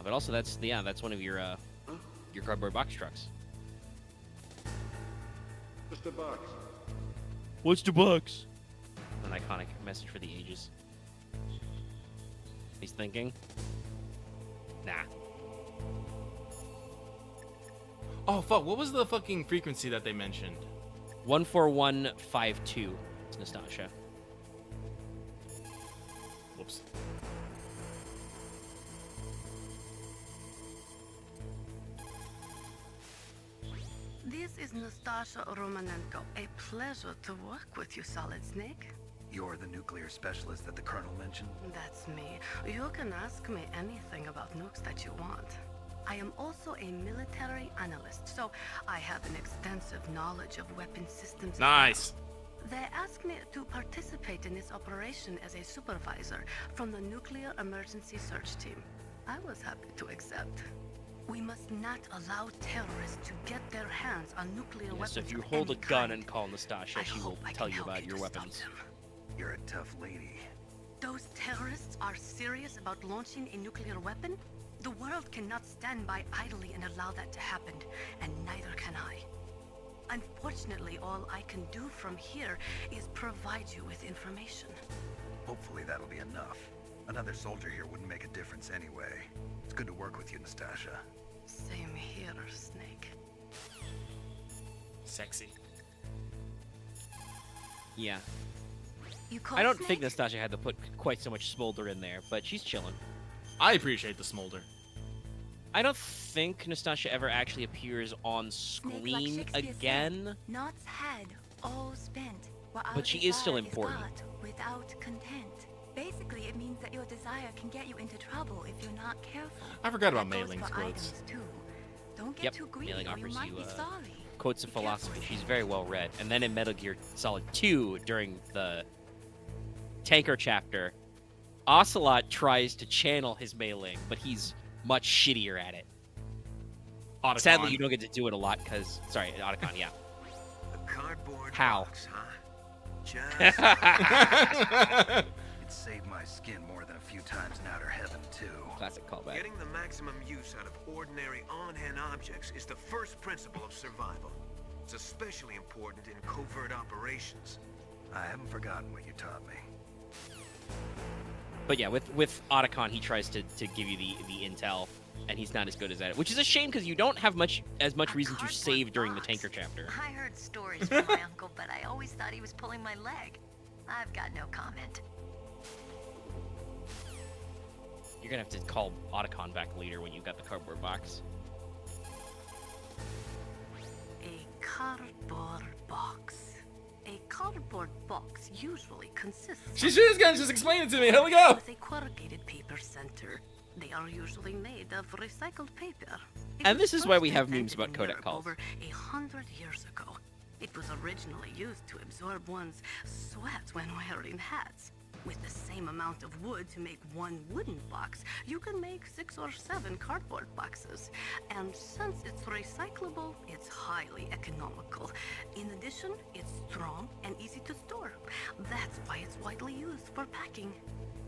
But also, that's one of your cardboard box trucks. Just a box. What's the box? An iconic message for the ages. He's thinking. Nah. Oh, fuck, what was the fucking frequency that they mentioned? 14152. It's Nastasha. Whoops. This is Nastasha Romanenko. A pleasure to work with you, Solid Snake. You're the nuclear specialist that the Colonel mentioned? That's me. You can ask me anything about nukes that you want. I am also a military analyst, so I have an extensive knowledge of weapon systems. Nice. They asked me to participate in this operation as a supervisor from the Nuclear Emergency Search Team. I was happy to accept. We must not allow terrorists to get their hands on nuclear weapons. So if you of hold a any gun kind. and call Nastasha, I she will hope I tell can you help about you your to stop weapons. them. You're a tough lady. Those terrorists are serious about launching a nuclear weapon? The world cannot stand by idly and allow that to happen, and neither can I. Unfortunately, all I can do from here is provide you with information. Hopefully that'll be enough. Another soldier here wouldn't make a difference anyway. It's good to work with you, Nastasha. Same here, Snake. Sexy. Yeah. You call I don't Snake? think Nastasha had to put quite so much smolder in there, but she's chilling. I appreciate the smolder. I don't think Nastasha ever actually appears on Snake, like screen Shakespeare said, again. Knots head, all spent. What our But she is still desire important. got without content. Basically, it means that your desire can get you into trouble if you're not careful. I forgot about That goes Mei Ling's for quotes. items, too. Don't get Yep, too Mei greedy Ling or you offers might you be sorry. quotes of philosophy. She's very well read. And then in Metal Gear Solid 2, during the tanker chapter, Ocelot tries to channel his Mei Ling, but he's much shittier at it. Otacon. Sadly, you don't get to do it a lot because... Sorry, Otacon, yeah. A cardboard How? box, huh? It saved my skin more than a few times in outer heaven, too. Classic callback. Getting the maximum use out of ordinary on-hand objects is the first principle of survival. It's especially important in covert operations. I haven't forgotten what you taught me. But yeah, with Otacon, he tries to give you the intel, and he's not as good as at it, which is a shame because you don't have as much reason to save during the tanker chapter. I heard stories from my uncle, but I always thought he was pulling my leg. I've got no comment. You're gonna have to call Otacon back later when you got the cardboard box. A cardboard box. A cardboard box usually consists She's gonna just explain it to me. Here we go. with a corrugated paper center. They are usually made of recycled paper. And this is why we first have memes invented about in codec Europe calls. Over 100 years ago. It was originally used to absorb one's sweat when wearing hats. With the same amount of wood to make one wooden box, you can make 6 or 7 cardboard boxes. And since it's recyclable, it's highly economical. In addition, it's strong and easy to store. That's why it's widely used for packing.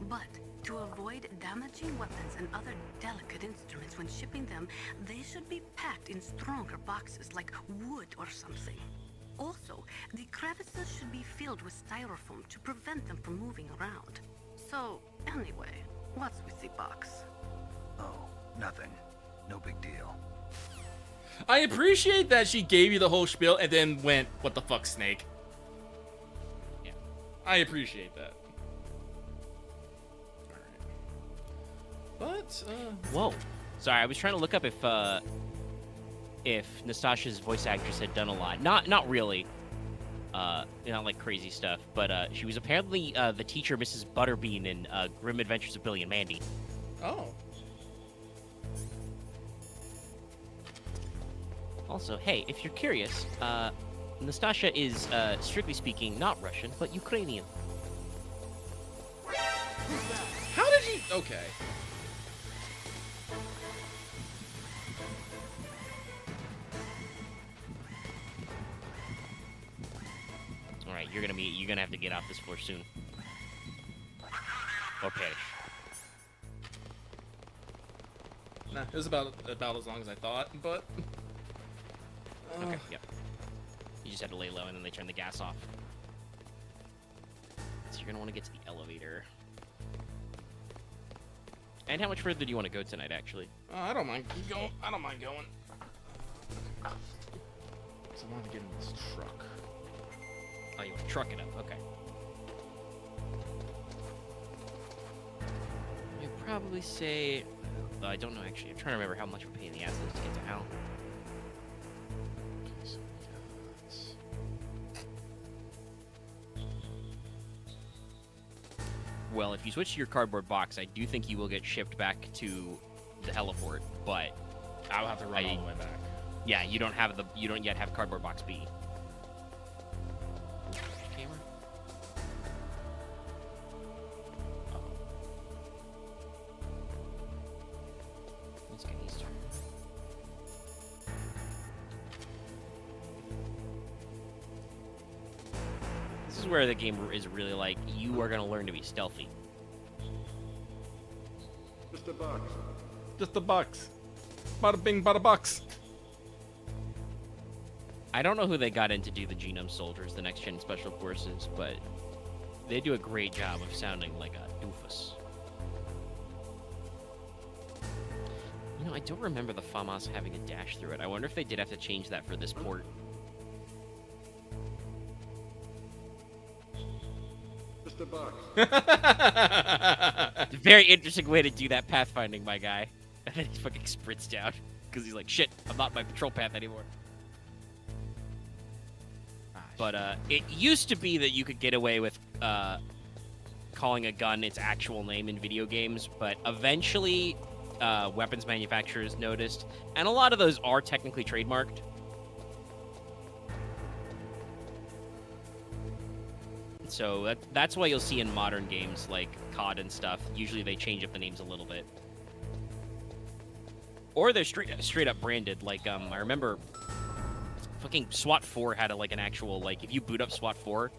But to avoid damaging weapons and other delicate instruments when shipping them, they should be packed in stronger boxes like wood or something. Also, the crevices should be filled with styrofoam to prevent them from moving around. So, anyway, what's with the box? Oh, nothing. No big deal. I appreciate that she gave you the whole spiel and then went, "What the fuck, Snake?" Yeah. I appreciate that. Alright. But, Whoa. Sorry, I was trying to look up if Nastasha's voice actress had done a lot. Not really. Not like crazy stuff, but she was apparently the teacher, Mrs. Butterbean, in Grim Adventures of Billy and Mandy. Oh. Also, hey, if you're curious, Nastasha is, strictly speaking, not Russian, but Ukrainian. How did you... Okay. All right, you're gonna have to get off this floor soon, or perish. Nah, it was about as long as I thought, but... Okay, yep. You just had to lay low, and then they turn the gas off. So you're gonna want to get to the elevator. And how much further do you want to go tonight, actually? I don't mind going. I don't mind going. So I want to get in this truck. Oh, you want to truck it up? Okay. You'd probably say... I don't know, actually. I'm trying to remember how much we're paying the ass to get to Hal. Okay, so Well, if you switch to your cardboard box, I do think you will get shipped back to the heliport, but... I'll have to run all the way back. Yeah, you don't yet have cardboard box B. Camera? Let's get Easter. This is where the game is really like, you are going to learn to be stealthy. Just a box. Just a box. Bada bing, bada box. I don't know who they got in to do the Genome Soldiers, the next-gen special forces, but they do a great job of sounding like a doofus. You know, I don't remember the FAMAS having a dash through it. I wonder if they did have to change that for this port. Just a box. It's a very interesting way to do that pathfinding, my guy. And then he fucking sprints down. Because he's like, shit, I'm not in my patrol path anymore. Ah, But it used to be that you could get away with calling a gun its actual name in video games, but eventually weapons manufacturers noticed, and a lot of those are technically trademarked. So that's why you'll see in modern games like COD and stuff, usually they change up the names a little bit. Or they're straight up branded. Like, I remember fucking SWAT 4 had an actual, like, if you boot up SWAT 4,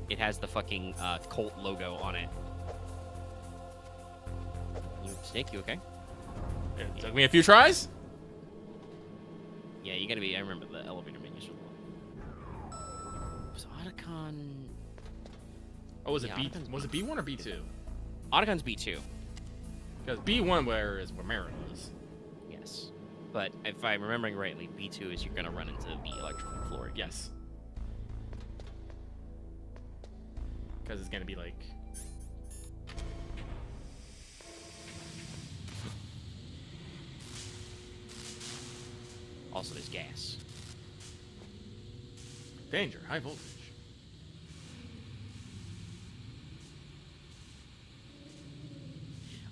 it has the fucking Colt logo on it. Snake, you okay? It took me a few tries. Yeah, you gotta be. I remember the elevator menus were low. Was Otacon? Oh, was it B? Was it B1 or B2? Otacon's B2. Because B1 where Mara was. Yes, but if I'm remembering rightly, B2 is you're gonna run into the electrical floor again. Yes. Because it's gonna be like. Also, there's gas. Danger, high voltage.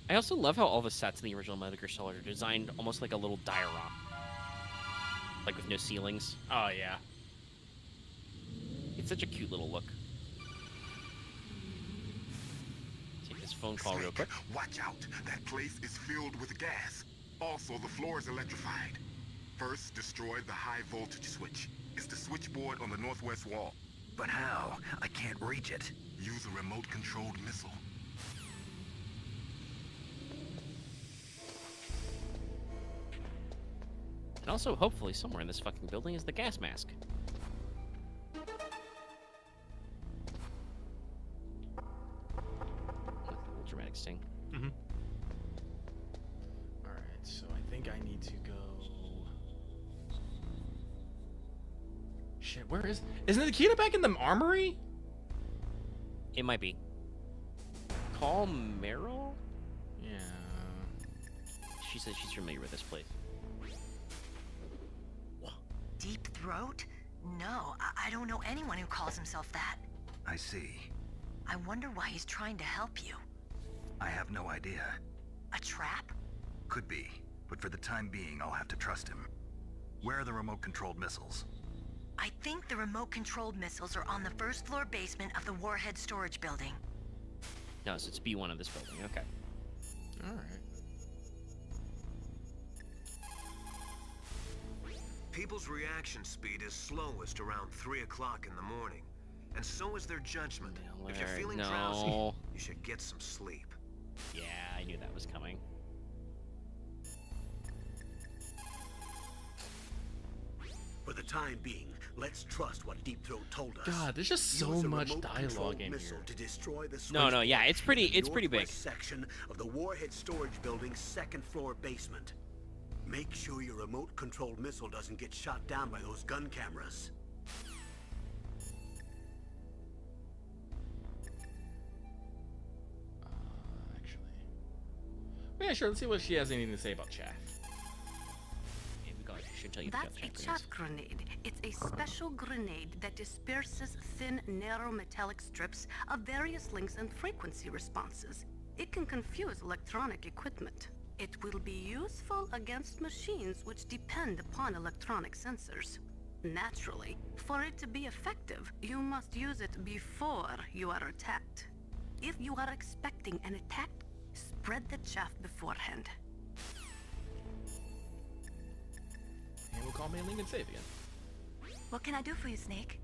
I also love how all the sets in the original Metal Gear Solid are designed almost like a little diorama. Like with no ceilings. Oh, yeah. It's such a cute little look. Take this phone call real quick. Watch out. That place is filled with gas. Also, the floor is electrified. First, destroy the high voltage switch. It's the switchboard on the northwest wall. But how? I can't reach it. Use a remote-controlled missile. And also, hopefully, somewhere in this fucking building is the gas mask. Dramatic sting. Mm-hmm. Alright, so I think I need to go... Shit, where is... Isn't Nikita back in the armory? It might be. Call Meryl? Yeah. She says she's familiar with this place. Deep Throat? No, I don't know anyone who calls himself that. I see. I wonder why he's trying to help you. I have no idea. A trap? Could be, but for the time being, I'll have to trust him. Where are the remote-controlled missiles? I think the remote-controlled missiles are on the first floor basement of the Warhead storage building. No, so it's B1 of this building. Okay. Alright. People's reaction speed is slowest around 3 o'clock in the morning, and so is their judgment. If you're feeling drowsy, you should get some sleep. Yeah, I knew that was coming. For the time being, let's trust what Deep Throat told us. God, there's just so much dialogue in here. To destroy the No, yeah, it's pretty big. northwest section of the Warhead storage building's second floor basement. Make sure your remote-controlled missile doesn't get shot down by those gun cameras. Actually. Yeah, sure, let's see what she has anything to say about chaff. Yeah, should tell you That's a chaff grenade. It's a special grenade that disperses thin, narrow metallic strips of various lengths and frequency responses. It can confuse electronic equipment. It will be useful against machines which depend upon electronic sensors. Naturally, for it to be effective, you must use it before you are attacked. If you are expecting an attack, spread the chaff beforehand. And we'll call Mailing and save again. What can I do for you, Snake?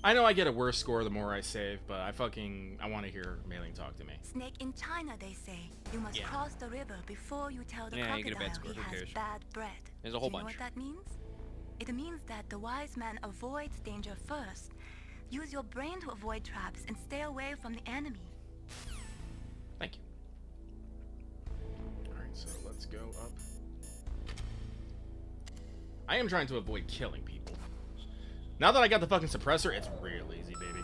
I know I get a worse score the more I save, but I want to hear Mailing talk to me. Snake, in China they say you must cross the river before you tell the you get a crocodile bad score, he who has cares? bad bread. There's a whole Do you know bunch. what that means? It means that the wise man avoids danger first. Use your brain to avoid traps and stay away from the enemy. Thank you. Alright, so let's go up. I am trying to avoid killing people. Now that I got the fucking suppressor, it's real easy, baby.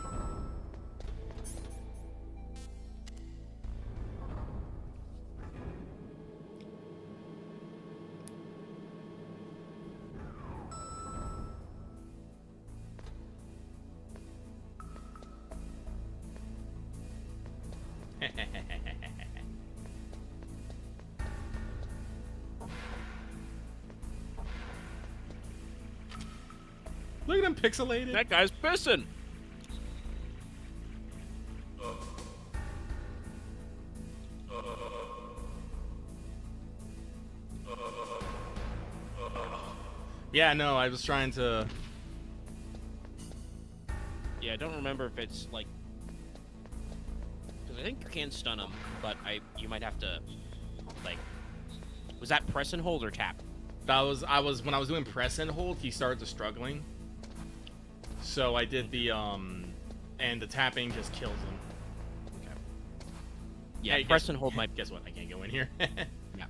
Look at him pixelated. That guy's pissing. Yeah, no, I was trying to... Yeah, I don't remember if it's like... Because I think you can stun him, but you might have to, like... Was that press and hold or tap? That was, when I was doing press and hold, he started to struggling. So I did the, and the tapping just kills him. Okay. Yeah, hey, press and hold might... Guess what? I can't go in here. Yeah.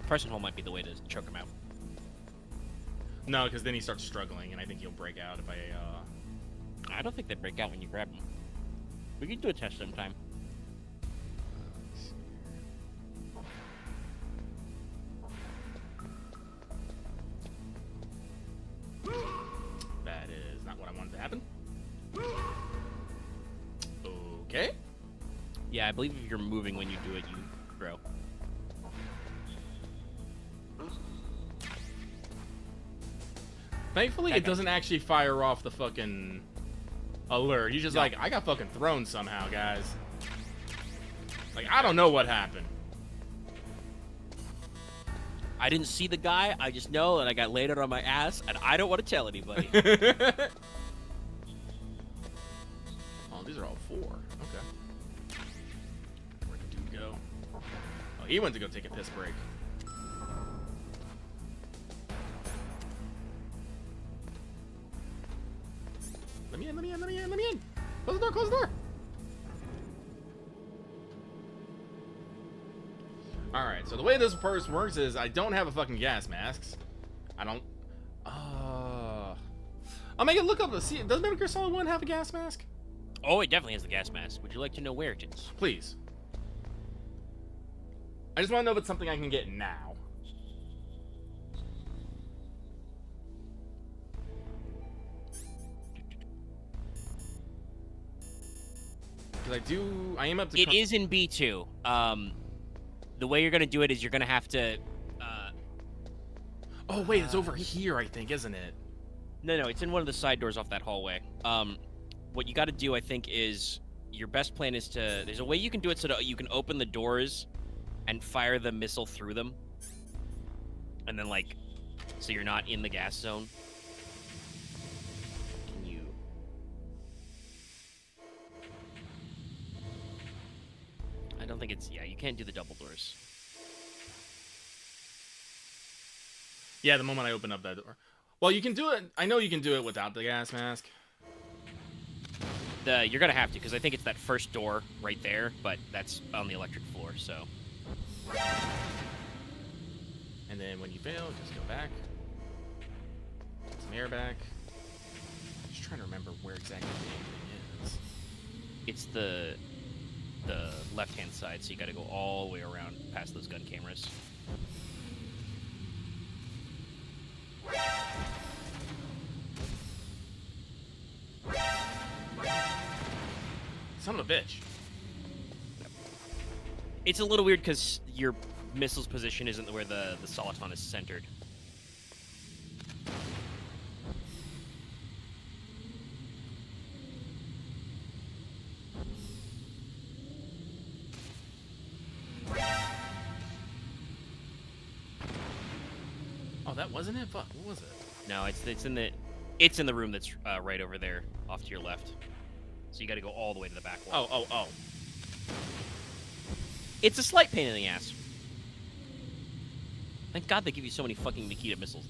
Press and hold might be the way to choke him out. No, because then he starts struggling, and I think he'll break out if I don't think they break out when you grab them. We can do a test sometime. That is not what I wanted to happen. Okay. Yeah, I believe if you're moving when you do it, you grow. Thankfully, it doesn't actually fire off the fucking alert. He's just like, I got fucking thrown somehow, guys. Like, I don't know what happened. I didn't see the guy. I just know that I got laid out on my ass, and I don't want to tell anybody. Oh, these are all 4. Okay. Where'd the dude go? Oh, he went to go take a piss break. Let me in, let me in, let me in, let me in! Close the door, close the door! Alright, so the way this first works is I don't have a fucking gas masks. I don't... I'll make it look up to see. Does Metal Gear Solid 1 have a gas mask? Oh, it definitely has the gas mask. Would you like to know where it is? Please. I just want to know if it's something I can get now. Because I am up to... It is in B2. The way you're going to do it is you're going to have to... Oh, wait, it's over here, I think, isn't it? No, it's in one of the side doors off that hallway. What you got to do, I think, is... Your best plan is to... There's a way you can do it so that you can open the doors and fire the missile through them. And then, like... So you're not in the gas zone. Can you... I don't think it's... Yeah, you can't do the double doors. Yeah, the moment I open up that door. Well, you can do it... I know you can do it without the gas mask. You're going to have to, because I think it's that first door right there, but that's on the electric floor, so... And then when you fail, just go back. Get some air back. Just trying to remember where exactly the thing is. It's the left-hand side, so you got to go all the way around past those gun cameras. Son of a bitch. It's a little weird because your missile's position isn't where the Soliton is centered. Oh, that wasn't it? Fuck, what was it? No, it's in the room that's right over there, off to your left. So you got to go all the way to the back wall. Oh. It's a slight pain in the ass. Thank God they give you so many fucking Nikita missiles.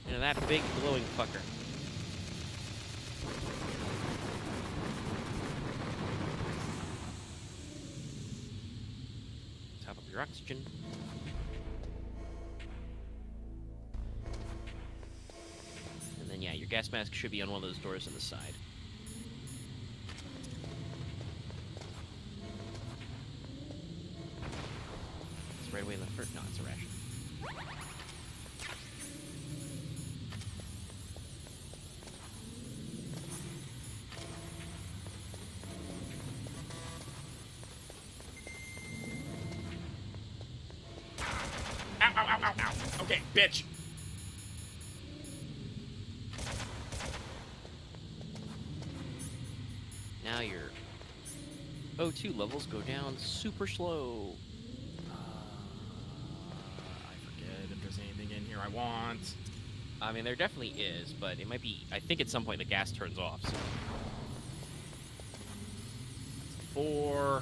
And that big glowing fucker. Top up your oxygen. And then, yeah, your gas mask should be on one of those doors on the side. It's right away in the first. No, it's a ration. ow. Okay, bitch. Now your O2 levels go down super slow. I forget if there's anything in here I want. I mean, there definitely is, but it might be... I think at some point the gas turns off, so... 4.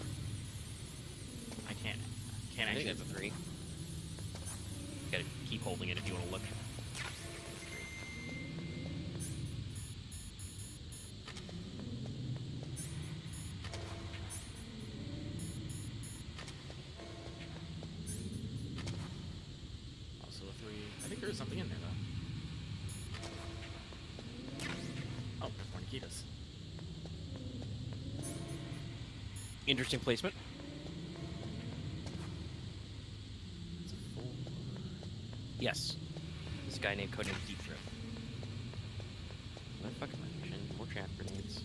I can't I think actually. that's a 3. You gotta keep holding it if you want to look. Also a 3. I think there's something in there, though. Oh, there's more Nikitas. Interesting placement. It's a 4. Yes. This guy named Codename Deep Throat. What the fuck am I mentioning? More trap grenades.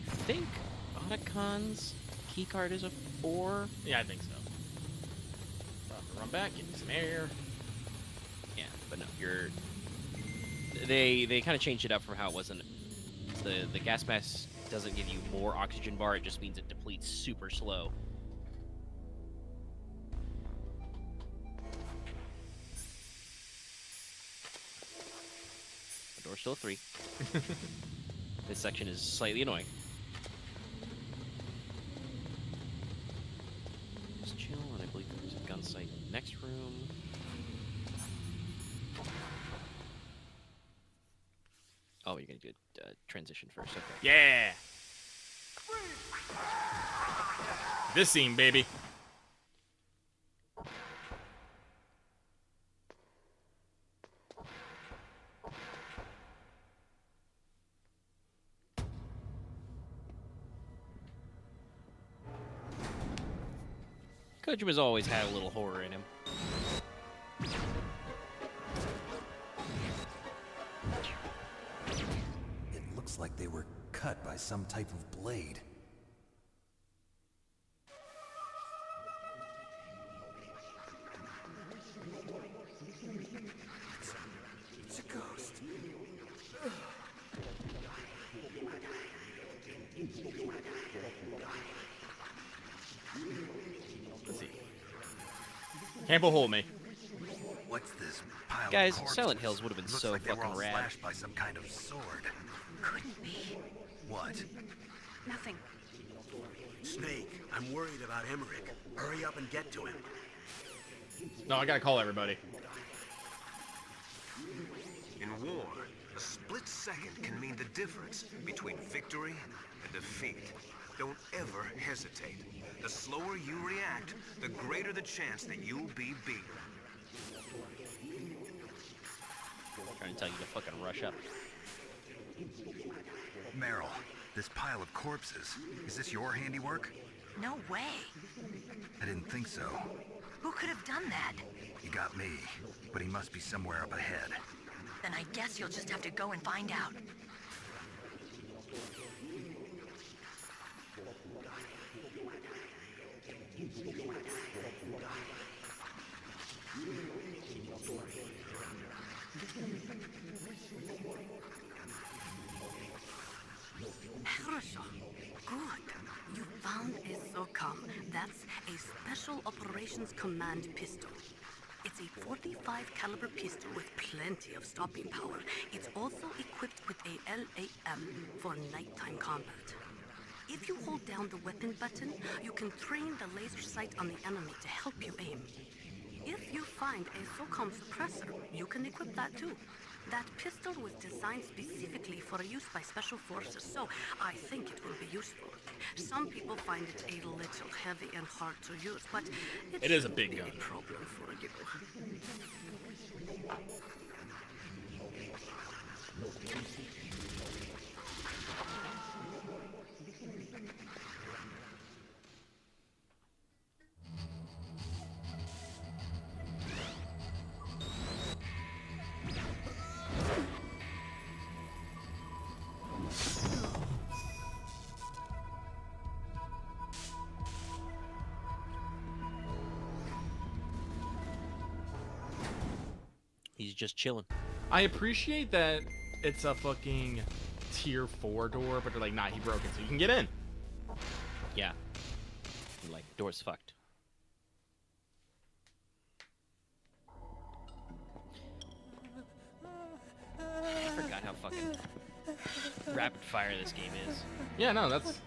I think Otacon's keycard is a 4. Yeah, I think so. Run back, give me some air. Yeah, but no, you're... They kind of changed it up from how it was in... The gas mask doesn't give you more oxygen bar, it just means it depletes super slow. The door's still a 3. This section is slightly annoying. Just chill, and I believe there's a gun sight in the next room. Oh, you're gonna do a transition first, okay. Yeah! This scene, baby. Kojima's always had a little horror in him. It looks like they were cut by some type of blade. It's a ghost. Let's see. Campbell, hold me. What's this pile Guys, of corpses? Silent Hills would have been Looks so like they were fucking all rad. slashed by some kind of sword. Couldn't be. What? Nothing. Snake, I'm worried about Emmerich. Hurry up and get to him. No, I gotta call everybody. In war, a split second can mean the difference between victory and defeat. Don't ever hesitate. The slower you react, the greater the chance that you'll be beaten. I'm trying to tell you to fucking rush up. Meryl, this pile of corpses, is this your handiwork? No way. I didn't think so. Who could have done that? You got me, but he must be somewhere up ahead. Then I guess you'll just have to go and find out. Good. You found a SOCOM. That's a Special Operations Command pistol. It's a 45 caliber pistol with plenty of stopping power. It's also equipped with a LAM for nighttime combat. If you hold down the weapon button, you can train the laser sight on the enemy to help you aim. If you find a SOCOM suppressor, you can equip that too. That pistol was designed specifically for use by special forces, so I think it will be useful. Some people find it a little heavy and hard to use, but It is a shouldn't big be gun. a problem for you. just chilling. I appreciate that it's a fucking tier 4 door, but they're like, nah, he broke it, so you can get in. Yeah. Like, door's fucked. I forgot how fucking rapid fire this game is. Yeah, no, that's...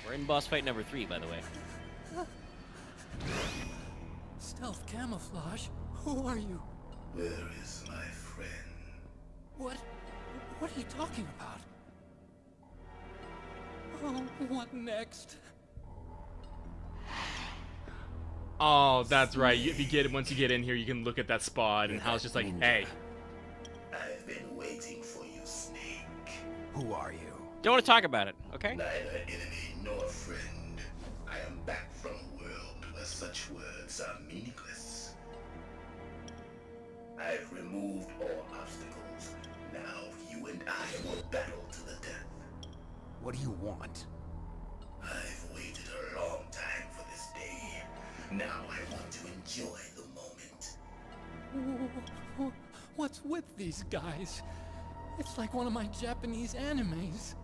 We're in boss fight number 3, by the way. Stealth camouflage? Who are you? Where is my friend? What are you talking about? Oh, what next? Oh, that's right. If you get once you get in here, you can look at that spot, and Hal's just like, hey. I've been waiting for you, Snake. Who are you? Don't want to talk about it, okay? Neither enemy nor friend. I am back from a world where such words are meaningless. I've removed all obstacles. Now you and I will battle to the death. What do you want? I've waited a long time for this day. Now I want to enjoy the moment. What's with these guys? It's like one of my Japanese animes.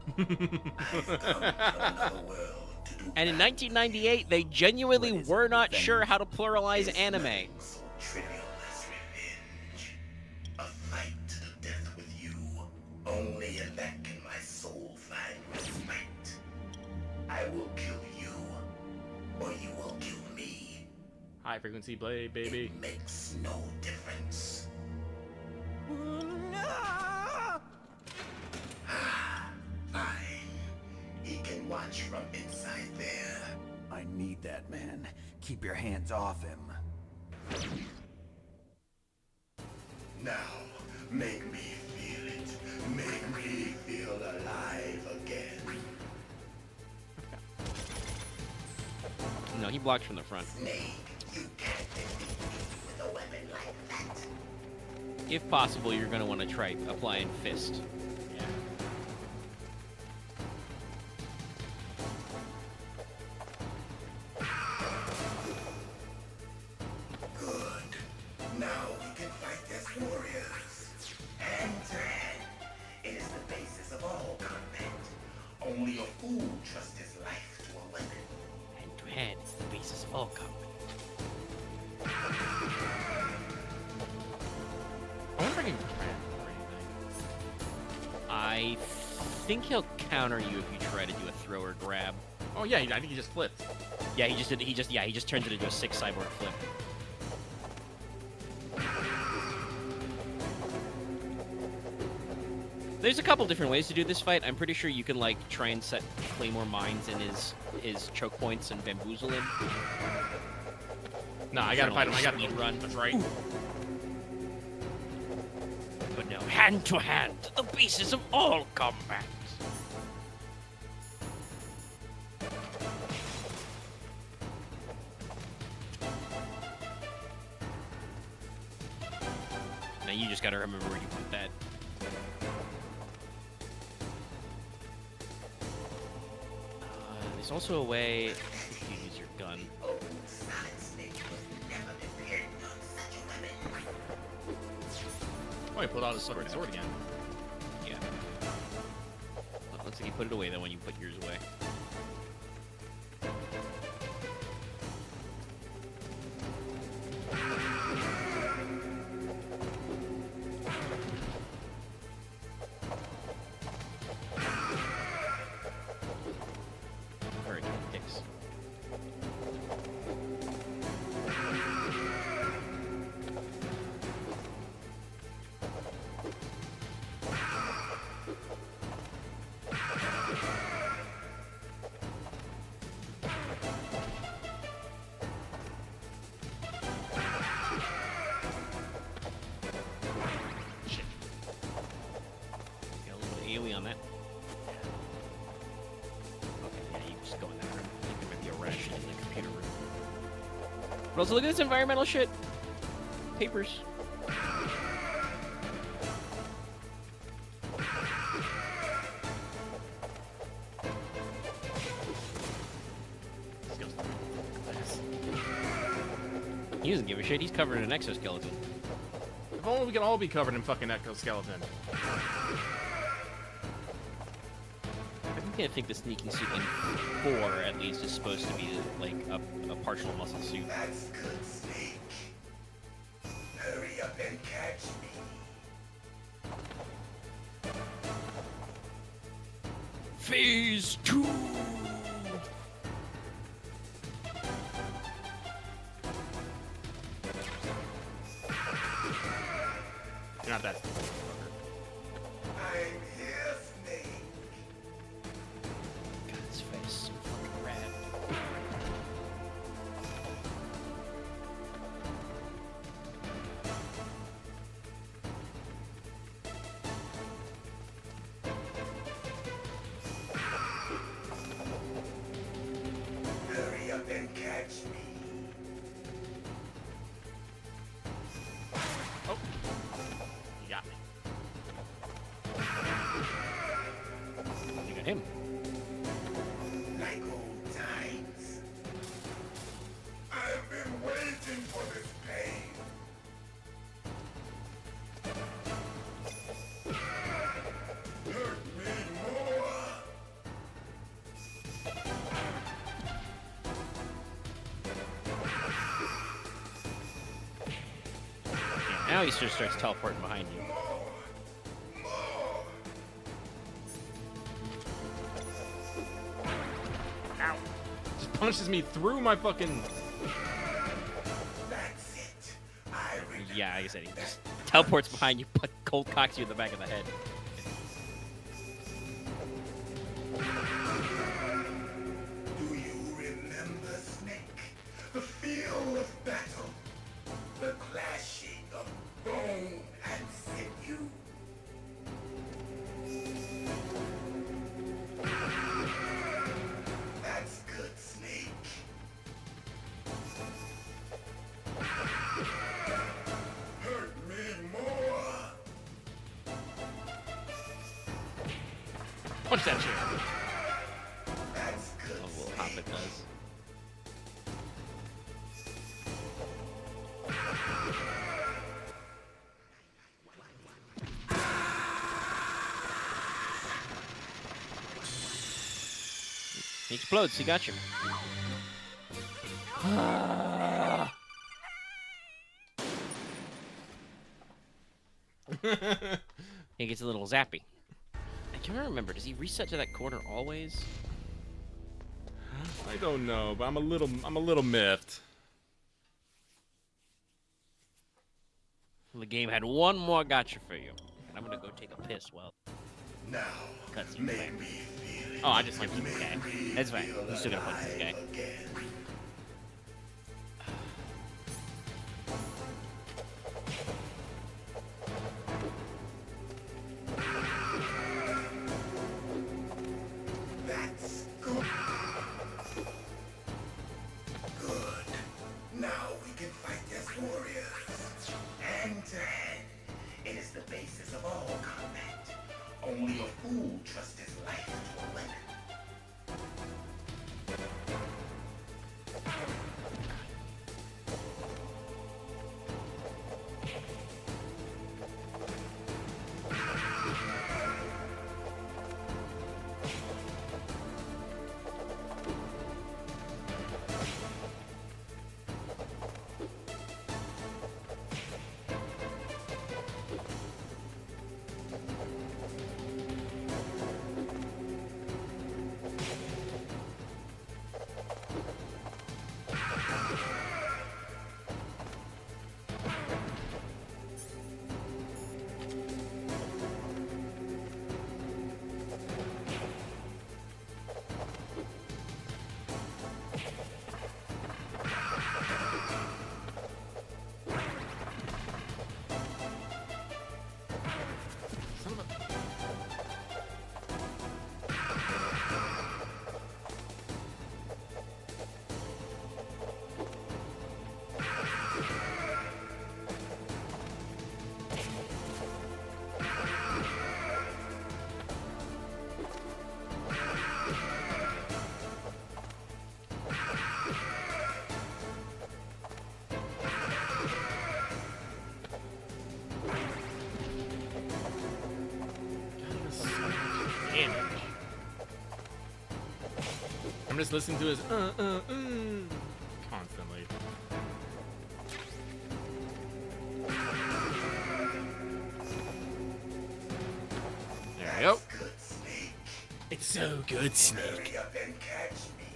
And in 1998, they genuinely were not sure how to pluralize anime. Trivial as revenge. A fight to the death with you. Only in that can my soul find respite. I will kill you, or you will kill me. High frequency blade, baby. It makes no difference. Fine. He can watch from inside there. I need that man. Keep your hands off him. Now, make me feel it. Make me feel alive again. No, he blocked from the front. Snake, you can't defeat me with a weapon like that. If possible, you're going to want to try applying fist. Yeah. Good. Now we can fight as warriors. Hand to hand. It is the basis of all combat. Only a fool trusts his life to a weapon. Hand to hand is the basis of all combat. I wonder if I can grab or anything. I think he'll counter you if you try to do a throw or grab. Oh yeah, I think he just flipped. Yeah, he just turns it into a 6 cyborg flip. There's a couple different ways to do this fight. I'm pretty sure you can like try and set Claymore mines in his choke points and bamboozle him. No, I gotta fight him. I gotta run. That's right. But no, hand to hand, the basis of all combat. Now you just gotta remember where you put that. There's also a way if you use your gun. Oh, he pulled out his sword again. Yeah. Looks like you put it away though when you put yours away. Very good picks. AoE on that. Okay, yeah, you just go in that room. I think there might be a ration in the computer room. But also look at this environmental shit. Papers. He doesn't give a shit. He's covered in an exoskeleton. If only we can all be covered in fucking exoskeleton. I think the sneaking suit in 4, at least, is supposed to be like a partial muscle suit. That's good, Snake. Hurry up and catch me. Phase 2! You're not that. I'm here, Snake. God, his face is so fucking rad. Hurry up and catch me. Oh. You got me. You got him. Like old times. I've been waiting for this pain. Hurt me more. Now he just starts teleporting behind you. Ow. Just punches me through my fucking... That's it. Yeah, like I said, he just teleports behind you, but cold cocks you in the back of the head. Do you remember, Snake? The feel of battle. The clashing of bone and sinew. That's good, Snake. Hurt me more. Punch that chair. That's good, A little hop it does. He explodes, he got you. He gets a little zappy. I can't remember, does he reset to that corner always? I don't know, but I'm a little miffed. The game had one more gotcha for you. And I'm gonna go take a piss while Now, cutscene make playing. me feel it. Oh, I just like this guy. That's fine. I'm still gonna punch this guy. Again. That's good. Good. Now we can fight as warriors. Hand to hand. It is the basis of all combat. Only a fool trusts his life to a weapon. damage. I'm just listening to his constantly. There we go. It's so good, Snake. Hurry up and catch me.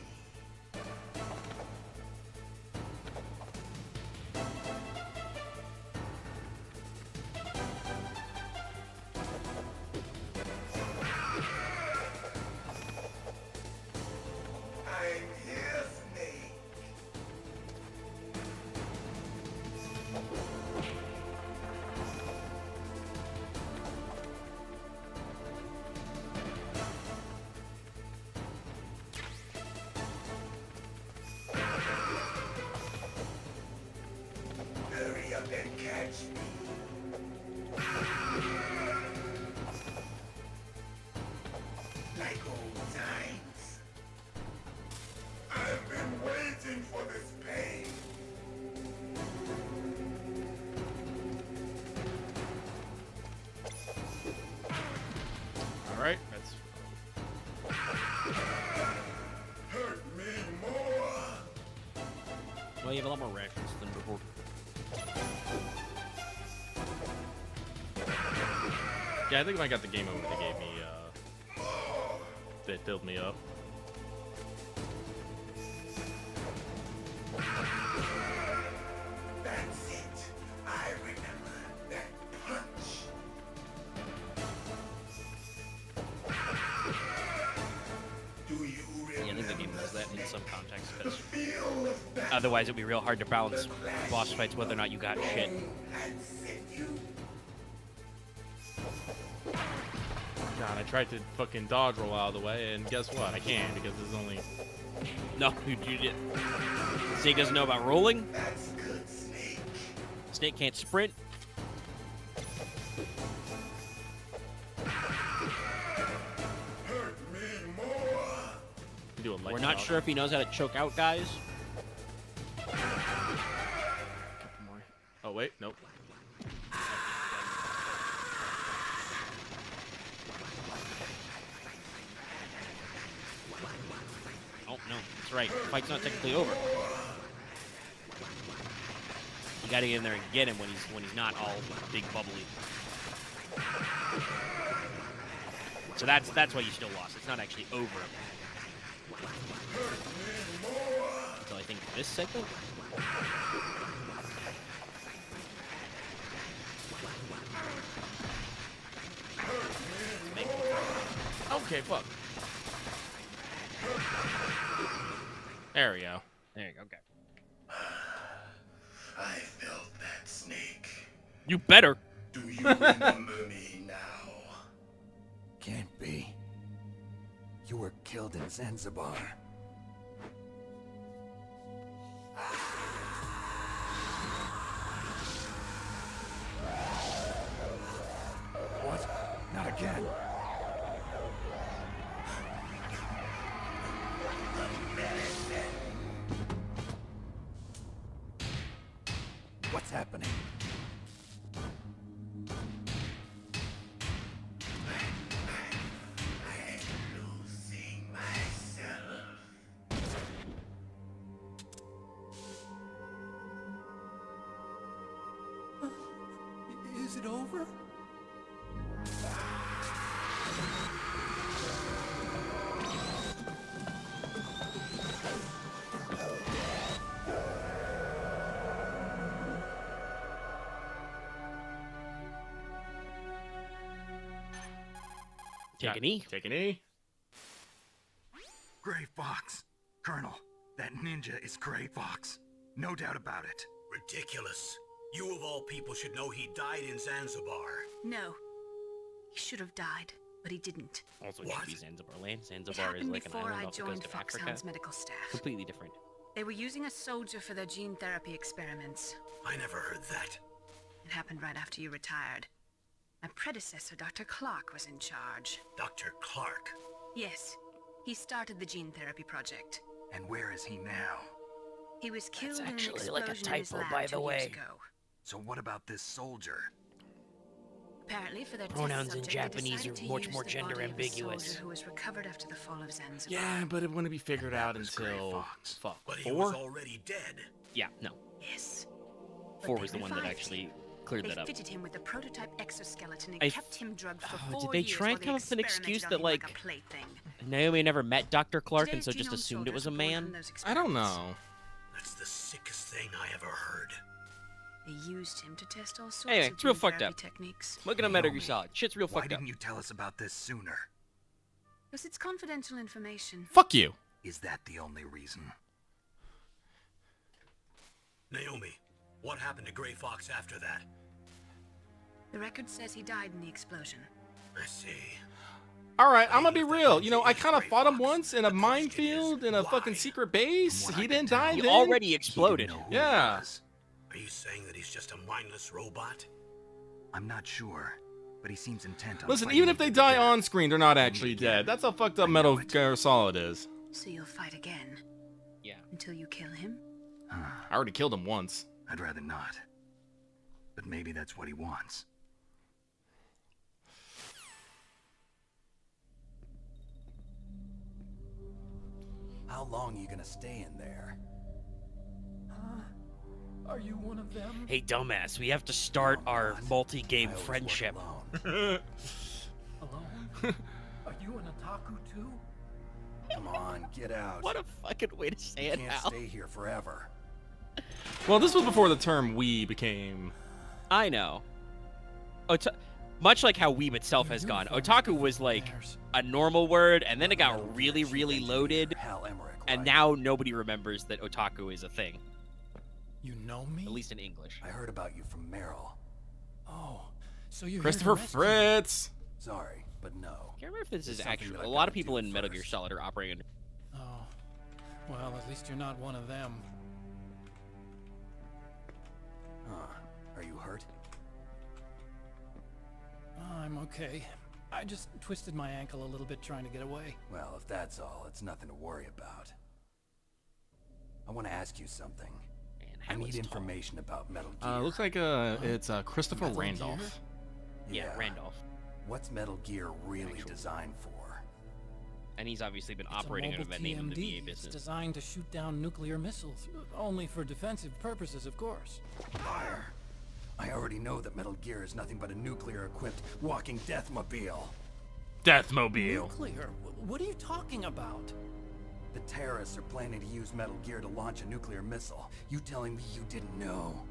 I'm here, Snake. Hurry up and catch me. Like old times. I've been waiting for this pain. All right, that's. Hurt me more. Well, you have a lot more rations than before. Yeah, I think when I got the game over, they gave me, they filled me up. That's it. I remember that punch. Do you Yeah, I think the game does that in some context, because feel of that otherwise it'd be real hard to balance boss fights whether or not you got shit. and set you? God, I tried to fucking dodge roll out of the way, and guess what? I can't, because there's only... No, you did. Snake doesn't know about rolling. That's good, Snake. Snake can't sprint. Hurt me more. Do a light We're not dodge. sure if he knows how to choke out guys. Couple more. Oh, wait, nope. Oh, no, that's right. The fight's not technically over. You gotta get in there and get him when he's not all big bubbly. So that's why you still lost. It's not actually over. Until I think this segment? Okay, fuck. There we go. There you go, okay. I felt that, Snake. You better. Do you remember me now? Can't be. You were killed in Zanzibar. What? Not again. What's happening? Losing myself. Is it over? Take an E. Take an E. Gray Fox. Colonel, that ninja is Gray Fox. No doubt about it. Ridiculous. You of all people should know he died in Zanzibar. No. He should have died, but he didn't. Also, it should be Zanzibar land. It Zanzibar is happened like an before island I off the joined coast of Africa. Foxhound's medical staff. Completely different. They were using a soldier for their gene therapy experiments. I never heard that. It happened right after you retired. My predecessor, Dr. Clark, was in charge. Dr. Clark. Yes, he started the gene therapy project. And where is he now? He was killed in an actually explosion like a in his typo, lab by 2 the years way. ago. So what about this soldier? Apparently, for their Pronouns test in subject, Japanese they are decided to much use more the gender body of a ambiguous. soldier who was recovered after the fall of Zanzibar. Yeah, but it wouldn't be figured out until fuck But he was 4. already dead. Yeah, no. Yes. 4 But was they the one that revived actually him. cleared They that up. fitted him with the prototype exoskeleton and I kept him drugged for did 4 they years try and while come up with an excuse experimented that, on him like, a plaything. Naomi never met Dr. Clark and Today's so just genome assumed it was a soldiers were born from man? those I don't experiments. know. That's the sickest thing I ever heard. They used him to test all sorts Anyway, of it's real gene fucked therapy up. techniques. Look at Metal Gear Solid. Shit's real Why fucked up. didn't you tell us about this sooner? Because it's confidential information. Fuck you. Is that the only reason? Naomi, what happened to Gray Fox after that? The record says he died in the explosion. I see. Alright, I'm gonna be real. You know, I kind of fought him once in a minefield in a fucking secret base. He didn't die He then. already exploded. Yeah. Are you saying that he's just a mindless robot? I'm not sure, but he seems intent on Listen, fighting even if you they to the die death. on screen, they're not actually dead. That's how fucked up Metal Gear Solid is. So you'll fight again? Yeah. Until you kill him? I already killed him once. I'd rather not. But maybe that's what he wants. How long are you gonna stay in there? Are you one of them? Hey, dumbass, we have to start our multi-game friendship. Alone? Are you an otaku too? Come on, get out. What a fucking way to say You it, can't Al. stay here forever. Well, this was before the term "we" became. I know. Much like how weeb itself has gone, otaku was like a normal word, and then it got really, really loaded, and now nobody remembers that otaku is a thing. You know me? At least in English. I heard about you from Meryl. Oh, so you're Christopher here to rescue me. Fritz. Sorry, but no. I can't remember if this There's is something actually that a I've lot gotta of people do in Metal Gear first. Solid are operating under. Oh, well, at least you're not one of them. Are you hurt? I'm okay. I just twisted my ankle a little bit trying to get away. Well, if that's all, it's nothing to worry about. I want to ask you something. I need information about Metal Gear. Looks like it's Christopher Metal Randolph. Gear? Yeah, Randolph. What's Metal Gear really designed for? And he's obviously been It's a operating under mobile that name in the TMD. VA It's business. designed to shoot down nuclear missiles, only for defensive purposes, of course. Liar. I already know that Metal Gear is nothing but a nuclear-equipped walking deathmobile. Deathmobile. Nuclear? What are you talking about? The terrorists are planning to use Metal Gear to launch a nuclear missile. You telling me you didn't know?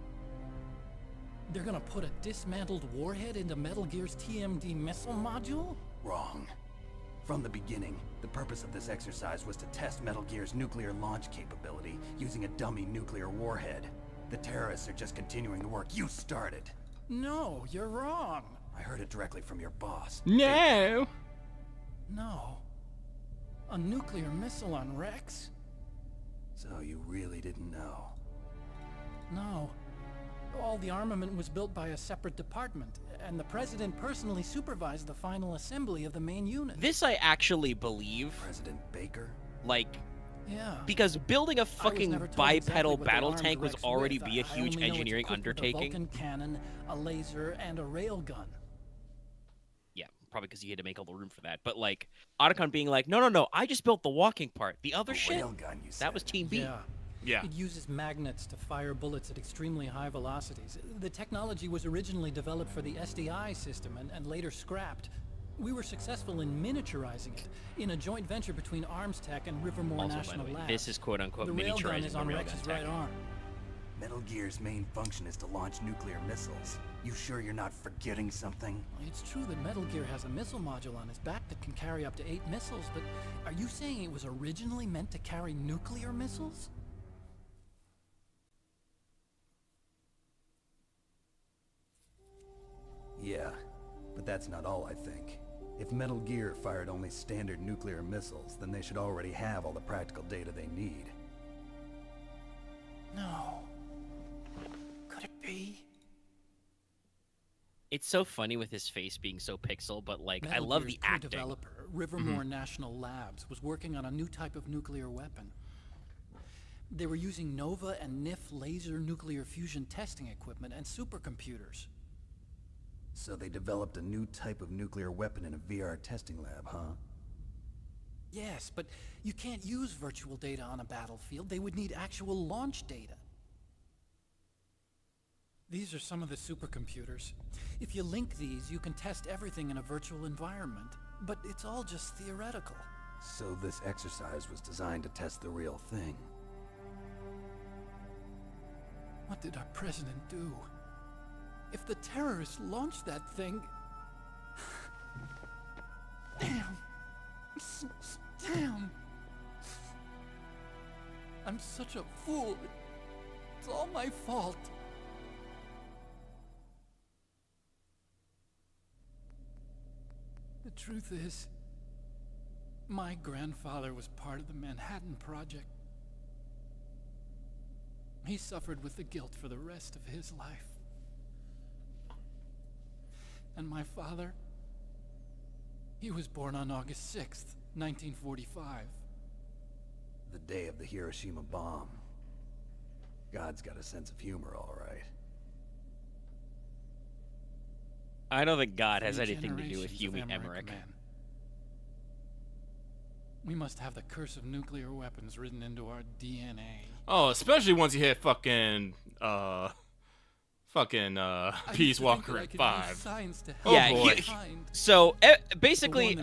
They're gonna put a dismantled warhead into Metal Gear's TMD missile module? Wrong. From the beginning, the purpose of this exercise was to test Metal Gear's nuclear launch capability using a dummy nuclear warhead. The terrorists are just continuing the work you started. No, you're wrong. I heard it directly from your boss. No. No. A nuclear missile on Rex? So you really didn't know? No. All the armament was built by a separate department, and the president personally supervised the final assembly of the main unit. This I actually believe. President Baker? Like, Yeah. because building a fucking never told bipedal exactly what they battle armed tank was Rex already with. be a I huge only know it's engineering equipped with undertaking. A Vulcan cannon, a laser, and a railgun. Yeah, probably because you had to make all the room for that. But like, Otacon being like, no, I just built the walking part. The other shit, railgun, you that was Team B. Yeah. Yeah. It uses magnets to fire bullets at extremely high velocities. The technology was originally developed for the SDI system and later scrapped. We were successful in miniaturizing it in a joint venture between Arms Tech and Rivermore Also, by National the way, Labs. this is quote-unquote the miniaturizing railgun is the on railgun Rex's tech. right arm. Metal Gear's main function is to launch nuclear missiles. You sure you're not forgetting something? It's true that Metal Gear has a missile module on his back that can carry up to 8 missiles, but are you saying it was originally meant to carry nuclear missiles? Yeah, but that's not all I think. If Metal Gear fired only standard nuclear missiles, then they should already have all the practical data they need. No. Could it be? It's so funny with his face being so pixel, but like, I Metal love Gear's the acting. co-developer, Rivermore National Labs, was working on a new type of nuclear weapon. They were using NOVA and NIF laser nuclear fusion testing equipment and supercomputers. So they developed a new type of nuclear weapon in a VR testing lab, huh? Yes, but you can't use virtual data on a battlefield. They would need actual launch data. These are some of the supercomputers. If you link these, you can test everything in a virtual environment. But it's all just theoretical. So this exercise was designed to test the real thing. What did our president do? If the terrorists launched that thing... Damn. Damn. I'm such a fool. It's all my fault. The truth is, my grandfather was part of the Manhattan Project. He suffered with the guilt for the rest of his life. And my father, he was born on August 6th, 1945. The day of the Hiroshima bomb. God's got a sense of humor, all right. I don't think God has 3 anything to do with generations of Huey Emmerich. men. We must have the curse of nuclear weapons written into our DNA. Oh, especially once you hit fucking Peace Walker at 5. Oh Yeah, boy. so basically,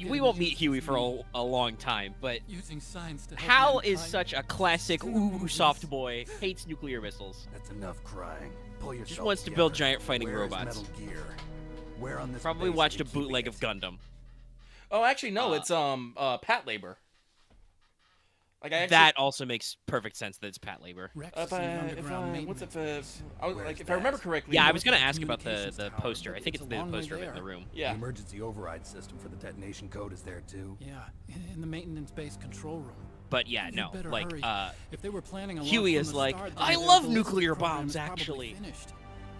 we won't meet Huey for a long time, but Using science to help Hal is mankind. such a classic ooh soft boy, hates nuclear missiles. That's enough crying. Pull yourself Just wants to together. build giant fighting Where is robots. Metal Gear? Where on this Probably base watched are a you keeping bootleg it? of Gundam. Oh, actually, no. It's Pat Labor. Like That also makes perfect sense that it's Pat Labor. If I remember correctly. Yeah, I was gonna ask about the poster. I think it's the poster of it in the room. The emergency override system for the detonation code is there too. Yeah, in the maintenance base control room. But yeah, You'd no, better like hurry. If they were planning a launch Huey from is the like, start, I then love their nuclear ballistic bombs, program is actually. probably finished.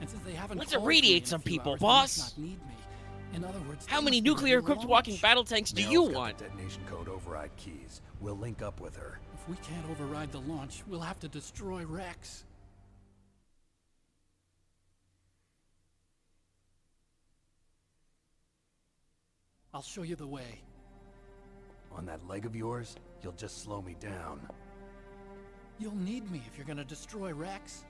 And since they haven't Let's called for me irradiate in some a few people, hours, they must boss. not need me. In other words, How they many must be ready nuclear-equipped to walking launch. battle tanks do Meryl's you got want? the detonation code override keys. We'll link up with her. If we can't override the launch, we'll have to destroy Rex. I'll show you the way. On that leg of yours, you'll just slow me down. You'll need me if you're gonna destroy Rex.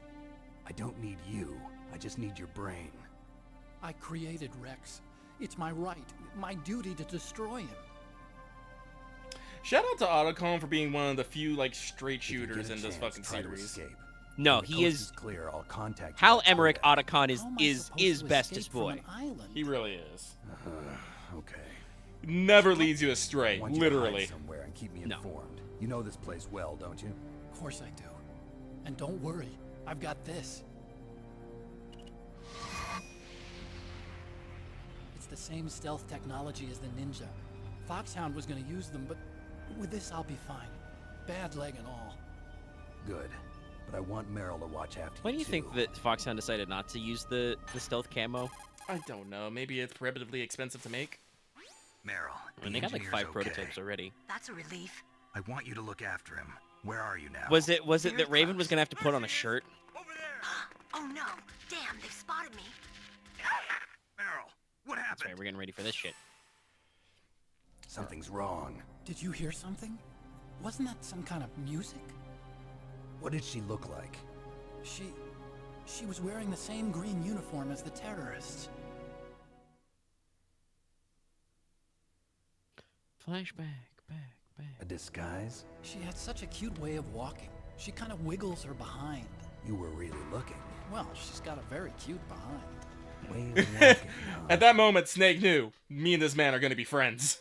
I don't need you. I just need your brain. I created Rex. It's my right, my duty to destroy him. Shout out to Otacon for being one of the few like straight If you get shooters a in this chance, fucking try to series. escape. No, When the he coast is. clear, I'll contact you Hal by Emmerich Kodak. Otacon How am I is supposed to bestest escape from boy. an island? He really is. Okay. Never leads you astray, I want you to hide literally. somewhere and keep me No. informed. You know this place well, don't you? Of course I do. And don't worry, I've got this. It's the same stealth technology as the Ninja. Foxhound was gonna use them, but with this I'll be fine. Bad leg and all. Good. But I want Meryl to watch after Why do you too. think that Foxhound decided not to use the stealth camo? I don't know. Maybe it's prohibitively expensive to make. Meryl, I mean, the they got like 5 engineer's okay. prototypes already. That's a relief. I want you to look after him. Where are you now? Was it that Raven was gonna have to put on a shirt? Oh no! Damn, they've spotted me. Meryl, what That's happened? right, we're getting ready for this shit. Something's wrong. Did you hear something? Wasn't that some kind of music? What did she look like? She was wearing the same green uniform as the terrorists. Flashback, back. A disguise? She had such a cute way of walking. She kind of wiggles her behind. You were really looking. Well, she's got a very cute behind. Way of walking, huh? At that moment, Snake knew me and this man are going to be friends.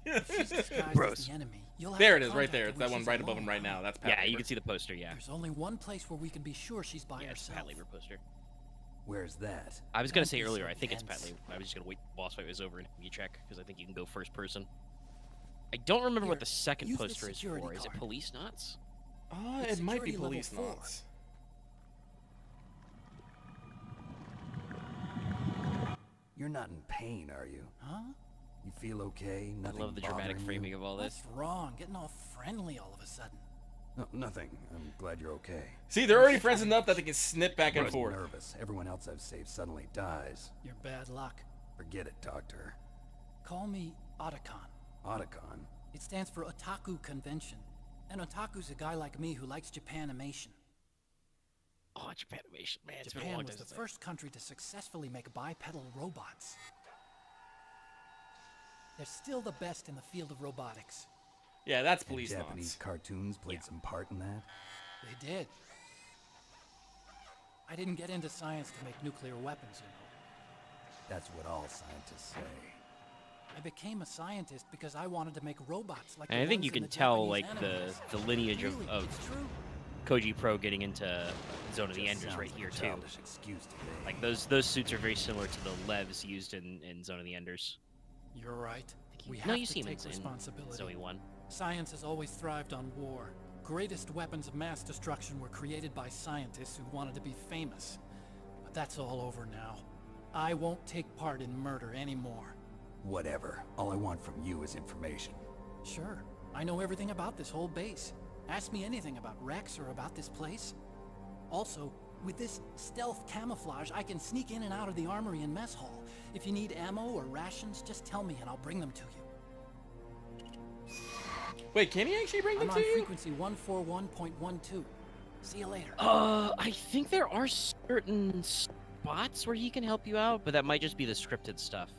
If she's disguised Gross. as the enemy, you'll have There to it is, right contact there. her It's when that one she's right above alone. him right now. That's Pat Yeah, you Labor. can see the poster. Yeah, There's only one place where we can be sure she's by yeah, it's the herself. Pat Labor poster. Where's that? I was gonna Don't say be earlier, so I think it's Pat tense. Labor. I was just gonna wait. Boss fight was over and you check because I think you can go first person. I don't remember what Here, the second use this poster is security for. Is it card. police knots? It's It might be security level police 4. knots. You're not in pain, are you? Huh? You feel okay? I Nothing love the dramatic bothering framing you? of all this. What's wrong? Getting all friendly all of a sudden. No, nothing. I'm glad you're okay. See, they're already friends enough that they can snip back and I'm forth. nervous. Everyone else I've saved suddenly dies. You're bad luck. Forget it, Doctor. Call me Otacon. Otacon? It stands for Otaku Convention. And Otaku's a guy like me who likes Japanimation. Oh, Japanimation, man. It's been a Japan long was time the since first country to successfully make bipedal robots. They're still the best in the field of robotics. Yeah, that's And police Japanese nonce. cartoons played some part in that? They did. I didn't get into science to make nuclear weapons, you know. That's what all scientists say. I became a scientist because I wanted to make robots like And the I think ones you in can the tell, Japanese like, animes. the lineage Really, of it's true. Koji Pro getting into Zone of the Just Enders right sounds here, like a too. childish excuse to me. Like, those suits are very similar to the levs used in Zone of the Enders. You're right. We No, have you to see him take in responsibility. Zoe 1. Science has always thrived on war. Greatest weapons of mass destruction were created by scientists who wanted to be famous. But that's all over now. I won't take part in murder anymore. Whatever. All I want from you is information. Sure. I know everything about this whole base. Ask me anything about Rex or about this place. Also, with this stealth camouflage, I can sneak in and out of the armory and mess hall. If you need ammo or rations, just tell me and I'll bring them to you. Wait, can he actually bring them I'm to on you? frequency 141.12. See you later. I think there are certain spots where he can help you out, but that might just be the scripted stuff.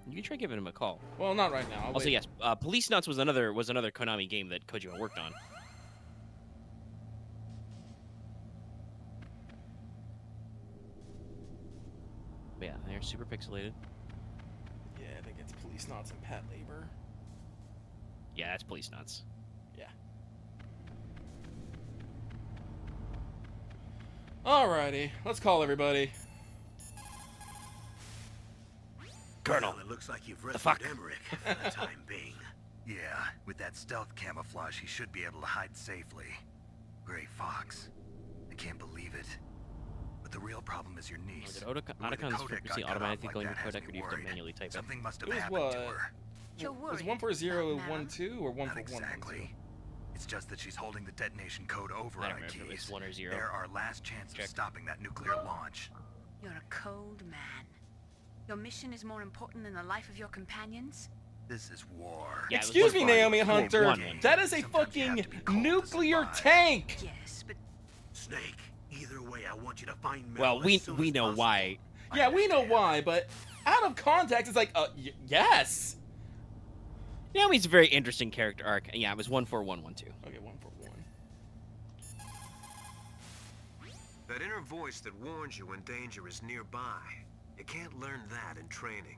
You can try giving him a call. Well, not right now. I'll Also, wait. yes, Police Nuts was another Konami game that Kojima worked on. But yeah, they're super pixelated. Yeah, I think it's police nonce and pet labor. Yeah, that's Police Nuts. Yeah. Alrighty, let's call everybody. Colonel. Well, it looks like you've The fuck? rescued Emmerich for the time being. Yeah, with that stealth camouflage, he should be able to hide safely. Gray Fox. I can't believe it. But the real problem is your niece. Did The way the Otacon's codec frequency got cut automatically off go in like your that has codec, or me do you have to worried. manually type it? Something must have It was happened what? to her. You're Was worried. 14012 or 14112? Not exactly. It's just that she's holding the detonation code over I don't our remember if it was keys. 1 or 0. They're our last chance Check. of stopping that nuclear launch. You're a cold man. Your mission is more important than the life of your companions? This is war. Yeah, it was Excuse me, 141. Naomi Hunter. 141. That is a Sometimes you have fucking to be cold to nuclear survive. tank. Yes, but Snake, either way, I want you to find Mel Well, we as soon we as know possible. why. Yeah, we know why, but out of context, it's like, yes. Naomi's a very interesting character arc. Yeah, it was 14112. Okay, 141. That inner voice that warns you when danger is nearby. You can't learn that in training.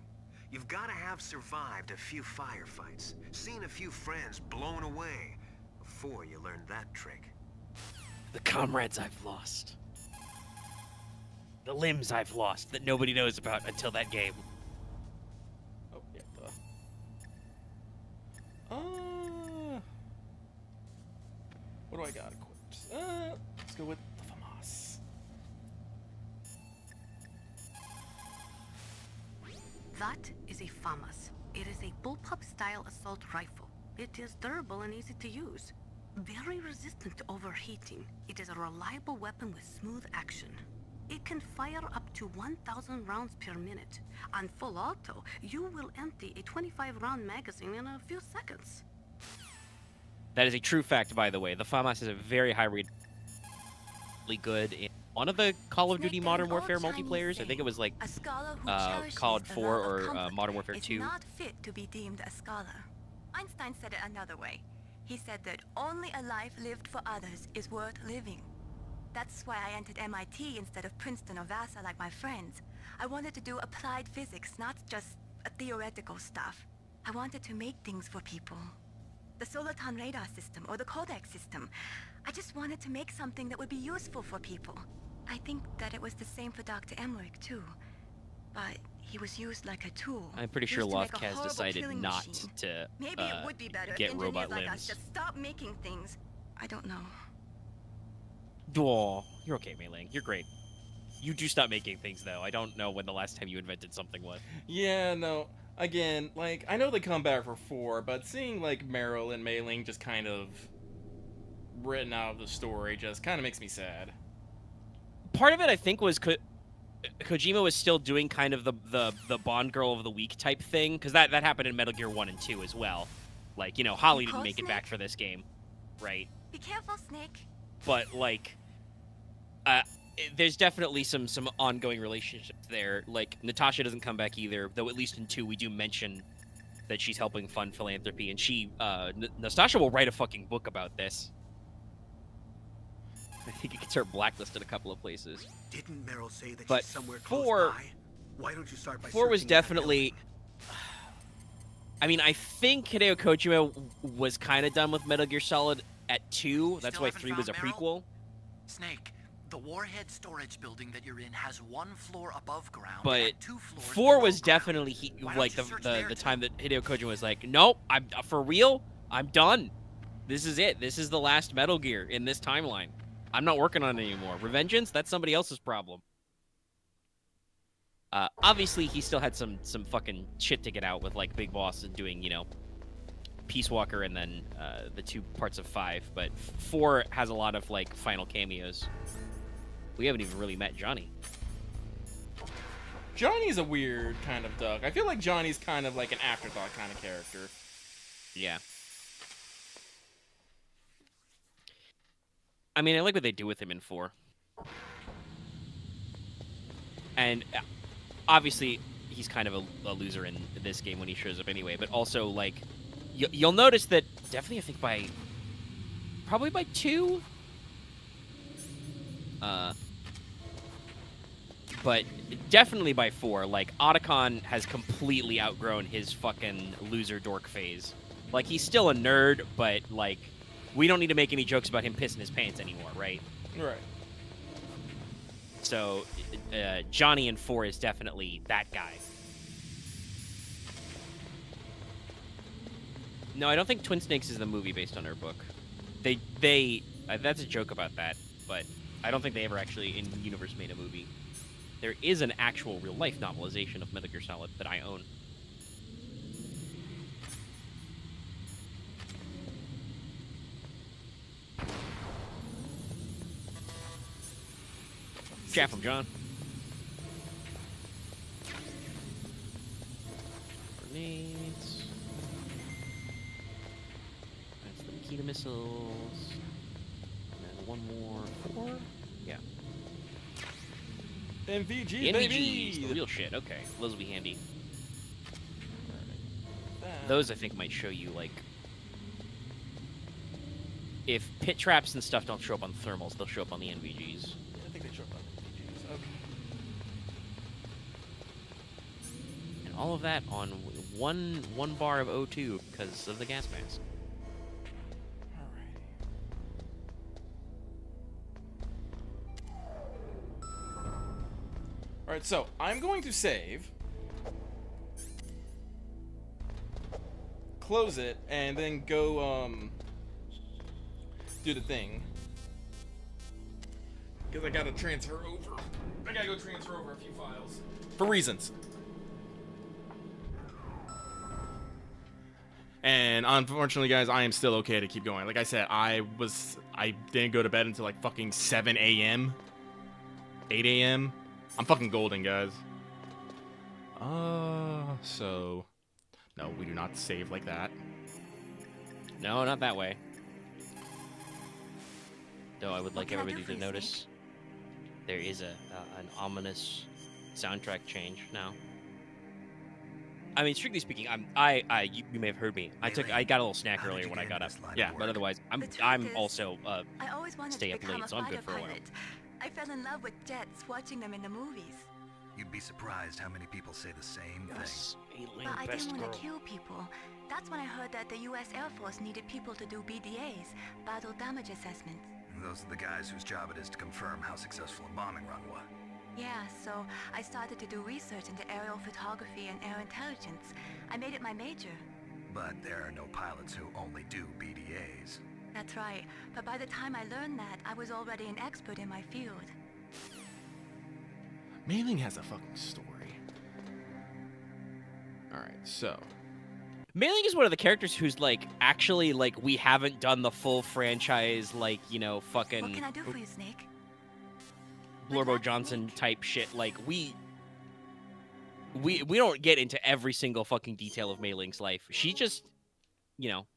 You've got to have survived a few firefights, seen a few friends blown away, before you learn that trick. The comrades I've lost. The limbs I've lost that nobody knows about until that game. Oh, yeah. What do I got equipped? Let's go with the FAMAS. That is a FAMAS. It is a bullpup-style assault rifle. It is durable and easy to use. Very resistant to overheating. It is a reliable weapon with smooth action. It can fire up to 1,000 rounds per minute. On full auto, you will empty a 25-round magazine in a few seconds. That is a true fact, by the way. The FAMAS is a very high read. Really good in one of the Call of Duty Snake, Modern an old Warfare Chinese multiplayers. I think saying, it was like a scholar who cherishes COD the 4 love of or comfort Modern Warfare is 2. not fit to be deemed a scholar. Einstein said it another way. He said that only a life lived for others is worth living. That's why I entered MIT instead of Princeton or Vassar like my friends. I wanted to do applied physics, not just theoretical stuff. I wanted to make things for people. The Soliton radar system or the codec system. I just wanted to make something that would be useful for people. I think that it was the same for Dr. Emmerich too. But he was used like a tool. I'm pretty sure used to make a Lothcast horrible decided killing not machine. to Maybe it would be better get if robot engineers like limbs. us just stop making things. I don't know. Oh, you're okay, Mei Ling. You're great. You do stop making things, though. I don't know when the last time you invented something was. Yeah, no. again, like, I know they come back for 4, but seeing, like, Meryl and Mei Ling just kind of written out of the story just kind of makes me sad. Part of it, I think, was Kojima was still doing kind of the Bond Girl of the Week type thing, because that happened in Metal Gear 1 and 2 as well. Like, you know, Holly didn't make it back for this game, right? Be careful, Snake. But, like, there's definitely some ongoing relationships there. Like, Natasha doesn't come back either, though at least in 2 we do mention that she's helping fund philanthropy, and Natasha will write a fucking book about this. I think it gets her blacklisted a couple of places. Didn't Meryl say that But she's somewhere close 4, by? Why don't you start by 4 was searching that definitely... I mean, I think Hideo Kojima was kind of done with Metal Gear Solid at 2. That's why 3 was a prequel. Snake, the warhead storage building that you're in has 1 floor above ground But and 2 floors 4 below was ground. definitely Why like don't you search there the too? time that Hideo Kojima was like, nope, I'm for real. I'm done. This is it. This is the last Metal Gear in this timeline. I'm not working on it anymore. Revengeance, that's somebody else's problem. Obviously, he still had some fucking shit to get out with, like, Big Boss and doing, you know, Peace Walker and then the 2 parts of 5. But 4 has a lot of, like, final cameos. We haven't even really met Johnny. Johnny's a weird kind of duck. I feel like Johnny's kind of like an afterthought kind of character. Yeah. I mean, I like what they do with him in 4. And obviously, he's kind of a loser in this game when he shows up anyway. But also, like, you'll notice that definitely, I think probably by 2. But definitely by 4, like, Otacon has completely outgrown his fucking loser dork phase. Like, he's still a nerd, but, like, we don't need to make any jokes about him pissing his pants anymore, right? Right. So, Johnny in 4 is definitely that guy. No, I don't think Twin Snakes is the movie based on her book. That's a joke about that, but I don't think they ever actually in universe made a movie. There is an actual real-life novelization of Metal Gear Solid that I own. Chat from John. Grenades. That's the Makita missiles. And then 1 more. 4? Yeah. MVG, The baby! NVGs, the real shit. Okay, those will be handy. Those, I think, might show you, like... If pit traps and stuff don't show up on thermals, they'll show up on the NVGs. I think they show up on MVGs. Okay. And all of that on one bar of O2 because of the gas mask. Alright, so I'm going to save, close it, and then go, do the thing. Because I gotta transfer over. I gotta go transfer over a few files. For reasons. And unfortunately, guys, I am still okay to keep going. Like I said, I didn't go to bed until like fucking 7 a.m. 8 a.m. I'm fucking golden, guys. So... No, we do not save like that. No, not that way. Though I would like everybody to notice there is an ominous soundtrack change now. I mean, strictly speaking, you may have heard me. I got a little snack earlier when I got up. Yeah, but otherwise, I'm also I always wanted stay to up become late, a so I'm good fighter for a while. pilot. I fell in love with jets watching them in the movies. You'd be surprised how many people say the same thing. But I didn't want to kill people. That's when I heard that the U.S. Air Force needed people to do BDAs, battle damage assessments. Those are the guys whose job it is to confirm how successful a bombing run was. Yeah, so I started to do research into aerial photography and air intelligence. I made it my major. But there are no pilots who only do BDAs. That's right. But by the time I learned that, I was already an expert in my field. Mei Ling has a fucking story. All right, so Mailing is one of the characters who's like actually like we haven't done the full franchise like fucking What can I do for you, Snake? Blorbo Johnson type shit. Like we don't get into every single fucking detail of Mei Ling's life. She just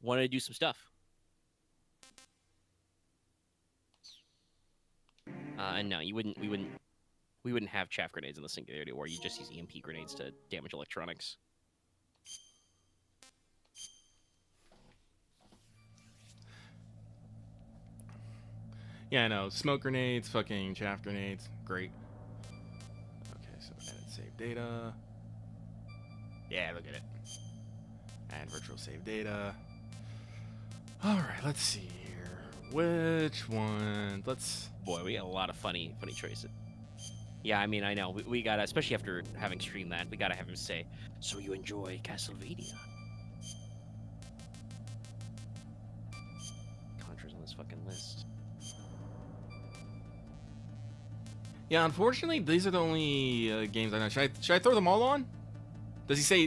wanted to do some stuff. And no, we wouldn't have chaff grenades in the Singularity War. You just use EMP grenades to damage electronics. yeah, I know. Smoke grenades, fucking chaff grenades, great. Okay, so edit save data. Yeah, look at it. Add virtual save data. All right, let's see here. Which one? Boy, we got a lot of funny choices. Yeah, I mean, I know. We gotta, especially after having streamed that, we gotta have him say, "So you enjoy Castlevania?" Contra's on this fucking list. Yeah, unfortunately, these are the only games I know. Should I throw them all on? Does he say?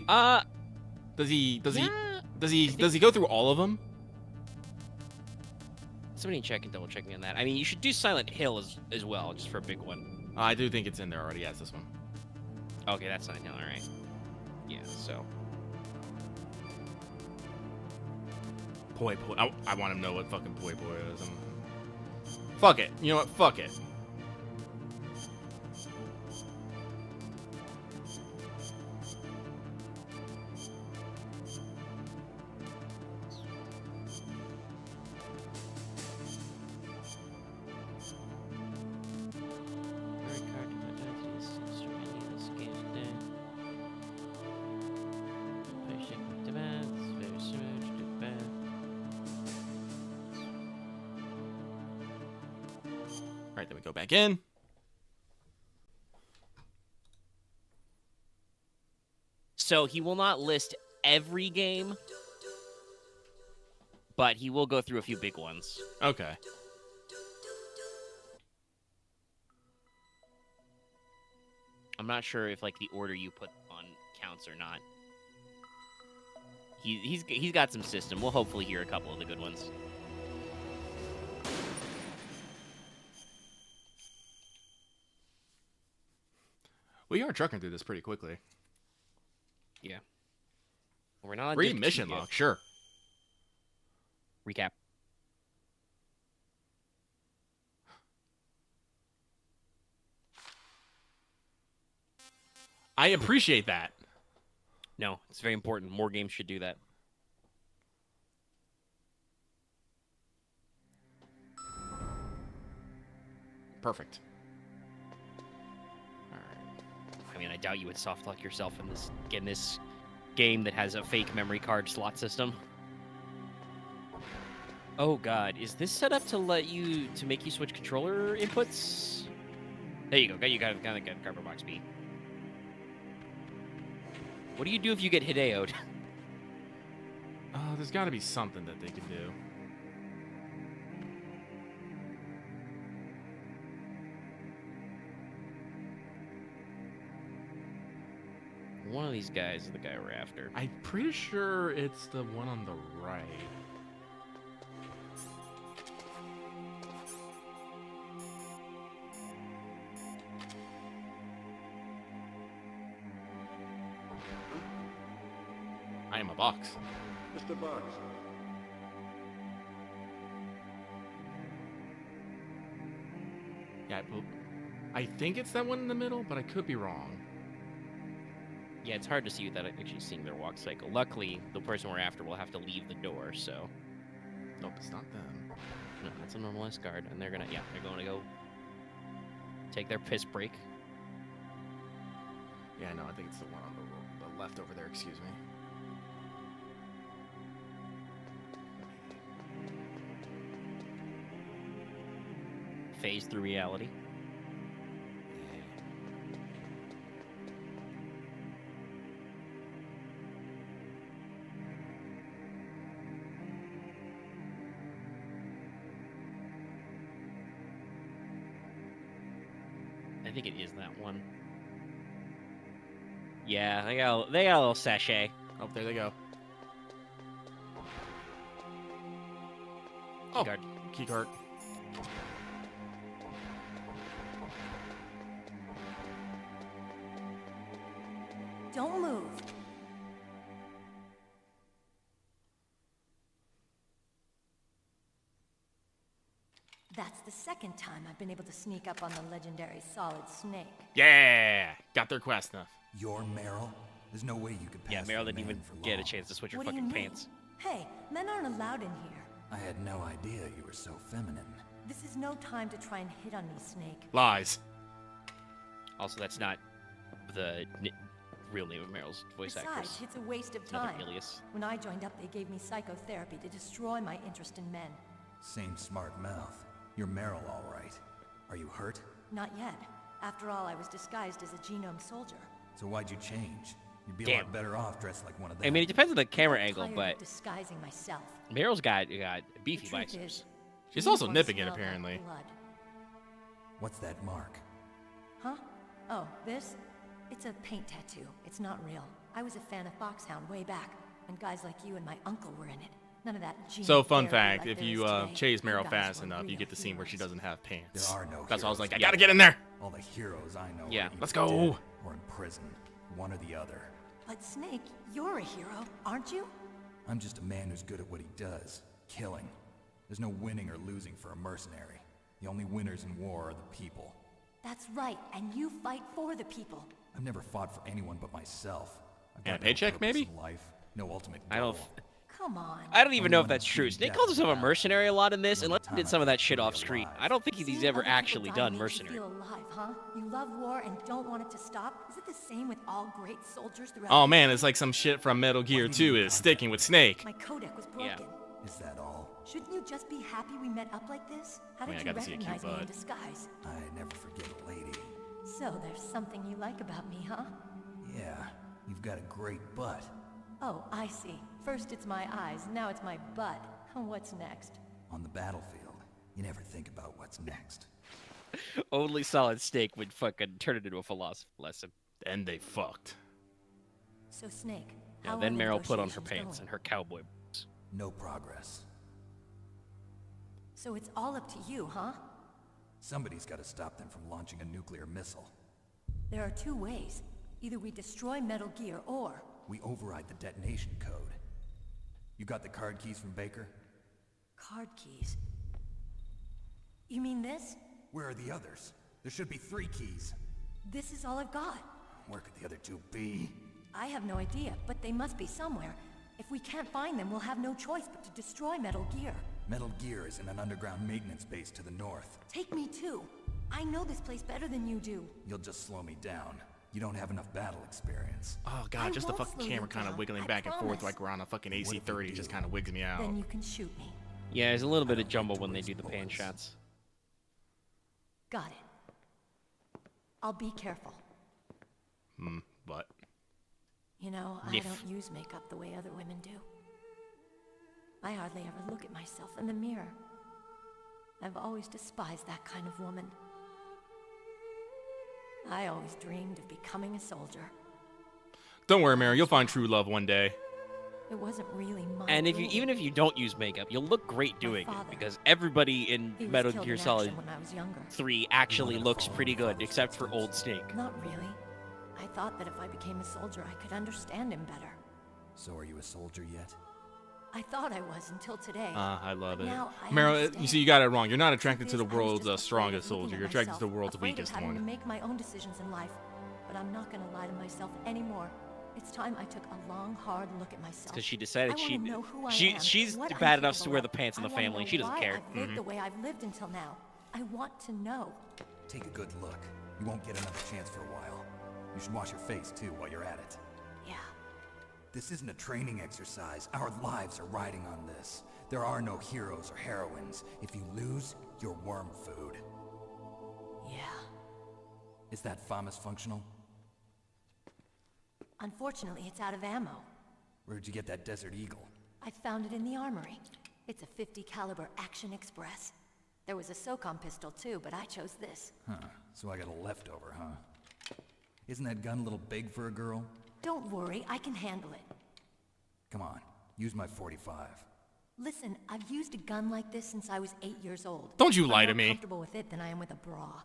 Does he go through all of them? Somebody check and double check me on that. I mean, you should do Silent Hill as well, just for a big one. I do think it's in there already. Yes, this one. Okay, that's Silent Hill. All right. Yeah. So. Poi. I want to know what fucking Poi is. Fuck it. You know what? Fuck it. Alright, then we go back in. So he will not list every game, but he will go through a few big ones. Okay. I'm not sure if like the order you put on counts or not. He's got some system. We'll hopefully hear a couple of the good ones. We are trucking through this pretty quickly. Yeah. We're not on Read mission log, sure. Recap. I appreciate that. No, it's very important. More games should do that. Perfect. I mean, I doubt you would soft lock yourself in this game that has a fake memory card slot system. Oh god, is this set up to make you switch controller inputs? There you go. You got cardboard box B. What do you do if you get Hideo'd? There's got to be something that they can do. One of these guys is the guy we're after. I'm pretty sure it's the one on the right. I am a box. Mr. Box. Yeah, I think it's that one in the middle, but I could be wrong. Yeah, it's hard to see without actually seeing their walk cycle. Luckily, the person we're after will have to leave the door, so... Nope, it's not them. No, that's a normal guard, and they're going to go take their piss break. Yeah, no, I think it's the one on the left over there, excuse me. Phase through reality. I think it is that one. Yeah, they got a little sachet. Oh, there they go. Keycard. Keycard. Don't move. That's the second time I've been able to sneak up on the legendary Solid Snake. Yeah, got their quest enough. You're Meryl? There's no way you could pass. Yeah, Meryl for a didn't man even for get a long. chance to switch her What do you fucking mean? pants. Hey, men aren't allowed in here. I had no idea you were so feminine. This is no time to try and hit on me, Snake. Lies. Also, that's not the real name of Meryl's voice Besides, actress. it's a waste of Another time. alias. When I joined up, they gave me psychotherapy to destroy my interest in men. Same smart mouth. You're Meryl, all right. Are you hurt? Not yet. After all, I was disguised as a genome soldier. So why'd you change? You'd be a Damn. lot better off dressed like one of them. I mean, it depends on the camera angle, Tired but of disguising myself. Meryl's got beefy The truth biceps. is, She's the also uniforms nipping it, smell like apparently. blood. What's that mark? Huh? Oh, this? It's a paint tattoo. It's not real. I was a fan of Foxhound way back, and guys like you and my uncle were in it. None of that gene So, fun therapy fact, like if there you is today. chase You Meryl guys fast were enough, you real get the scene where she heroes. doesn't have pants. There are no That's why I was heroes. like, I gotta get in there! All the heroes I know Yeah, are either let's go. dead or in prison. One or the other. But Snake, you're a hero, aren't you? I'm just a man who's good at what he does. Killing. There's no winning or losing for a mercenary. The only winners in war are the people. That's right, and you fight for the people. I've never fought for anyone but myself. I've And a got no paycheck, purpose maybe? in life, no ultimate I don't. goal. Come on. I don't even know if Only that's one true. who's Snake being calls himself a death mercenary a lot in this, The and only let's did some of time that shit I off feel screen. alive. I don't think he's Seeing ever other people actually die done makes you mercenary. feel alive, huh? You love war and don't want it to stop? Is it the same with all great soldiers throughout Oh man, it's like some shit from Metal Gear 2 is sticking with Snake. My codec was broken. Is that all? Shouldn't you just be happy we met up like this? How Man, did I you got to see a cute recognize me in butt. disguise? I never forget a lady. So there's something you like about me, huh? Yeah, you've got a great butt. Oh, I see. First it's my eyes, now it's my butt. What's next? On the battlefield, you never think about what's next. Only Solid Snake would fucking turn it into a philosophy lesson. And they fucked. So Snake, Yeah, how then are the Meryl put on her negotiations pants going? and her cowboy boots. No progress. So it's all up to you, huh? Somebody's got to stop them from launching a nuclear missile. There are two ways. Either we destroy Metal Gear or... We override the detonation code. You got the card keys from Baker? Card keys. You mean this? Where are the others? There should be 3 keys. This is all I've got. Where could the other 2 be? I have no idea, but they must be somewhere. If we can't find them, we'll have no choice but to destroy Metal Gear. Metal Gear is in an underground maintenance base to the north. Take me too. I know this place better than you do. You'll just slow me down. You don't have enough battle experience. Oh god, I just the won't fucking slow you camera kind of down, wiggling I back and forth promise. like we're on a fucking What if we AC-30 just do? kind of wigs me out. Then you can shoot me. Yeah, there's a little bit I of don't jumble like to when they waste do the pan bullets. shots. Got it. I'll be careful. But You know, I Niff. don't use makeup the way other women do. I hardly ever look at myself in the mirror. I've always despised that kind of woman. I always dreamed of becoming a soldier. don't worry, Mary, you'll find true love one day. It wasn't really my And dream. even if you don't use makeup, you'll look great doing it father. because everybody in He was Metal killed Gear in Solid action when I was younger. 3 actually looks pretty good, except for Old Snake. Not really. I thought that if I became a soldier, I could understand him better. So are you a soldier yet? I thought I was until today. I love But it. now I Meryl, understand. you see, you got it wrong. You're not attracted to the Truth is, I was world's just afraid strongest of looking soldier. at You're attracted to the myself, world's afraid of weakest having to one. make my own decisions in life. But I'm not gonna lie to myself anymore. It's time I took a long, hard look at myself. Because she decided I wanna know who I am, she's what I'm bad enough to capable wear of. the pants in I the wanna family. know She doesn't why care. I've lived the way I've lived until now. I want to know. Take a good look. You won't get another chance for a while. You should wash your face, too, while you're at it. Yeah. This isn't a training exercise. Our lives are riding on this. There are no heroes or heroines. If you lose, you're worm food. Yeah. Is that FAMAS functional? Unfortunately, it's out of ammo. Where'd you get that Desert Eagle? I found it in the armory. It's a 50 caliber Action Express. There was a SOCOM pistol too, but I chose this. Huh. So I got a leftover, huh? Isn't that gun a little big for a girl? Don't worry, I can handle it. Come on, use my 45. Listen, I've used a gun like this since I was 8 years old. Don't you lie to I'm me. more comfortable with it than I am with a bra.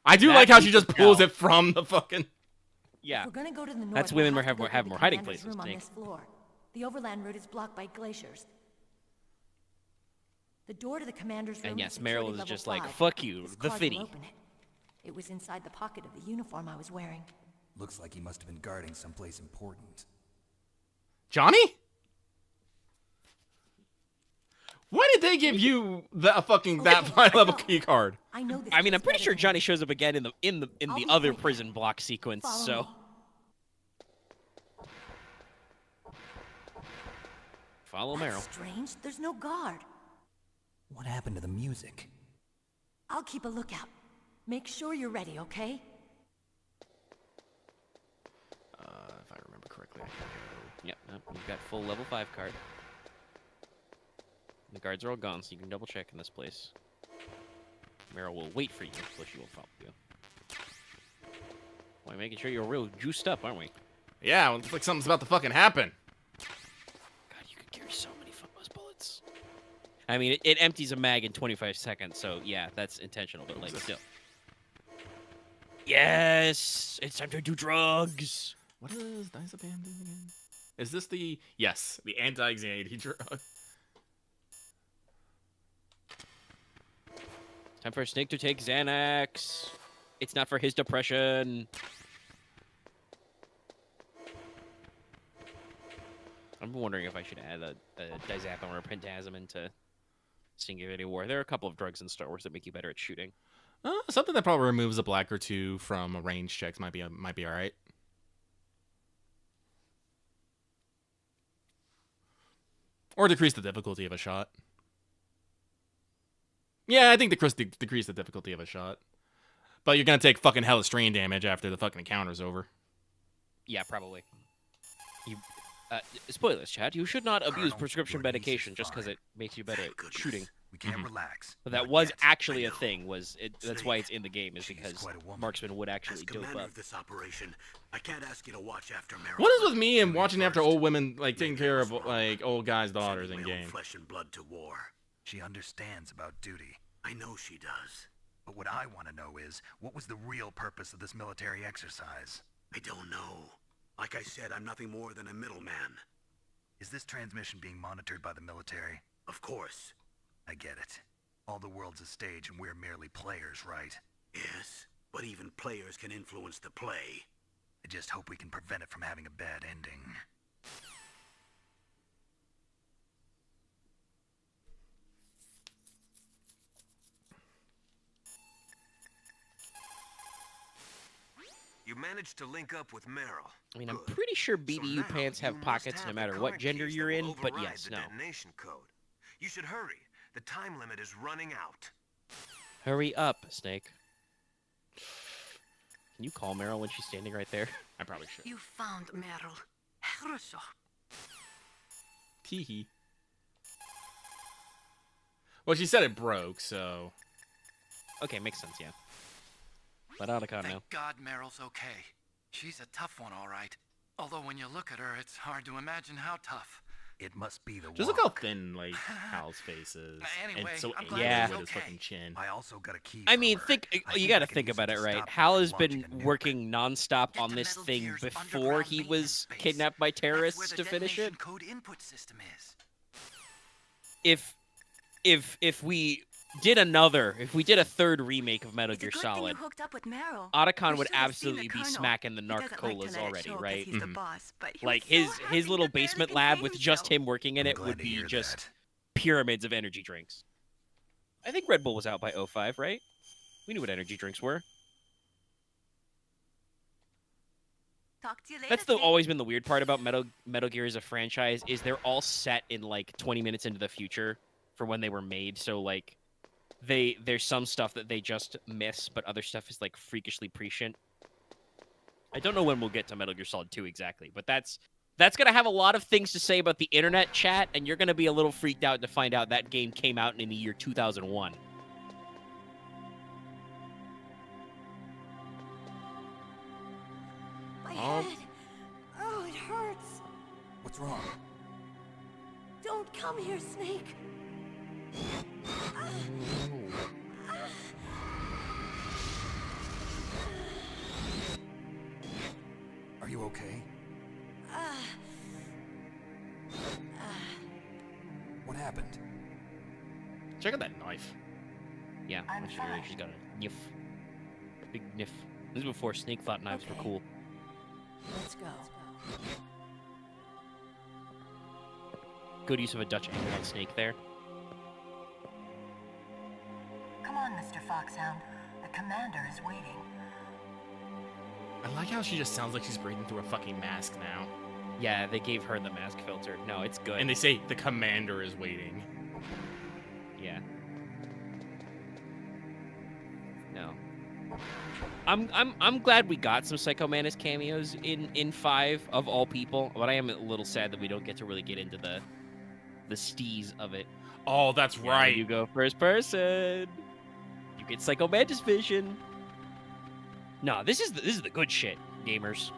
I do like how she just pulls it from the fucking... Yeah. If we're gonna go to the north, That's we'll women have to have go more through the hiding commander's places, room on Snake. this floor. The overland route is blocked by glaciers. The door to the commander's room And is yes, security Meryl is level just like, 5. fuck you, This the card will fitty. open it. It was inside the pocket of the uniform I was wearing. Looks like he must have been guarding someplace important. Johnny? Why did they give you that high level key card? I know this. I mean, I'm gets pretty better sure than Johnny this. shows up again in the I'll be other quick. prison block sequence. Follow So me. follow That's Meryl. strange. There's no guard. What happened to the music? I'll keep a lookout. Make sure you're ready, okay? If I remember correctly. Yep, you've got full level 5 card. The guards are all gone, so you can double check in this place. Meryl will wait for you, so she will follow you. Why, making sure you're real juiced up, aren't we? Yeah, well, it's like something's about to fucking happen. God, you could carry so many those bullets. I mean, it empties a mag in 25 seconds, so yeah, that's intentional, but like still. Yes, it's time to do drugs. What does diazepam do again? Is this the... Yes, the anti-anxiety drug. Time for Snake to take Xanax. It's not for his depression. I'm wondering if I should add a diazepam or a pentasm into Singularity War. There are a couple of drugs in Star Wars that make you better at shooting. Something that probably removes a black or two from range checks might be all right. Or decrease the difficulty of a shot. Yeah, I think decrease the difficulty of a shot. But you're gonna take fucking hella strain damage after the fucking encounter's over. Yeah, probably. Spoilers, Chad. You should not abuse prescription medication just because it makes you better at shooting. We can't relax. But that was actually a thing. That's why it's in the game, is because marksman would actually As dope commander up. of this operation, I can't ask you to watch after Meryl. What is with me and watching after old women, like taking care of like old guys' daughters in Sending my own game? flesh and blood to war. She understands about duty. I know she does. But what I want to know is, what was the real purpose of this military exercise? I don't know. Like I said, I'm nothing more than a middleman. Is this transmission being monitored by the military? Of course. I get it. All the world's a stage and we're merely players, right? Yes, but even players can influence the play. I just hope we can prevent it from having a bad ending. You managed to link up with Meryl. I mean, I'm pretty sure BDU pants have pockets no matter what gender you're in, but yes, no. Detonation code. You should hurry. The time limit is running out. Hurry up, Snake. Can you call Meryl when she's standing right there? I probably should. You found Meryl. Хорошо. Teehee. Well, she said it broke, so... Okay, makes sense, yeah. Let Otacon know. Thank God Meryl's okay. She's a tough one, all right. Although when you look at her, it's hard to imagine how tough. It must be the Just look how thin, like, Hal's face is. Anyway, and so I'm angry glad with he's his okay. fucking chin. I also got a key. I mean, from her. you gotta think about it, right? Hal has been working nonstop on this thing before he was kidnapped by terrorists to finish it. Code input system is. If we did a third remake of Metal It's a Gear good thing Solid, you hooked up with Meryl. Otacon You would should have seen the absolutely be Colonel. smacking the He doesn't like narcolas kinetic already, show 'cause right? he's the boss, but he Like was so his happy little to barely basement lab contain with just himself. him working in it glad would to be hear just that. pyramids of energy drinks. I think Red Bull was out by 05, right? We knew what energy drinks were. Talk to you later. That's Snake. always been the weird part about Metal Gear as a franchise, is they're all set in like 20 minutes into the future for when they were made. So like there's some stuff that they just miss, but other stuff is like freakishly prescient. I don't know when we'll get to Metal Gear Solid 2 exactly, but that's going to have a lot of things to say about the internet, chat, and you're going to be a little freaked out to find out that game came out in the year 2001. Oh. head. Oh, it hurts. What's wrong? Don't come here, Snake. Are you okay? What happened? Check out that knife. Yeah, I'm she's fine. got a niff. Big niff. This is before Snake thought knives were cool. Let's go. Good use of a Dutch angle on Snake there. Come on, Mr. Foxhound. The commander is waiting. I like how she just sounds like she's breathing through a fucking mask now. Yeah, they gave her the mask filter. No, it's good. And they say the commander is waiting. Yeah. No. I'm glad we got some Psycho Mantis cameos in 5 of all people, but I am a little sad that we don't get to really get into the steez of it. Oh, that's right. You go first person. You get Psycho Mantis vision. No, this is the good shit, gamers.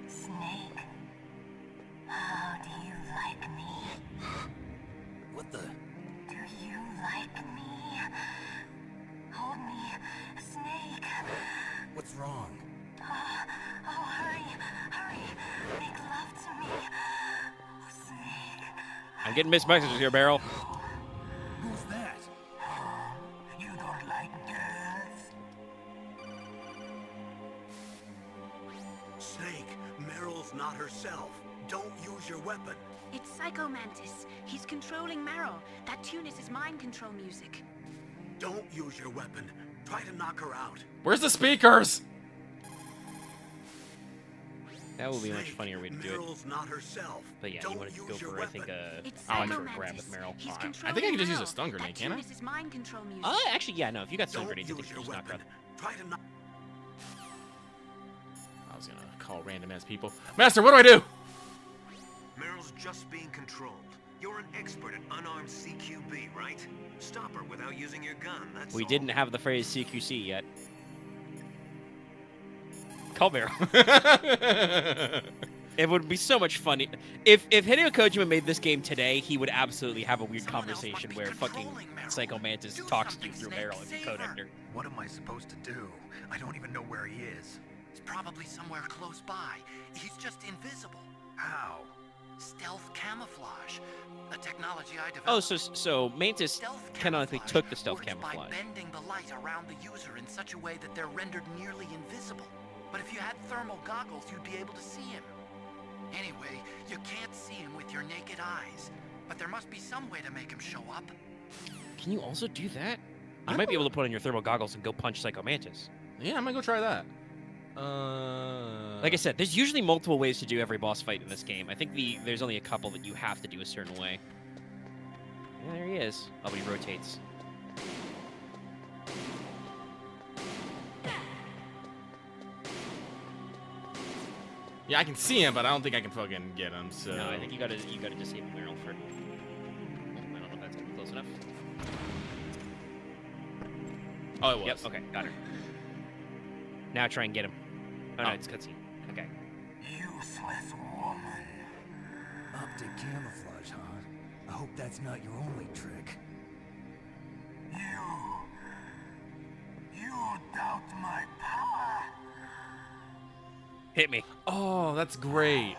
Snake, how do you like me? What the? Do you like me? Hold me, Snake. What's wrong? Oh, hurry, hurry. Make love to me. Oh, Snake. I'm getting mixed messages here, Beryl. Who's that? You don't like girls? Snake, Meryl's not herself. Don't use your weapon. It's Psycho Mantis. He's controlling Meryl. That tune is his mind control music. Don't use your weapon. Try to knock her out. Where's the speakers? That would be a much funnier way to do it. Meryl's not herself. But yeah, you wanted to go for, I think, It's I'll Psycho grab with Mantis. Meryl. He's I controlling think I can just use a Meryl. stun grenade, That can't tune I? is his mind control music. Actually, yeah, no. If you got stun Don't grenades, I think use you your just knock her weapon. out. Try to knock. I was gonna call random ass people. Master, what do I do? Meryl's just being controlled. You're an expert at unarmed CQB, right? Stop her without using your gun, that's We all. didn't have the phrase CQC yet. Call Meryl. It would be so much funny. If Hideo Kojima made this game today, he would absolutely have a weird conversation where fucking Psycho Mantis talks to you through Meryl and the code editor. What am I supposed to do? I don't even know where he is. He's probably somewhere close by. He's just invisible. How? Stealth camouflage. A technology I developed. Oh, so Mantis canonically took the stealth works camouflage. by bending the light around the user in such a way that they're rendered nearly invisible. But if you had thermal goggles, you'd be able to see him. Anyway, you can't see him with your naked eyes. But there must be some way to make him show up. Can you also do that? You might be able to put on your thermal goggles and go punch Psycho Mantis. Yeah, I might go try that. Like I said, there's usually multiple ways to do every boss fight in this game. I think there's only a couple that you have to do a certain way. Yeah, there he is. Oh, but he rotates. Yeah, I can see him, but I don't think I can fucking get him. So No, I think you gotta disable Meryl for. I don't know if that's gonna be close enough. Oh, it was. Yep. Okay, got her. Now try and get him. Oh, no, it's cutscene. Okay. Useless woman. Optic camouflage, huh? I hope that's not your only trick. You doubt my power? Hit me. Oh, that's great.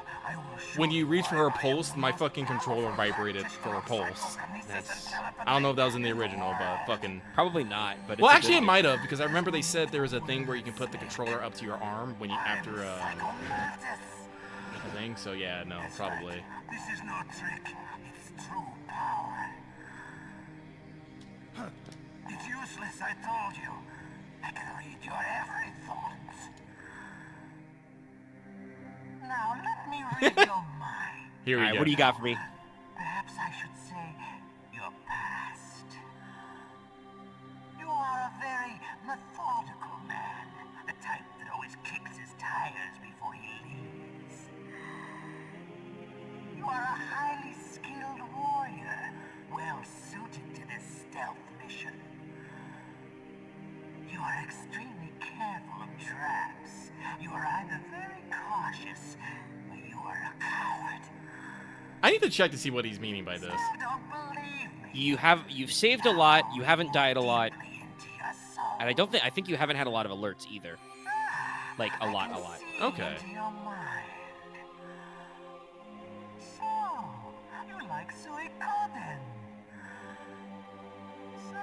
When you reach for her pulse, my fucking controller vibrated for her pulse. I don't know if that was in the original, but fucking... Probably not, but well, it's a actually good it game. might have, because I remember they said there was a thing where you can put the controller up to your arm when you after a thing, so yeah, no, probably. This is no trick. It's true power. Huh. It's useless, I told you. I can read your every thought. Now let me read your mind. Here we Alright, go. what do you got for me? Perhaps I should say your past. You are a very methodical man. The type that always kicks his tires before he leaves. You are a highly skilled extremely careful of traps. You are either very cautious, or you are a coward. I need to check to see what he's meaning by this. You've saved a lot. You haven't died a lot, and I think you haven't had a lot of alerts either. Like a lot. Okay. So, you like soy cotton. So,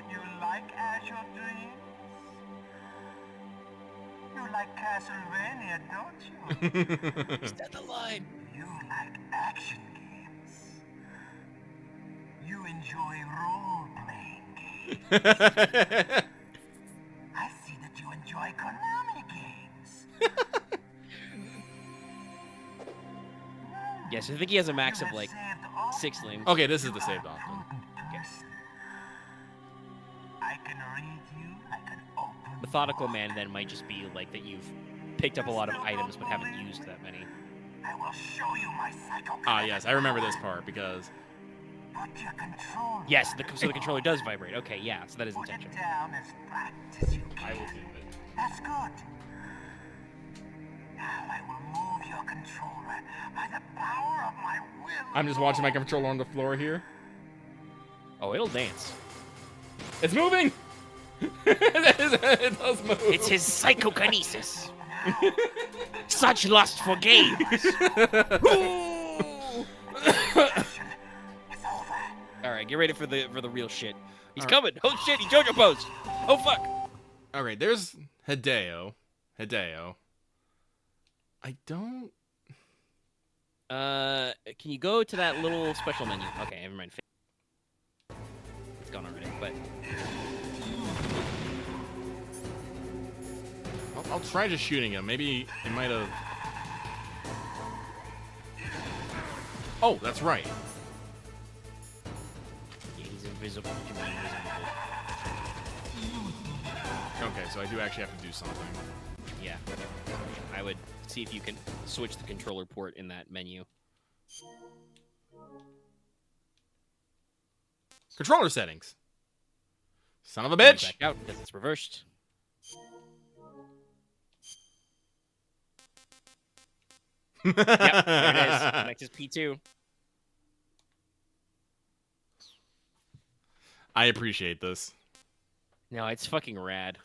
you like Azure Dreams? You like Castlevania, don't you? Is that the line? You like action games. You enjoy role-playing games. I see that you enjoy Konami games. Yes, I think he has a max of like 6 limbs. Okay, this is the saved option. Okay. I can read you like an open Methodical man then might just be like that you've picked up a lot of items but haven't used that many. I will show you my psycho. Ah, yes, I remember this part because. Put your control. Yes, so the controller does vibrate. Okay, yeah, so that is intentional. Put it down as flat as you can. I will do it. That's good. Now I will move your controller by the power of my will. I'm just watching my controller on the floor here. Oh, it'll dance. It's moving! It does move. It's his psychokinesis. Such lust for games. Alright, get ready for the real shit. He's coming. Oh shit, he JoJo posed. Oh fuck. Alright, there's Hideo. I don't... Can you go to that little special menu? Okay, never mind. It's gone already, but... I'll try just shooting him. Maybe it might have... Oh, that's right. Yeah, he's invisible. Okay, so I do actually have to do something. Yeah. I would see if you can switch the controller port in that menu. Controller settings. Son of a bitch! Back out because it's reversed. Yep, there it is. Connect his P2. I appreciate this. No, it's fucking rad.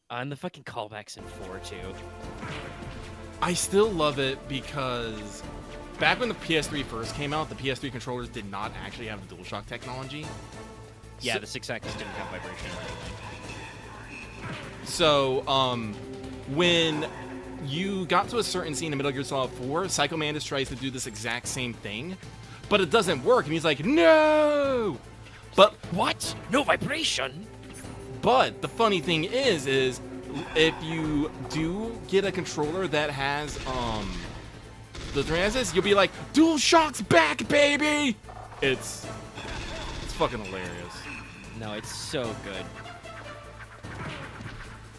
And the fucking callbacks in 4 too. I still love it because back when the PS3 first came out, the PS3 controllers did not actually have the DualShock technology. Yeah, so, the 6-axis didn't have vibration or anything. So, when you got to a certain scene in Metal Gear Solid 4, Psycho Mantis tries to do this exact same thing, but it doesn't work, and he's like, no! But what? No vibration? But the funny thing is if you do get a controller that has the transits, you'll be like, DualShock's back, baby! It's fucking hilarious. No, it's so good.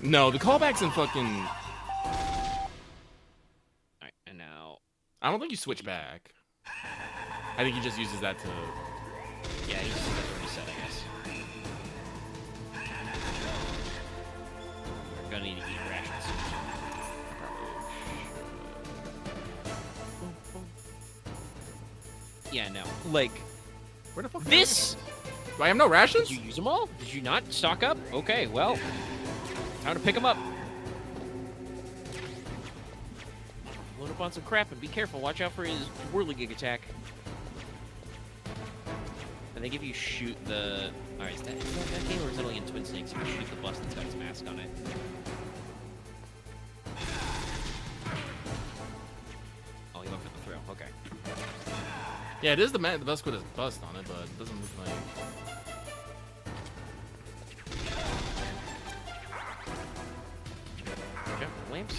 No, the callbacks in fucking... Alright, and now... I don't think you switch back. I think he just uses that to... Yeah, he uses that to reset, I guess. We're gonna need to eat rations. Yeah, no. Like... Where the fuck this... Do I have no rations? Did you use them all? Did you not stock up? Okay, well... Time to pick them up. Load up on some crap and be careful. Watch out for his whirligig attack. I think if you shoot the... Alright, is that game or is it only in Twin Snakes? If you shoot the bus that's got his mask on it. Oh, he went for the throw. Okay. Yeah, it is the bus with his bust on it, but it doesn't look like... Lamps.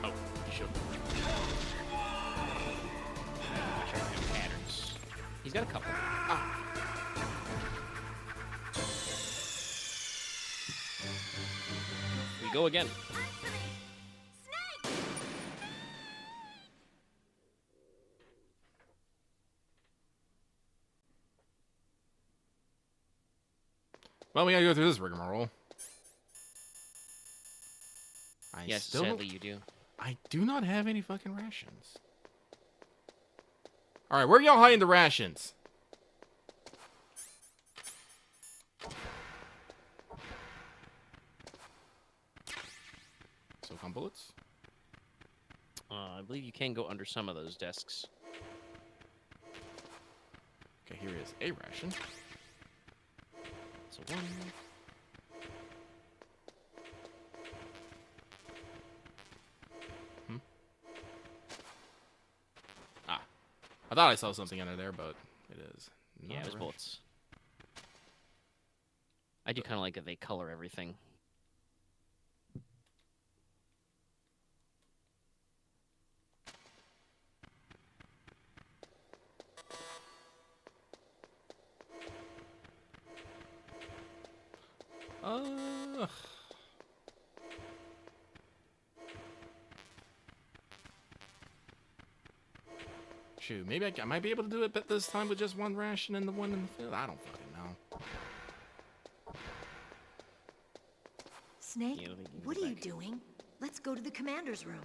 Oh, you should. Watch out for patterns. He's got a couple. We go again. Well, we gotta go through this rigmarole. Yes, sadly you do. I do not have any fucking rations. Alright, where y'all hiding the rations? Silicon bullets? I believe you can go under some of those desks. Okay, here is a ration. So one. Ah. I thought I saw something under there, but it is. Yeah, it was bullets. I do kind of like that they color everything. Shoot, maybe I might be able to do it this time with just one ration and the one in the field. I don't fucking know. Snake, what are you doing? Let's go to the commander's room.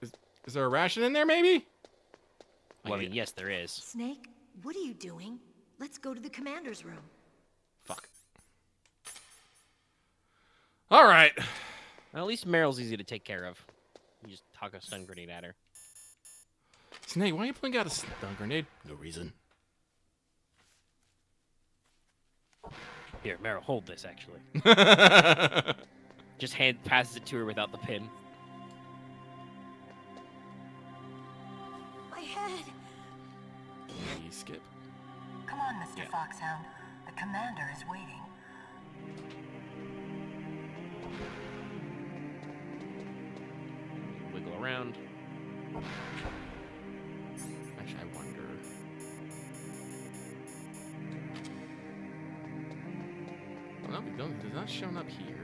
Is there a ration in there, maybe? I mean, yes, there is. Snake, what are you doing? Let's go to the commander's room. Fuck. All right. Well, at least Meryl's easy to take care of. You just talk a stun grenade at her. Snake, why are you pulling out a stun grenade? No reason. Here, Meryl, hold this, actually. Just passes it to her without the pin. My head! Please skip. Come on, Mr. Foxhound. The commander is waiting. Wiggle around. Actually, I wonder. Oh, no, we don't. It's not showing up here.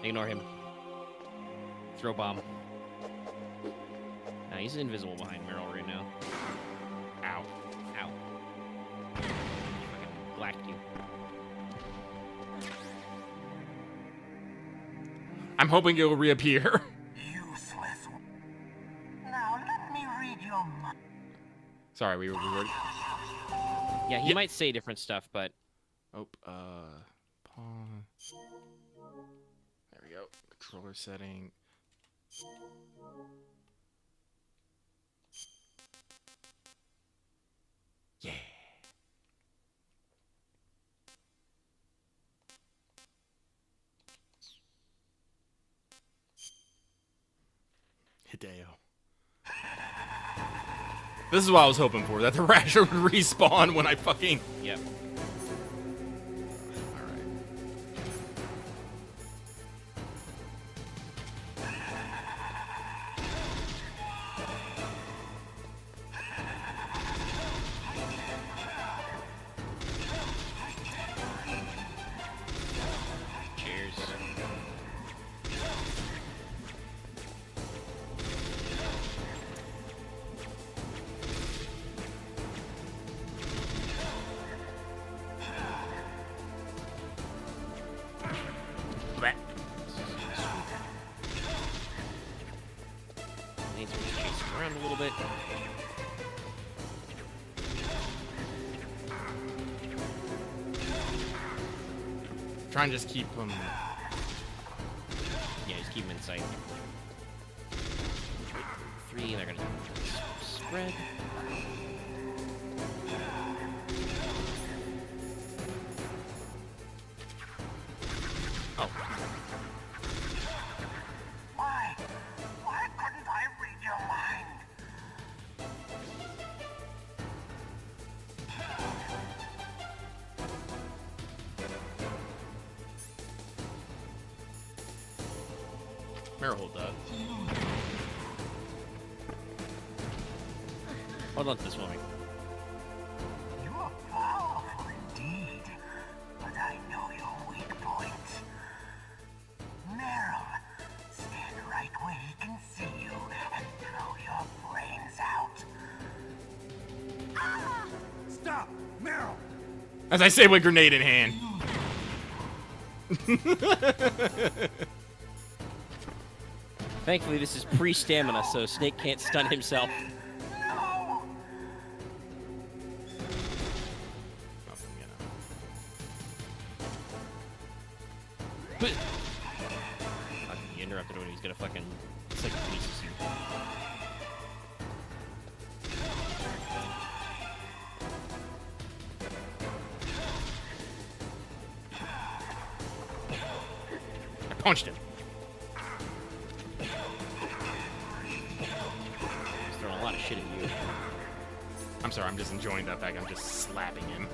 Ignore him. Throw bomb. Nah, he's invisible behind Meryl right now. Ow. Ow. Fucking blacked you. I'm hoping it'll reappear. Useless. Now let me read your mind. Sorry, we were. Yeah, he might say different stuff, but. Oh, pawn. There we go. Controller setting. Yeah. Hideo. This is what I was hoping for, that the Rasher would respawn when I fucking... Yep. Needs to chase him around a little bit. Try and just keep him... Yeah, just keep him in sight. 3, they're gonna spread. Oh. Why couldn't I read your mind? Meryl, hold that. Hold on to this woman. You are powerful indeed, but I know your weak points. As I say with grenade in hand. Thankfully, this is pre-stamina, so Snake can't stun himself. He interrupted when he's gonna fucking psychokinesis you. I punched him. He's throwing a lot of shit at you. I'm sorry, I'm just enjoying that fact. I'm just slapping him.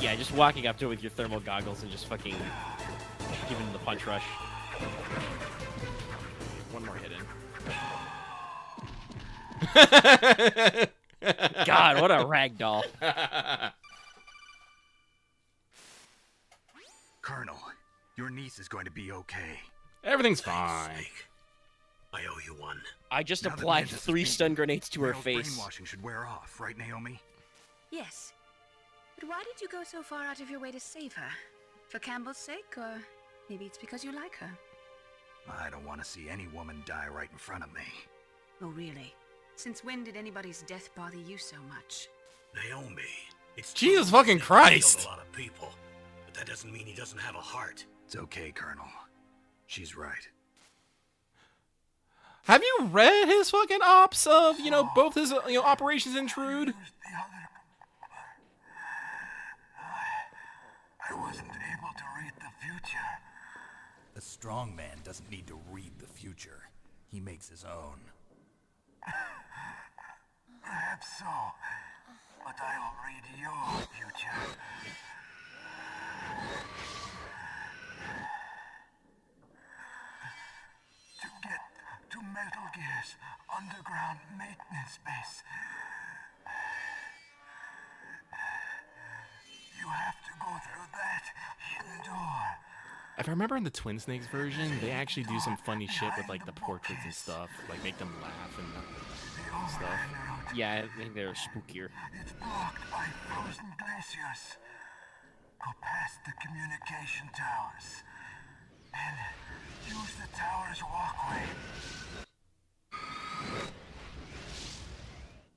Yeah, just walking up to him with your thermal goggles and just fucking giving him the punch rush. One more hit in. God, what a ragdoll. Colonel, your niece is going to be okay. Everything's fine. I owe you one. I just Now that applied Mantis is 3 beaten, stun grenades to her Meryl's face. brainwashing should wear off, right, Naomi? Yes. But why did you go so far out of your way to save her? For Campbell's sake, or maybe it's because you like her? I don't want to see any woman die right in front of me. Oh, really? Since when did anybody's death bother you so much? Naomi, it's Jesus true fucking that he Christ. killed a lot of people, but that doesn't mean he doesn't have a heart. It's okay, Colonel. She's right. Have you read his fucking ops of, you know, both his, you know, Operations Intrude? I wasn't able to read the future. A strong man doesn't need to read the future. He makes his own. Perhaps so, but I will read your future. To get to Metal Gear's underground maintenance base, you have to go through that hidden door. If I remember in the Twin Snakes version, they actually do some funny shit with like the portraits and stuff, like make them laugh and stuff. Yeah, I think they're spookier. It's blocked by frozen glaciers. Go past the communication towers and use the tower's walkway.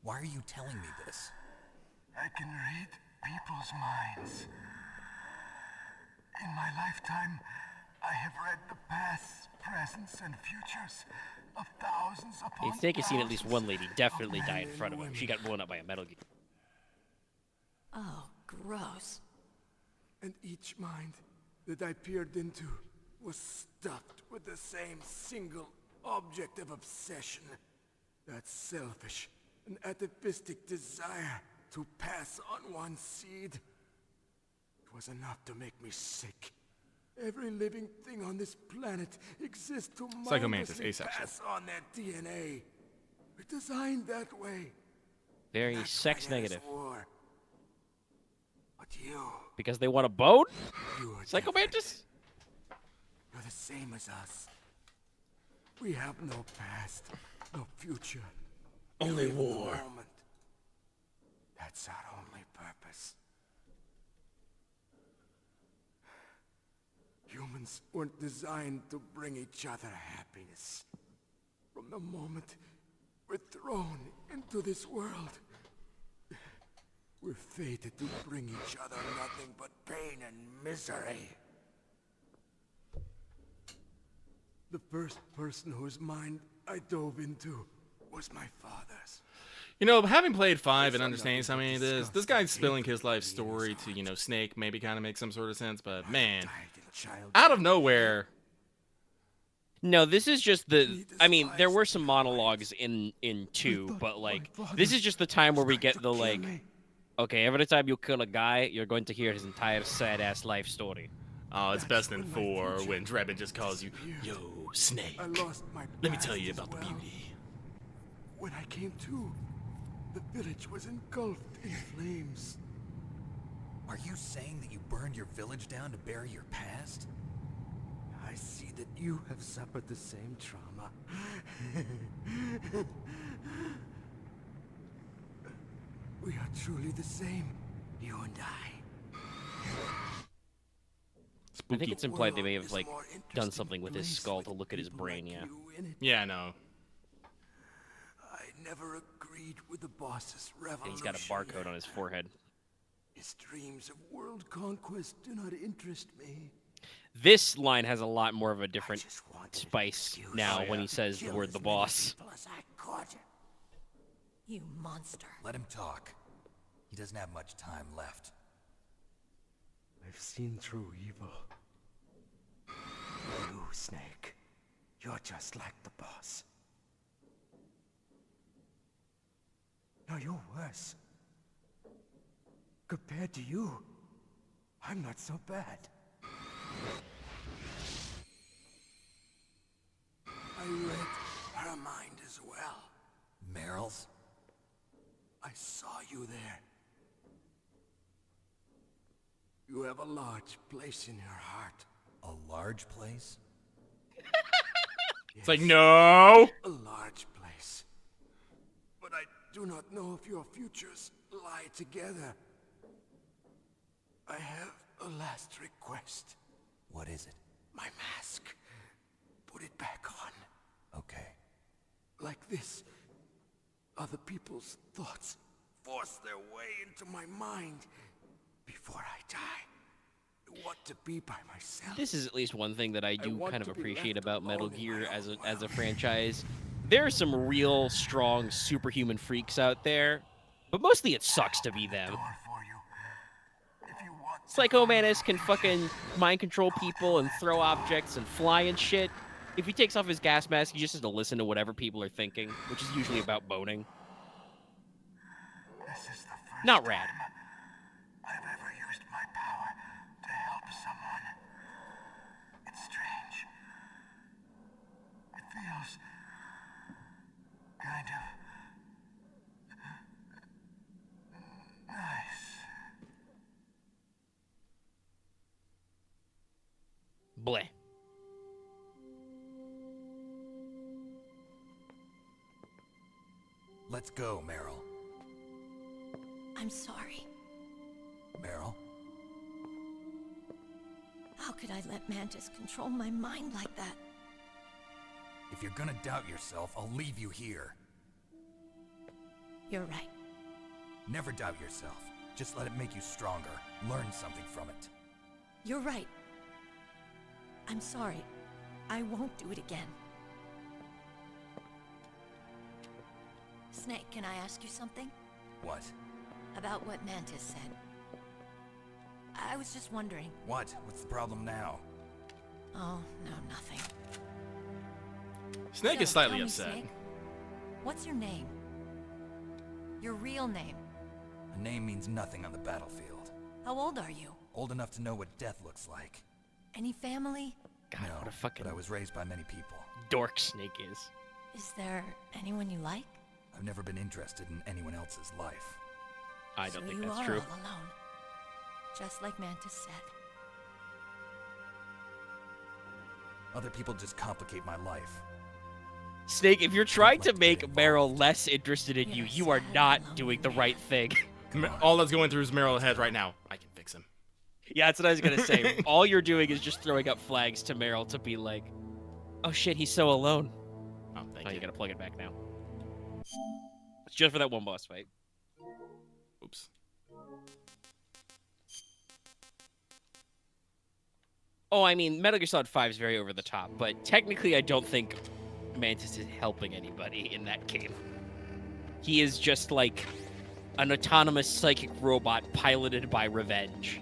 Why are you telling me this? I can read people's minds. In my lifetime, I have read the past, presents, and futures of thousands upon Snake has seen at least one lady definitely die in front of him. She got blown up by a Metal Gear. Oh, gross. And each mind that I peered into was stuffed with the same single object of obsession. That selfish and atavistic desire to pass on one seed. It was enough to make me sick. Every living thing on this planet exists to Psycho Mantis, mindlessly asexual. pass on their DNA. We're designed that way. Very That's sex why there's negative. war. But you, Because they want a bone? you are Psycho different. Mantis? You're the same as us. We have no past, no future. Only We live in the war. moment. That's our only purpose. Humans weren't designed to bring each other happiness. From the moment we're thrown into this world, we're fated to bring each other nothing but pain and misery. The first person whose mind I dove into was my father's. You know, having played 5 and understanding something of this guy's spilling his life story to, you know, Snake maybe kind of makes some sort of sense, but man, out of nowhere. No, this is just the... I mean, there were some monologues in 2, but, like, this is just the time where we get the, like... Okay, every time you kill a guy, you're going to hear his entire sad-ass life story. Oh, it's best in 4 when Drebin just calls you, yo, Snake. I lost my Let me past tell you as about the well. beauty. When I came to, the village was engulfed in flames. Are you saying that you burned your village down to bury your past? I see that you have suffered the same trauma. We are truly the same, you and I. I think it's implied they may have, like, done something with his skull to look at his brain, yeah. Yeah, I know. I never agreed with the boss's revolution. And he's got a barcode on his forehead. His dreams of world conquest do not interest me. This line has a lot more of a different spice now when he says the word "the boss." You monster. Let him talk. He doesn't have much time left. I've seen through evil. You, Snake. You're just like the boss. No, you're worse. Compared to you, I'm not so bad. I read her mind as well. Meryl's? I saw you there. You have a large place in your heart. A large place? It's like, no! A large place. But I do not know if your futures lie together. I have a last request. What is it? My mask. Put it back on. Okay. Like this, other people's thoughts force their way into my mind before I die. I want to be by myself. This is at least one thing that I do want kind of to be appreciate left about Metal alone in Gear my as own a world. franchise. There are some real strong superhuman freaks out there, but mostly it sucks to be them. Psycho Mantis can fucking mind control people and throw objects and fly and shit. If he takes off his gas mask, he just has to listen to whatever people are thinking, which is usually about boning. Not rad. I've ever used my power to help someone. It's strange. It feels kind of nice. Bleh. Let's go, Meryl. I'm sorry. Meryl? How could I let Mantis control my mind like that? If you're gonna doubt yourself, I'll leave you here. You're right. Never doubt yourself. Just let it make you stronger. Learn something from it. You're right. I'm sorry. I won't do it again. Snake, can I ask you something? What? About what Mantis said. I was just wondering. What? What's the problem now? Oh, no, nothing. Snake So, is slightly tell me, upset. Snake, what's your name? Your real name? A name means nothing on the battlefield. How old are you? Old enough to know what death looks like. Any family? God, No, what a fucking but I was raised by many people. dork Snake is. Is there anyone you like? I've never been interested in anyone else's life. I don't think you that's are true. all alone. Just like Mantis said. Other people just complicate my life. Snake, if you're trying to make Meryl less interested in you, you are not doing the right thing. All that's going through his Meryl's head right now. I can fix him. Yeah, that's what I was gonna say. All you're doing is just throwing up flags to Meryl to be like, oh shit, he's so alone. Oh, thank you. You gotta plug it back now. It's just for that one boss fight. Oops. Oh, I mean, Metal Gear Solid 5 is very over the top, but technically I don't think Mantis is helping anybody in that game. He is just like an autonomous psychic robot piloted by revenge.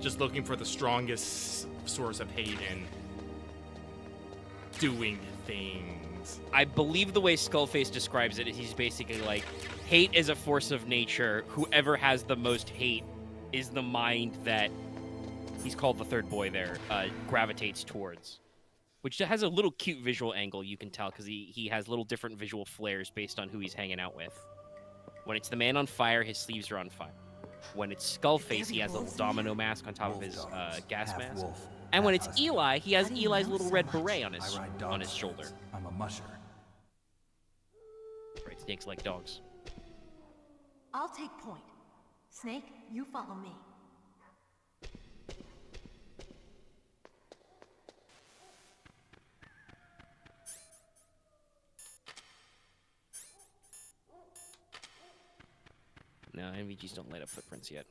Just looking for the strongest source of hate and doing things. I believe the way Skullface describes it is he's basically like, hate is a force of nature. Whoever has the most hate is the mind that, he's called the third boy there, gravitates towards. Which has a little cute visual angle, you can tell, because he has little different visual flares based on who he's hanging out with. When it's the man on fire, his sleeves are on fire. When it's Skullface, he has a little domino mask on top of his gas mask. And when it's Eli, he has Eli's little red beret on his shoulder. I'm a musher. Right, snakes like dogs. I'll take point. Snake, you follow me. No, NVGs don't light up footprints yet.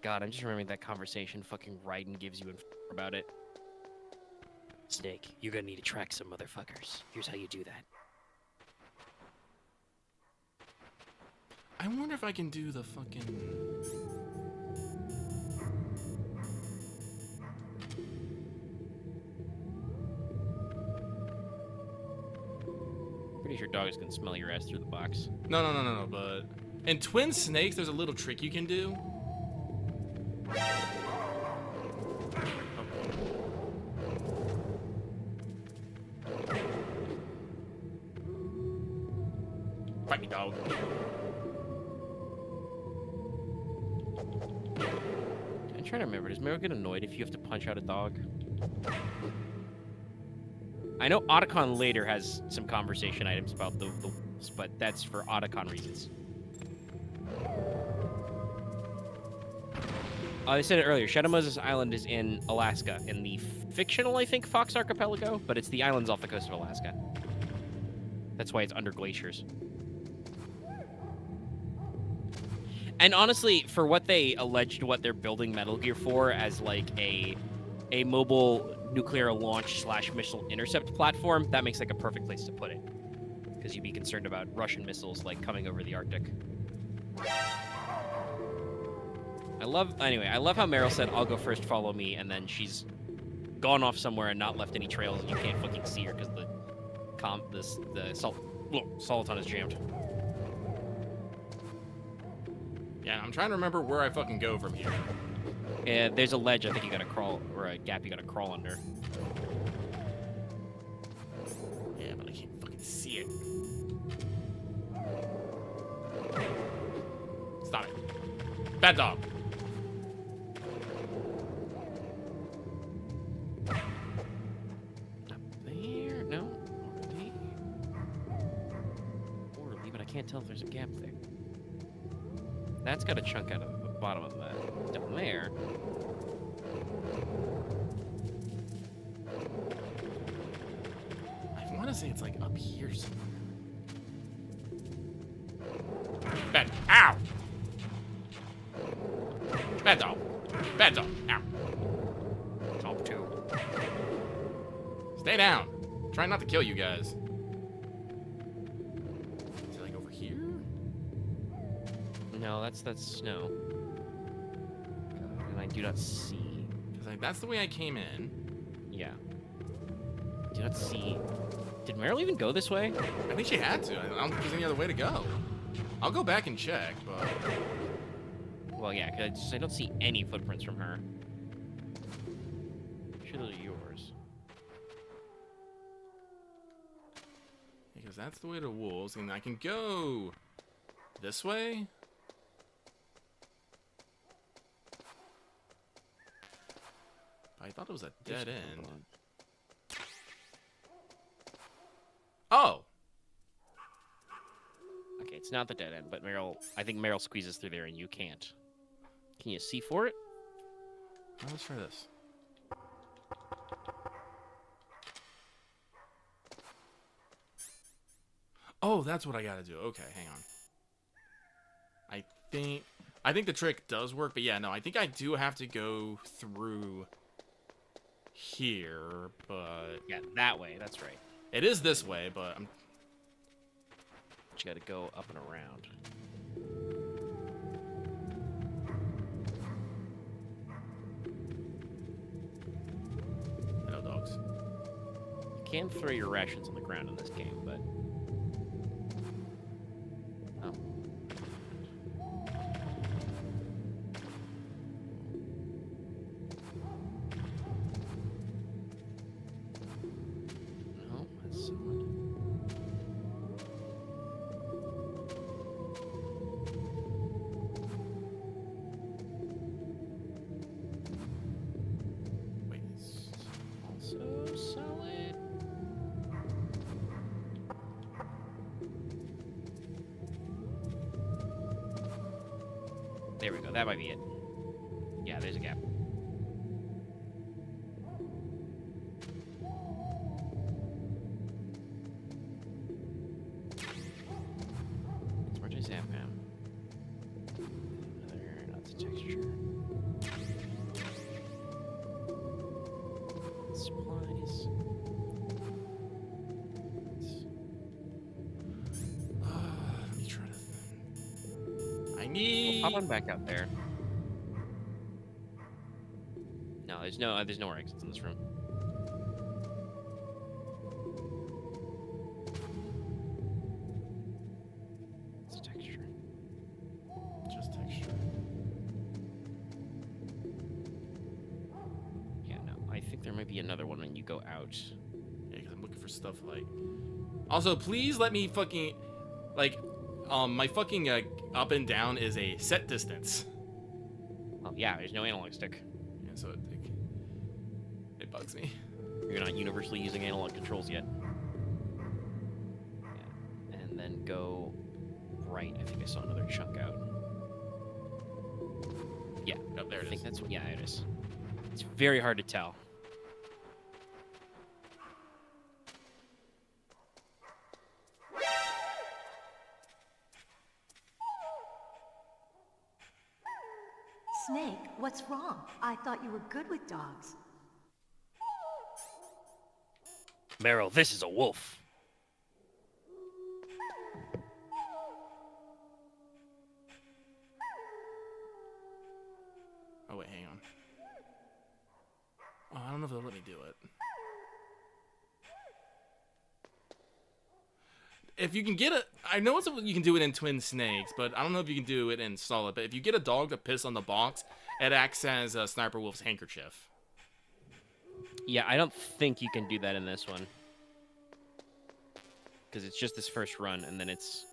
God, I'm just remembering that conversation fucking Raiden gives you about it. Snake, you're gonna need to track some motherfuckers. Here's how you do that. I wonder if I can do the fucking... Pretty sure dogs can smell your ass through the box. No, but... In Twin Snakes, there's a little trick you can do. Fight me, dog. I'm trying to remember. Does Meryl get annoyed if you have to punch out a dog? I know Otacon later has some conversation items about the wolves, but that's for Otacon reasons. I said it earlier. Shadow Moses Island is in Alaska, in the fictional, I think, Fox Archipelago, but it's the islands off the coast of Alaska. That's why it's under glaciers. And honestly, for what they alleged what they're building Metal Gear for as like a mobile nuclear launch / missile intercept platform, that makes like a perfect place to put it. Because you'd be concerned about Russian missiles like coming over the Arctic. I love how Meryl said, "I'll go first, follow me," and then she's gone off somewhere and not left any trails, and you can't fucking see her because the Soliton is jammed. Yeah, I'm trying to remember where I fucking go from here. Yeah, there's a ledge I think you gotta crawl, or a gap you gotta crawl under. Yeah, but I can't fucking see it. Stop it. Bad dog. Up there? No? Orderly, but I can't tell if there's a gap there. That's got a chunk out of the bottom of that. Down there. I want to say it's like up here somewhere. Bad. Ow! Bad dog. Bad dog. Ow. Top 2. Stay down. Trying not to kill you guys. Is it like over here? No, that's snow. And I do not see. Because like, that's the way I came in. Yeah. Do not see. Did Meryl even go this way? I think she had to. I don't think there's any other way to go. I'll go back and check, but... Well, yeah, because I don't see any footprints from her. I'm sure those are yours. Because that's the way to wolves, and I can go this way? I thought it was a dead end. Oh! Okay, it's not the dead end, but I think Meryl squeezes through there and you can't. Can you see for it? Oh, let's try this. Oh, that's what I gotta do. Okay, hang on. I think the trick does work, but yeah, no, I think I do have to go through here, but... Yeah, that way, that's right. It is this way, but I'm... But you gotta go up and around. Hello, dogs. You can throw your rations on the ground in this game, but... Oh. No, that's someone. Wait, it's... Also solid. There we go. That might be it. Yeah, there's a gap. Where'd I zap at? Supplies. Let me try to. I need. Well, hop on back out there. No, there's no more exits in this room. It's texture. Just texture. Yeah, no. I think there might be another one when you go out. Yeah, because I'm looking for stuff like. Also, please let me fucking like, my fucking up and down is a set distance. Oh yeah, there's no analog stick. Yeah, so it bugs me. You're not universally using analog controls yet. Yeah. And then go right. I think I saw another chunk out. Yeah. Oh, there it is. I think that's what. Yeah, it is. It's very hard to tell. Snake, what's wrong? I thought you were good with dogs. Meryl, this is a wolf. Oh wait, hang on. Oh, I don't know if they'll let me do it. If you can get a, I know you can do it in Twin Snakes, but I don't know if you can do it in Solid. But if you get a dog to piss on the box, it acts as a Sniper Wolf's handkerchief. Yeah, I don't think you can do that in this one. Because it's just this first run, and then it's...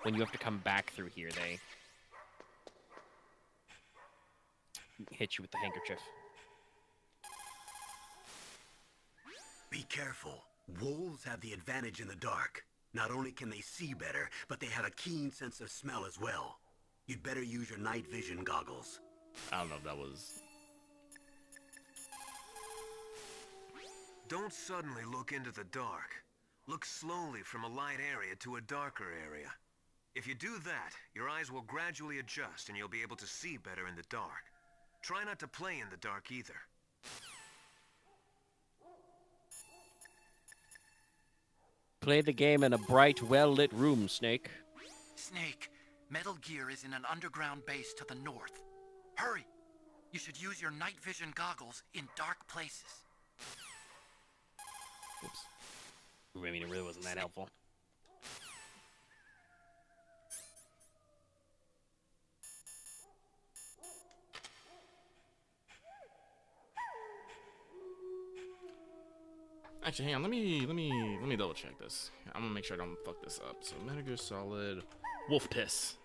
When you have to come back through here, they... hit you with the handkerchief. Be careful. Wolves have the advantage in the dark. Not only can they see better, but they have a keen sense of smell as well. You'd better use your night vision goggles. I don't know if that was... Don't suddenly look into the dark. Look slowly from a light area to a darker area. If you do that, your eyes will gradually adjust and you'll be able to see better in the dark. Try not to play in the dark either. Play the game in a bright, well-lit room, Snake. Snake, Metal Gear is in an underground base to the north. Hurry! You should use your night vision goggles in dark places. Oops. I mean, it really wasn't that helpful. Actually, hang on. Let me double check this. I'm gonna make sure I don't fuck this up. So Metal Gear Solid, Wolf Piss.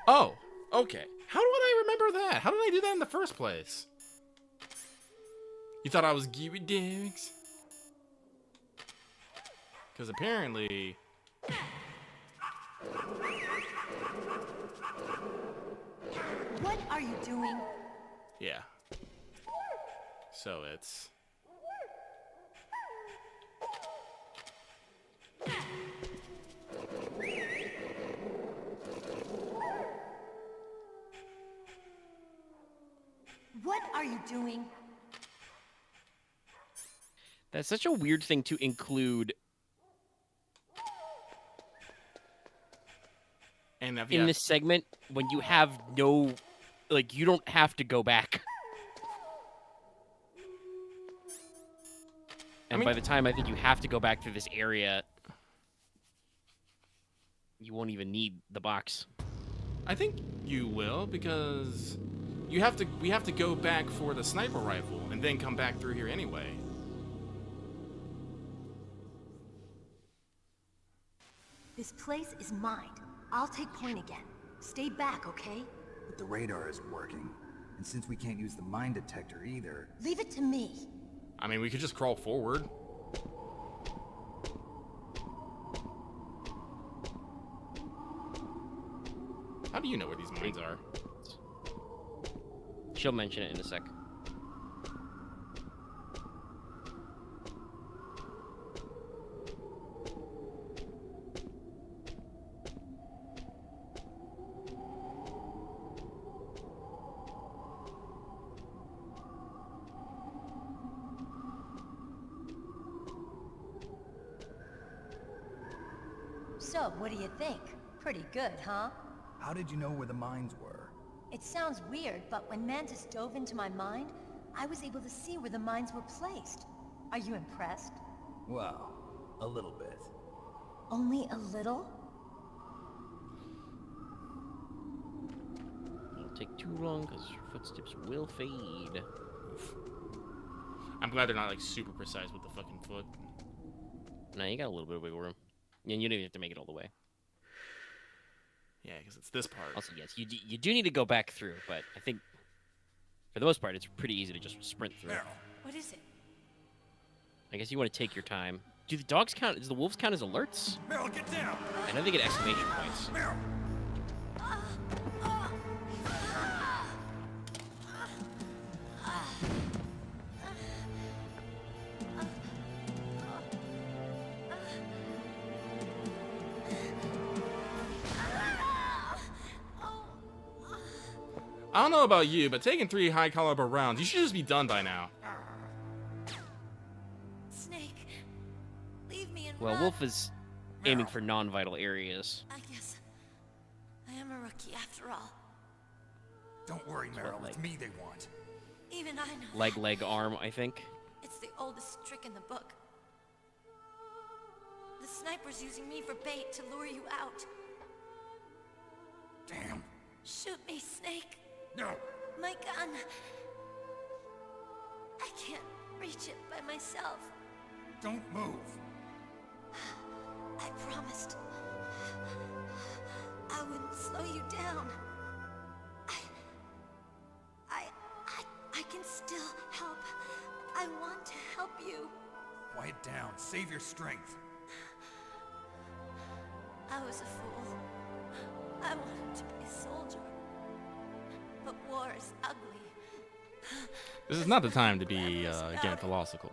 Oh, okay. How do I remember that? How did I do that in the first place? You thought I was Geary Diggs? Because apparently... What are you doing? Yeah. So it's... What are you doing? That's such a weird thing to include and in this segment when you have no, like, you don't have to go back. And by the time I think you have to go back through this area, you won't even need the box. I think you will, because we have to go back for the sniper rifle and then come back through here anyway. This place is mine. I'll take point again. Stay back, okay? But the radar isn't working. And since we can't use the mine detector either... Leave it to me. I mean, we could just crawl forward. How do you know where these mines are? She'll mention it in a sec. So, what do you think? Pretty good, huh? How did you know where the mines were? It sounds weird, but when Mantis dove into my mind, I was able to see where the mines were placed. Are you impressed? Well, a little bit. Only a little? Won't take too long because your footsteps will fade. I'm glad they're not like super precise with the fucking foot. No, you got a little bit of wiggle room. And you don't even have to make it all the way. Yeah, because it's this part. Also, yes, you do need to go back through, but I think for the most part, it's pretty easy to just sprint through. What is it? I guess you want to take your time. Do the dogs count? Does the wolves count as alerts? Meryl, get down! I know they get exclamation points. Meryl! I don't know about you, but taking 3 high caliber rounds, you should just be done by now. Snake, leave me and Well, run. Wolf is aiming for non-vital areas. I guess I am a rookie after all. Don't worry, Meryl. It's me they want. Even I know. Leg, arm, I think. It's the oldest trick in the book. The sniper's using me for bait to lure you out. Damn. Shoot me, Snake. No. My gun. I can't reach it by myself. Don't move. I promised. I wouldn't slow you down. I can still help. I want to help you. Quiet down. Save your strength. I was a fool. I wanted to be a soldier. But war is ugly. This is not the time to be getting philosophical.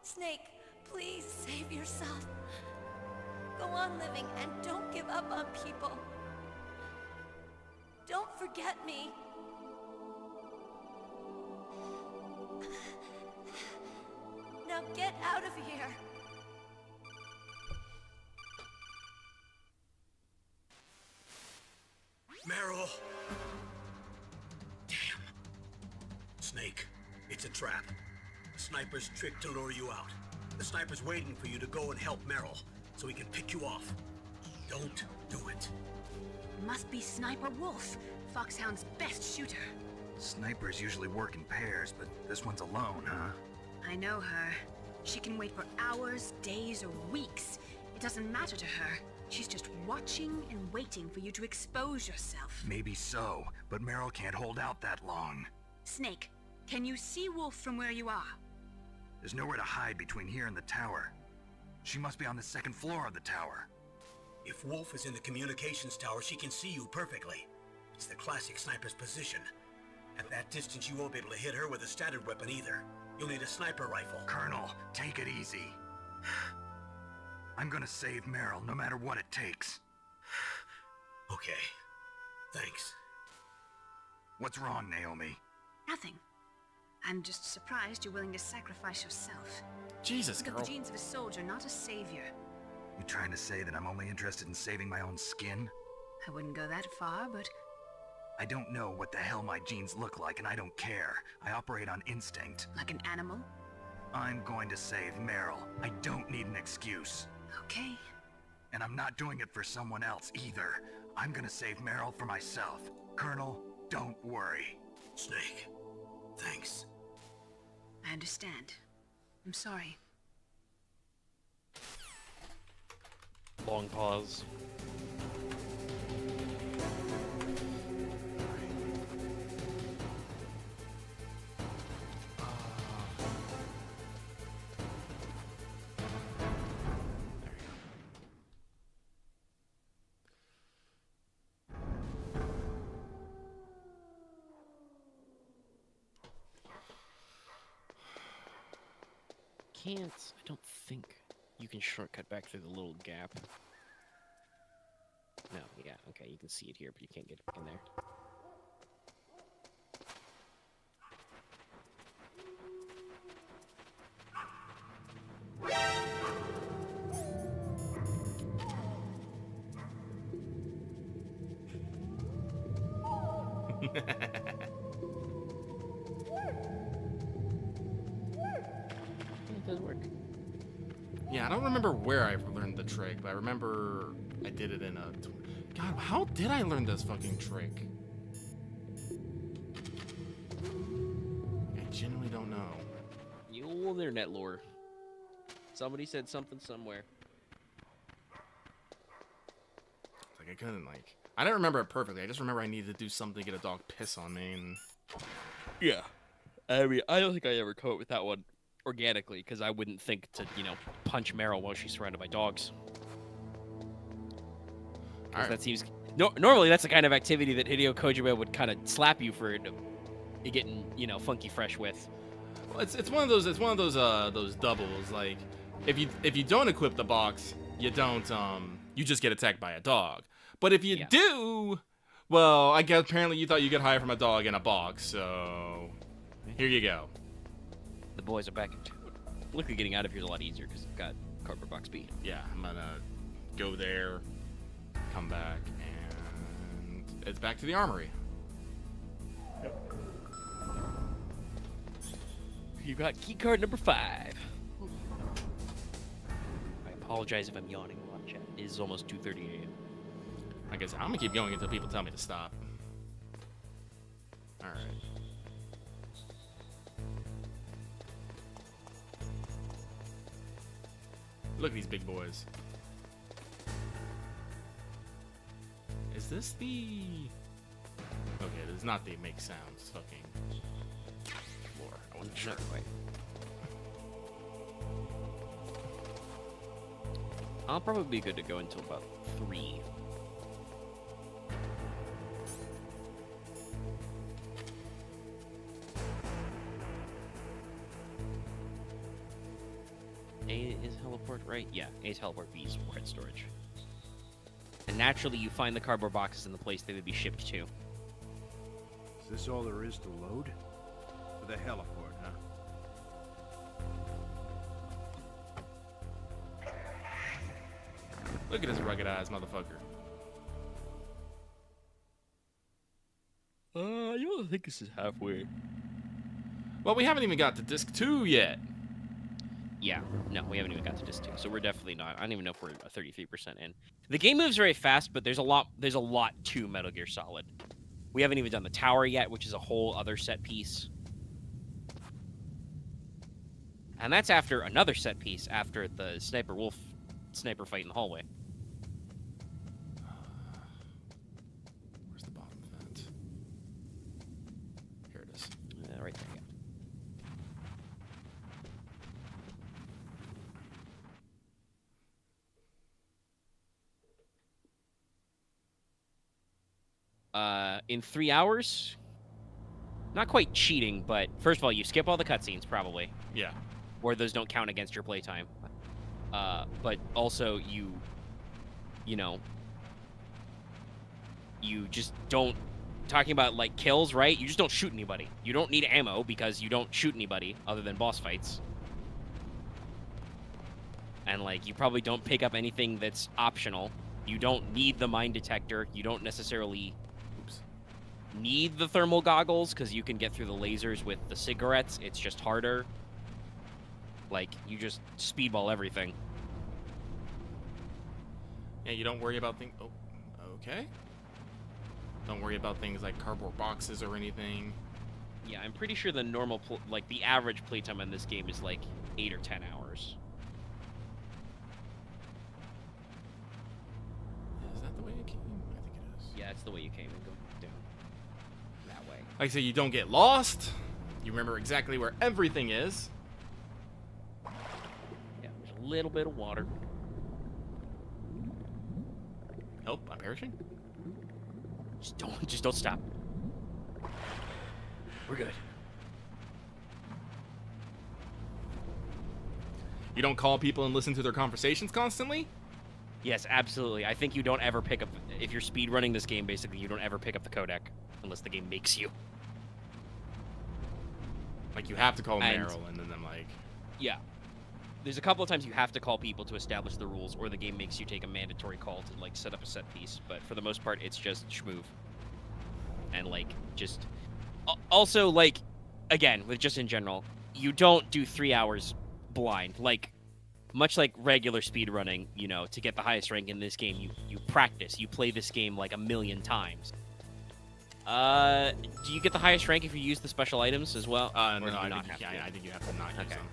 Snake, please save yourself. Go on living and don't give up on people. Don't forget me. Now get out of here. Meryl! Damn. Snake, it's a trap. The sniper's trick to lure you out. The sniper's waiting for you to go and help Meryl, so he can pick you off. Don't do it. Must be Sniper Wolf, Foxhound's best shooter. Snipers usually work in pairs, but this one's alone, huh? I know her. She can wait for hours, days, or weeks. It doesn't matter to her. She's just watching and waiting for you to expose yourself. Maybe so, but Meryl can't hold out that long. Snake, can you see Wolf from where you are? There's nowhere to hide between here and the tower. She must be on the second floor of the tower. If Wolf is in the communications tower, she can see you perfectly. It's the classic sniper's position. At that distance, you won't be able to hit her with a standard weapon either. You'll need a sniper rifle. Colonel, take it easy. I'm gonna save Meryl, no matter what it takes. Okay. Thanks. What's wrong, Naomi? Nothing. I'm just surprised you're willing to sacrifice yourself. Jesus, You've got girl. the genes of a soldier, not a savior. You trying to say that I'm only interested in saving my own skin? I wouldn't go that far, but I don't know what the hell my genes look like, and I don't care. I operate on instinct. like an animal? I'm going to save Meryl. I don't need an excuse. Okay. And I'm not doing it for someone else either. I'm gonna save Meryl for myself. Colonel, don't worry. Snake, thanks. I understand. I'm sorry. Long pause. I don't think you can shortcut back through the little gap. No, yeah, okay, you can see it here, but you can't get back in there. It does work. Yeah, I don't remember where I learned the trick, but I remember I did it in a... God, how did I learn this fucking trick? I genuinely don't know. You old internet lore. Somebody said something somewhere. Like, I couldn't, like... I don't remember it perfectly. I just remember I needed to do something to get a dog piss on me, and... Yeah. I mean, I don't think I ever come up with that one organically, because I wouldn't think to, you know, punch Meryl while she's surrounded by dogs. Because that seems... normally, that's the kind of activity that Hideo Kojima would kind of slap you for getting, you know, funky fresh with. Well, it's one of those doubles. Like, if you don't equip the box, you don't you just get attacked by a dog. But if you do, well, I guess apparently you thought you could hide from a dog in a box. So here you go. The boys are back into it. Luckily, getting out of here is a lot easier because I've got cardboard box speed. Yeah, I'm gonna go there, come back, and it's back to the armory. You got key card number 5. I apologize if I'm yawning a lot, chat. It is almost 2:30 a.m. I guess I'm gonna keep going until people tell me to stop. All right. Look at these big boys. Is this the... Okay, this is not the make sounds fucking floor. I wasn't sure. Not quite. I'll probably be good to go until about 3. A is teleport, right? Yeah, A is teleport, B is warhead storage. And naturally, you find the cardboard boxes in the place they would be shipped to. Is this all there is to load? For the heliport, huh? Look at this rugged-ass motherfucker. You don't think this is halfway? Well, we haven't even got to disc 2 yet. Yeah, no, we haven't even got to disc 2, so we're definitely not. I don't even know if we're 33% in. The game moves very fast, but there's a lot to Metal Gear Solid. We haven't even done the tower yet, which is a whole other set piece. And that's after another set piece after the Sniper Wolf sniper fight in the hallway. Where's the bottom vent? Here it is. Right there, yeah. In 3 hours? Not quite cheating, but first of all, you skip all the cutscenes, probably. Yeah. Or those don't count against your playtime. But also, you know, you just don't... Talking about, like, kills, right? You just don't shoot anybody. You don't need ammo because you don't shoot anybody other than boss fights. And, like, you probably don't pick up anything that's optional. You don't need the mine detector. You don't necessarily need the thermal goggles because you can get through the lasers with the cigarettes. It's just harder. Like, you just speedball everything. Yeah, you don't worry about things... Oh, okay. Don't worry about things like cardboard boxes or anything. Yeah, I'm pretty sure the normal, like, the average playtime in this game is, like, 8 or 10 hours. Is that the way it came? I think it is. Yeah, it's the way you came and go down that way. Like I say, you don't get lost. You remember exactly where everything is. Yeah, there's a little bit of water. Oh, I'm perishing? Just don't stop. We're good. You don't call people and listen to their conversations constantly? Yes, absolutely. I think you don't ever pick up... If you're speedrunning this game, basically, you don't ever pick up the codec unless the game makes you. Like, you have to call Meryl, and then I'm like... Yeah. There's a couple of times you have to call people to establish the rules, or the game makes you take a mandatory call to, like, set up a set piece. But for the most part, it's just schmoove. and like just also like again with just in general, you don't do 3 hours blind. Like much like regular speedrunning, you know, to get the highest rank in this game, you practice. You play this game like a million times. Do you get the highest rank if you use the special items as well? No, I think you have to not use them.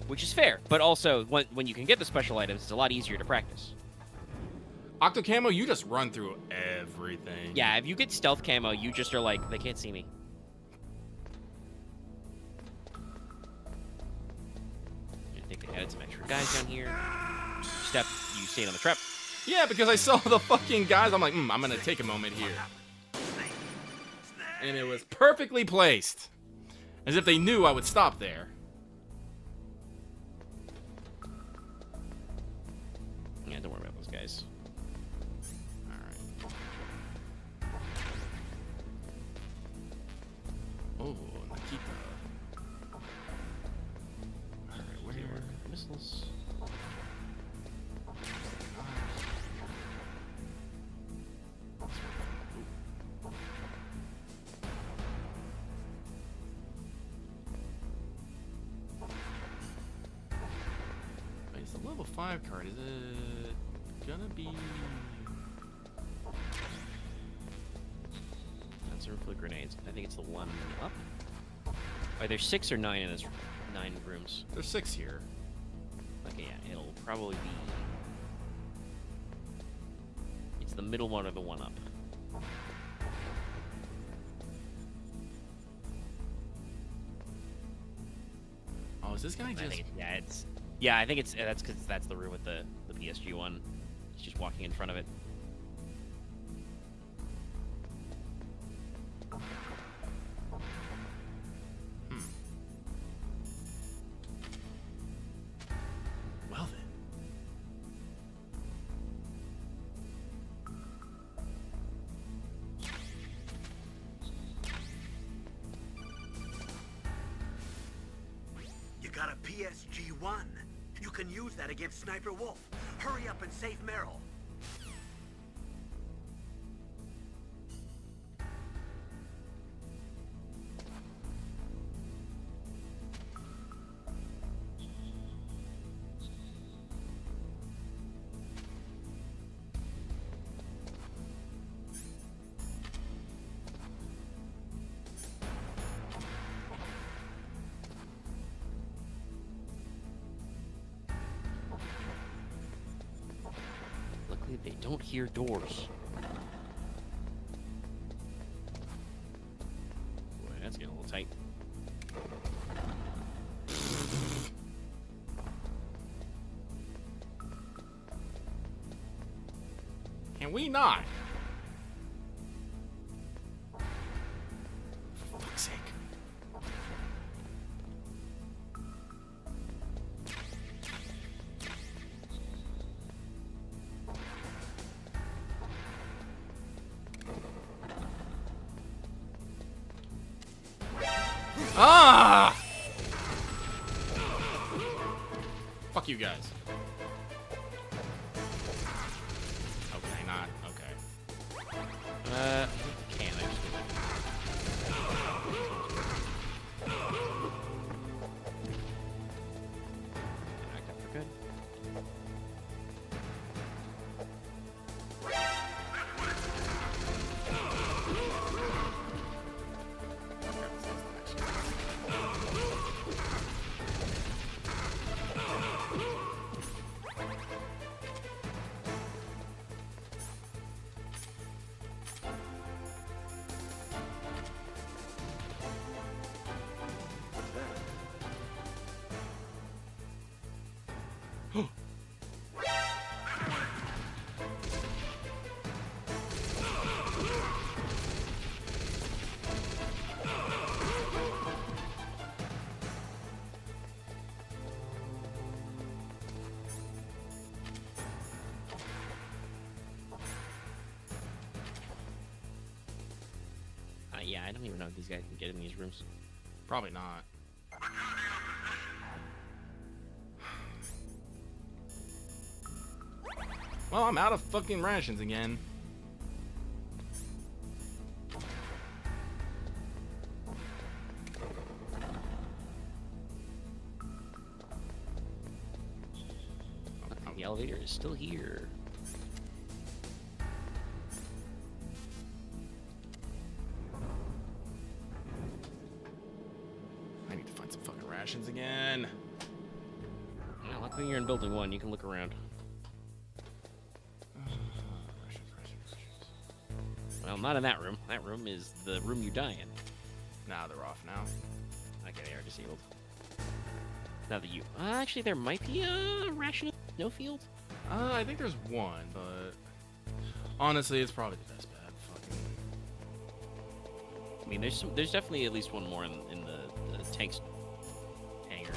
Which is fair, but also when you can get the special items, it's a lot easier to practice. Octo Camo, you just run through everything. Yeah, if you get stealth camo, you just are like, they can't see me. I think they added some extra guys down here. You stayed on the trap. Yeah, because I saw the fucking guys. I'm like, I'm gonna take a moment here. And it was perfectly placed. As if they knew I would stop there. Yeah, don't worry about those guys. Alright. Oh, Nikita. Alright, where are missiles? It's the level 5 card. Is it gonna be? That's a room full of grenades. I think it's the one up. Are there 6 or 9 in this 9 rooms? There's 6 here. Okay, yeah, it'll probably be. It's the middle one or the one up. Oh, is this guy just? Yeah, I think it's that's because that's the room with the PSG one. He's just walking in front of it. Well then. You got a PSG-1. You can use that against Sniper Wolf. Hurry up and save Meryl. Luckily, they don't hear doors. Boy, that's getting a little tight. Can we not? For fuck's sake. Ah! Fuck you guys. Okay, not okay. Can I just back up for good? Yeah, I don't even know if these guys can get in these rooms. Probably not. Well, I'm out of fucking rations again. elevator is still here. I need to find some fucking rations again. Yeah, luckily you're in building 1. You can look around. Well, not in that room. That room is the room you die in. Nah, they're off now. Okay, they are disabled. Now that you... actually, there might be a ration snowfield. I think there's one, but... honestly, it's probably the best bet. Fucking... I mean, there's definitely at least one more in the tank's hangar.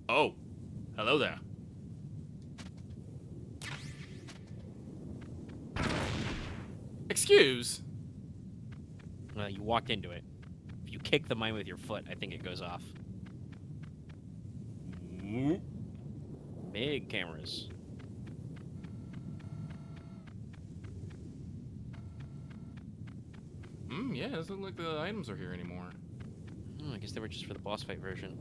Oh, hello there. Excuse? Well, you walked into it. If you kick the mine with your foot, I think it goes off. Big cameras. Yeah, it doesn't look like the items are here anymore. I guess they were just for the boss fight version.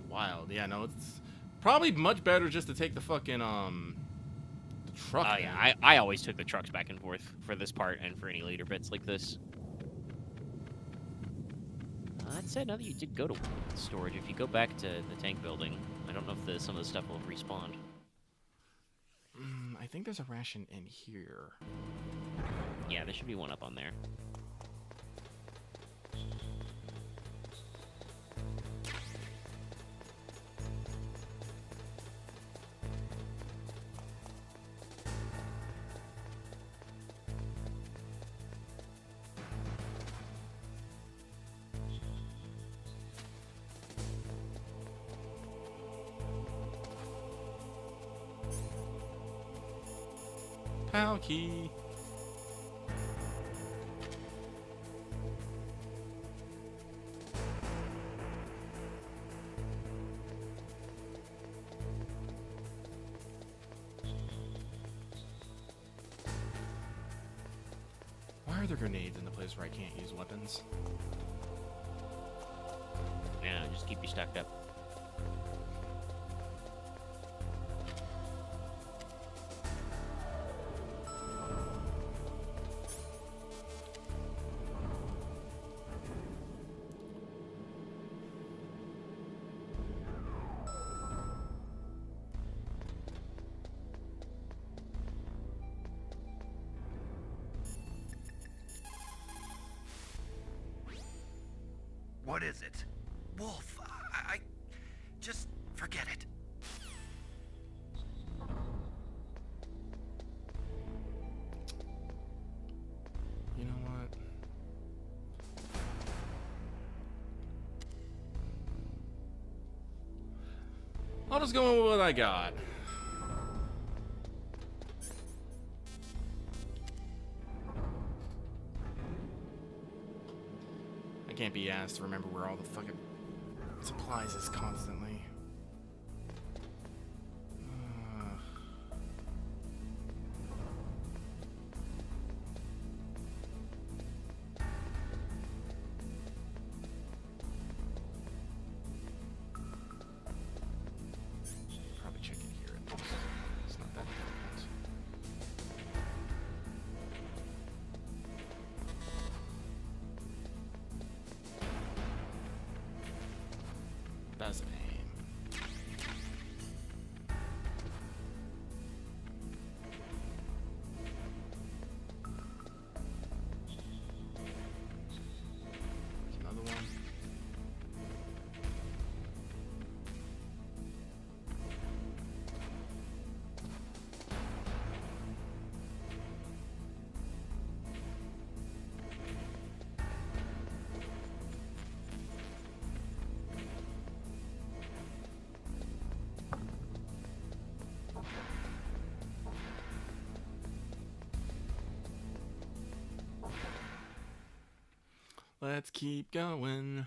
Wild. Yeah, no, it's probably much better just to take the fucking, the truck. Oh, yeah, I always took the trucks back and forth for this part and for any later bits like this. That said, now that you did go to storage, if you go back to the tank building, I don't know if some of the stuff will respawn. I think there's a ration in here. Yeah, there should be one up on there. PAL key. Why are there grenades in the place where I can't use weapons? Yeah, just keep you stacked up. What is it? Wolf, I just forget it. You know what? I'll just go with what I got. I can't be asked to remember where all the fucking supplies is constantly. Probably check it here at least. It's not that important. That's an aim. There's another one. Let's keep going.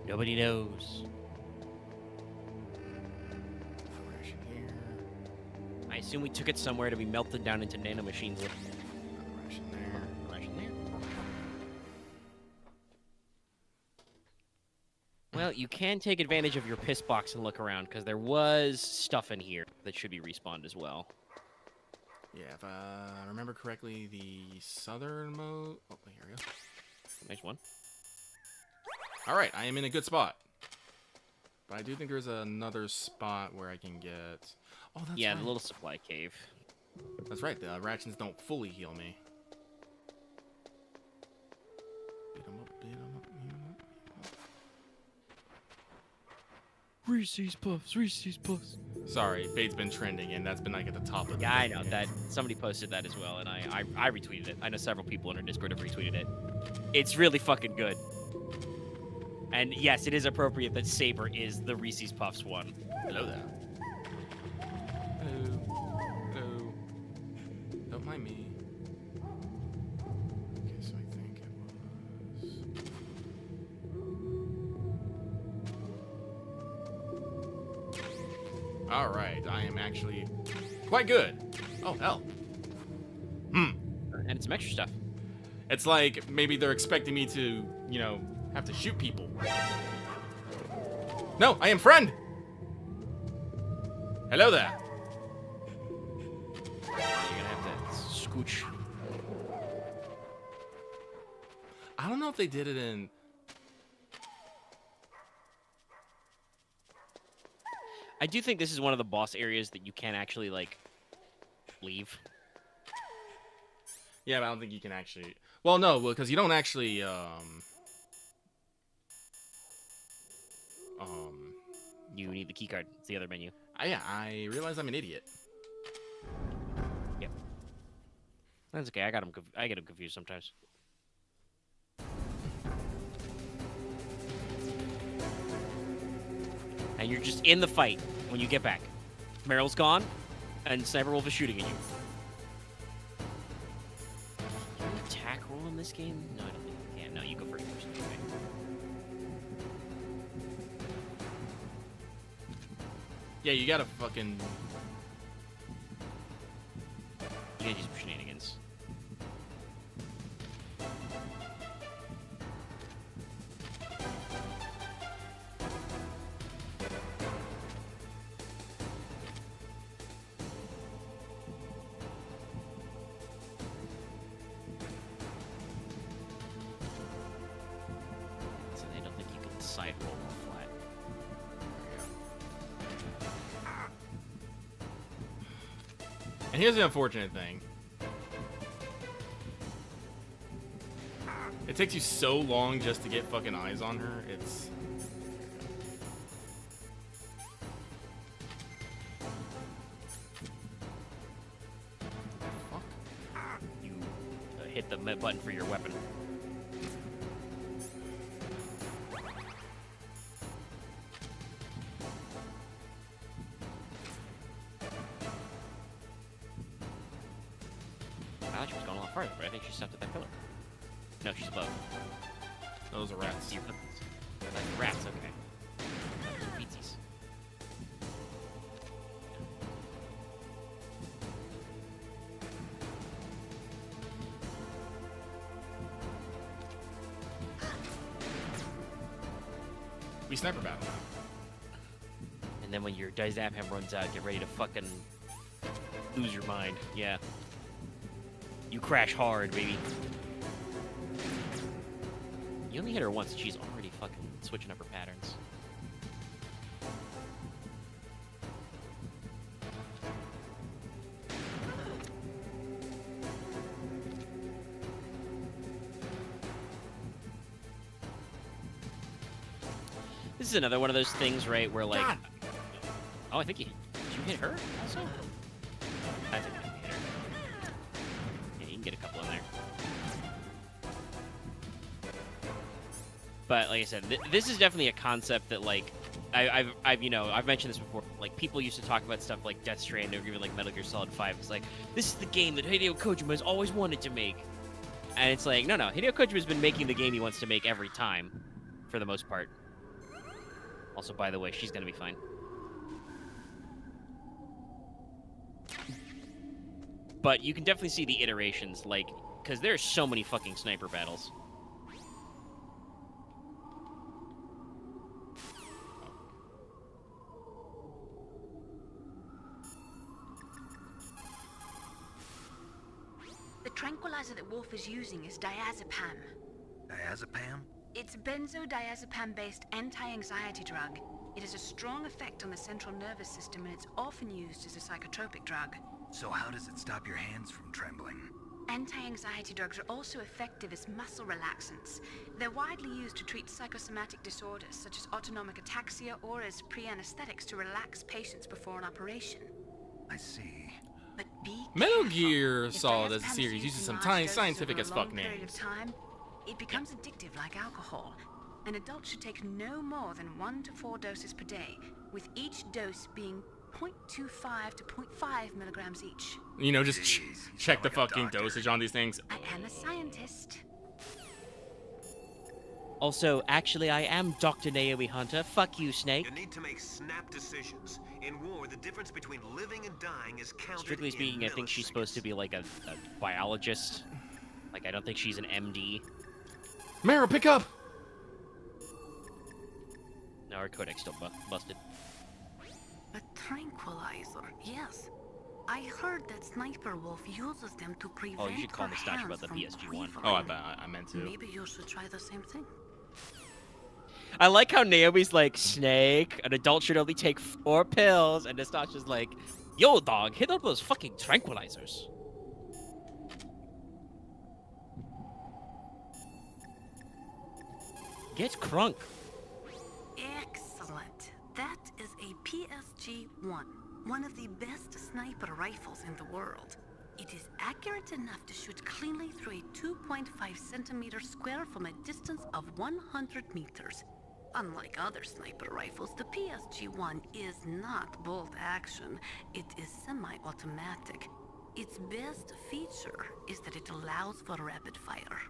Nobody knows. Crash here. I assume we took it somewhere to be melted down into nanomachines. Crash in there. Crash in there. Well, you can take advantage of your piss box and look around, because there was stuff in here that should be respawned as well. Yeah, if I remember correctly, the southernmost... Oh, here we go. Nice one. Alright, I am in a good spot. But I do think there's another spot where I can get... Oh, that's yeah, right. the little supply cave. That's right, the reactions don't fully heal me. Beat 'em up, beat 'em up, beat 'em up. Reese's Puffs, Reese's Puffs. Sorry, Fade's been trending, and that's been like at the top of the Yeah, I know that somebody posted that as well, and I retweeted it. I know several people in our Discord have retweeted it. It's really fucking good. And yes, it is appropriate that Saber is the Reese's Puffs one. Hello there. Hello. Hello. Don't mind me. Okay, so I think it was... Alright, I am actually quite good. Oh, hell. And some extra stuff. It's like maybe they're expecting me to, you know, have to shoot people. No, I am friend! Hello there. You're gonna have to scooch. I don't know if they did it in... I do think this is one of the boss areas that you can actually, like, leave. Yeah, but I don't think you can actually... Well, no, because you don't actually, You need the keycard. It's the other menu. Yeah, I realize I'm an idiot. Yep. That's okay. I get him confused sometimes. And you're just in the fight when you get back. Meryl's gone, and Sniper Wolf is shooting at you. Can you attack roll in this game? No, I don't think you can. No, you go first person. Okay. Yeah, you gotta fucking... You gotta do some shenanigans. So I don't think you can side roll flat. And here's the unfortunate thing. It takes you so long just to get fucking eyes on her. It's... You hit the button for your weapon. I thought she was going a lot farther, but I think she stopped at that pillar. No, she's above. Those are rats. Rats, okay. Feetsies. We sniper battle now. And then when your Dizapam runs out, get ready to fucking lose your mind. Yeah. You crash hard, baby. You only hit her once, and she's already fucking switching up her patterns. This is another one of those things, right, where like... God. Oh, I think did you hit her also? I think you hit her. Yeah, you can get a couple in there. But like I said, this is definitely a concept that like I've you know, I've mentioned this before. Like people used to talk about stuff like Death Stranding or even like Metal Gear Solid 5. It's like this is the game that Hideo Kojima has always wanted to make. And it's like no, Hideo Kojima's been making the game he wants to make every time, for the most part. Also, by the way, she's gonna be fine. But you can definitely see the iterations, like, because there's so many fucking sniper battles. The tranquilizer that Wolf is using is diazepam. Diazepam? It's benzodiazepam-based anti-anxiety drug. It has a strong effect on the central nervous system, and it's often used as a psychotropic drug. So how does it stop your hands from trembling? Anti-anxiety drugs are also effective as muscle relaxants. They're widely used to treat psychosomatic disorders, such as autonomic ataxia, or as pre-anesthetics to relax patients before an operation. I see. But be Metal careful. Gear If Solid as a diazepam is series used uses in some large tiny doses scientific over as a fuck long period names. of time, it becomes addictive like alcohol. An adult should take no more than 1 to 4 doses per day, with each dose being 0.25 to 0.5 milligrams each. You know, just check the fucking dosage on these things. I am a scientist. Also, actually, I am Dr. Naomi Hunter. Fuck you, Snake. You need to make snap decisions. In war, the difference between living and dying is counted Strictly speaking, I think she's supposed to be like a biologist. Like, I don't think she's an MD. Mara, pick up! No, her codex still busted. A tranquilizer, yes. I heard that Sniper Wolf uses them to prevent Oh, you should call her the statue about hands the from PSG one. Oh, quivering. I meant to. Maybe you should try the same thing. I like how Naomi's like, Snake, an adult should only take 4 pills, and Nastasha's like, yo, dog, hit up those fucking tranquilizers. Get crunk. Excellent. That is a PSG-1, one of the best sniper rifles in the world. It is accurate enough to shoot cleanly through a 2.5 centimeter square from a distance of 100 meters. Unlike other sniper rifles, the PSG-1 is not bolt action. It is semi-automatic. Its best feature is that it allows for rapid fire.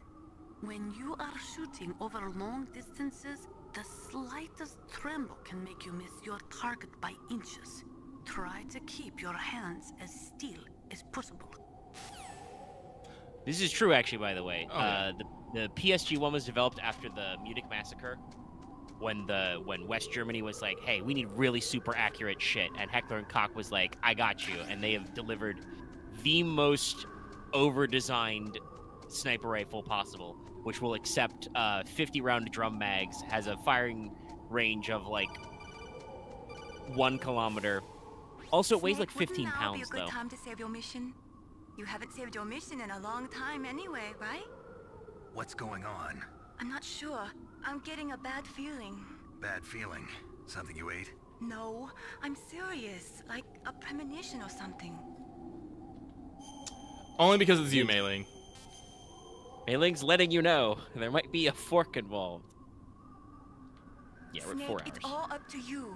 When you are shooting over long distances, the slightest tremble can make you miss your target by inches. Try to keep your hands as still as possible. This is true, actually, by the way. Oh, yeah. The PSG-1 was developed after the Munich massacre, when West Germany was like, hey, we need really super accurate shit, and Heckler and Koch was like, I got you, and they have delivered the most over-designed sniper rifle possible, which will accept 50-round drum mags, has a firing range of like 1 kilometer. Also, it weighs like 15 Wouldn't now pounds, be a good though. time to save your mission? You haven't saved your mission in a long time anyway, right? What's going on? I'm not sure. I'm getting a bad feeling. Bad feeling? Something you ate? No, I'm serious. Like a premonition or something. Only because it's you, Mei Ling. Mei Ling's letting you know there might be a fork involved. Yeah, we're at Snake, 4 hours. it's all up to you.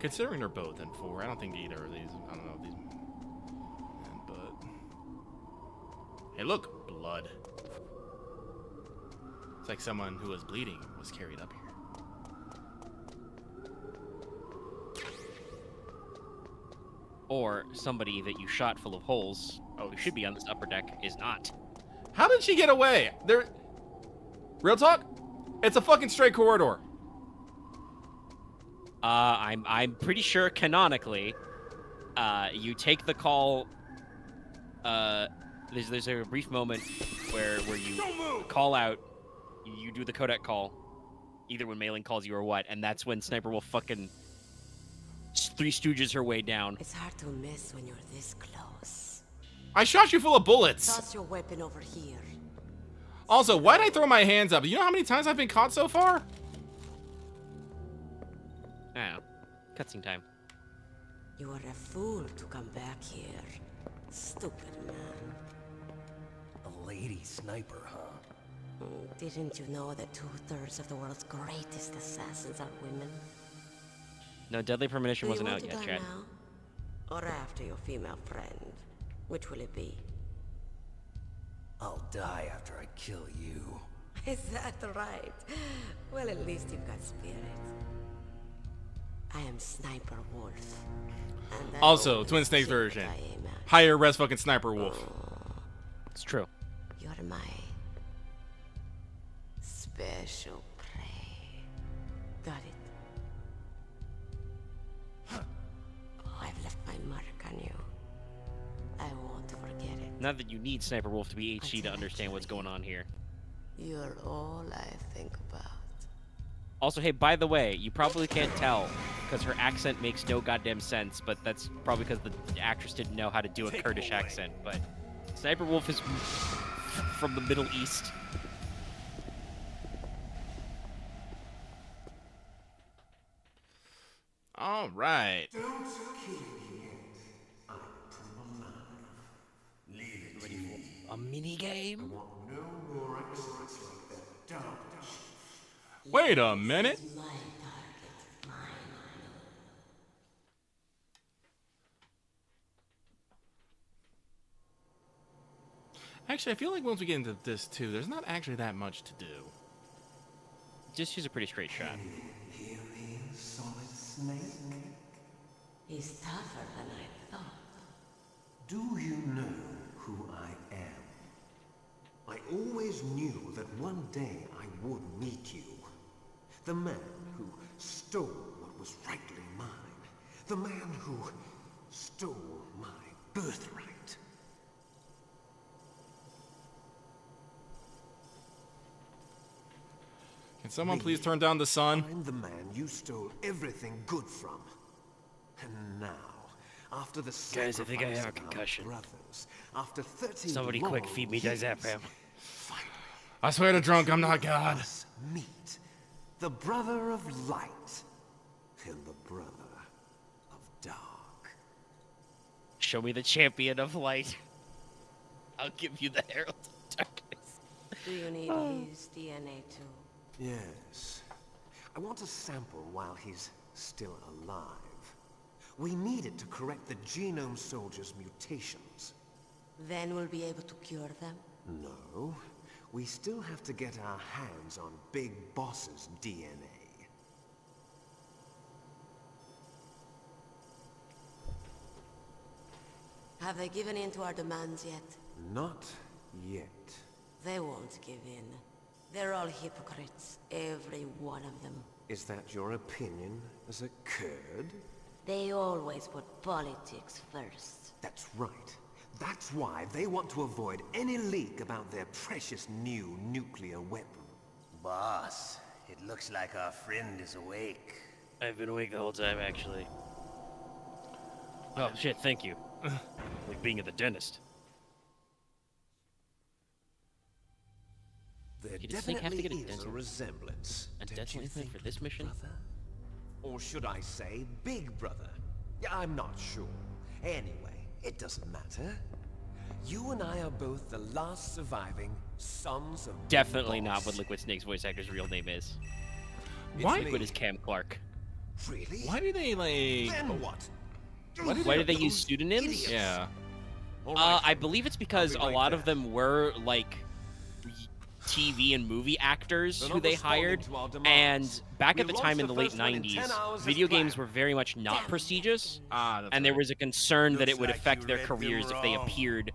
Considering they're both in 4, I don't think either of these. I don't know if these. But hey, look, blood. It's like someone who was bleeding was carried up here. Or somebody that you shot full of holes, who should be on this upper deck, is not. How did she get away? There. Real talk? It's a fucking straight corridor. I'm pretty sure canonically, you take the call. There's a brief moment where you call out, you do the codec call, either when Mei Ling calls you or what, and that's when Sniper will fucking Three Stooges her way down. It's hard to miss when you're this close. I shot you full of bullets. Toss your weapon over here. Also, why'd I throw my hands up? You know how many times I've been caught so far? Ah, cutscene time. You are a fool to come back here. Stupid man. A lady sniper, huh? Didn't you know that 2/3 of the world's greatest assassins are women? No, Deadly Premonition Do you wasn't want out to yet, die Chad. now? Or after your female friend? Which will it be? I'll die after I kill you. Is that right? Well, at least you've got spirit. I am Sniper Wolf. And I Also, always Twin Snakes kill what version. I aim at. Higher res fucking Sniper Wolf. It's true. You're my special prey. Got it? Oh, I've left my mark on you. I won't forget it. Not that you need Sniper Wolf to be HG to understand what's going on here. You're all I think about. Also, hey, by the way, you probably can't tell because her accent makes no goddamn sense, but that's probably because the actress didn't know how to do a Kurdish accent. But Sniper Wolf is from the Middle East. All right. Don't kill me yet. I'm alive. Leave it to me. A mini game? I want no more accidents like that. Don't. Wait a minute. Actually, I feel like once we get into this too, there's not actually that much to do. Just use a pretty straight shot. Hear me, Solid Snake? He's tougher than I thought. Do you know who I am? I always knew that one day I would meet you. The man who stole what was rightly mine. The man who stole my birthright. Can someone please turn down the sun? I'm the man you stole everything good from. And now, after the Guys, I think I have a sacrifice of our concussion. brothers, after 30 Somebody quick long feed me years, diazepam. I swear to drunk, I'm not God. us meet the brother of light and the brother of dark. Show me the champion of light. I'll give you the herald of darkness. Do you need his DNA too? Yes. I want a sample while he's still alive. We need it to correct the genome soldier's mutations. Then we'll be able to cure them? No. We still have to get our hands on Big Boss's DNA. Have they given in to our demands yet? Not yet. They won't give in. They're all hypocrites, every one of them. Is that your opinion as a Kurd? They always put politics first. That's right. That's why they want to avoid any leak about their precious new nuclear weapon. Boss, it looks like our friend is awake. I've been awake the whole time, actually. Oh, shit, thank you. Like being at the dentist. There Did this thing have to definitely get a is dental? a resemblance. A don't dental you implant think, for this mission? Brother? Or should I say, Big Brother? Yeah, I'm not sure. Anyway, it doesn't matter. You and I are both the last surviving sons of Definitely Big not Boss. what Liquid Snake's voice actor's real name is. Why? Liquid is Cam Clark. Really? Why do they like? Then what? Why did they use pseudonyms? Yeah. I believe it's because a lot of them were like TV and movie actors They're who not they responding hired, to our demands. and back at We the time in launched the the late first one in 90s, 10 hours as video games planned. were very much not prestigious, That's and there right. was a concern that Looks it would like affect you their read them careers if they wrong. appeared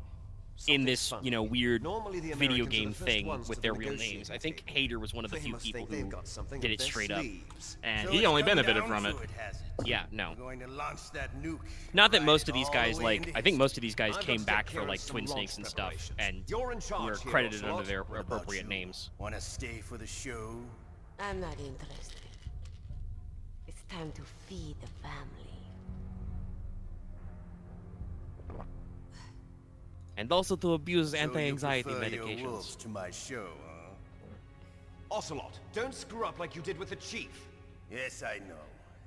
in Something this, funny. you know, weird Normally the video Americans are game the first thing ones with to their real negotiate names. I with think me. Hader was one of the They few must people think they've who got something did up it their straight up. sleeves. And So He it's only come benefited down from it. to has it? yeah, no. We're going to launch that nuke. Not that Ride most it of these all guys, the way like, into I think most of these history. guys I've came got to back take for care like of some Twin launch Snakes and stuff, preparations. and You're in charge were here, credited Ocelot. under their What about appropriate you? names. Want to stay for the show? I'm not interested. It's time to feed the family. And also to abuse So anti-anxiety you prefer your medications. wolves to my show, huh? Ocelot, don't screw up like you did with the chief. Yes, I know.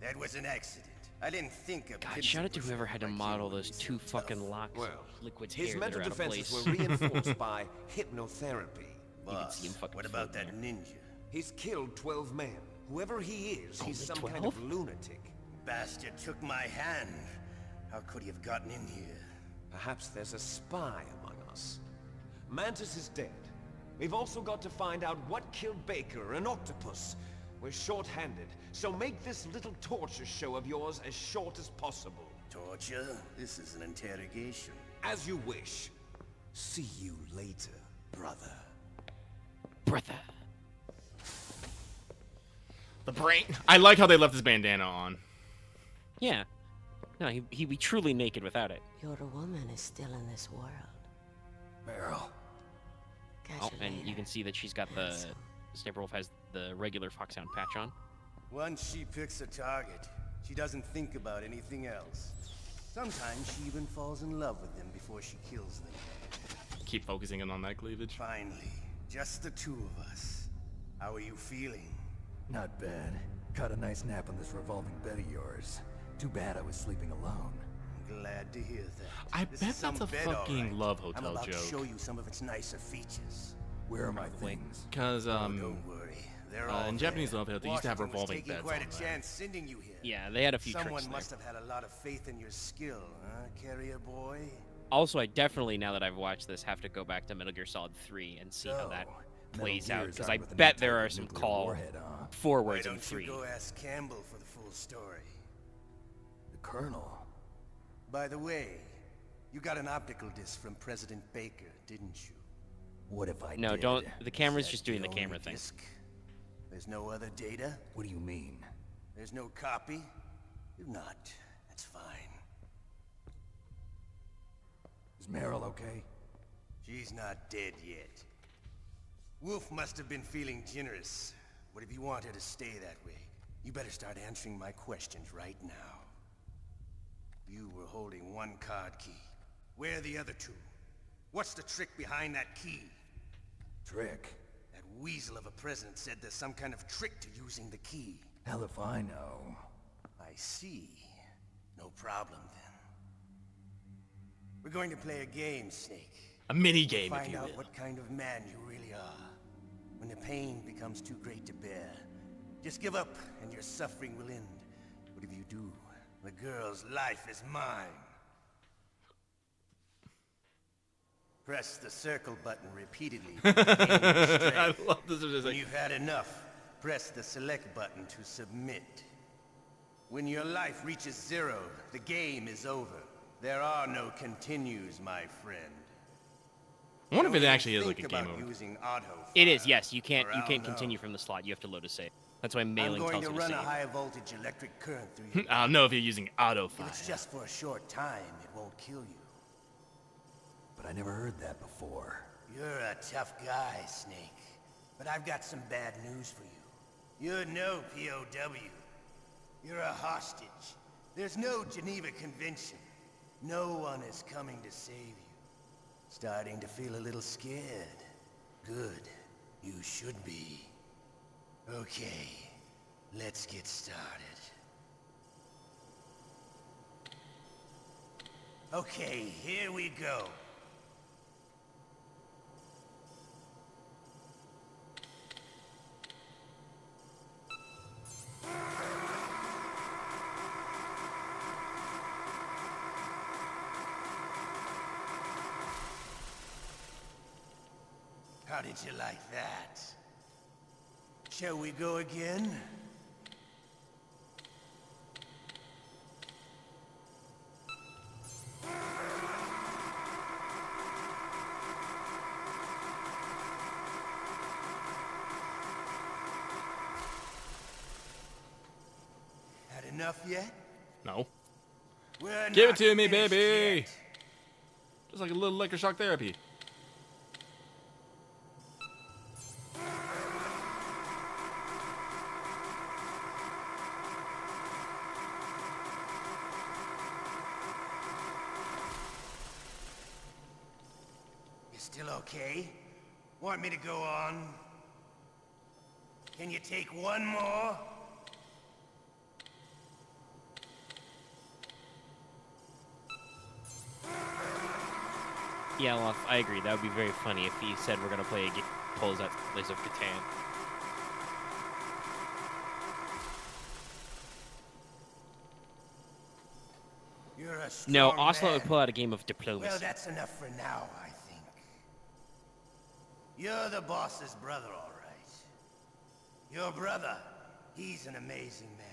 That was an accident. I didn't think of God, killing shout out to someone whoever had to like model you when those he's two so tough. fucking locks Well, of Liquid's his hair that mental are out of defenses place. were reinforced by hypnotherapy. Boss, see him fucking what about float that there. ninja? He's killed 12 men. Whoever he is, he's Only some kind of 12? lunatic. Bastard took my hand. How could he have gotten in here? Perhaps there's a spy among us. Mantis is dead. We've also got to find out what killed Baker and Octopus. We're short-handed, so make this little torture show of yours as short as possible. Torture? This is an interrogation. As you wish. See you later, brother. Brother. The brain. I like how they left his bandana on. Yeah. No, he'd be truly naked without it. Your woman is still in this world. Meryl. Oh, and you can see that she's got the... Sniper Wolf has the regular Foxhound patch on. Once she picks a target, she doesn't think about anything else. Sometimes she even falls in love with them before she kills them. Keep focusing in on that cleavage. Finally, just the two of us. How are you feeling? Not bad. Caught a nice nap on this revolving bed of yours. Too bad I was sleeping alone. I'm glad to hear that. I This bet is some that's a bed, all fucking right. Love I'm Hotel about joke. to show you some of its nicer features. Where are my things? Because don't worry. They're all in Japanese Love Hotel, they used to have Washington was revolving taking beds quite on a there. chance sending you here. Yeah, they had a few Someone tricks there. must have had a lot of faith in your skill, huh, carrier boy? Also, I definitely, now that I've watched this, have to go back to Metal Gear Solid 3 and see how that plays out, because I bet there are some call forwards Why in don't 3. you go ask Campbell for the full story? The Colonel. By the way, you got an optical disc from President Baker, didn't you? What if I No, did? don't. The camera's Is just that doing the the camera only thing. disc? There's no other data? What do you mean? There's no copy? If not, that's fine. Is Meryl okay? She's not dead yet. Wolf must have been feeling generous. But if you want her to stay that way, you better start answering my questions right now. You were holding one card key. Where are the other two? What's the trick behind that key? Trick? That weasel of a president said there's some kind of trick to using the key. Hell if I know. I see. No problem then. We're going to play a game, Snake. A mini game, Find if you out will. what kind of man you really are. When the pain becomes too great to bear, just give up and your suffering will end. But if you do, the girl's life is mine. Press the circle button repeatedly. I love this. When you've had enough, press the select button to submit. When your life reaches 0, the game is over. There are no continues, my friend. I wonder if Don't it even actually is like a think game about over. using auto. It is, yes. You can't Or I'll continue know. from the slot. You have to load a save. That's why I'm mailing going tells to you to run a save. high voltage electric current through you. I don't know if you're using auto If fire. it's just for a short time, it won't kill you. But I never heard that before. You're a tough guy, Snake. But I've got some bad news for you. You're no POW. You're a hostage. There's no Geneva Convention. No one is coming to save you. Starting to feel a little scared. Good. You should be. Okay. Let's get started. Okay, here we go. How did you like that? Shall we go again? Had enough yet? No. We're Give it not to me, finished baby. yet. Just like a little electroshock therapy. You still okay? Want me to go on? Can you take one more? Yeah, well, I agree. That would be very funny if he said we're gonna play a game pulls out Blaze of Catan. You're a No, strong Ocelot man. would pull out a game of diplomacy. Well, that's enough for now, I think. You're the boss's brother, all right. Your brother, he's an amazing man.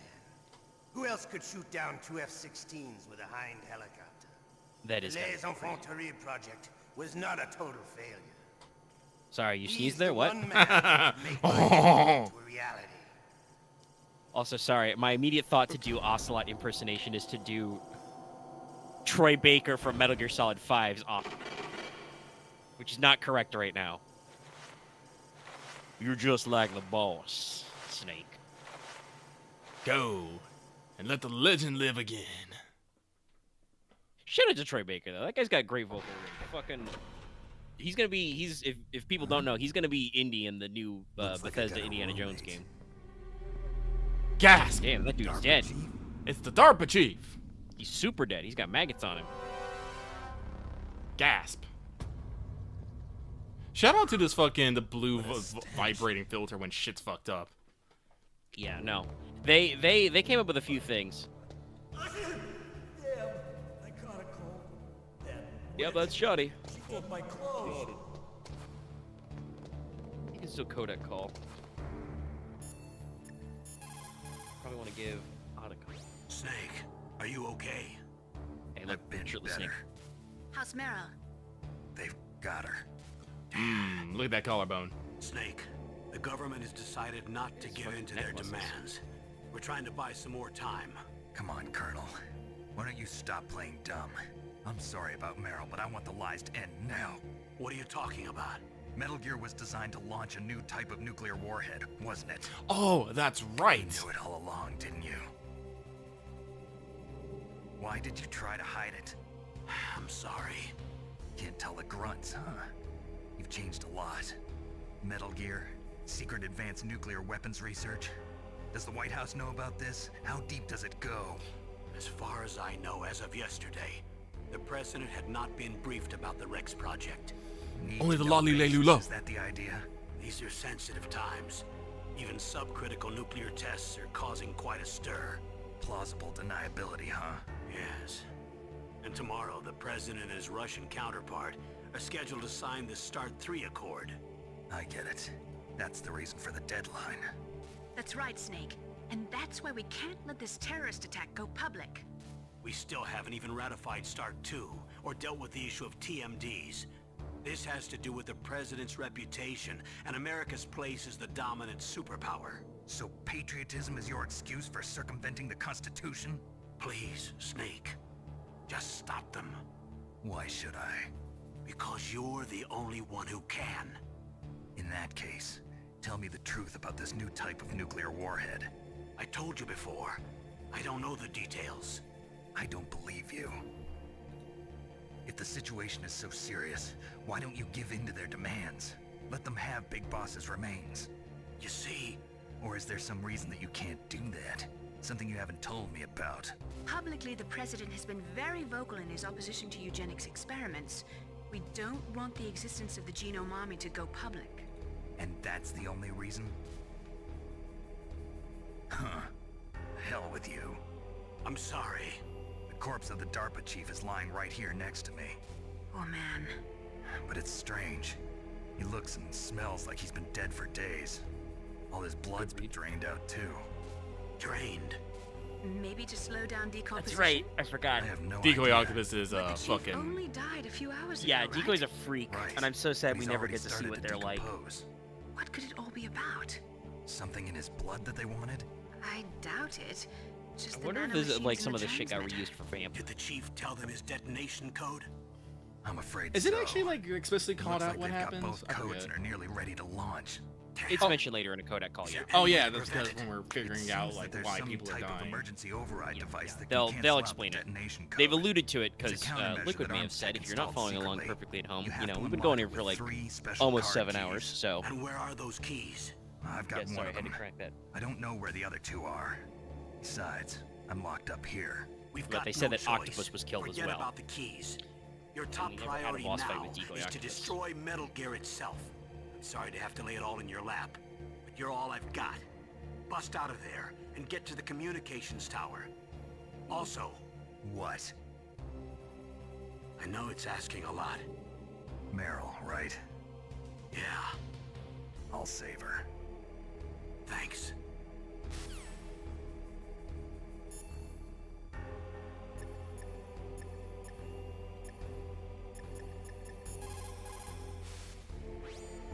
Who else could shoot down 2 F-16s with a Hind helicopter? That is The kind Les of crazy. Infanteries project was not a total failure. Sorry, you He's sneezed the there? What? one man who could make my dream into a reality. Also, sorry, my immediate thought to do Ocelot impersonation is to do Troy Baker from Metal Gear Solid 5's Ocelot, which is not correct right now. You're just like the boss, Snake. Go and let the legend live again. Shout out to Troy Baker though. That guy's got great vocal range. Fucking, he's gonna be. If people don't know, he's gonna be Indy in the new Bethesda Indiana Jones game. Gasp! Damn, that dude's dead. It's the DARPA chief. He's super dead. He's got maggots on him. Gasp. Shout out to this fucking the blue vibrating filter when shit's fucked up. Yeah, no. They came up with a few things. Damn, I caught a cold. Yep, that's shoddy. She pulled my clothes. You can still codec call. Probably want to give Odd a call. Snake, are you okay? Hey, look, shirtless Snake. How's Meryl? They've got her. Look at that collarbone. Snake, the government has decided not to give in to their demands. We're trying to buy some more time. Come on, Colonel. Why don't you stop playing dumb? I'm sorry about Meryl, but I want the lies to end now. What are you talking about? Metal Gear was designed to launch a new type of nuclear warhead, wasn't it? Oh, that's right. You knew it all along, didn't you? Why did you try to hide it? I'm sorry. Can't tell the grunts, huh? You've changed a lot. Metal Gear, secret advanced nuclear weapons research. Does the White House know about this? How deep does it go? As far as I know, as of yesterday, the president had not been briefed about the Rex project. Only the lolly lay lula. Is that the idea? These are sensitive times. Even subcritical nuclear tests are causing quite a stir. Plausible deniability, huh? Yes. And tomorrow, the president and his Russian counterpart are scheduled to sign the START 3 Accord. I get it. That's the reason for the deadline. That's right, Snake. And that's why we can't let this terrorist attack go public. We still haven't even ratified START 2 or dealt with the issue of TMDs. This has to do with the president's reputation and America's place as the dominant superpower. So patriotism is your excuse for circumventing the Constitution? Please, Snake. Just stop them. Why should I? Because you're the only one who can. In that case, tell me the truth about this new type of nuclear warhead. I told you before. I don't know the details. I don't believe you. If the situation is so serious, why don't you give in to their demands? Let them have Big Boss's remains. You see? Or is there some reason that you can't do that? Something you haven't told me about. Publicly, the president has been very vocal in his opposition to eugenics experiments. We don't want the existence of the genome army to go public. And that's the only reason? Huh. Hell with you. I'm sorry. The corpse of the DARPA chief is lying right here next to me. Oh man. But it's strange. He looks and smells like he's been dead for days. All his blood's been drained out too. Drained? Maybe to slow down decomposition? That's right. I forgot. I have no Decoy idea. Octopus is But the chief fucking. only died a few hours ago, Yeah, right? Decoy's a freak, Right. and I'm so sad But we he's never already get to see started what to they're like. decompose. What could it all be about? Something in his blood that they wanted? I doubt it. Just I the wonder if nanomachines like in some the of the shit got transmitter. reused for Vamp. Did the chief tell them his detonation code? I'm afraid Is it so. actually like explicitly It called looks out like what they've happens? got both I codes forget. and are nearly ready to launch. It's mentioned later in a codec call, yeah. Oh yeah, that's because when we're It figuring out seems like that there's why some people are type of dying. emergency override device that They'll can cancel out explain the it. detonation code. They've alluded to it It's a because countermeasure Liquid that may have ARMSEC said if you're not installed following along secretly, perfectly at home, you have you know, to we've been unlock going it here for with like 3 special almost card 7 keys. hours, so And where are those keys? I've got yeah, one sorry, I of had to them. crack that. I don't know where the other 2 are. Besides, I'm locked up here. We've But got they said no that choice. Octopus was killed as Forget well. about the keys. Your top we never had a priority boss fight now with Decoy is to Octopus. destroy Metal Gear itself. I'm sorry to have to lay it all in your lap, but you're all I've got. Bust out of there and get to the communications tower. Also, What? I know it's asking a lot. Meryl, right? Yeah, I'll save her. thanks.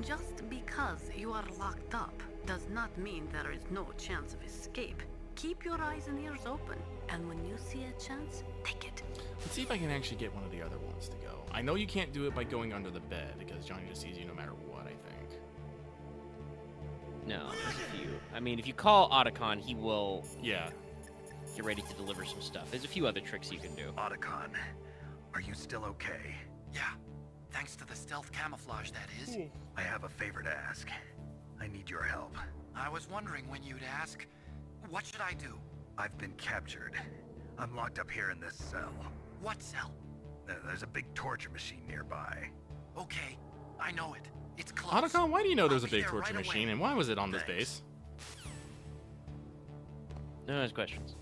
Just because you are locked up does not mean there is no chance of escape. Keep your eyes and ears open, and when you see a chance, take it. Let's see if I can actually get one of the other ones to go. I know you can't do it by going under the bed, because Johnny just sees you no matter what, I think. No, there's a few. I mean, if you call Otacon, he will... Yeah. Get ready to deliver some stuff. There's a few other tricks you can do. Otacon, are you still okay? Yeah. Thanks to the stealth camouflage, that is. I have a favor to ask. I need your help. I was wondering when you'd ask. What should I do? I've been captured. I'm locked up here in this cell. What cell? There's a big torture machine nearby. Okay, I know it. It's close. Otacon, why do you know there's a I'll be big there torture right machine, away. and why was it on this base? No, there's questions.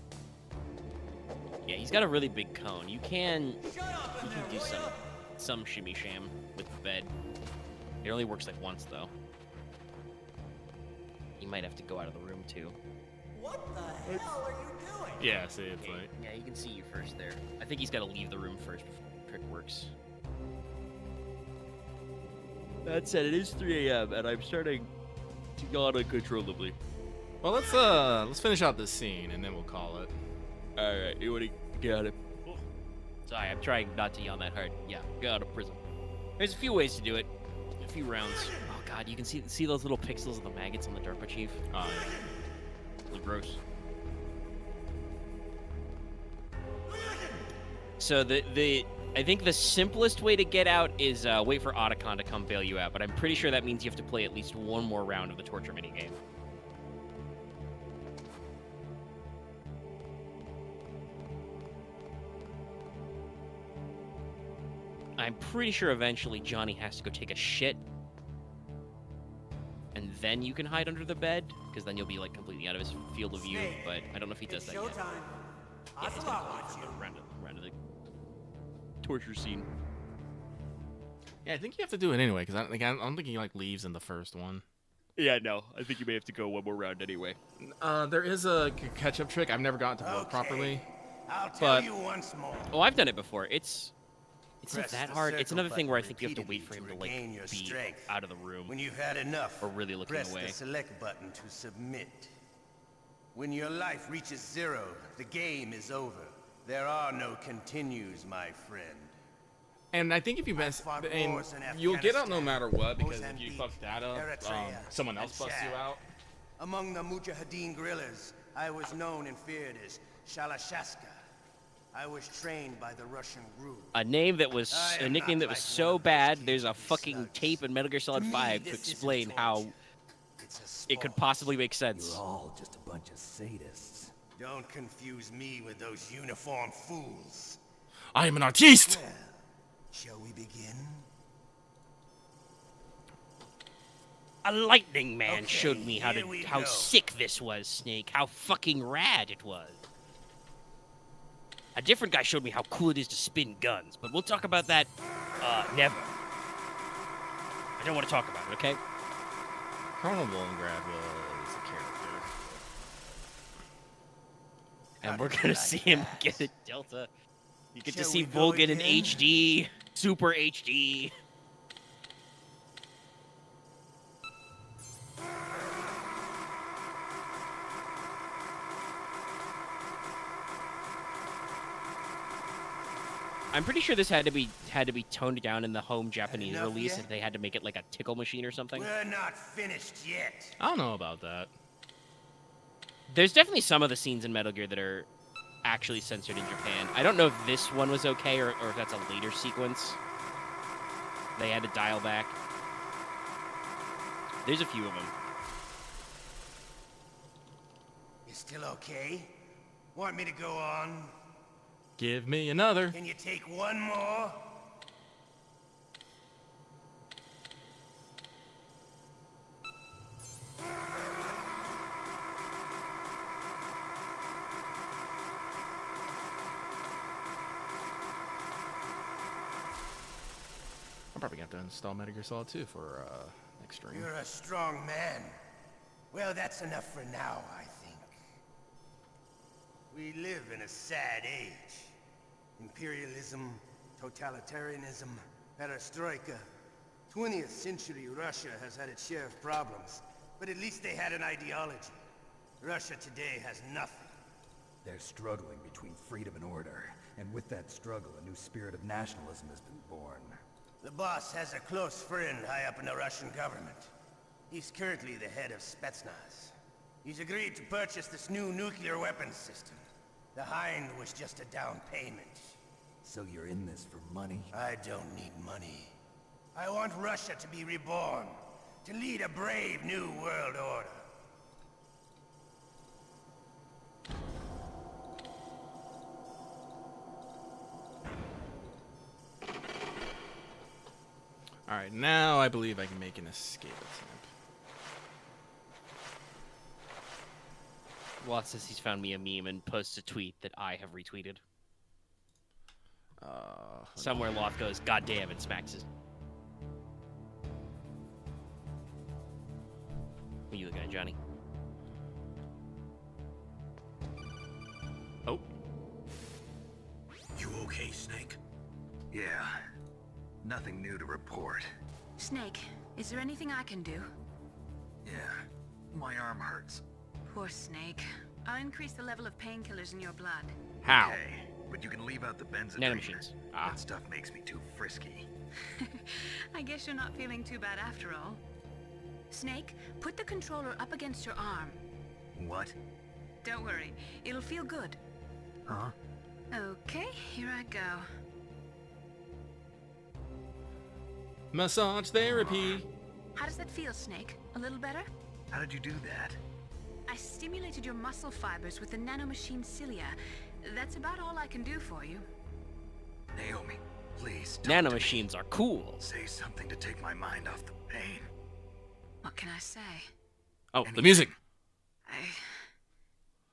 Yeah, he's got a really big cone. You can do some shimmy sham with the bed. It only works like once though. You might have to go out of the room too. What the hell are you doing? Yeah, see, it's like... Yeah, he can see you first there. I think he's got to leave the room first before the trick works. That said, it is 3 a.m. and I'm starting to yawn uncontrollably. Well, let's finish out this scene, and then we'll call it. Alright, you wanna get out of... Sorry, I'm trying not to yawn that hard. Yeah, get out of prison. There's a few ways to do it. A few rounds. Oh god, you can see those little pixels of the maggots on the DARPA chief? Oh, yeah. Really gross. So I think the simplest way to get out is wait for Otacon to come bail you out, but I'm pretty sure that means you have to play at least one more round of the torture minigame. I'm pretty sure eventually Johnny has to go take a shit. And then you can hide under the bed, because then you'll be like completely out of his field of view, but I don't know if he does that yet. Showtime. Yeah, he's gonna go around to the torture scene. Yeah, I think you have to do it anyway, because I don't think he like leaves in the first one. Yeah, no, I think you may have to go one more round anyway. There is a catch-up trick. I've never gotten to work properly. I'll tell you once more. Oh, I've done it before. It's not Press that the hard. It's circle another thing where I think button you have to wait for him to like regain your be strength. out of the room. When you've had enough, or really looking press away. the select button to submit. When your life reaches 0, the game is over. There are no continues, my friend. And I think if you mess, and you'll get out no matter what, because if you fuck that up, someone else busts you out. Among the Mujahideen guerrillas, I was known and feared as Shalashaska. I was trained by the Russian group. A nickname that was so bad. There's a fucking tape in Metal Gear Solid 5 to explain how it could possibly make sense. You're all just a bunch of sadists. Don't confuse me with those uniformed fools. I am an artiste. Well, shall we begin? A lightning man Okay, showed me how here we how go. sick this was, Snake. How fucking rad it was. A different guy showed me how cool it is to spin guns, but we'll talk about that never. I don't want to talk about it, okay? Colonel Volgrad was a character. And we're gonna see him get a Delta. You get to Shall see we go Volgan in again? HD, Super HD. I'm pretty sure this had to be toned down in the home Japanese enough release, yet? and they had to make it like a tickle machine or something. We're not finished yet. I don't know about that. There's definitely some of the scenes in Metal Gear that are actually censored in Japan. I don't know if this one was okay or if that's a later sequence. They had to dial back. There's a few of them. You still okay? Want me to go on? Give me another. Can you take one more? I'm probably gonna have to install Metal Gear Solid 2 for next stream. You're a strong man. Well, that's enough for now, I think. We live in a sad age. Imperialism, totalitarianism, perestroika. 20th century Russia has had its share of problems, but at least they had an ideology. Russia today has nothing. They're struggling between freedom and order, and with that struggle, a new spirit of nationalism has been born. The boss has a close friend high up in the Russian government. He's currently the head of Spetsnaz. He's agreed to purchase this new nuclear weapons system. The Hind was just a down payment. So you're in this for money? I don't need money. I want Russia to be reborn, to lead a brave new world order. Alright, now I believe I can make an escape attempt. Watt says he's found me a meme and posts a tweet that I have retweeted. Somewhere Loth goes, "God damn," and smacks his. What are you looking at, Johnny? Oh. You okay, Snake? Yeah. Nothing new to report. Snake, is there anything I can do? Yeah. My arm hurts. Poor Snake. I'll increase the level of painkillers in your blood. How? Okay, but you can leave out the benzodrine. Nanomachines. That stuff makes me too frisky. I guess you're not feeling too bad after all. Snake, put the controller up against your arm. What? Don't worry, it'll feel good. Huh? Okay, here I go. Massage therapy. How does that feel, Snake? A little better? How did you do that? I stimulated your muscle fibers with the nanomachine cilia. That's about all I can do for you. Naomi, please. Nanomachines are cool. Say something to take my mind off the pain. What can I say? Oh, the music.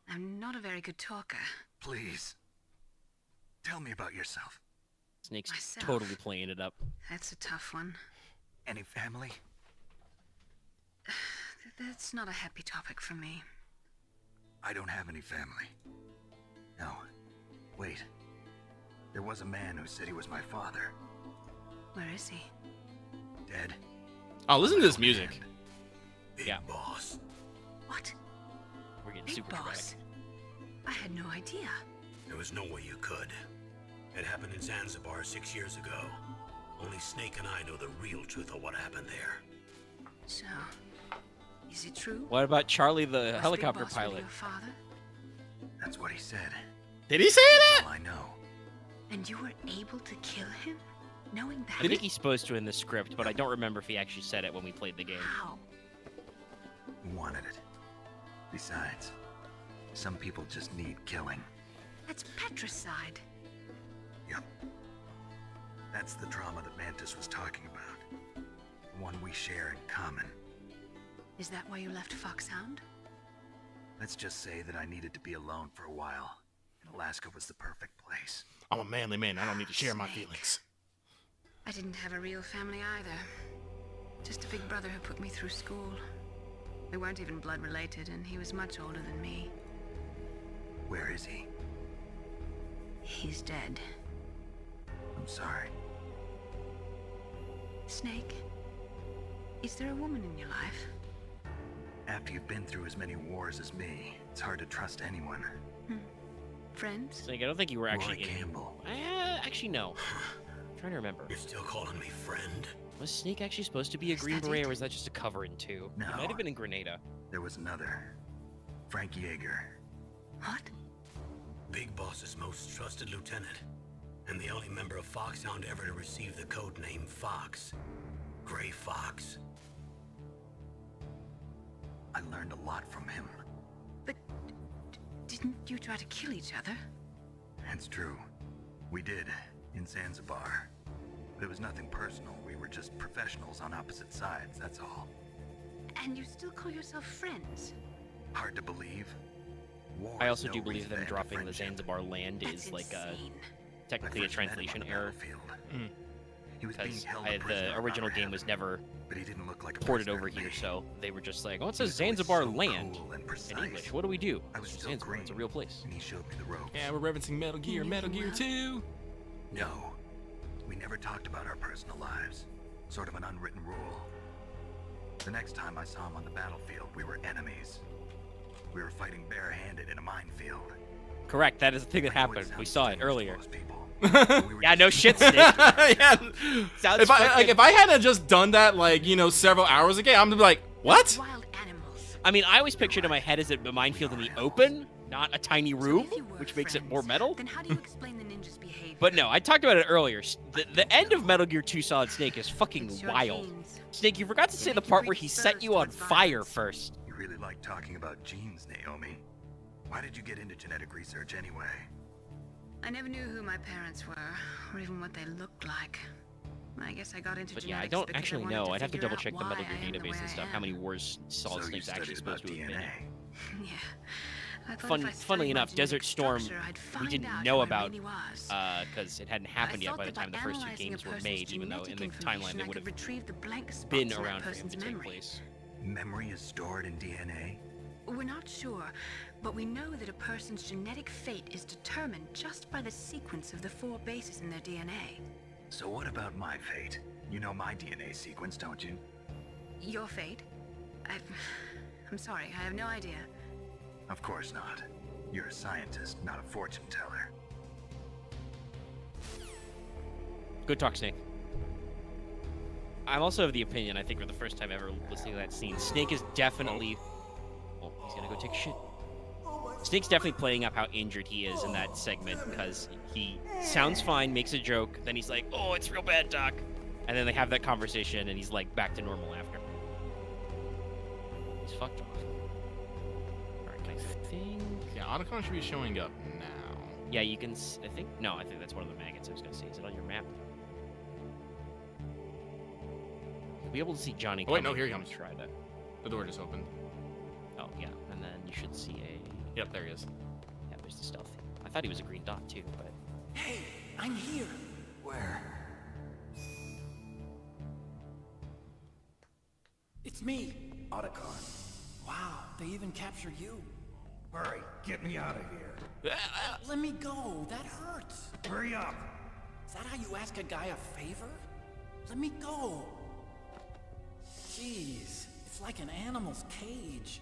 I'm not a very good talker. Please. Tell me about yourself. Snake's Myself. totally playing it up. That's a tough one. Any family? That's not a happy topic for me. I don't have any family. No. Wait. There was a man who said he was my father. Where is he? Dead. Oh, listen to this music. Yeah. Boss. What? We're getting Big super boss? dramatic. I had no idea. There was no way you could. It happened in Zanzibar 6 years ago. Only Snake and I know the real truth of what happened there. So, is it true? What about Charlie the Was helicopter Big Boss really pilot? your father? That's what he said. Did he say That's that? all I know. And you were able to kill him? Knowing that? I think he's supposed to in the script, but I don't remember if he actually said it when we played the game. How? He wanted it. Besides, some people just need killing. That's patricide. Yep. That's the trauma that Mantis was talking about. The one we share in common. Is that why you left Foxhound? Let's just say that I needed to be alone for a while. And Alaska was the perfect place. I'm a manly man. I don't need to share my feelings. I didn't have a real family either. Just a big brother who put me through school. We weren't even blood related, and he was much older than me. Where is he? He's dead. I'm sorry. Snake, is there a woman in your life? After you've been through as many wars as me, it's hard to trust anyone. Friends? Snake, I don't think you were actually Roy in. Campbell. Actually, no. I'm trying to remember. You're still calling me friend? Was Snake actually supposed to be a Green Beret, or was that just a cover in 2? No. He might have been in Grenada. There was another. Frank Yeager. What? Big Boss's most trusted lieutenant. And the only member of Foxhound ever to receive the code name Fox. Gray Fox. I learned a lot from him. But didn't you try to kill each other? That's true. We did, in Zanzibar. But it was nothing personal. We were just professionals on opposite sides, that's all. And you still call yourself friends? Hard to believe. War I is also no do believe reason them to end a dropping the friendship. Zanzibar land is like a insane. technically I a first met him translation on the error. battlefield. because the original game was never ported over here, so they were just like, oh, it says Zanzibar land in English. What do we do? Zanzibar, it's a real place. And he showed me the ropes. Yeah, we're referencing Metal Gear, Metal Gear 2. No, we never talked about our personal lives. Sort of an unwritten rule. The next time I saw him on the battlefield, we were enemies. We were fighting barehanded in a minefield. Correct, that is the thing that happened. We saw it earlier. Yeah, no shit, Snake. Yeah. Sounds if I hadn't just done that, like, you know, several hours ago, I'm gonna be like, what? I mean, I always pictured in my head as a minefield in the open, not a tiny room, which makes it more metal. Then how do you explain the ninja's behavior? But no, I talked about it earlier. The end of Metal Gear 2 Solid Snake is fucking wild. Snake, you forgot to say the part where he set you on fire first. You really like talking about genes, Naomi. Why did you get into genetic research anyway? I never knew who my parents were, or even what they looked like. I guess I got into But yeah, I genetics don't because actually wanted know. to I'd have to figure double out check the why Metal I Gear am the way database and I stuff, am. how many wars Solid So you Snake's actually studied supposed to about have been in. Yeah. I thought if I Funnily studied my enough, Desert genetic Storm, structure, I'd we find didn't out know who I about, really was. because it hadn't happened yet by the time the first two games were made, even though in the timeline they would have retrieve the blank spots been in that around for him person's to take memory. place. Memory is stored in DNA? We're not sure, but we know that a person's genetic fate is determined just by the sequence of the 4 bases in their DNA. So what about my fate? You know my DNA sequence, don't you? Your fate? I'm sorry, I have no idea. Of course not. You're a scientist, not a fortune teller. Good talk, Snake. I'm also of the opinion, I think for the first time ever listening to that scene, Snake is definitely... Oh, he's gonna go take a shit. Snake's definitely playing up how injured he is in that segment, because he sounds fine, makes a joke, then he's like, oh, it's real bad, Doc. And then they have that conversation, and he's like back to normal after. He's fucked off. Alright, I think... Yeah, Otacon should be showing up now. Yeah, you can... I think... No, I think that's one of the maggots I was gonna say. Is it on your map? You'll be able to see Johnny. Oh, wait, no, here he comes. Try that. The door just opened. Oh, yeah. And then you should see a... Yep, there he is. Yeah, there's the stealth. I thought he was a green dot, too, but... Hey, I'm here. Where? It's me. Otacon. Wow, they even captured you. Hurry, get me out of here. Let me go. That hurts. Hurry up. Is that how you ask a guy a favor? Let me go. Jeez, it's like an animal's cage.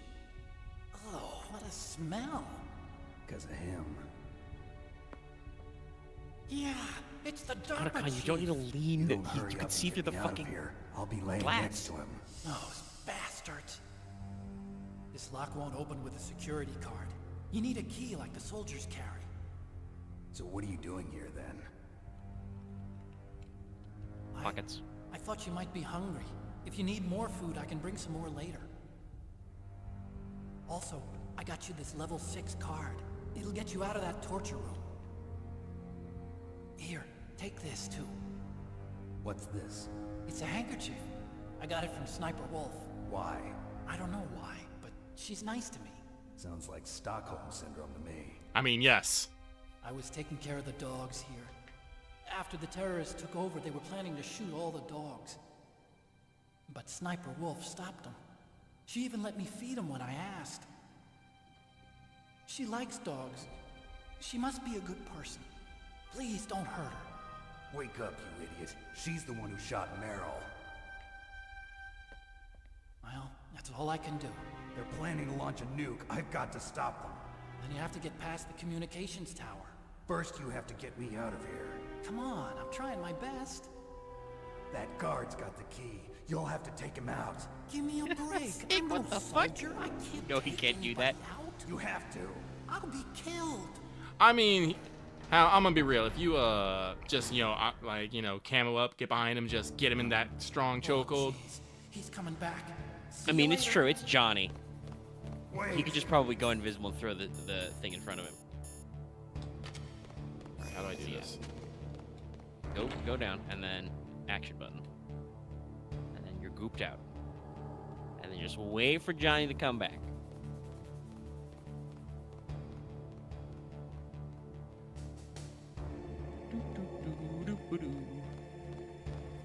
Oh, what a smell. Because of him. Yeah, it's the DARPA Otacon, you chief. don't need to lean. You You hurry up can see and through get the me out of fucking here. I'll be laying glass. next to him. Those bastards. This lock won't open with a security card. You need a key like the soldiers carry. So what are you doing here then? Pockets. I thought you might be hungry. If you need more food, I can bring some more later. Also, I got you this level 6 card. It'll get you out of that torture room. Here, take this too. What's this? It's a handkerchief. I got it from Sniper Wolf. Why? I don't know why, but she's nice to me. Sounds like Stockholm Syndrome to me. I mean, yes. I was taking care of the dogs here. After the terrorists took over, they were planning to shoot all the dogs. But Sniper Wolf stopped them. She even let me feed them when I asked. She likes dogs. She must be a good person. Please don't hurt her. Wake up, you idiot. She's the one who shot Meryl. Well, that's all I can do. They're planning to launch a nuke. I've got to stop them. Then you have to get past the communications tower. First, you have to get me out of here. Come on, I'm trying my best. That guard's got the key. You'll have to take him out. Give me a break. Snake, I'm what no the fuck? soldier. I can't No, he can't do that. You have to. I'll be killed. I mean, I'm gonna be real. If you just like camo up, get behind him, just get him in that strong chokehold. He's coming back. I mean, it's true. It's Johnny. Wait. He could just probably go invisible and throw the thing in front of him. Alright, how do I do this? Go down, and then action button. And then you're gooped out. And then just wait for Johnny to come back.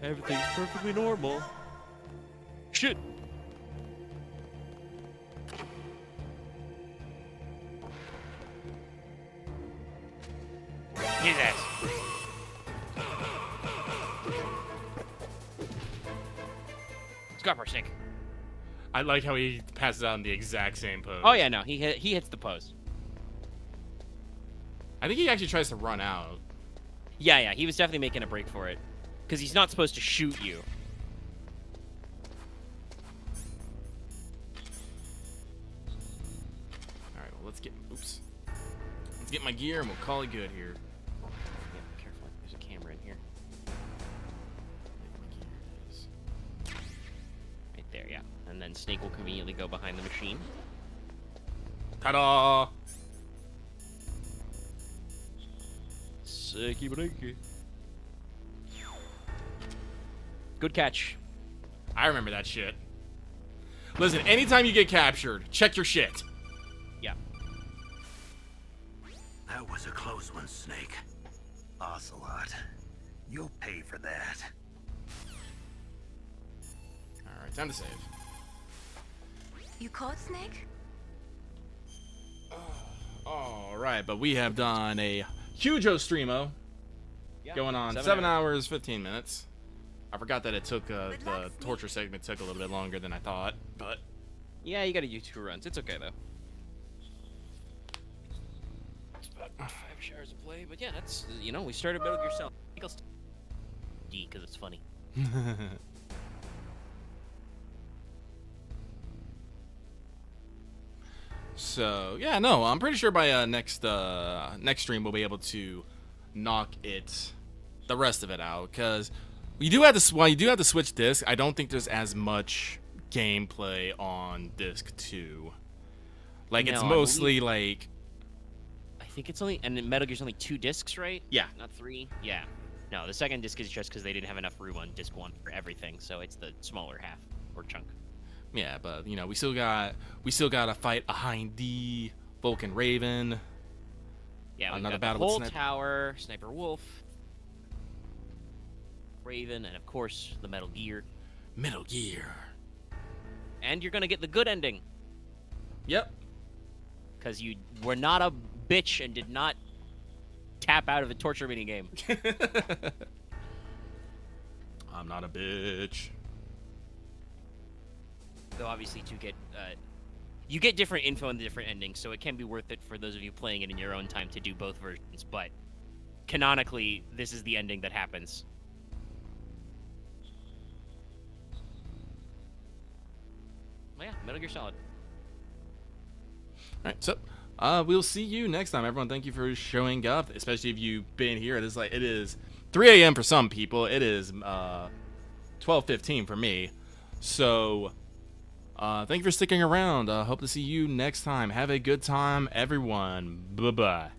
Everything's perfectly normal. Shit. His ass. Scupper sick. I like how he passes out in the exact same pose. Oh yeah, no, he hits the pose. I think he actually tries to run out. Yeah, he was definitely making a break for it, because he's not supposed to shoot you. All right, well let's get my gear and we'll call it good here. Yeah, be careful. There's a camera in here. Right there, yeah. And then Snake will conveniently go behind the machine. Ta-da! Sicky breaky. Good catch. I remember that shit. Listen, anytime you get captured, check your shit. Yeah. That was a close one, Snake. Ocelot, you'll pay for that. Alright, time to save. You caught Snake? Alright, but we have done a huge streamo. Yeah, Going on 7 hours, 15 minutes. I forgot that it took, the torture segment took a little bit longer than I thought, but... Yeah, you gotta do 2 runs. It's okay, though. It's about 5 hours of play, but yeah, that's, you know, we started Metal Gear Solid. D, because it's funny. So, yeah, no, I'm pretty sure by next stream we'll be able to knock the rest of it out, because while you do have to switch disc, I don't think there's as much gameplay on disc 2. Like, No, it's I mostly believe- like... I think it's only, and Metal Gear's only 2 discs, right? Yeah. Not 3? Yeah. No, the second disc is just because they didn't have enough room on disc 1 for everything, so it's the smaller half, or chunk. Yeah, but, you know, we still got to fight a Hind Vulcan Raven. Yeah, we Another got battle the with whole Sniper. tower, Sniper Wolf, Raven, and of course, the Metal Gear. Metal Gear. And you're gonna get the good ending. Yep. Because you were not a bitch and did not tap out of a torture minigame. I'm not a bitch. Though obviously you get different info in the different endings, so it can be worth it for those of you playing it in your own time to do both versions, but canonically, this is the ending that happens. Well, yeah, Metal Gear Solid. Alright, so we'll see you next time, everyone. Thank you for showing up, especially if you've been here. It is 3 a.m. for some people. It is 12:15 for me. So thank you for sticking around. Hope to see you next time. Have a good time, everyone. Bye-bye.